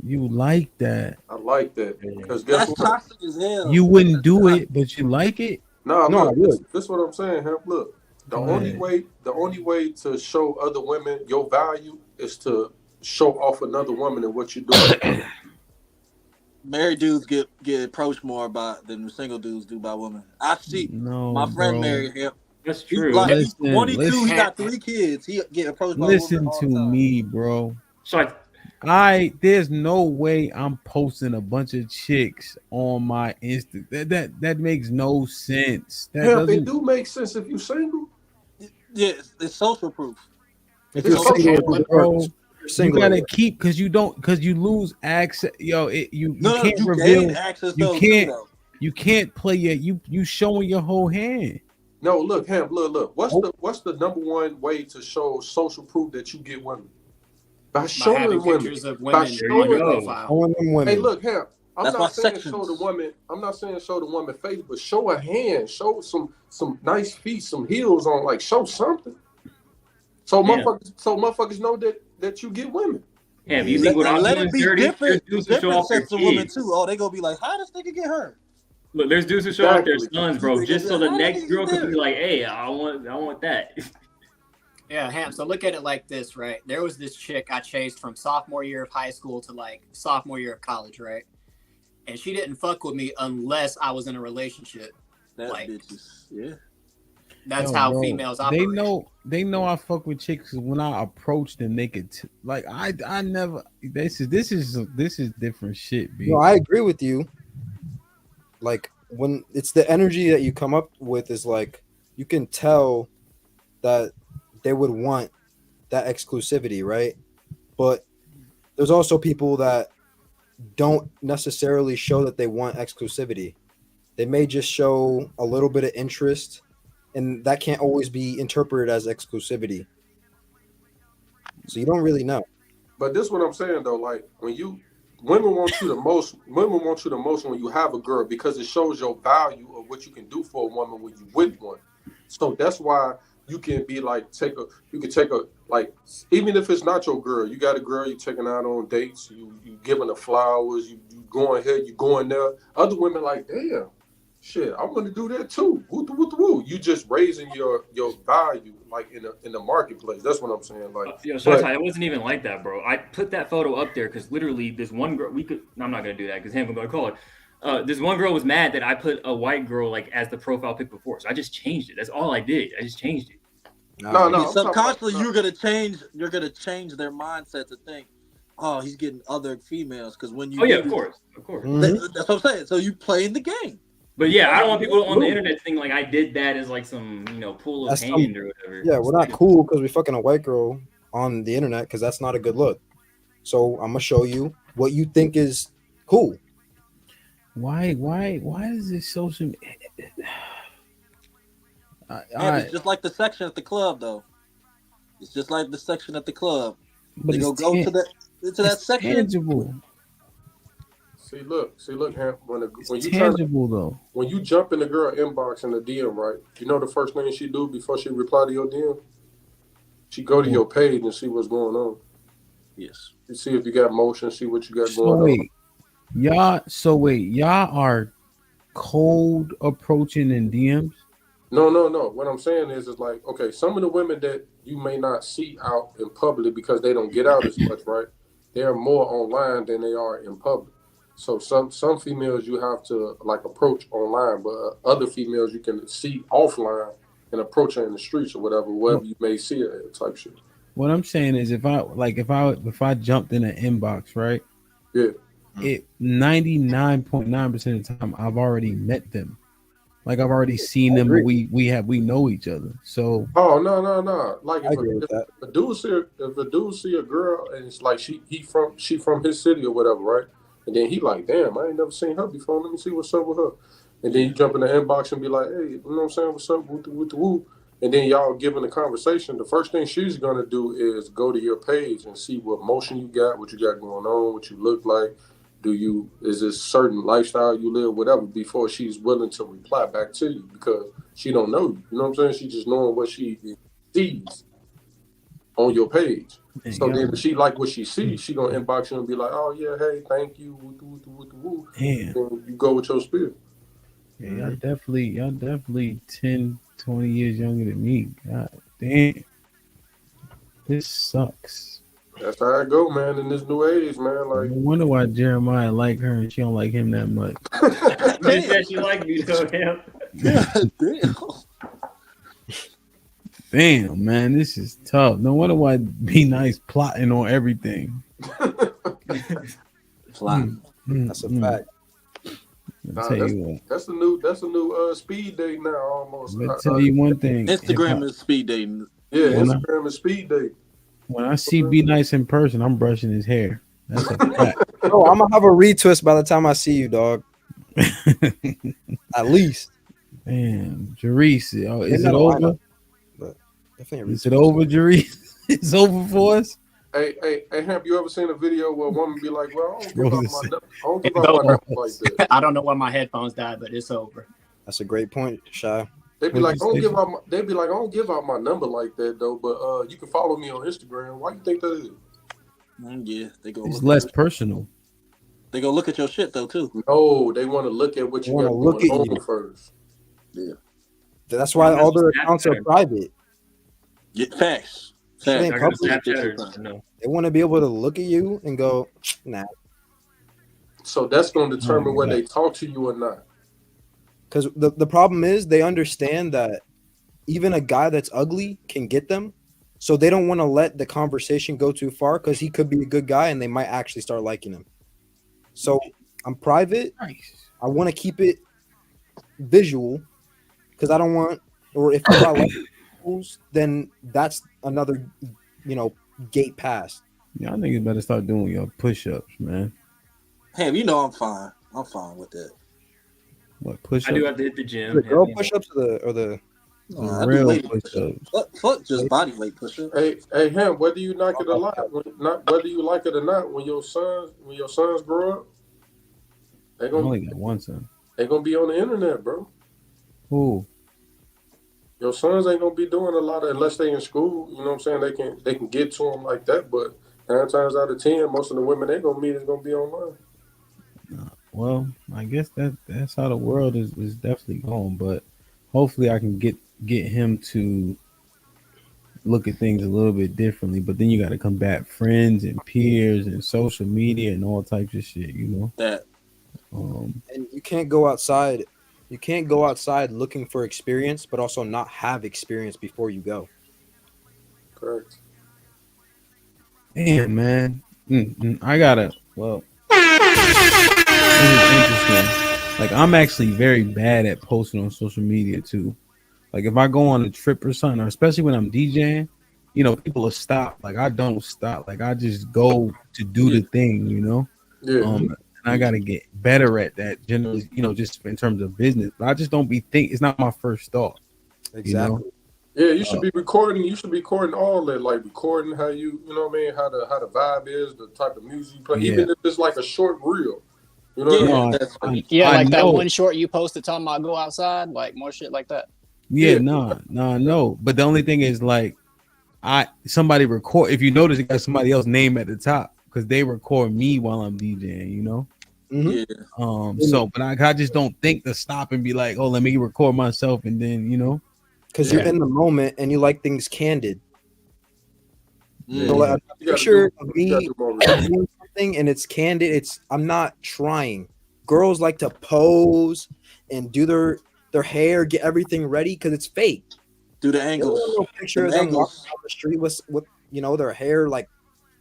Speaker 3: You like that?
Speaker 7: I like that because guess what?
Speaker 25: Toxic as hell.
Speaker 3: You wouldn't do it, but you like it.
Speaker 7: No,
Speaker 13: I would.
Speaker 7: This is what I'm saying. Look. The only way to show other women your value is to show off another woman and what you're doing.
Speaker 25: Married dudes get approached more than single dudes do by women. I see.
Speaker 3: No,
Speaker 25: my friend
Speaker 3: bro.
Speaker 25: married him.
Speaker 21: That's true.
Speaker 25: He's 22. He got 3 kids. He get approached by
Speaker 3: Listen
Speaker 25: women
Speaker 3: to me, bro.
Speaker 21: So
Speaker 3: there's no way I'm posting a bunch of chicks on my Insta. That makes no sense.
Speaker 7: It do make sense if you single.
Speaker 25: Yeah, it's social proof.
Speaker 13: If
Speaker 25: It's
Speaker 13: you're
Speaker 25: social
Speaker 13: single,
Speaker 25: proof.
Speaker 3: Bro,
Speaker 13: you're
Speaker 3: you
Speaker 13: single.
Speaker 3: gotta keep because you lose access. Yo, you
Speaker 25: No,
Speaker 3: can't
Speaker 25: you
Speaker 3: reveal.
Speaker 25: gain access
Speaker 3: You
Speaker 25: though,
Speaker 3: can't.
Speaker 25: too, though.
Speaker 3: You can't play you showing your whole hand.
Speaker 7: No, look, Ham, look. What's the number one way to show social proof that you get women? By showing
Speaker 9: having
Speaker 7: women.
Speaker 9: pictures of
Speaker 7: By
Speaker 9: women
Speaker 7: showing
Speaker 9: on your
Speaker 7: them.
Speaker 9: profile.
Speaker 13: Showing them women.
Speaker 7: Hey, look, Ham. I'm
Speaker 25: That's
Speaker 7: not
Speaker 25: why
Speaker 7: saying
Speaker 25: sections.
Speaker 7: show the woman. I'm not saying show the woman face, but show a hand. Show some nice feet, some heels on. Like show something. So motherfuckers know that you get women.
Speaker 21: Yeah, if you think what I'm
Speaker 25: let
Speaker 21: doing
Speaker 25: it be
Speaker 21: dirty,
Speaker 25: different.
Speaker 21: there's dudes who show
Speaker 25: Different
Speaker 21: off their
Speaker 25: sets of women
Speaker 21: kids.
Speaker 25: too. Oh, they gonna be like, how does nigga get her?
Speaker 21: Look, there's dudes who show off their
Speaker 7: Exactly.
Speaker 21: sons, bro,
Speaker 25: They
Speaker 21: just
Speaker 25: gonna
Speaker 21: so
Speaker 25: be
Speaker 21: the
Speaker 25: like, how
Speaker 21: next
Speaker 25: did
Speaker 21: girl
Speaker 25: he
Speaker 21: could
Speaker 25: do
Speaker 21: be
Speaker 25: it?
Speaker 21: like, hey, I want that.
Speaker 9: Yeah, Ham. So look at it like this, right? There was this chick I chased from sophomore year of high school to like sophomore year of college, right? And she didn't fuck with me unless I was in a relationship.
Speaker 25: That
Speaker 9: Like,
Speaker 25: bitches, yeah.
Speaker 9: That's
Speaker 3: Yo,
Speaker 9: how
Speaker 3: bro,
Speaker 9: females operate.
Speaker 3: They know I fuck with chicks when I approach them. They could like I never. This is different shit, B.
Speaker 13: No, I agree with you. Like when it's the energy that you come up with is like you can tell that they would want that exclusivity, right? But there's also people that don't necessarily show that they want exclusivity. They may just show a little bit of interest, and that can't always be interpreted as exclusivity. So you don't really know.
Speaker 7: But this is what I'm saying though. Like women want you the most. Women want you the most when you have a girl because it shows your value of what you can do for a woman when you with one. So that's why you can be like you can take a like even if it's not your girl, you got a girl you taking out on dates, you giving her flowers, you going here, you going there. Other women like, damn, shit, I'm gonna do that too. Woo. You just raising your value like in the marketplace. That's what I'm saying. Like,
Speaker 21: Yo, Shai, it wasn't even like that, bro. I put that photo up there because literally this one girl, I'm not gonna do that because Ham gonna call it. This one girl was mad that I put a white girl like as the profile pic before, so I just changed it. That's all I did. I just changed it.
Speaker 7: No.
Speaker 25: Subconsciously, you're gonna change their mindset to think, oh, he's getting other females because when you.
Speaker 21: Oh yeah, of course.
Speaker 25: That's what I'm saying. So you playing the game.
Speaker 21: But yeah, I don't want people on the internet think like I did that as like some pull of
Speaker 13: That's
Speaker 21: hand or whatever.
Speaker 13: Yeah, we're not cool because we fucking a white girl on the internet because that's not a good look. So I'm gonna show you what you think is cool.
Speaker 3: Why is this social?
Speaker 25: It's just like the section at the club, though. It's just like the section at the club.
Speaker 3: But
Speaker 25: they go to that section.
Speaker 3: Tangible.
Speaker 7: See, look, Ham. When you
Speaker 3: tangible though.
Speaker 7: When you jump in the girl inbox in the DM, right? You know the first thing she do before she reply to your DM? She go to your page and see what's going on.
Speaker 25: Yes.
Speaker 7: You see if you got motion, see what you got going on.
Speaker 3: Y'all are cold approaching in DMs?
Speaker 7: No. What I'm saying is like, okay, some of the women that you may not see out in public because they don't get out as much, right? They're more online than they are in public. So some females you have to like approach online, but other females you can see offline and approach her in the streets or wherever you may see her type shit.
Speaker 3: What I'm saying is if I jumped in an inbox, right?
Speaker 7: Yeah.
Speaker 3: It 99.9% of the time I've already met them. Like I've already seen them. We know each other. So
Speaker 7: no. Like if a dude see a girl and it's like she from his city or whatever, right? And then he like, damn, I ain't never seen her before. Let me see what's up with her. And then you jump in the inbox and be like, hey, you know what I'm saying? What's up with the woo? And then y'all giving the conversation. The first thing she's gonna do is go to your page and see what motion you got, what you got going on, what you look like. Is this certain lifestyle you live, whatever, before she's willing to reply back to you because she don't know you. You know what I'm saying? She just knowing what she sees on your page. So then if she like what she sees, she gonna inbox you and be like, oh yeah, hey, thank you, woo.
Speaker 3: Damn.
Speaker 7: And you go with your spiel.
Speaker 3: Yeah, y'all definitely 10, 20 years younger than me. God damn. This sucks.
Speaker 7: That's how I go, man, in this new age, man. Like,
Speaker 3: I wonder why Jeremiah like her and she don't like him that much.
Speaker 21: She said she liked me though, Ham.
Speaker 3: Damn, man, this is tough. No wonder why Be Nice plotting on everything.
Speaker 25: Plotting.
Speaker 13: That's a fact.
Speaker 7: Nah,
Speaker 3: tell you what.
Speaker 7: that's a new speed date now almost.
Speaker 3: Let me tell you one thing.
Speaker 25: Instagram is speed dating.
Speaker 7: Yeah,
Speaker 3: When
Speaker 7: Instagram is speed dating.
Speaker 3: When I see B Nice in person, I'm brushing his hair. That's a fact.
Speaker 13: Oh, I'm gonna have a retwist by the time I see you, dog. At least.
Speaker 3: Man, Jerice, oh, is
Speaker 13: Maybe
Speaker 3: it
Speaker 13: not a
Speaker 3: over?
Speaker 13: lineup, but definitely a
Speaker 3: Is it
Speaker 13: retwist.
Speaker 3: over, Jerice? It's over for us.
Speaker 7: Hey, Hamp, you ever seen a video where a woman be like, "Well, I don't give out
Speaker 9: It's
Speaker 7: my
Speaker 9: over.
Speaker 7: number like that."
Speaker 9: I don't know why my headphones died, but it's over.
Speaker 13: That's a great point, Shy.
Speaker 7: They be like, "I don't give out my number like that though." But you can follow me on Instagram. Why you think that is?
Speaker 25: Yeah, they go.
Speaker 3: It's less personal.
Speaker 25: They go look at your shit though too.
Speaker 7: No, they want to look at what you got going on first. Yeah,
Speaker 13: that's why all their accounts are private.
Speaker 25: Yeah, facts.
Speaker 13: Shit ain't public.
Speaker 21: No.
Speaker 13: They want to be able to look at you and go, nah.
Speaker 7: So that's going to determine whether they talk to you or not.
Speaker 13: Because the problem is they understand that even a guy that's ugly can get them. So they don't want to let the conversation go too far because he could be a good guy and they might actually start liking him. So I'm private.
Speaker 3: Nice.
Speaker 13: I want to keep it visual because I don't want, or if I like rules, then that's another, gate pass.
Speaker 3: Y'all niggas better start doing your push-ups, man.
Speaker 25: Hey, you know I'm fine. I'm fine with that.
Speaker 3: What push-ups?
Speaker 21: I do have to hit the gym.
Speaker 13: The girl push-ups or the
Speaker 3: real push-ups.
Speaker 25: Fuck just body weight push-ups.
Speaker 7: Hey, Ham, whether you like it or not, when your sons grow up,
Speaker 3: I only got one son.
Speaker 7: They're gonna be on the internet, bro.
Speaker 3: Who?
Speaker 7: Your sons ain't gonna be doing a lot of, unless they in school. You know what I'm saying? They can get to them like that, but 9 times out of 10, most of the women they gonna meet is gonna be online.
Speaker 3: Well, I guess that's how the world is definitely going, but hopefully I can get him to look at things a little bit differently. But then you got to combat friends and peers and social media and all types of shit,
Speaker 25: That.
Speaker 13: And you can't go outside. You can't go outside looking for experience, but also not have experience before you go.
Speaker 7: Correct.
Speaker 3: Damn, man. I gotta. Well, this is interesting. Like, I'm actually very bad at posting on social media too. Like, if I go on a trip or something, or especially when I'm DJing, people will stop. Like, I don't stop. Like, I just go to do the thing,
Speaker 7: Yeah.
Speaker 3: And I gotta get better at that. Generally, just in terms of business. But I just don't it's not my first thought.
Speaker 13: Exactly.
Speaker 7: Yeah, you should be recording. You should be recording all that, like recording how you know what I mean, how the vibe is, the type of music you play, even if it's like a short reel. You know what I mean?
Speaker 9: Like that one short you posted talking about go outside, like more shit like that.
Speaker 3: Yeah, no. But the only thing is, like, somebody record. If you notice, it got somebody else's name at the top because they record me while I'm DJing.
Speaker 13: Mm-hmm.
Speaker 25: Yeah.
Speaker 3: So, but I just don't think to stop and be like, oh, let me record myself, and then
Speaker 13: because you're in the moment and you like things candid.
Speaker 25: Yeah.
Speaker 13: So a picture of me doing something and it's candid. I'm not trying. Girls like to pose and do their hair, get everything ready because it's fake.
Speaker 25: Do the angles.
Speaker 13: A little picture of them walking down the street with their hair like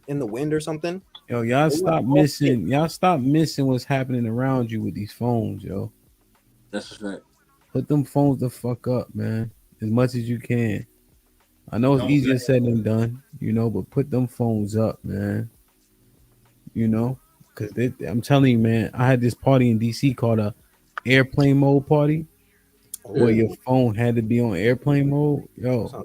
Speaker 13: in the wind or something.
Speaker 3: Yo, y'all stop missing. Y'all stop missing what's happening around you with these phones, yo.
Speaker 25: That's a fact.
Speaker 3: Put them phones the fuck up, man. As much as you can. I know it's easier said than done, but put them phones up, man. Because I'm telling you, man, I had this party in DC called a airplane mode party, where your phone had to be on airplane mode, yo.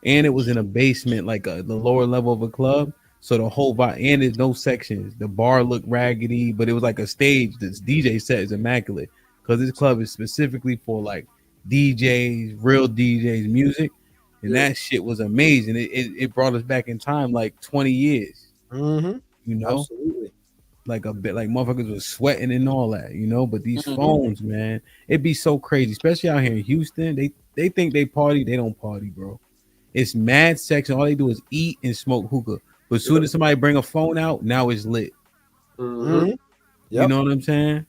Speaker 3: And it was in a basement, like the lower level of a club. So the whole vibe, and there's no sections. The bar looked raggedy, but it was like a stage. This DJ set is immaculate because this club is specifically for like DJs, real DJs, music, and that shit was amazing. It brought us back in time like 20 years.
Speaker 13: Mm-hmm. Absolutely.
Speaker 3: Like a bit, like motherfuckers was sweating and all that, But these phones, man, it'd be so crazy, especially out here in Houston. They think they party, they don't party, bro. It's mad sex, and all they do is eat and smoke hookah. But as soon as somebody bring a phone out, now it's lit.
Speaker 7: Mm-hmm.
Speaker 3: You know what I'm saying?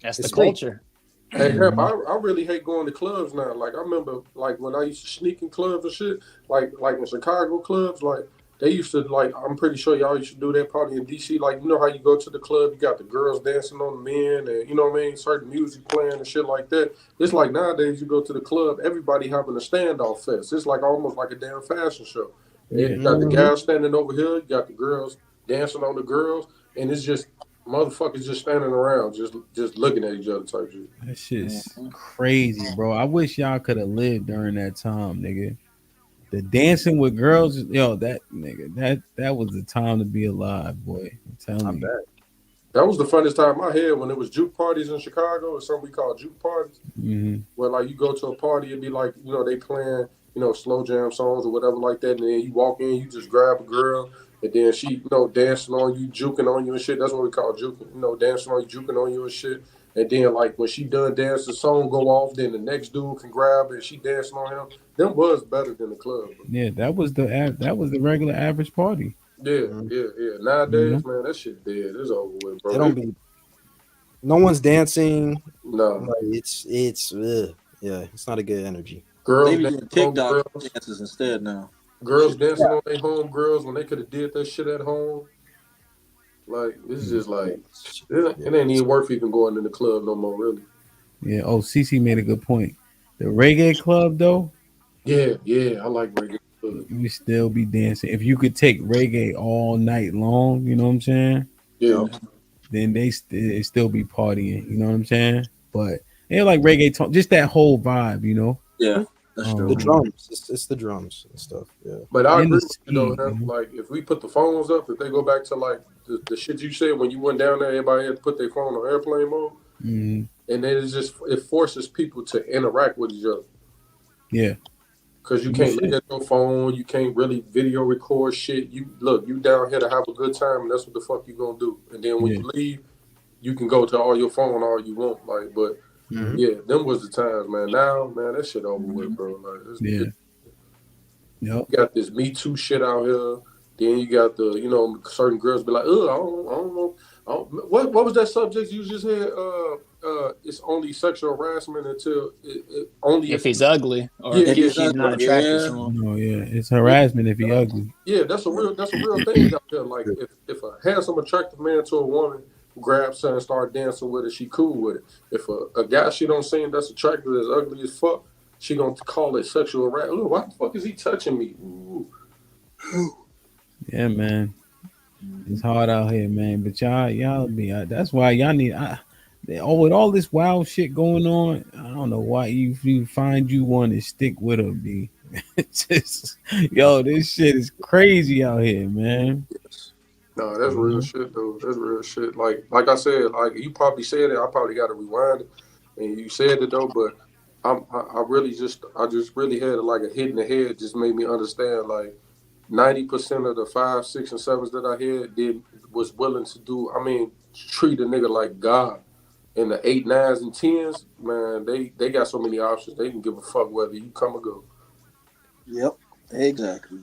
Speaker 9: That's the culture.
Speaker 7: Hey, Hep, I really hate going to clubs now. Like, I remember, like, when I used to sneak in clubs and shit, like in Chicago clubs, like, they used to like. I'm pretty sure y'all used to do that party in DC. Like, you know how you go to the club, you got the girls dancing on the men, and you know what I mean, certain music playing and shit like that. It's like nowadays you go to the club, everybody having a standoff fest. It's like almost like a damn fashion show.
Speaker 3: Yeah.
Speaker 7: You got the guys standing over here, you got the girls dancing on the girls, and it's just motherfuckers just standing around, just looking at each other type shit.
Speaker 3: That shit's crazy, bro. I wish y'all could have lived during that time, nigga. The dancing with girls, yo, that nigga, that was the time to be alive, boy. I'm telling you.
Speaker 7: That was the funnest time I had when it was juke parties in Chicago, or something we call juke parties.
Speaker 3: Mhm.
Speaker 7: Where like you go to a party, it'd be like, you know, they playing, you know, slow jam songs or whatever like that, and then you walk in, you just grab a girl, and then she, you know, dancing on you, juking on you and shit. That's what we call juking, you know, dancing on you, juking on you and shit. And then like when she done dance, the song go off, then the next dude can grab her and she dancing on him. Them was better than the club. Bro.
Speaker 3: Yeah, that was the regular average party.
Speaker 7: Yeah. Nowadays, man, that shit dead. It's over with, bro.
Speaker 13: They don't be. No one's dancing.
Speaker 7: No,
Speaker 13: like, it's yeah, it's not a good energy.
Speaker 7: Girls
Speaker 25: They be
Speaker 7: dancing
Speaker 25: doing
Speaker 7: on
Speaker 25: TikTok
Speaker 7: girls.
Speaker 25: dances instead now.
Speaker 7: Girls dancing on their home girls when they could have did that shit at home. Like, it's just like it ain't even worth even going to the club no more, really.
Speaker 3: Yeah. Oh, Cece made a good point. The reggae club, though.
Speaker 7: Yeah, I like reggae club.
Speaker 3: You still be dancing if you could take reggae all night long. You know what I'm saying?
Speaker 7: Yeah.
Speaker 3: Then they still be partying. You know what I'm saying? But they like reggae, just that whole vibe. You know?
Speaker 25: Yeah, that's true.
Speaker 13: The drums, it's the drums and stuff. Yeah,
Speaker 7: But I
Speaker 3: In
Speaker 7: agree
Speaker 3: the
Speaker 7: with you though.
Speaker 3: scene,
Speaker 7: Like, if we put the phones up, if they go back to like the shit you said when you went down there, everybody had to put their phone on airplane mode,
Speaker 3: Mhm.
Speaker 7: and then it forces people to interact with each other.
Speaker 3: Yeah.
Speaker 7: Cause you can't look at your phone, you can't really video record shit. You down here to have a good time, and that's what the fuck you gonna do. And then when you leave, you can go to all your phone all you want. Like, but yeah, them was the times, man. Now, man, that shit over with, bro. Like,
Speaker 3: Yep.
Speaker 7: You got this Me Too shit out here. Then you got the, you know, certain girls be like, I don't know. What was that subject you just had? It's only sexual harassment until it only
Speaker 9: if he's ugly or if she's not attracted to him.
Speaker 3: No, yeah, it's harassment if he ugly.
Speaker 7: Yeah, that's a real thing out there. Like if a handsome, attractive man to a woman grabs her and start dancing with her, she cool with it. If a guy she don't see that's attractive is ugly as fuck, she gonna call it sexual harassment. Ooh, why the fuck is he touching me? Ooh.
Speaker 3: Yeah, man, it's hard out here, man. But y'all be. That's why y'all need. With all this wild shit going on, I don't know why you find you one to stick with her, B. Just, yo, this shit is crazy out here, man.
Speaker 7: No, that's real shit though. That's real shit. Like I said, like you probably said it. I probably got to rewind it, and you said it though. But I just really had like a hit in the head. Just made me understand like 90% of the 5, 6, and 7s that I had was willing to do. I mean, treat a nigga like God. And the 8, 9s, and 10s, man, they got so many options. They can give a fuck whether you come or go.
Speaker 25: Yep, exactly.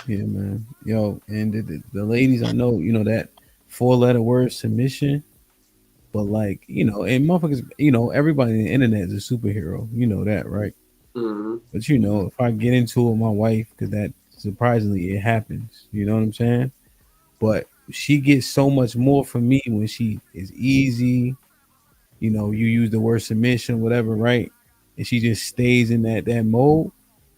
Speaker 3: Yeah, man. Yo, and the ladies, I know, you know, that 4-letter word submission, but like, you know, and motherfuckers, you know, everybody on the internet is a superhero. You know that, right?
Speaker 7: Mm-hmm.
Speaker 3: But you know, if I get into it with my wife, because that surprisingly it happens, you know what I'm saying? But she gets so much more from me when she is easy. You know, you use the word submission, whatever, right? And she just stays in that mode.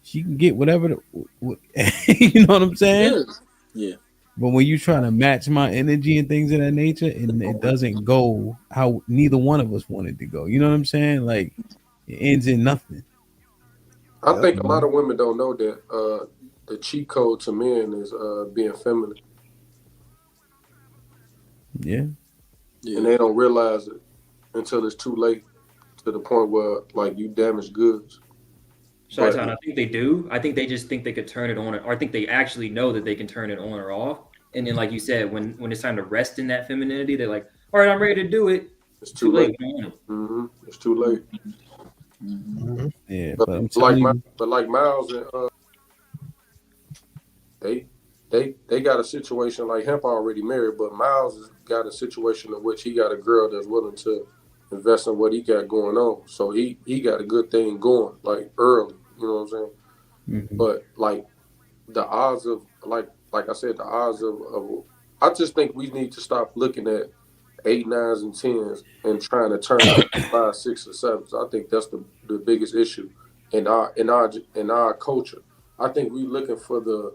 Speaker 3: She can get whatever, you know what I'm saying?
Speaker 25: Yeah.
Speaker 3: But when you try to match my energy and things of that nature, and it doesn't go how neither one of us wanted to go, you know what I'm saying? Like it ends in nothing.
Speaker 7: I think a lot of women don't know that the cheat code to men is being feminine.
Speaker 3: Yeah.
Speaker 7: And they don't realize it until it's too late, to the point where like you damage goods.
Speaker 21: Chi-Town, I think they do. I think they just think they could turn it on, or I think they actually know that they can turn it on or off. And then, like you said, when it's time to rest in that femininity, they're like, "All right, I'm ready to do it."
Speaker 7: It's too late.
Speaker 21: Mm-hmm.
Speaker 7: It's too late.
Speaker 25: Mm-hmm.
Speaker 3: Yeah,
Speaker 7: but
Speaker 3: I'm telling you,
Speaker 7: like Miles and they got a situation like Hemp already married, but Miles has got a situation in which he got a girl that's willing to invest in what he got going on. So he got a good thing going like early. You know what I'm saying?
Speaker 3: Mm-hmm.
Speaker 7: But like the odds of like like I said, the odds of I just think we need to stop looking at 8, 9s, and 10s and trying to turn it up to 5, 6, or 7s. I think that's the biggest issue in our culture. I think we looking for the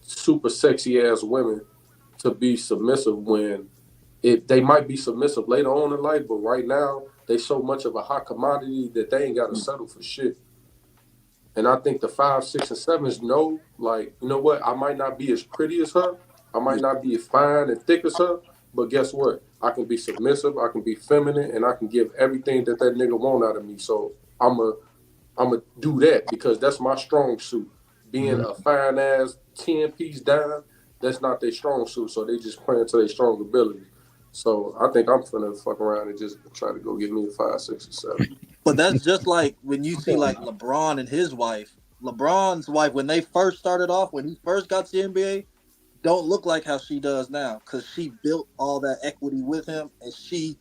Speaker 7: super sexy ass women to be submissive when they might be submissive later on in life, but right now they so much of a hot commodity that they ain't got to settle for shit. And I think the 5, 6, and 7s know, like, you know what? I might not be as pretty as her. I might not be as fine and thick as her. But guess what? I can be submissive. I can be feminine, and I can give everything that nigga want out of me. So I'm a do that because that's my strong suit. Being a fine ass 10-piece dime, that's not their strong suit. So they just playing to their strong abilities. So I think I'm finna fuck around and just try to go get me a 5, 6, or 7.
Speaker 25: But that's just like when you see like LeBron and his wife. LeBron's wife, when they first started off, when he first got to the NBA, don't look like how she does now because she built all that equity with him and she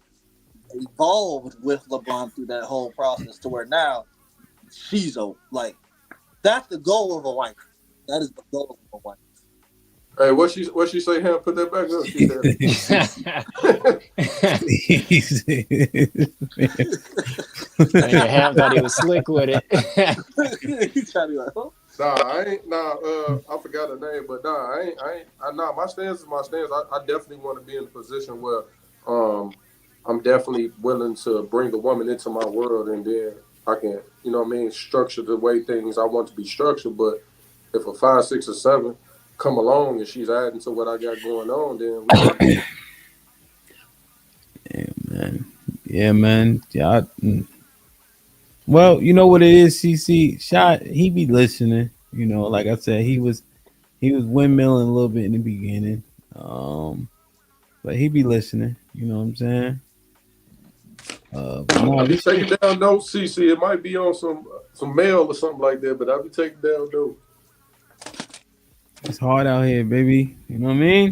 Speaker 25: evolved with LeBron through that whole process to where now she's like that's the goal of a wife. That is the goal of a wife.
Speaker 7: Hey, what she say? Him put that back up. She
Speaker 9: said. Ham thought he was slick with it.
Speaker 25: He's trying to be like, huh?
Speaker 7: I forgot her name, but my stance is my stance. I definitely want to be in a position where I'm definitely willing to bring a woman into my world, and then I can, you know what I mean, structure the way things I want to be structured. But if a 5, 6, or 7 come along and she's adding to what I got going on, then
Speaker 3: yeah, man. Well, you know what it is, CC. Shot, he be listening. You know, like I said, he was windmilling a little bit in the beginning. But he be listening. You know what I'm saying?
Speaker 7: I'll be taking down notes, CC. It might be on some mail or something like that, but I'll be taking down notes.
Speaker 3: It's hard out here, baby. You know what I mean?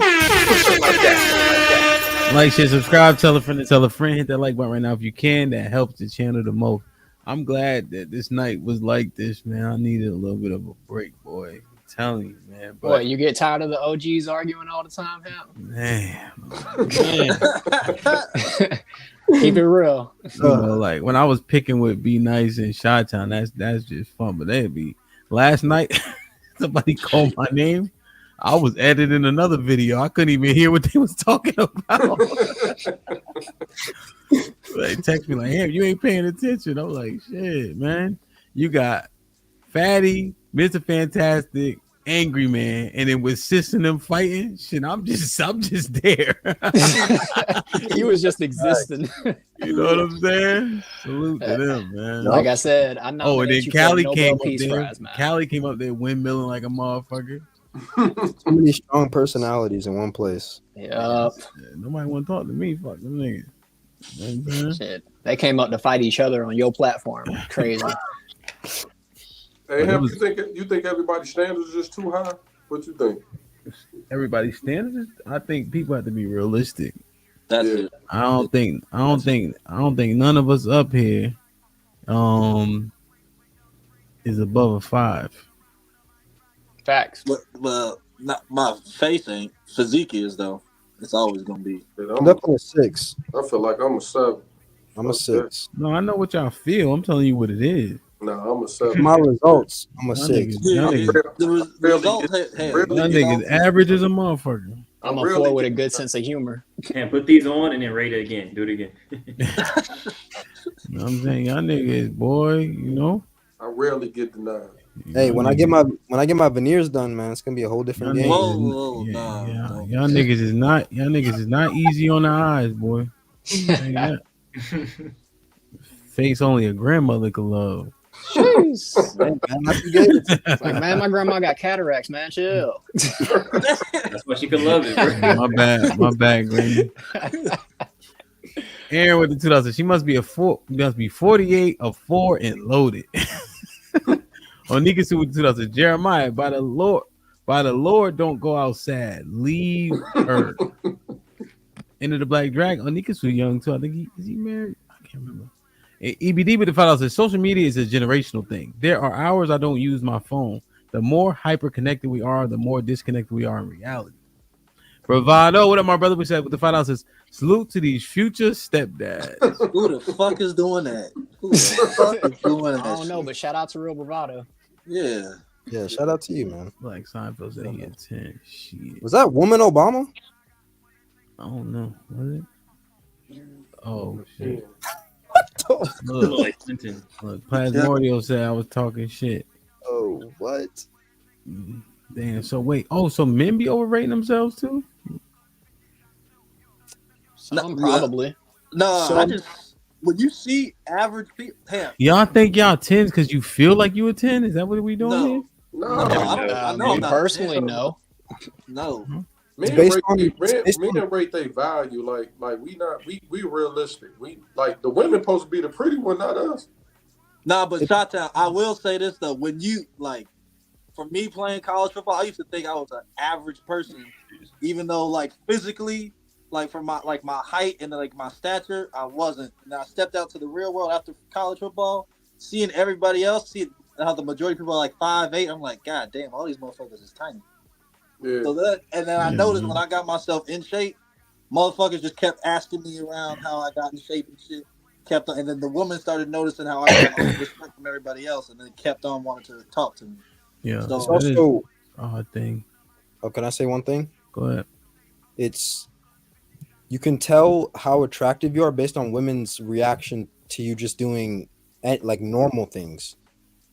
Speaker 3: Like, share, subscribe, tell a friend to tell a friend. Hit that like button right now if you can. That helps the channel the most. I'm glad that this night was like this, man. I needed a little bit of a break, boy. I'm telling you, man. But
Speaker 9: what, you get tired of the OGs arguing all the time,
Speaker 3: man.
Speaker 9: Keep it real.
Speaker 3: You know, like when I was picking with Be Nice and Chi-Town, that's just fun. But that'd be last night. Somebody called my name. I was editing another video. I couldn't even hear what they was talking about. They text me like, "Hey, you ain't paying attention." I'm like, "Shit, man. You got Fatty, Mr. Fantastic, Angry Man, and then with Sis and them fighting. Shit, I'm just there."
Speaker 9: You was just existing.
Speaker 3: You know what I'm saying? Salute to them, man.
Speaker 9: Like I said, I know.
Speaker 3: And then Callie came up there. Callie came up there windmilling like a motherfucker.
Speaker 13: So many strong personalities in one place.
Speaker 9: Yep.
Speaker 3: Nobody want to talk to me. Fuck them niggas. You know what I'm saying?
Speaker 9: Shit. They came up to fight each other on your platform. Crazy.
Speaker 7: Hey, you think everybody's standards is just too high? What you think?
Speaker 3: Everybody's standards? I think people have to be realistic.
Speaker 25: That's it.
Speaker 3: I don't think none of us up here is above a 5.
Speaker 9: Facts.
Speaker 25: Well, not my face ain't. Physique is though. It's always gonna be.
Speaker 13: I'm definitely a 6.
Speaker 7: I feel like I'm a 7.
Speaker 13: I'm a 6.
Speaker 3: No, I know what y'all feel. I'm telling you what it is.
Speaker 7: No, I'm a 7.
Speaker 13: My results, I'm a 6.
Speaker 3: Y'all niggas average as a motherfucker.
Speaker 9: I'm a 4 with a good sense of humor.
Speaker 21: And put these on and then rate it again. Do it again.
Speaker 3: You know what I'm saying? Y'all niggas, boy, you know.
Speaker 7: I rarely get denied.
Speaker 13: Hey, when I get my veneers done, man, it's gonna be a whole different game.
Speaker 3: Y'all niggas is not easy on the eyes, boy. Face only a grandmother could love.
Speaker 9: Jeez. It's like, man, my grandma got cataracts, man. Chill.
Speaker 21: That's why she could love it, bro.
Speaker 3: My bad, Granny. Aaron with the 2000. She must be 48, a 4, and loaded. Onika with the 2000. Jeremiah, by the Lord, don't go outside. Leave her. Into the Black Dragon. Onika's too young too. I think is he married? I can't remember. EBD with the 5,000 says social media is a generational thing. There are hours I don't use my phone. The more hyper connected we are, the more disconnected we are in reality. Bravado, what up, my brother? We said with the $5 says, salute to these future stepdads.
Speaker 25: Who the fuck is doing that? Who the fuck is doing that?
Speaker 9: I don't know, but shout out to Real Bravado.
Speaker 25: Yeah.
Speaker 13: Yeah, shout out to you, man.
Speaker 3: Like Seinfeld said, he had 10. Shit.
Speaker 13: Was that woman Obama?
Speaker 3: I don't know. Was it? Oh shit.
Speaker 21: Like Clinton.
Speaker 3: Look, Plasmordio said I was talking shit.
Speaker 13: Oh, what?
Speaker 3: Damn. So wait. Oh, so men be overrating themselves too?
Speaker 9: Some probably.
Speaker 25: No,
Speaker 9: Some.
Speaker 25: I just when you see average people, damn.
Speaker 3: Y'all think y'all 10s because you feel like you a 10? Is that what we doing here?
Speaker 25: No, I know.
Speaker 9: Me personally, no.
Speaker 25: No.
Speaker 7: Men
Speaker 13: based
Speaker 7: rate they value. Like we realistic. We like the women supposed to be the pretty one, not us.
Speaker 25: Nah, but Shot-Town, I will say this though. When you like, for me playing college football, I used to think I was an average person, even though like physically, like for my height and like my stature, I wasn't. And I stepped out to the real world after college football, seeing everybody else, see how the majority of people are like 5'8". I'm like, God damn, all these motherfuckers is tiny.
Speaker 7: Yeah.
Speaker 25: So then I noticed when I got myself in shape, motherfuckers just kept asking me around how I got in shape and shit. And then the woman started noticing how I got respect from everybody else, and then kept on wanting to talk to me.
Speaker 3: Yeah,
Speaker 25: so
Speaker 13: It's also
Speaker 3: a hard thing.
Speaker 13: Oh, can I say one thing?
Speaker 3: Go ahead.
Speaker 13: It's you can tell how attractive you are based on women's reaction to you just doing like normal things.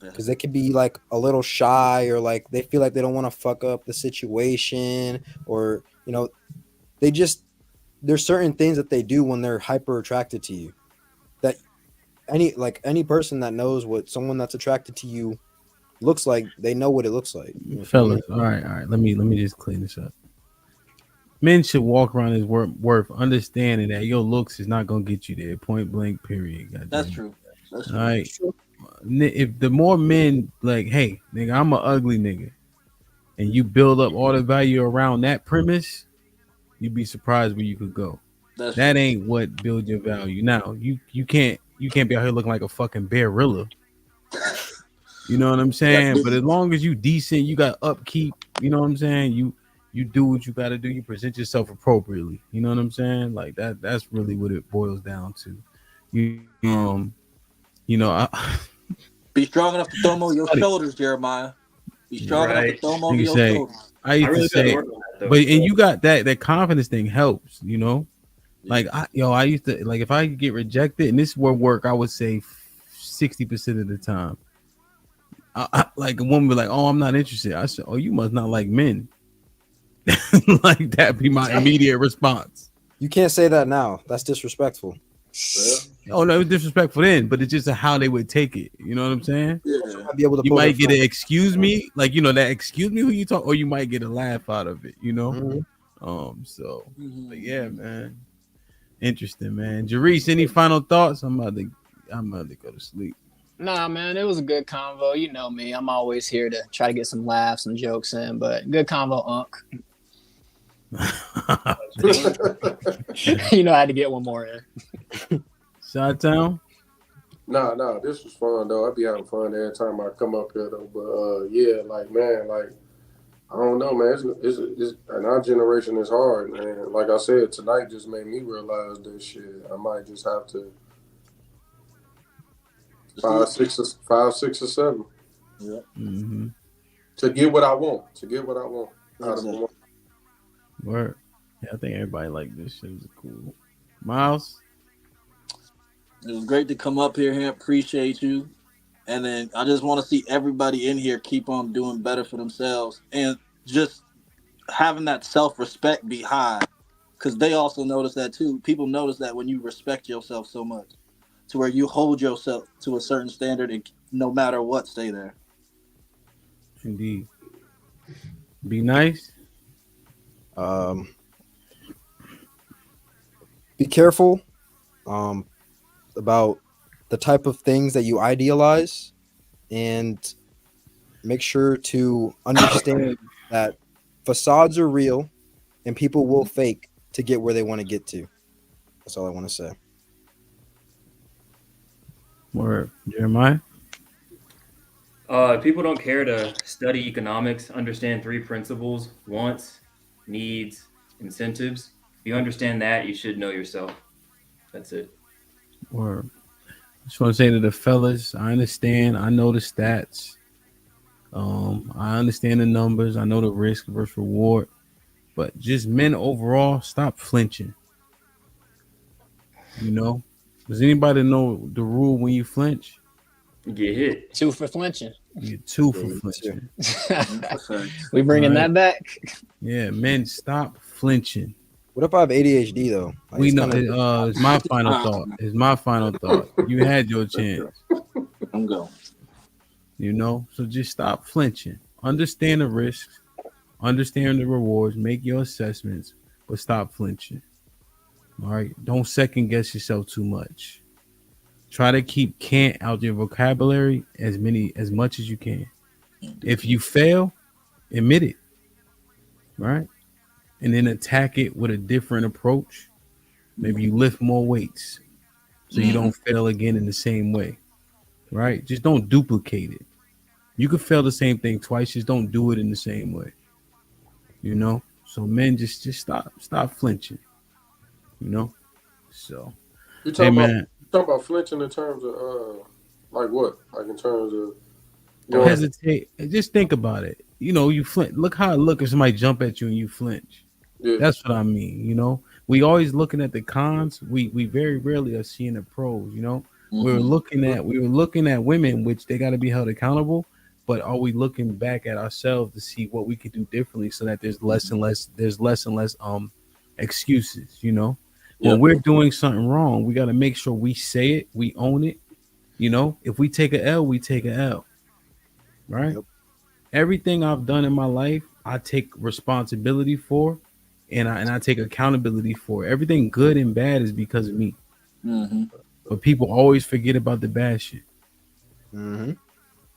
Speaker 13: Because they could be like a little shy, or like they feel like they don't want to fuck up the situation, or there's certain things that they do when they're hyper attracted to you. That any person that knows what someone that's attracted to you looks like, they know what it looks like.
Speaker 3: Fellas, all right. Let me just clean this up. Men should walk around his worth, understanding that your looks is not gonna get you there. Point blank. Period. Goddamn.
Speaker 25: That's true. That's true.
Speaker 3: All right. If the more men like, hey, nigga, I'm an ugly nigga, and you build up all the value around that premise, you'd be surprised where you could go. That ain't what builds your value. Now, you can't be out here looking like a fucking bearilla. You know what I'm saying? But as long as you decent, you got upkeep. You know what I'm saying? You do what you got to do. You present yourself appropriately. You know what I'm saying? Like that. That's really what it boils down to.
Speaker 25: Be strong enough to throw them over your shoulders, Jeremiah. Be strong enough to throw them over your shoulders.
Speaker 3: I used to say, and you got that confidence thing helps, you know. Like I used to, like, if I get rejected, and this would work, I would say 60% of the time. Like a woman be like, "Oh, I'm not interested." I said, "Oh, you must not like men." Like that be my immediate response.
Speaker 13: You can't say that now. That's disrespectful.
Speaker 3: Oh no, it was disrespectful then, but it's just how they would take it. You know what I'm saying?
Speaker 25: Yeah.
Speaker 3: You might get an excuse me, like that excuse me who you talk, or you might get a laugh out of it. You know.
Speaker 13: Mm-hmm.
Speaker 3: But yeah, man, interesting, man. Jarice, any final thoughts? I'm about to go to sleep.
Speaker 9: Nah, man, it was a good convo. You know me, I'm always here to try to get some laughs and jokes in, but good convo, Unc. You know, I had to get one more in.
Speaker 3: Shot-Town?
Speaker 7: Nah, this was fun though. I be having fun every time I come up here though. But yeah, like man, like I don't know, man. It's and our generation is hard, man. Like I said, tonight just made me realize this shit. I might just have to 5, 6, or 7.
Speaker 25: Yeah.
Speaker 3: Mm-hmm.
Speaker 7: To get what I want. Out of the
Speaker 3: Word. Yeah, I think everybody like this shit. Is cool. Miles?
Speaker 25: It was great to come up here and appreciate you. And then I just want to see everybody in here keep on doing better for themselves and just having that self-respect be high, because they also notice that too. People notice that when you respect yourself so much, to where you hold yourself to a certain standard and no matter what, stay there.
Speaker 3: Indeed. Be nice.
Speaker 13: Be careful about the type of things that you idealize, and make sure to understand that facades are real and people will fake to get where they want to get to. That's all I want to say.
Speaker 3: Word. Jeremiah?
Speaker 21: People don't care to study economics, understand three principles: wants, needs, incentives. If you understand that, you should know yourself. That's it.
Speaker 3: Or I just want to say to the fellas, I understand. I know the stats. I understand the numbers. I know the risk versus reward. But just men overall, stop flinching. You know, does anybody know the rule when you flinch?
Speaker 21: You get hit.
Speaker 9: 2 for flinching.
Speaker 3: You get 2 for flinching.
Speaker 9: We bringing that back.
Speaker 3: Yeah, men, stop flinching.
Speaker 13: What if I have ADHD though? Like,
Speaker 3: We know.
Speaker 13: kinda...
Speaker 3: It's my final thought. It's my final thought. You had your chance.
Speaker 25: I'm going.
Speaker 3: You know, so just stop flinching. Understand the risks. Understand the rewards. Make your assessments, but stop flinching. All right. Don't second guess yourself too much. Try to keep can't out your vocabulary as much as you can. If you fail, admit it. Right? And then attack it with a different approach. Maybe you lift more weights so you don't fail again in the same way. Right? Just don't duplicate it. You could fail the same thing twice, just don't do it in the same way. You know? So men, just stop flinching. You know? So
Speaker 7: You talking about flinching in terms of like what? Like in terms of
Speaker 3: don't hesitate. Just think about it. You know, you flinch. Look how it look if somebody jump at you and you flinch.
Speaker 7: Yeah.
Speaker 3: That's what I mean. You know, we always looking at the cons. We very rarely are seeing the pros. You know, we were looking at women, which they got to be held accountable. But are we looking back at ourselves to see what we could do differently so that there's less and less excuses? You know, when we're doing something wrong, we got to make sure we say it, we own it. You know, if we take a L, we take a L. Right. Everything I've done in my life, I take responsibility for, and I take accountability for. Everything good and bad is because of me. But people always forget about the bad shit. You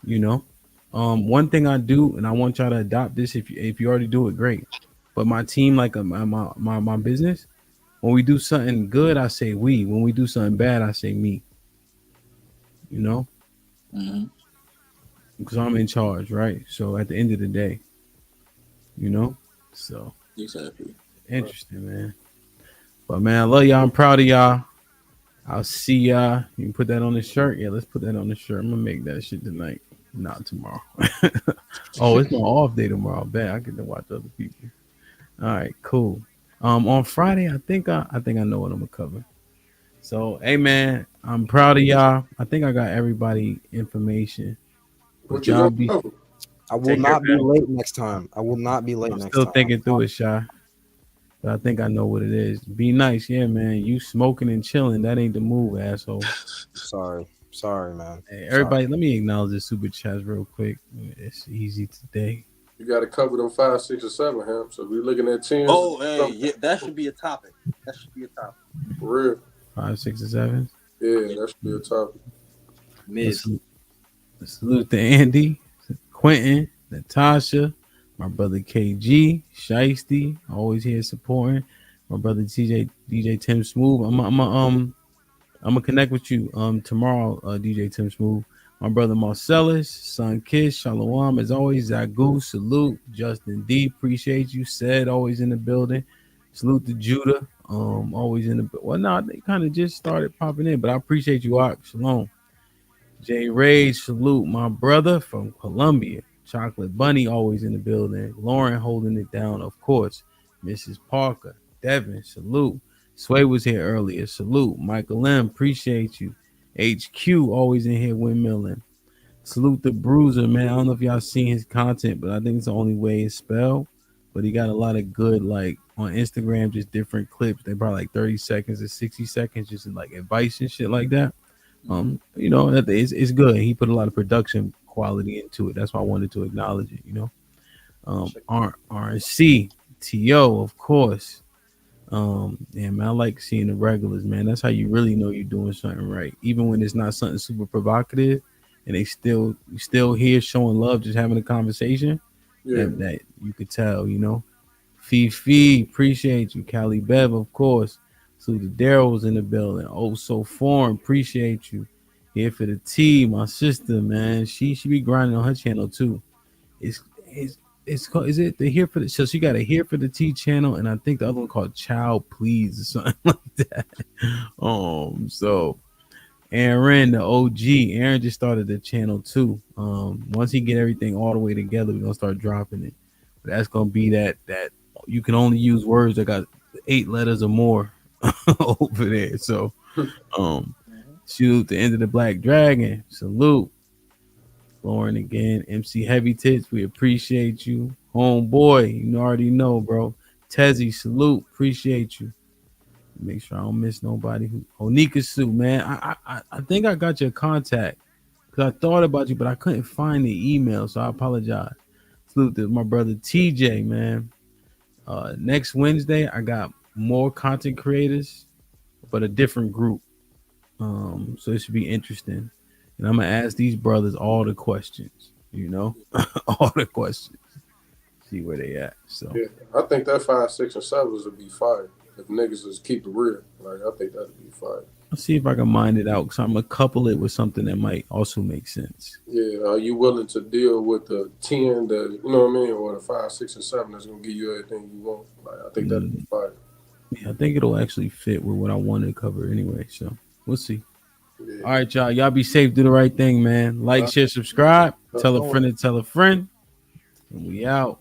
Speaker 3: know, one thing I do, and I want y'all to adopt this. If you already do it, great. But my team, like my business, when we do something good, I say we. When we do something bad, I say me. You know. Because I'm in charge, right? So at the end of the day, you know, so
Speaker 25: exactly
Speaker 3: interesting, man. But man, I love y'all. I'm proud of y'all. I'll see y'all. You can put that on the shirt. Yeah, let's put that on the shirt. I'm gonna make that shit tonight, not tomorrow. Oh, it's my off day tomorrow. Bet I get to watch other people. All right, cool. On Friday, I think I know what I'm gonna cover. So, hey man, I'm proud of y'all. I think I got everybody information.
Speaker 13: What you gonna cover? I will not be late next time. I will not be late next time.
Speaker 3: Still thinking through it, Shy. But I think I know what it is. Be nice, yeah, man. You smoking and chilling. That ain't the move, asshole.
Speaker 13: Sorry, man.
Speaker 3: Hey, everybody, let me acknowledge the super chats real quick. It's easy today.
Speaker 7: You got to cover them 5, 6, or 7, Ham. So we're looking at 10.
Speaker 25: Oh, hey, yeah, that should be a topic.
Speaker 7: For real.
Speaker 3: 5, 6, and 7.
Speaker 7: Yeah, that should be a topic.
Speaker 3: Salute to Andy, Quentin, Natasha, my brother KG, Shiesty, always here supporting. My brother DJ Tim Smooth. I'm gonna connect with you tomorrow, DJ Tim Smooth. My brother Marcellus, Son Kiss, Shalom, as always. Zagu, salute. Justin D, appreciate you. Said always in the building. Salute to Judah, always in the. Well, no, they kind of just started popping in, but I appreciate you, Ak. Shalom. Jay Rage, salute. My brother from Colombia. Chocolate Bunny, always in the building. Lauren holding it down, of course. Mrs. Parker, Devin, salute. Sway was here earlier. Salute. Michael M. Appreciate you. HQ always in here windmilling. Salute the Bruiser, man. I don't know if y'all seen his content, but I think it's the only way it's spelled. But he got a lot of good, like on Instagram, just different clips. They probably like 30 seconds to 60 seconds, just in like advice and shit like that. You know, it's good. He put a lot of production quality into it. That's why I wanted to acknowledge it, you know. RNC, TO, of course. Yeah, man, I like seeing the regulars, man. That's how you really know you're doing something right. Even when it's not something super provocative and they still here showing love, just having a conversation.
Speaker 7: Yeah.
Speaker 3: That you could tell, you know. Fifi, appreciate you. Cali Bev, of course. So the Daryl was in the building. Oh, so foreign, appreciate you. Here for the tea, my sister, man. She be grinding on her channel too. It's called, is it the Here for the, so she got a Here for the Tea channel, and I think the other one called Child Please or something like that. So Aaron, the OG, Aaron just started the channel too. Once he get everything all the way together, we're gonna start dropping it. But that's gonna be that you can only use words that got 8 letters or more over there. So shoot, the end of the Black Dragon. Salute. Lauren again, MC Heavy Tits, we appreciate you. Homeboy, you already know, bro. Tezzy, salute, appreciate you. Make sure I don't miss nobody. Onika Sue, man. I think I got your contact because I thought about you, but I couldn't find the email, so I apologize. Salute to my brother TJ, man. Next Wednesday, I got more content creators, but a different group. So it should be interesting. And I'm gonna ask these brothers all the questions, all the questions. See where they at. So
Speaker 15: yeah, I think that 5, 6, and 7s would be fire if niggas just keep it real. Like I think that'd be fire.
Speaker 3: Let's see if I can mind it out because I'm gonna couple it with something that might also make sense.
Speaker 15: Yeah, are you willing to deal with the 10 that you know what I mean, or the 5, 6, and 7 that's gonna give you everything you want? Like I think that'd be fire.
Speaker 3: Yeah, I think it'll actually fit with what I wanted to cover anyway. So we'll see. Yeah. All right, y'all. Y'all be safe. Do the right thing, man. Like, share, subscribe. Tell a friend to tell a friend. And we out.